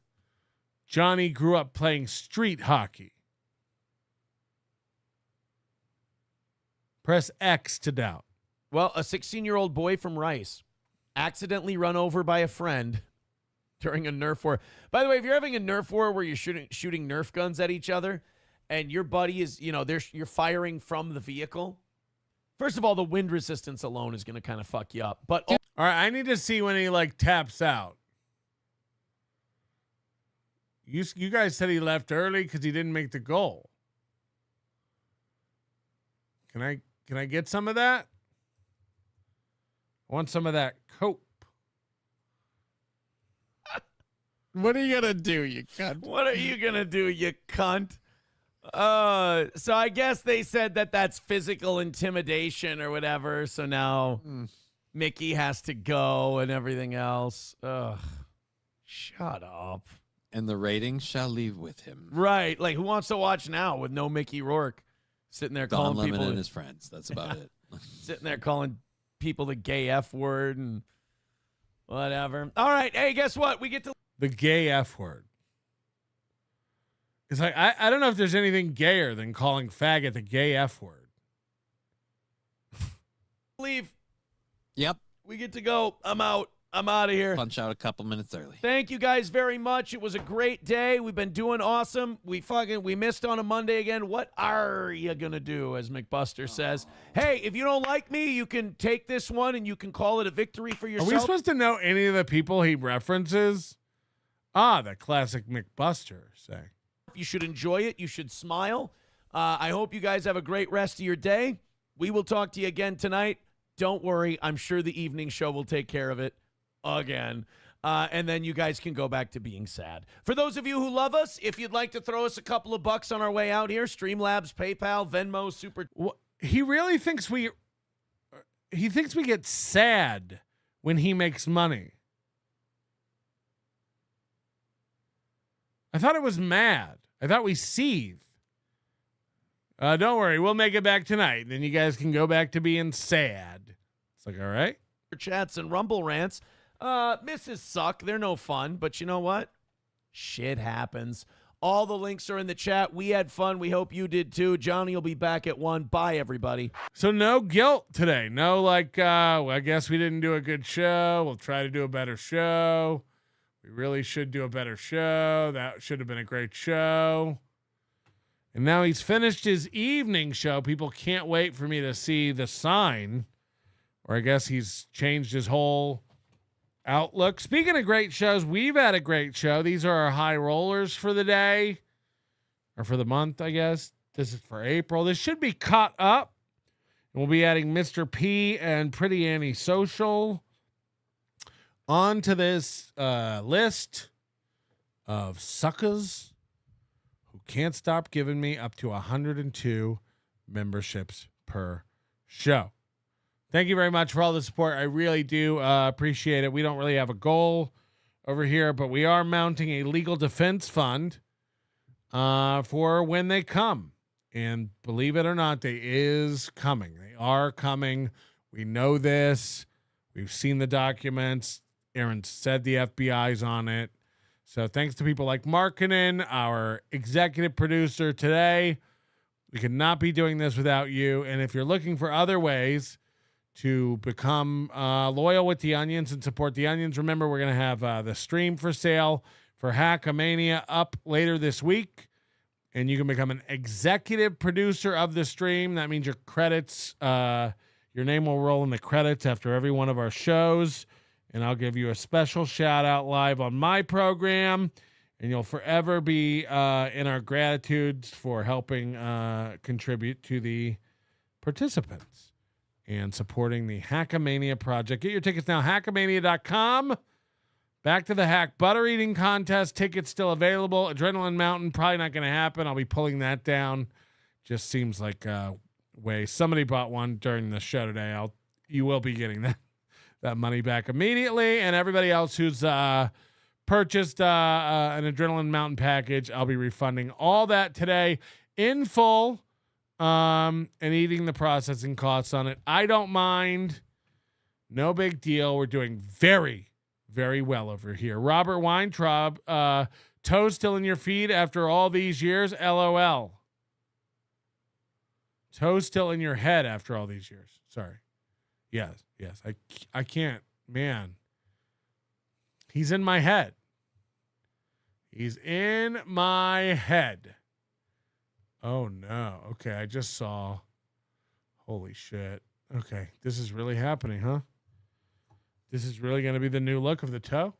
Johnny grew up playing street hockey. Press X to doubt. Well, a 16-year-old boy from Rice accidentally run over by a friend during a Nerf war. By the way, if you're having a Nerf war where you're shooting Nerf guns at each other and your buddy is, you're firing from the vehicle, first of all, the wind resistance alone is going to kind of fuck you up. But all right, I need to see when he like taps out. You guys said he left early because he didn't make the goal. Can I get some of that? I want some of that cope. what are you gonna do, you cunt? What are you gonna do, you cunt? So I guess they said that that's physical intimidation or whatever. So now Mickey has to go and everything else. Ugh. Shut up. And the ratings shall leave with him. Right. Like, who wants to watch now with no Mickey Rourke sitting there Don calling Lemon people and his friends. That's about it. Sitting there calling people the gay F word and whatever. All right. Hey, guess what? We get to the gay F word. It's like, I don't know if there's anything gayer than calling faggot the gay F word. leave. Yep. We get to go. I'm out. I'm out of here. Punch out a couple minutes early. Thank you guys very much. It was a great day. We've been doing awesome. We missed on a Monday again. What are you going to do, as McBuster says? Hey, if you don't like me, you can take this one and you can call it a victory for yourself. Are we supposed to know any of the people he references? The classic McBuster say. You should enjoy it. You should smile. I hope you guys have a great rest of your day. We will talk to you again tonight. Don't worry. I'm sure the evening show will take care of it again. And then you guys can go back to being sad. For those of you who love us, if you'd like to throw us a couple of bucks on our way out here, Streamlabs, PayPal, Venmo, Super. He really thinks we get sad when he makes money. I thought it was mad. I thought we seethed. Don't worry. We'll make it back tonight. Then you guys can go back to being sad. It's like, all right. Chats and Rumble rants. Misses suck. They're no fun. But you know what? Shit happens. All the links are in the chat. We had fun. We hope you did too. Johnny will be back at 1. Bye, everybody. So no guilt today. No like, well, I guess we didn't do a good show. We'll try to do a better show. We really should do a better show. That should have been a great show. And now he's finished his evening show. People can't wait for me to see the sign. Or I guess he's changed his whole outlook. Speaking of great shows, we've had a great show. These are our high rollers for the day. Or for the month, I guess. This is for April. This should be caught up. And we'll be adding Mr. P and Pretty Annie Social onto this list of suckers who can't stop giving me up to 102 memberships per show. Thank you very much for all the support. I really do appreciate it. We don't really have a goal over here, but we are mounting a legal defense fund for when they come. And believe it or not, they is coming. They are coming. We know this. We've seen the documents. Aaron said the FBI's on it. So thanks to people like Markkinen, our executive producer today. We could not be doing this without you. And if you're looking for other ways to become loyal with the Onions and support the Onions, remember we're going to have the stream for sale for Hackamania up later this week. And you can become an executive producer of the stream. That means your credits, your name will roll in the credits after every one of our shows. And I'll give you a special shout out live on my program. And you'll forever be in our gratitudes for helping contribute to the participants and supporting the Hackamania project. Get your tickets now, hackamania.com. Back to the Hack Butter Eating Contest. Tickets still available. Adrenaline Mountain, probably not going to happen. I'll be pulling that down. Just seems like a way. Somebody bought one during the show today. You will be getting that money back immediately. And everybody else who's purchased an Adrenaline Mountain package, I'll be refunding all that today in full, and eating the processing costs on it. I don't mind. No big deal. We're doing very, very well over here. Robert Weintraub, toe still in your feed after all these years? LOL. Toe still in your head after all these years. Sorry. Yes. I can't. Man. He's in my head. He's in my head. Oh, no. Okay, I just saw. Holy shit. Okay, this is really happening, huh? This is really going to be the new look of the toe?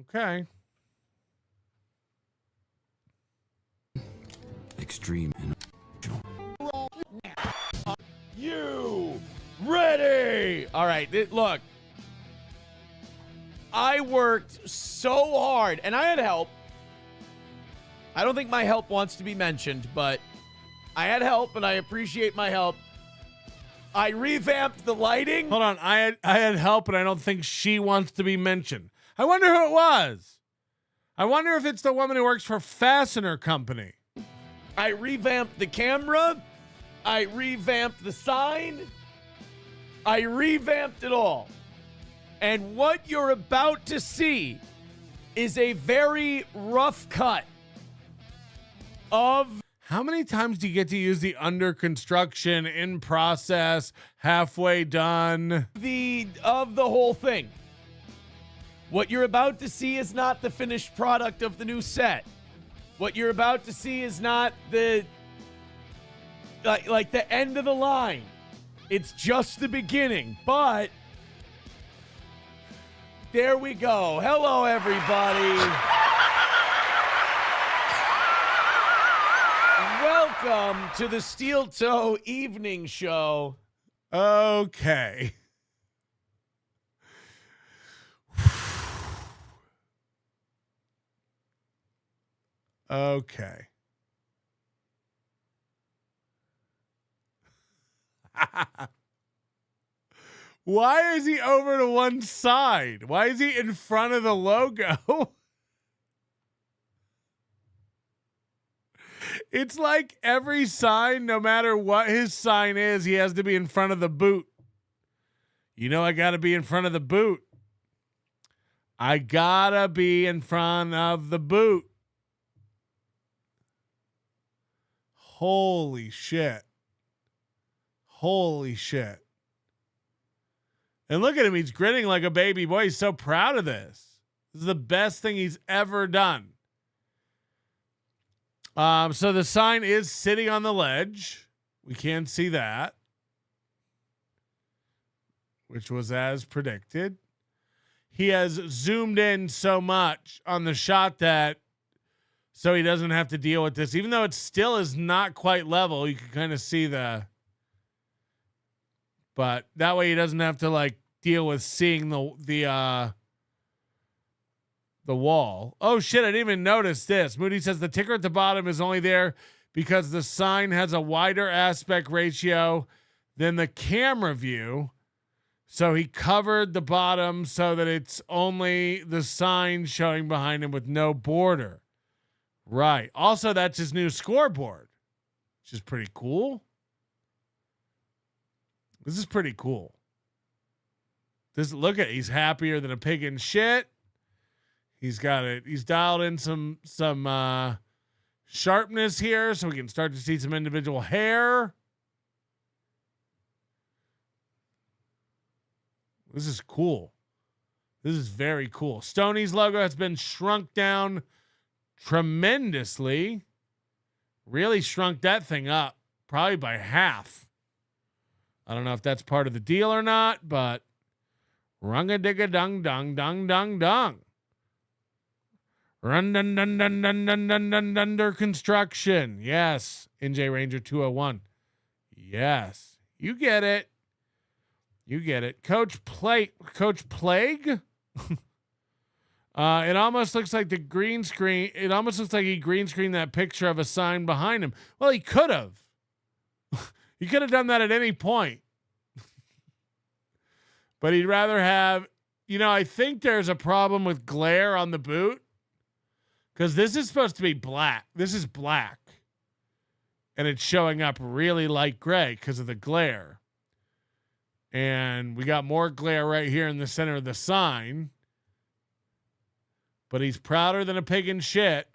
Okay. Extreme. You ready? All right, look. I worked so hard, and I had help. I don't think my help wants to be mentioned, but I had help, and I appreciate my help. I revamped the lighting. Hold on. I had help, and I don't think she wants to be mentioned. I wonder who it was. I wonder if it's the woman who works for Fastener Company. I revamped the camera. I revamped the sign. I revamped it all. And what you're about to see is a very rough cut of... How many times do you get to use the under construction, in process, halfway done? Of the whole thing. What you're about to see is not the finished product of the new set. What you're about to see is not the like the end of the line. It's just the beginning, but there we go. Hello, everybody. Welcome to the Steel Toe Evening Show. Okay. Okay. Why is he over to one side? Why is he in front of the logo? It's like every sign, no matter what his sign is, he has to be in front of the boot. You know, I got to be in front of the boot. I got to be in front of the boot. Holy shit. Holy shit. And look at him. He's grinning like a baby boy. He's so proud of this. This is the best thing he's ever done. So the sign is sitting on the ledge. We can see that, which was as predicted. He has zoomed in so much on the shot that so he doesn't have to deal with this. Even though it still is not quite level, you can kind of see but that way he doesn't have to like deal with seeing the wall. Oh shit, I didn't even notice this. Moody says the ticker at the bottom is only there because the sign has a wider aspect ratio than the camera view. So he covered the bottom so that it's only the sign showing behind him with no border. Right. Also, that's his new scoreboard, which is pretty cool. This is pretty cool. Look at, he's happier than a pig in shit. He's got it. He's dialed in some sharpness here so we can start to see some individual hair. This is cool. This is very cool. Stoney's logo has been shrunk down tremendously. Really shrunk that thing up, probably by half. I don't know if that's part of the deal or not, but runga digga dung dung dung dung dung. Under construction. Yes. NJ Ranger 201. Yes. You get it. You get it. Coach Plague. It almost looks like the green screen. It almost looks like he green screened that picture of a sign behind him. Well, he could have. He could have done that at any point. But he'd rather have, I think there's a problem with glare on the boot. Because this is supposed to be black. This is black. And it's showing up really light gray because of the glare. And we got more glare right here in the center of the sign. But he's prouder than a pig in shit.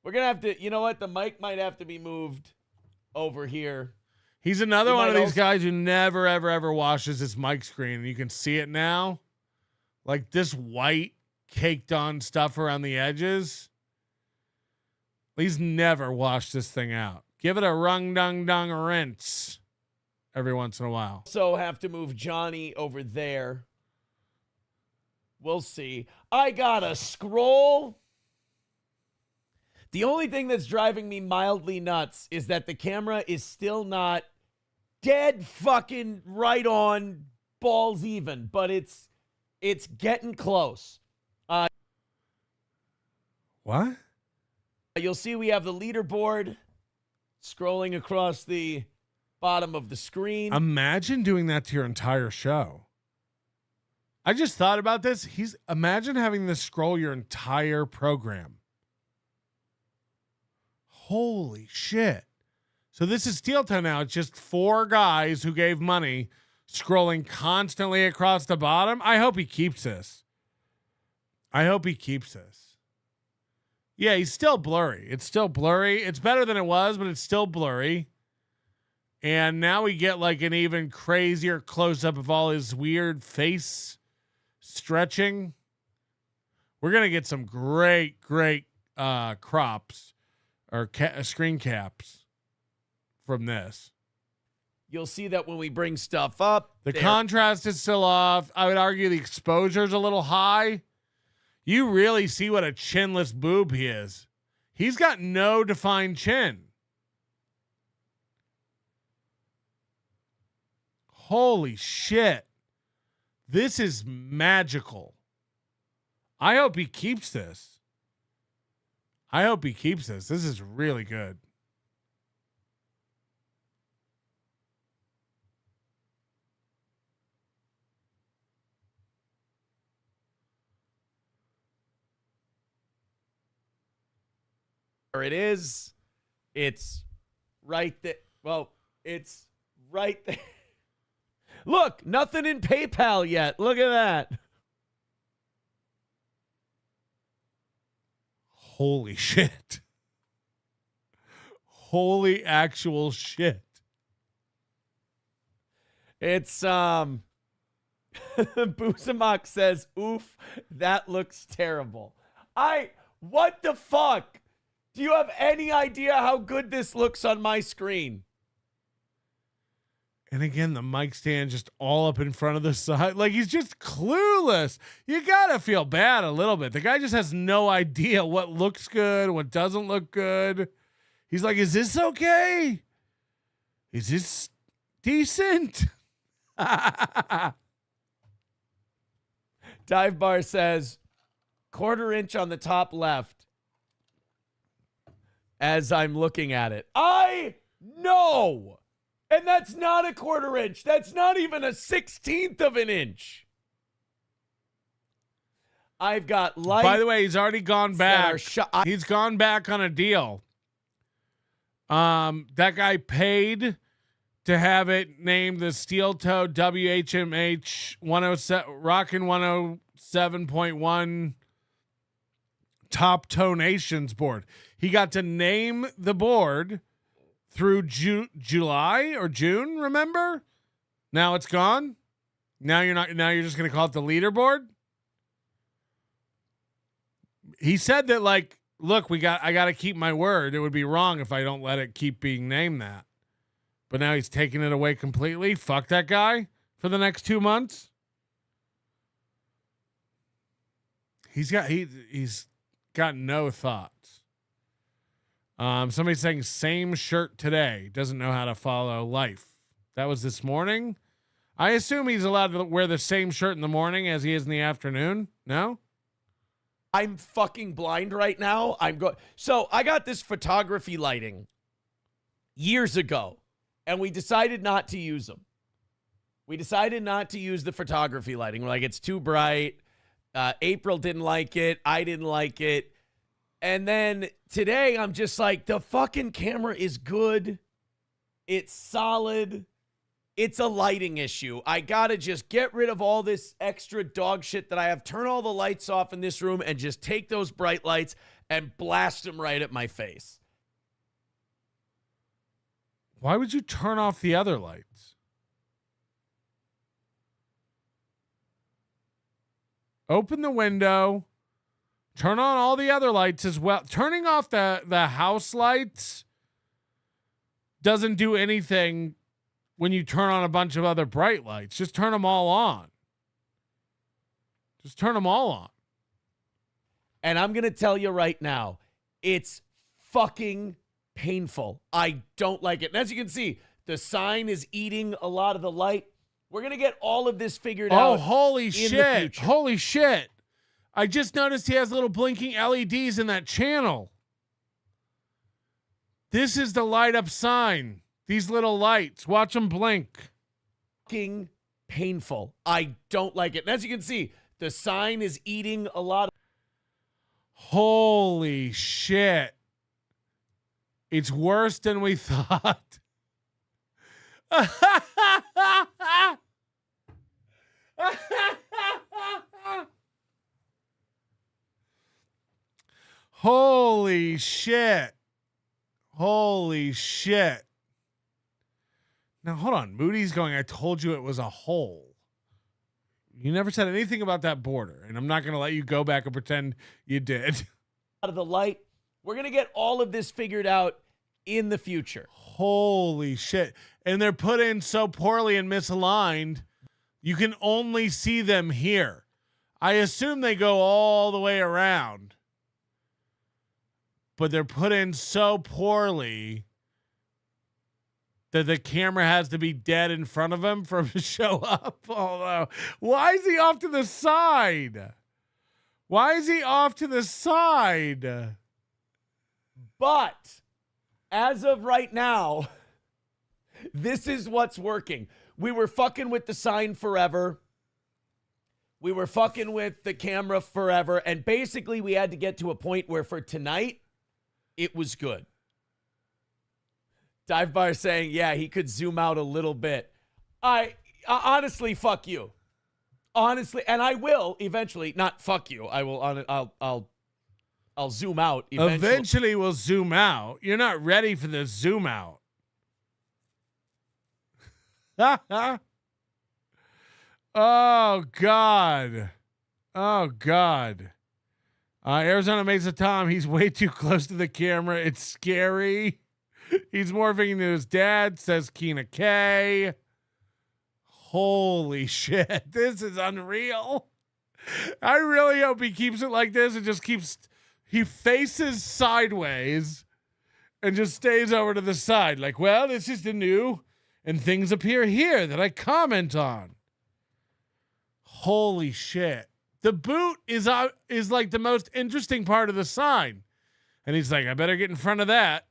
We're going to have to, you know what? The mic might have to be moved over here. He's another one of these guys who never, ever, ever washes his mic screen. And you can see it now. Like this white caked on stuff around the edges. He's never washed this thing out. Give it a rung-dung-dung rinse every once in a while. So have to move Johnny over there. We'll see. I got a scroll. The only thing that's driving me mildly nuts is that the camera is still not dead fucking right on balls even, but it's getting close. What? You'll see we have the leaderboard scrolling across the bottom of the screen. Imagine doing that to your entire show. I just thought about this. Imagine having this scroll your entire program. Holy shit. So this is Steel Toe now. It's just 4 guys who gave money scrolling constantly across the bottom. I hope he keeps this. Yeah, he's still blurry. It's still blurry. It's better than it was, but it's still blurry. And now we get like an even crazier close-up of all his weird face stretching. We're going to get some great crops or screen caps from this. You'll see that when we bring stuff up. The contrast is still off. I would argue the exposure is a little high. You really see what a chinless boob he is. He's got no defined chin. Holy shit. This is magical. I hope he keeps this. This is really good. It is. It's right there. Well, it's right there. Look, nothing in PayPal yet. Look at that. Holy shit. Holy actual shit. It's Busamak says, oof, that looks terrible. What the fuck? Do you have any idea how good this looks on my screen? And again, the mic stand just all up in front of the side. Like he's just clueless. You got to feel bad a little bit. The guy just has no idea what looks good, what doesn't look good. He's like, is this okay? Is this decent? Dive Bar says, 1/4 inch on the top left. As I'm looking at it. I know. And that's not a 1/4 inch. That's not even a 1/16 of an inch. I've got light. By the way, he's already gone back. He's gone back on a deal. That guy paid to have it named the Steel Toe WHMH 107 Rockin' 107.1 Top Toe Nations board. He got to name the board through July or June, remember? Now it's gone. Now you're just going to call it the leaderboard. He said that like, look, I got to keep my word. It would be wrong if I don't let it keep being named that. But now he's taking it away completely. Fuck that guy for the next 2 months. He's got no thoughts. Somebody's saying same shirt today. Doesn't know how to follow life. That was this morning. I assume he's allowed to wear the same shirt in the morning as he is in the afternoon. No? I'm fucking blind right now. So I got this photography lighting years ago, and we decided not to use them. We decided not to use the photography lighting. We're like, it's too bright. April didn't like it. I didn't like it. And then today I'm just like, the fucking camera is good. It's solid. It's a lighting issue. I gotta just get rid of all this extra dog shit that I have. Turn all the lights off in this room and just take those bright lights and blast them right at my face. Why would you turn off the other lights? Open the window. Turn on all the other lights as well. Turning off the house lights doesn't do anything when you turn on a bunch of other bright lights. Just turn them all on. Just turn them all on. And I'm going to tell you right now, it's fucking painful. I don't like it. And as you can see, the sign is eating a lot of the light. We're going to get all of this figured out. Oh, holy shit. Holy shit. I just noticed he has little blinking LEDs in that channel. This is the light up sign. These little lights. Watch them blink. Fucking painful. I don't like it. And as you can see, the sign is eating a lot of... Holy shit. It's worse than we thought. Holy shit. Holy shit. Now, hold on. Moody's going, I told you it was a hole. You never said anything about that border, and I'm not going to let you go back and pretend you did. Out of the light. We're going to get all of this figured out in the future. Holy shit. And they're put in so poorly and misaligned, you can only see them here. I assume they go all the way around. But they're put in so poorly that the camera has to be dead in front of him for him to show up. Although, why is he off to the side? Why is he off to the side? But as of right now, this is what's working. We were fucking with the sign forever. We were fucking with the camera forever. And basically, we had to get to a point where for tonight, it was good. Dive Bar saying, yeah, he could zoom out a little bit. I honestly, fuck you. Honestly, and I will eventually, not fuck you. I will, I'll zoom out eventually. Eventually we'll zoom out. You're not ready for the zoom out. Oh, God. Oh, God. Arizona Mesa Tom, he's way too close to the camera. It's scary. He's morphing into his dad, says Keena K. Holy shit. This is unreal. I really hope he keeps it like this and just keeps... He faces sideways and just stays over to the side. Like, well, this is the new... And things appear here that I comment on. Holy shit. The boot is like the most interesting part of the sign. And he's like, I better get in front of that.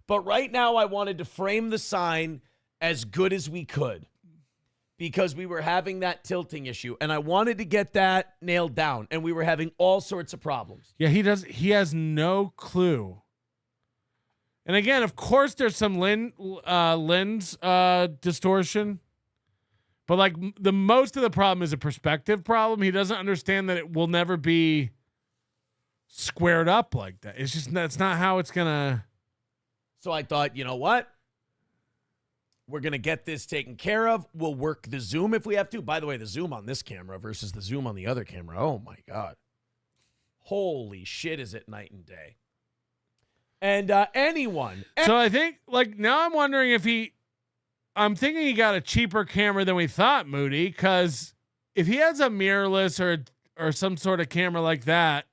But right now I wanted to frame the sign as good as we could because we were having that tilting issue and I wanted to get that nailed down and we were having all sorts of problems. Yeah, he has no clue. And again, of course there's some lens distortion. But like the most of the problem is a perspective problem. He doesn't understand that it will never be squared up like that. It's just, that's not how it's going to. So I thought, you know what? We're going to get this taken care of. We'll work the zoom if we have to. By the way, the zoom on this camera versus the zoom on the other camera. Oh my God. Holy shit, is it night and day. And anyone. So I think like now I'm wondering if I'm thinking he got a cheaper camera than we thought, Moody, because if he has a mirrorless or some sort of camera like that,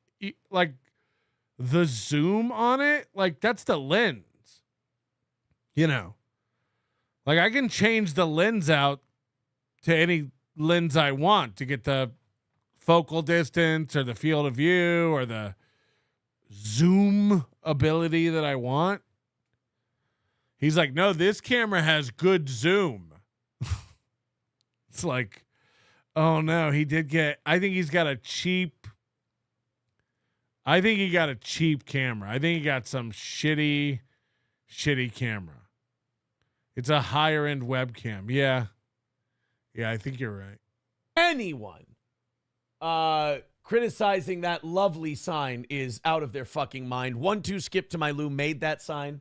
like the zoom on it, like that's the lens. You know, like I can change the lens out to any lens I want to get the focal distance or the field of view or the zoom ability that I want. He's like, no, this camera has good zoom. It's like, oh no, I think he got a cheap camera. I think he got some shitty camera. It's a higher end webcam. Yeah, I think you're right. Anyone criticizing that lovely sign is out of their fucking mind. 1-2 Skip to My Lou made that sign.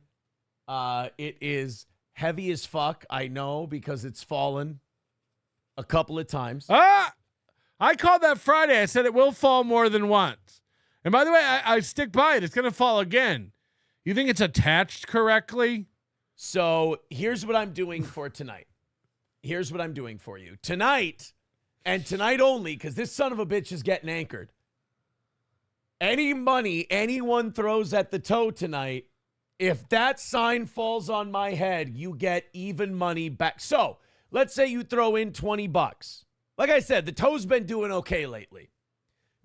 It is heavy as fuck. I know because it's fallen a couple of times. I called that Friday. I said it will fall more than once. And by the way, I stick by it. It's going to fall again. You think it's attached correctly? So here's what I'm doing for tonight. Here's what I'm doing for you. Tonight, and tonight only, because this son of a bitch is getting anchored. Any money anyone throws at the toe tonight, if that sign falls on my head, you get even money back. So let's say you throw in $20. Like I said, the toe's been doing okay lately.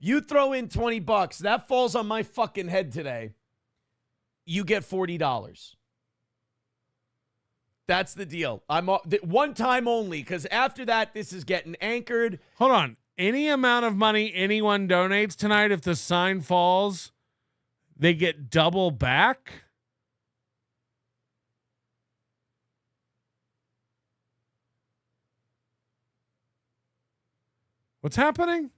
You throw in $20, that falls on my fucking head today. You get $40. That's the deal. I'm one time only, because after that, this is getting anchored. Hold on. Any amount of money anyone donates tonight, if the sign falls, they get double back? What's happening?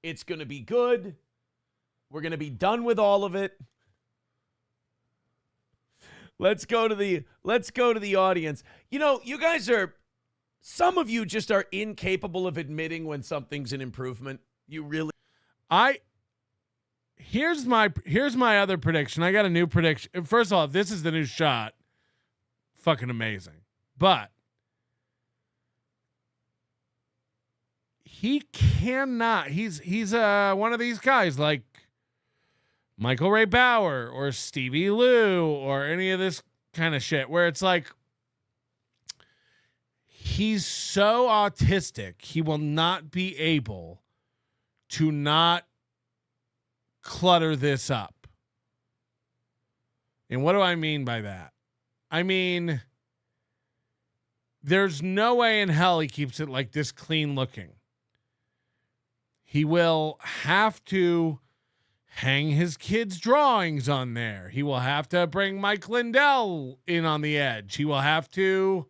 It's going to be good. We're going to be done with all of it. Let's go to the audience. You know, you guys some of you just are incapable of admitting when something's an improvement. You really Here's my other prediction. I got a new prediction. First of all, if this is the new shot, fucking amazing. But he cannot. He's one of these guys like Michael Ray Bauer or Stevie Lou or any of this kind of shit where it's like he's so autistic, he will not be able to not clutter this up. And what do I mean by that? I mean, there's no way in hell he keeps it like this clean looking. He will have to hang his kids' drawings on there. He will have to bring Mike Lindell in on the edge. He will have to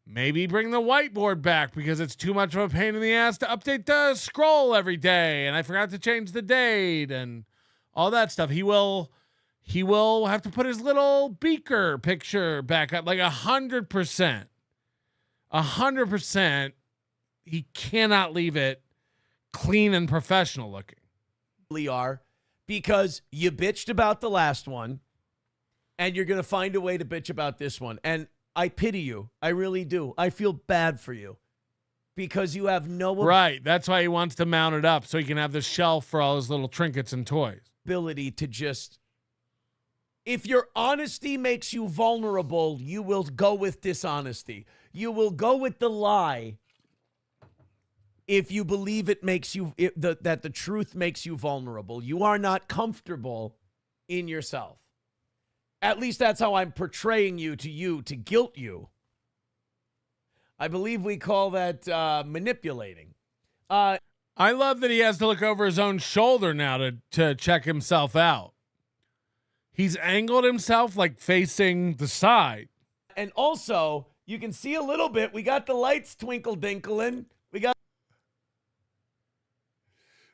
maybe bring the whiteboard back because it's too much of a pain in the ass to update the scroll every day. And I forgot to change the date and all that stuff. He will have to put his little beaker picture back up, like 100%. 100%. He cannot leave it clean and professional looking. Are because you bitched about the last one and you're going to find a way to bitch about this one. And I pity you. I really do. I feel bad for you because you have no right. That's why he wants to mount it up so he can have the shelf for all his little trinkets and toys. Ability to just, if your honesty makes you vulnerable, you will go with dishonesty. You will go with the lie if you believe it makes you, that the truth makes you vulnerable. You are not comfortable in yourself. At least that's how I'm portraying you to guilt you. I believe we call that manipulating. I love that he has to look over his own shoulder now to check himself out. He's angled himself like facing the side. And also, you can see a little bit. We got the lights twinkle-dinkling. We got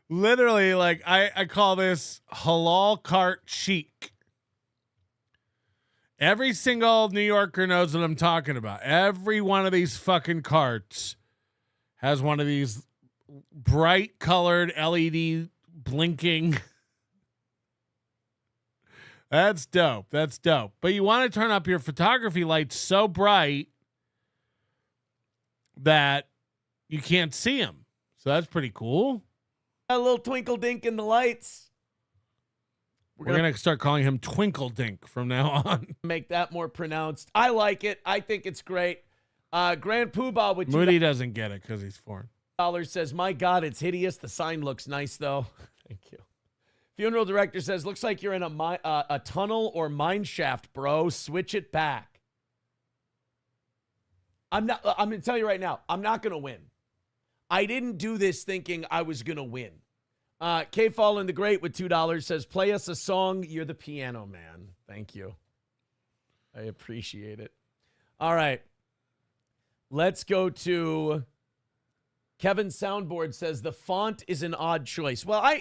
literally, like, I call this halal cart chic. Every single New Yorker knows what I'm talking about. Every one of these fucking carts has one of these bright colored LED blinking. That's dope. That's dope. But you want to turn up your photography lights so bright that you can't see them. So that's pretty cool. A little twinkle dink in the lights. We're going to start calling him Twinkle Dink from now on. Make that more pronounced. I like it. I think it's great. Grand Poobah with Moody doesn't get it because he's foreign. $2 says, my God, it's hideous. The sign looks nice, though. Thank you. Funeral director says, looks like you're in a tunnel or mine shaft, bro. Switch it back. I'm going to tell you right now, I'm not going to win. I didn't do this thinking I was going to win. K Fallen the Great with $2 says, play us a song. You're the piano man. Thank you. I appreciate it. All right. Let's go to Kevin Soundboard says the font is an odd choice. Well, I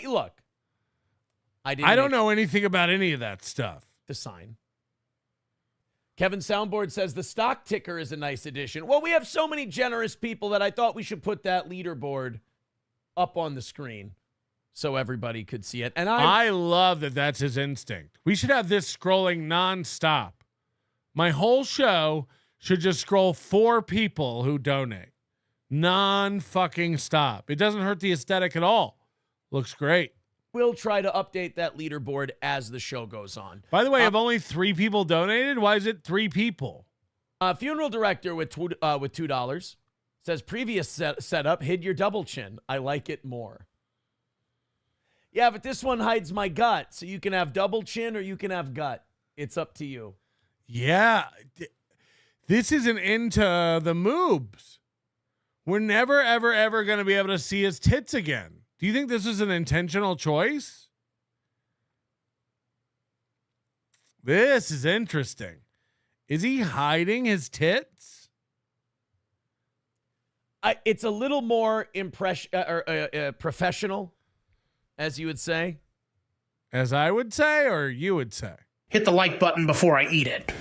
don't know anything about any of that stuff. The sign. Kevin Soundboard says the stock ticker is a nice addition. Well, we have so many generous people that I thought we should put that leaderboard up on the screen so everybody could see it. And I love that that's his instinct. We should have this scrolling nonstop. My whole show should just scroll 4 people who donate. Non-fucking stop. It doesn't hurt the aesthetic at all. Looks great. We'll try to update that leaderboard as the show goes on. By the way, have only 3 people donated? Why is it 3 people? Funeral director with $2 says previous setup hid your double chin. I like it more. Yeah, but this one hides my gut, so you can have double chin or you can have gut. It's up to you. Yeah, this isn't into the moobs. We're never, ever, ever going to be able to see his tits again. Do you think this is an intentional choice? This is interesting. Is he hiding his tits? It's a little more professional, as you would say. As I would say, or you would say? Hit the like button before I eat it.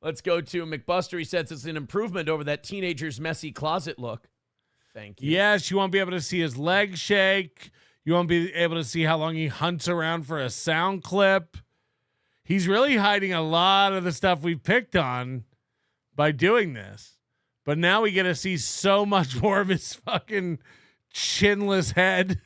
Let's go to McBuster. He says it's an improvement over that teenager's messy closet look. Thank you. Yes, you won't be able to see his leg shake. You won't be able to see how long he hunts around for a sound clip. He's really hiding a lot of the stuff we've picked on by doing this. But now we get to see so much more of his fucking chinless head.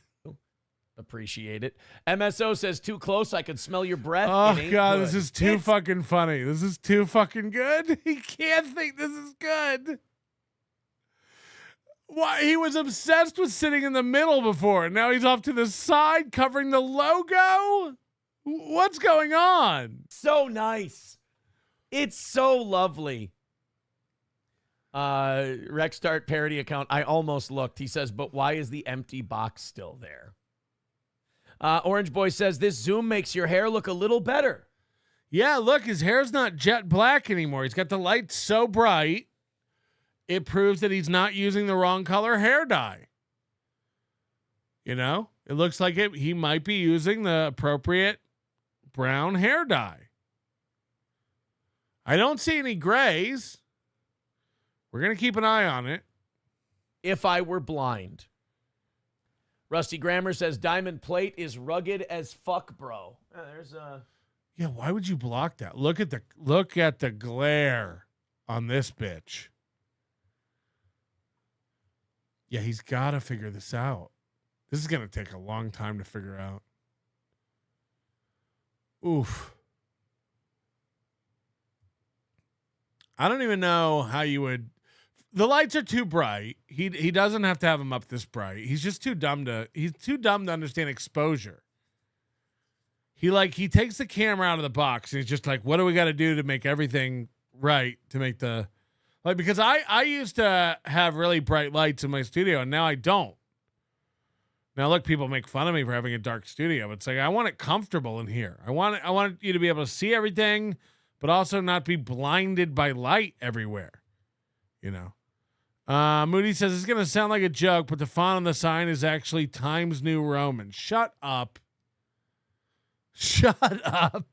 Appreciate it. MSO says too close. I can smell your breath. Oh God, this is too fucking funny. This is too fucking good. He can't think this is good. Why he was obsessed with sitting in the middle before, and now he's off to the side covering the logo. What's going on? So nice. It's so lovely. Rexstart parody account. I almost looked. He says, but why is the empty box still there? Orange Boy says, this zoom makes your hair look a little better. Yeah, look, his hair's not jet black anymore. He's got the light so bright, it proves that he's not using the wrong color hair dye. You know, it looks like he might be using the appropriate brown hair dye. I don't see any grays. We're going to keep an eye on it. If I were blind. Rusty Grammar says diamond plate is rugged as fuck, bro. There's a. Yeah, why would you block that? Look at the glare on this bitch. Yeah, he's got to figure this out. This is going to take a long time to figure out. Oof. I don't even know how you would. The lights are too bright. He doesn't have to have them up this bright. He's just too dumb to understand exposure. He takes the camera out of the box and he's just like, what do we got to do to make everything right to make the because I used to have really bright lights in my studio and now I don't. Now look, people make fun of me for having a dark studio. It's like I want it comfortable in here. I want you to be able to see everything, but also not be blinded by light everywhere. You know. Moody says it's going to sound like a joke, but the font on the sign is actually Times New Roman. Shut up. Shut up.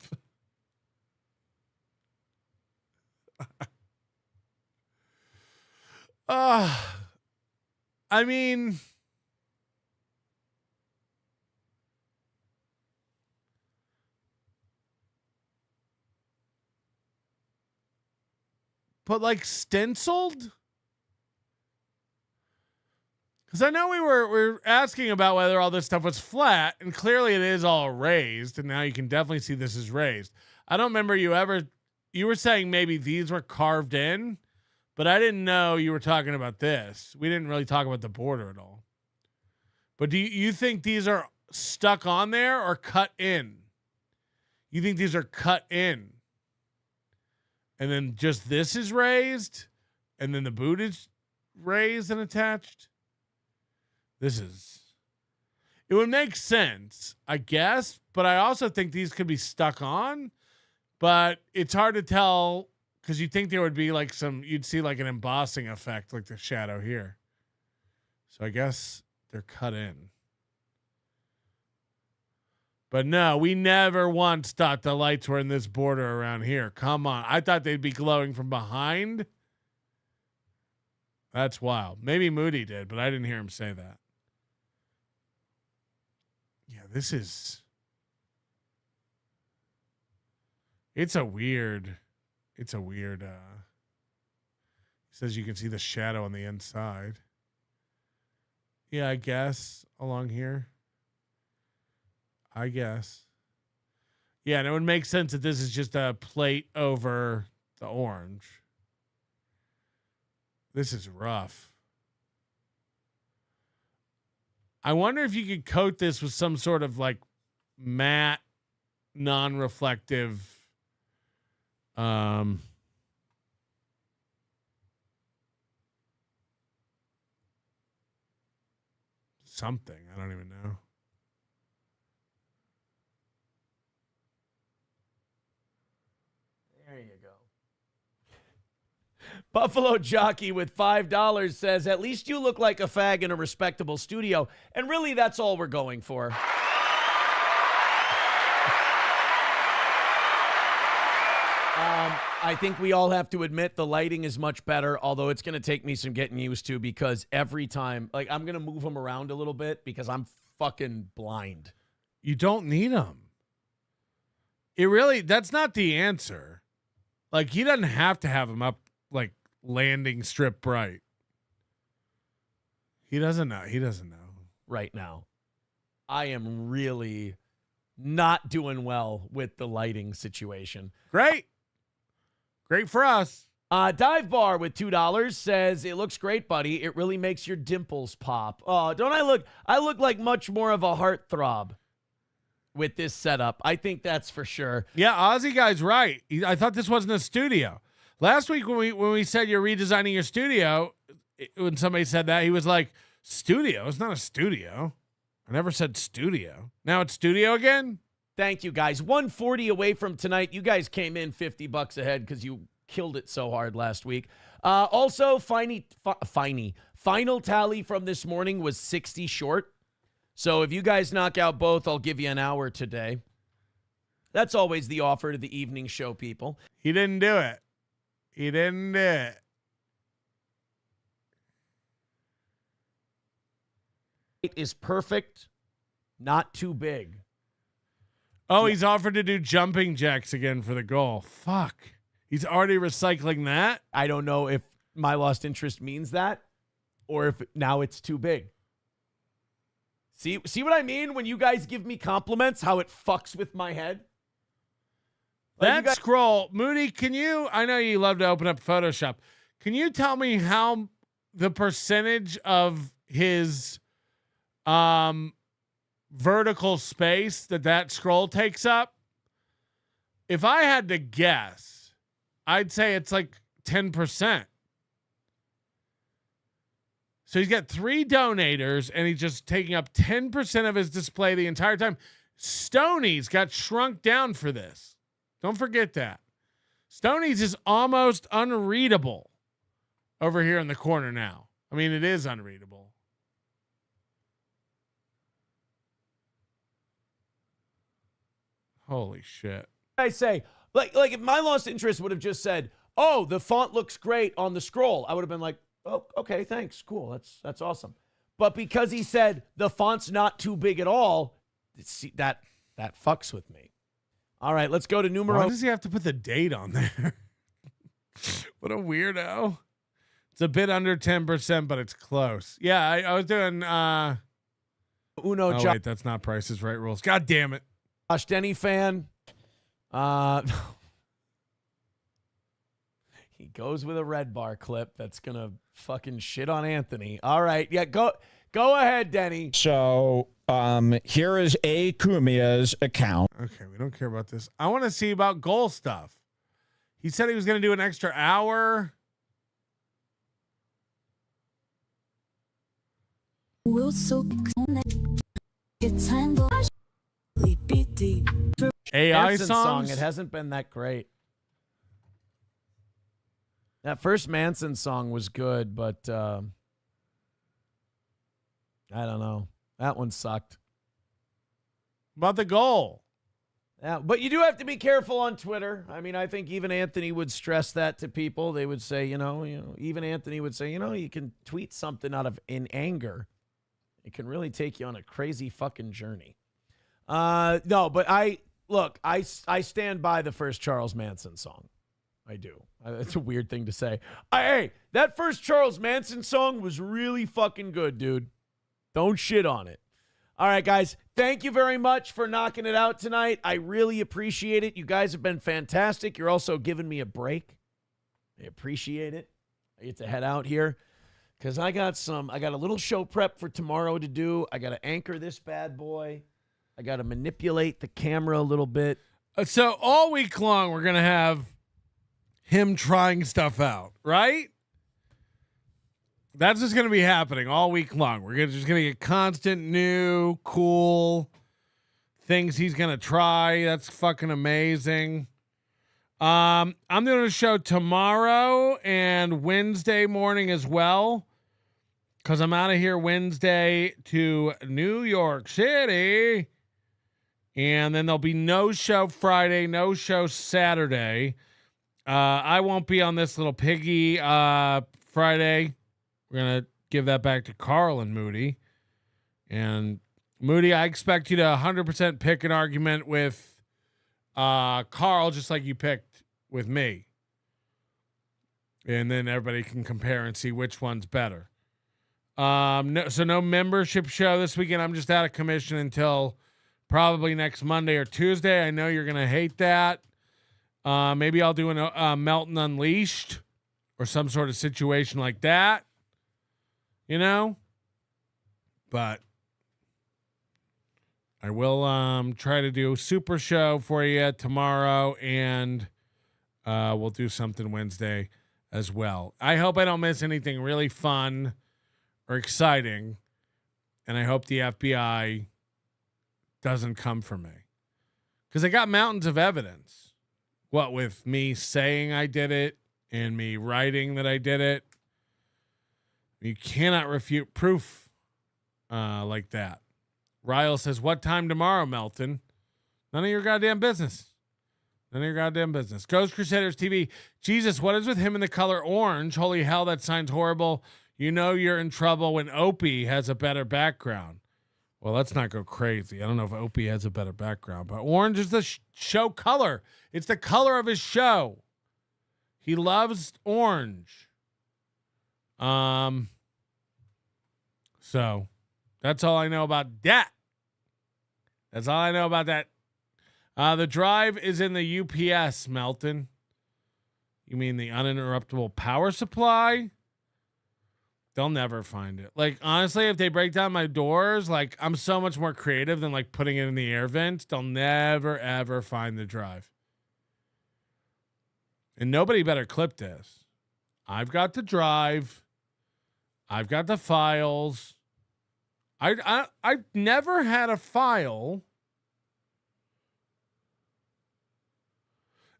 I mean, but like stenciled? Because I know we were asking about whether all this stuff was flat, and clearly it is all raised, and now you can definitely see this is raised. I don't remember you were saying maybe these were carved in, but I didn't know you were talking about this. We didn't really talk about the border at all. But do you think these are stuck on there or cut in? You think these are cut in? And then just this is raised, and then the boot is raised and attached? It would make sense, I guess, but I also think these could be stuck on, but it's hard to tell because you think there would be like you'd see like an embossing effect like the shadow here. So I guess they're cut in. But no, we never once thought the lights were in this border around here. Come on. I thought they'd be glowing from behind. That's wild. Maybe Moody did, but I didn't hear him say that. Yeah, it's a weird, he says you can see the shadow on the inside. Yeah, I guess along here. I guess. Yeah, and it would make sense that this is just a plate over the orange. This is rough. I wonder if you could coat this with some sort of like matte, non-reflective something. I don't even know. There you go. Buffalo Jockey with $5 says, at least you look like a fag in a respectable studio. And really, that's all we're going for. I think we all have to admit the lighting is much better, although it's going to take me some getting used to because every time, like, I'm going to move them around a little bit because I'm fucking blind. You don't need them. That's not the answer. Like, he doesn't have to have them up like landing strip bright. He doesn't know. Right now, I am really not doing well with the lighting situation. Great for us. Dive Bar with $2 says, it looks great, buddy. It really makes your dimples pop. Oh, don't I look like much more of a heartthrob with this setup. I think that's for sure. Yeah, Aussie guy's right. I thought this wasn't a studio. Last week when we said you're redesigning your studio, when somebody said that, he was like, studio? It's not a studio. I never said studio. Now it's studio again? Thank you, guys. 140 away from tonight. You guys came in $50 ahead because you killed it so hard last week. Also, final tally from this morning was 60 short. So if you guys knock out both, I'll give you an hour today. That's always the offer to the evening show people. He didn't do it. It is perfect, not too big. Oh, he's offered to do jumping jacks again for the goal. Fuck. He's already recycling that? I don't know if my lost interest means that or if now it's too big. See what I mean when you guys give me compliments, how it fucks with my head? That scroll, Moody, I know you love to open up Photoshop. Can you tell me how the percentage of his vertical space that scroll takes up? If I had to guess, I'd say it's like 10%. So he's got 3 donators and he's just taking up 10% of his display the entire time. Stoney's got shrunk down for this. Don't forget that. Stoney's is almost unreadable over here in the corner now. I mean, it is unreadable. Holy shit. I say, like if my lost interest would have just said, oh, the font looks great on the scroll, I would have been like, oh, okay, thanks. Cool. That's awesome. But because he said the font's not too big at all, that fucks with me. All right, let's go to numero. Why does he have to put the date on there? What a weirdo. It's a bit under 10%, but it's close. Yeah, I was doing Uno. oh, wait, that's not Price is Right rules. God damn it. Josh Denny fan. He goes with a Red Bar clip that's gonna fucking shit on Anthony. All right, yeah, go ahead, Denny. So here is A. Kumia's account. Okay, we don't care about this. I want to see about goal stuff. He said he was going to do an extra hour. AI Manson songs? song. It hasn't been that great. That first Manson song was good, but I don't know. That one sucked. About the goal. Yeah, but you do have to be careful on Twitter. I mean, I think even Anthony would stress that to people. They would say, even Anthony would say, you can tweet something in anger. It can really take you on a crazy fucking journey. No, but I stand by the first Charles Manson song. I do. It's a weird thing to say. Hey, that first Charles Manson song was really fucking good, dude. Don't shit on it. All right, guys. Thank you very much for knocking it out tonight. I really appreciate it. You guys have been fantastic. You're also giving me a break. I appreciate it. I get to head out here because I got a little show prep for tomorrow to do. I got to anchor this bad boy. I got to manipulate the camera a little bit. So all week long, we're going to have him trying stuff out, right? That's just going to be happening all week long. We're just going to get constant new, cool things he's going to try. That's fucking amazing. I'm doing a show tomorrow and Wednesday morning as well because I'm out of here Wednesday to New York City. And then there'll be no show Friday, no show Saturday. I won't be on this little piggy Friday. We're going to give that back to Carl and Moody. And Moody, I expect you to 100% pick an argument with Carl, just like you picked with me. And then everybody can compare and see which one's better. No membership show this weekend. I'm just out of commission until probably next Monday or Tuesday. I know you're going to hate that. Maybe I'll do a Melton Unleashed or some sort of situation like that. But I will try to do a super show for you tomorrow, and we'll do something Wednesday as well. I hope I don't miss anything really fun or exciting, and I hope the FBI doesn't come for me because I got mountains of evidence. What with me saying I did it and me writing that I did it. You cannot refute proof like that. Ryle says, what time tomorrow, Melton? None of your goddamn business. None of your goddamn business. Ghost Crusaders TV. Jesus, what is with him in the color orange? Holy hell, that sign's horrible. You know you're in trouble when Opie has a better background. Well, let's not go crazy. I don't know if Opie has a better background, but orange is the show color. It's the color of his show. He loves orange. So that's all I know about that. That's all I know about that. The drive is in the UPS, Melton. You mean the uninterruptible power supply? They'll never find it. Like, honestly, if they break down my doors, like, I'm so much more creative than, like, putting it in the air vents. They'll never, ever find the drive. And nobody better clip this. I've got the drive. I've got the files. I've never had a file.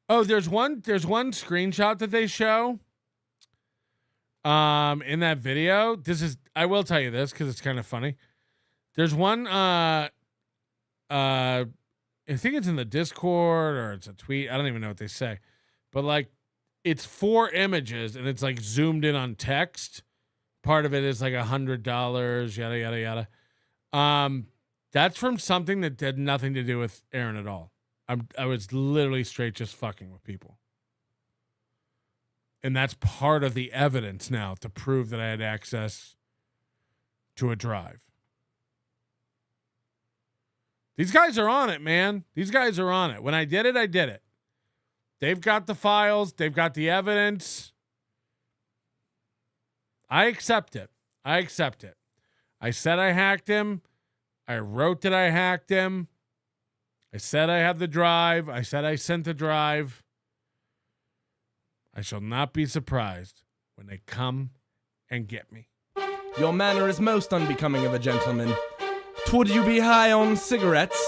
Oh, there's one screenshot that they show. In that video, I will tell you this because it's kind of funny. There's one, I think it's in the Discord or it's a tweet. I don't even know what they say, but like it's 4 images and it's like zoomed in on text. Part of it is like $100, yada, yada, yada. That's from something that had nothing to do with Aaron at all. I was literally straight just fucking with people. And that's part of the evidence now to prove that I had access to a drive. These guys are on it, man. These guys are on it. When I did it, I did it. They've got the files. They've got the evidence. I accept it. I accept it. I said I hacked him. I wrote that I hacked him. I said I have the drive. I said I sent the drive. I shall not be surprised when they come and get me. Your manner is most unbecoming of a gentleman. Would you be high on cigarettes?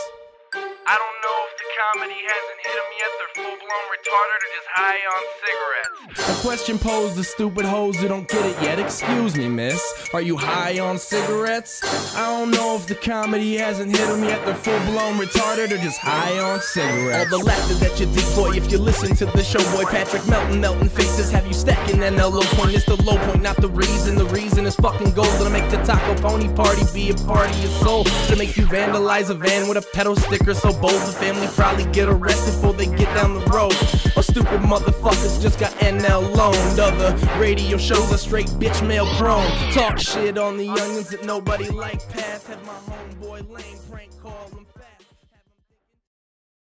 I don't know if the comedy hasn't hit them yet. They're full-blown retarded or just high on cigarettes. A question posed to stupid hoes who don't get it yet. Excuse me, miss. Are you high on cigarettes? I don't know if the comedy hasn't hit them yet. They're full-blown retarded or just high on cigarettes. All the laughter that you deploy if you listen to the show, boy. Patrick Melton, Melton faces have you stacking that low point. It's the low point, not the reason. The reason is fucking gold. Gonna make the taco pony party be a party of soul. To make you vandalize a van with a pedal sticker so bold. The family probably get arrested before they get down the road. Or stupid motherfuckers just got NL loaned. Other radio shows are straight bitch mail prone. Talk shit on the youngins that nobody like past. Have my homeboy lame prank call them.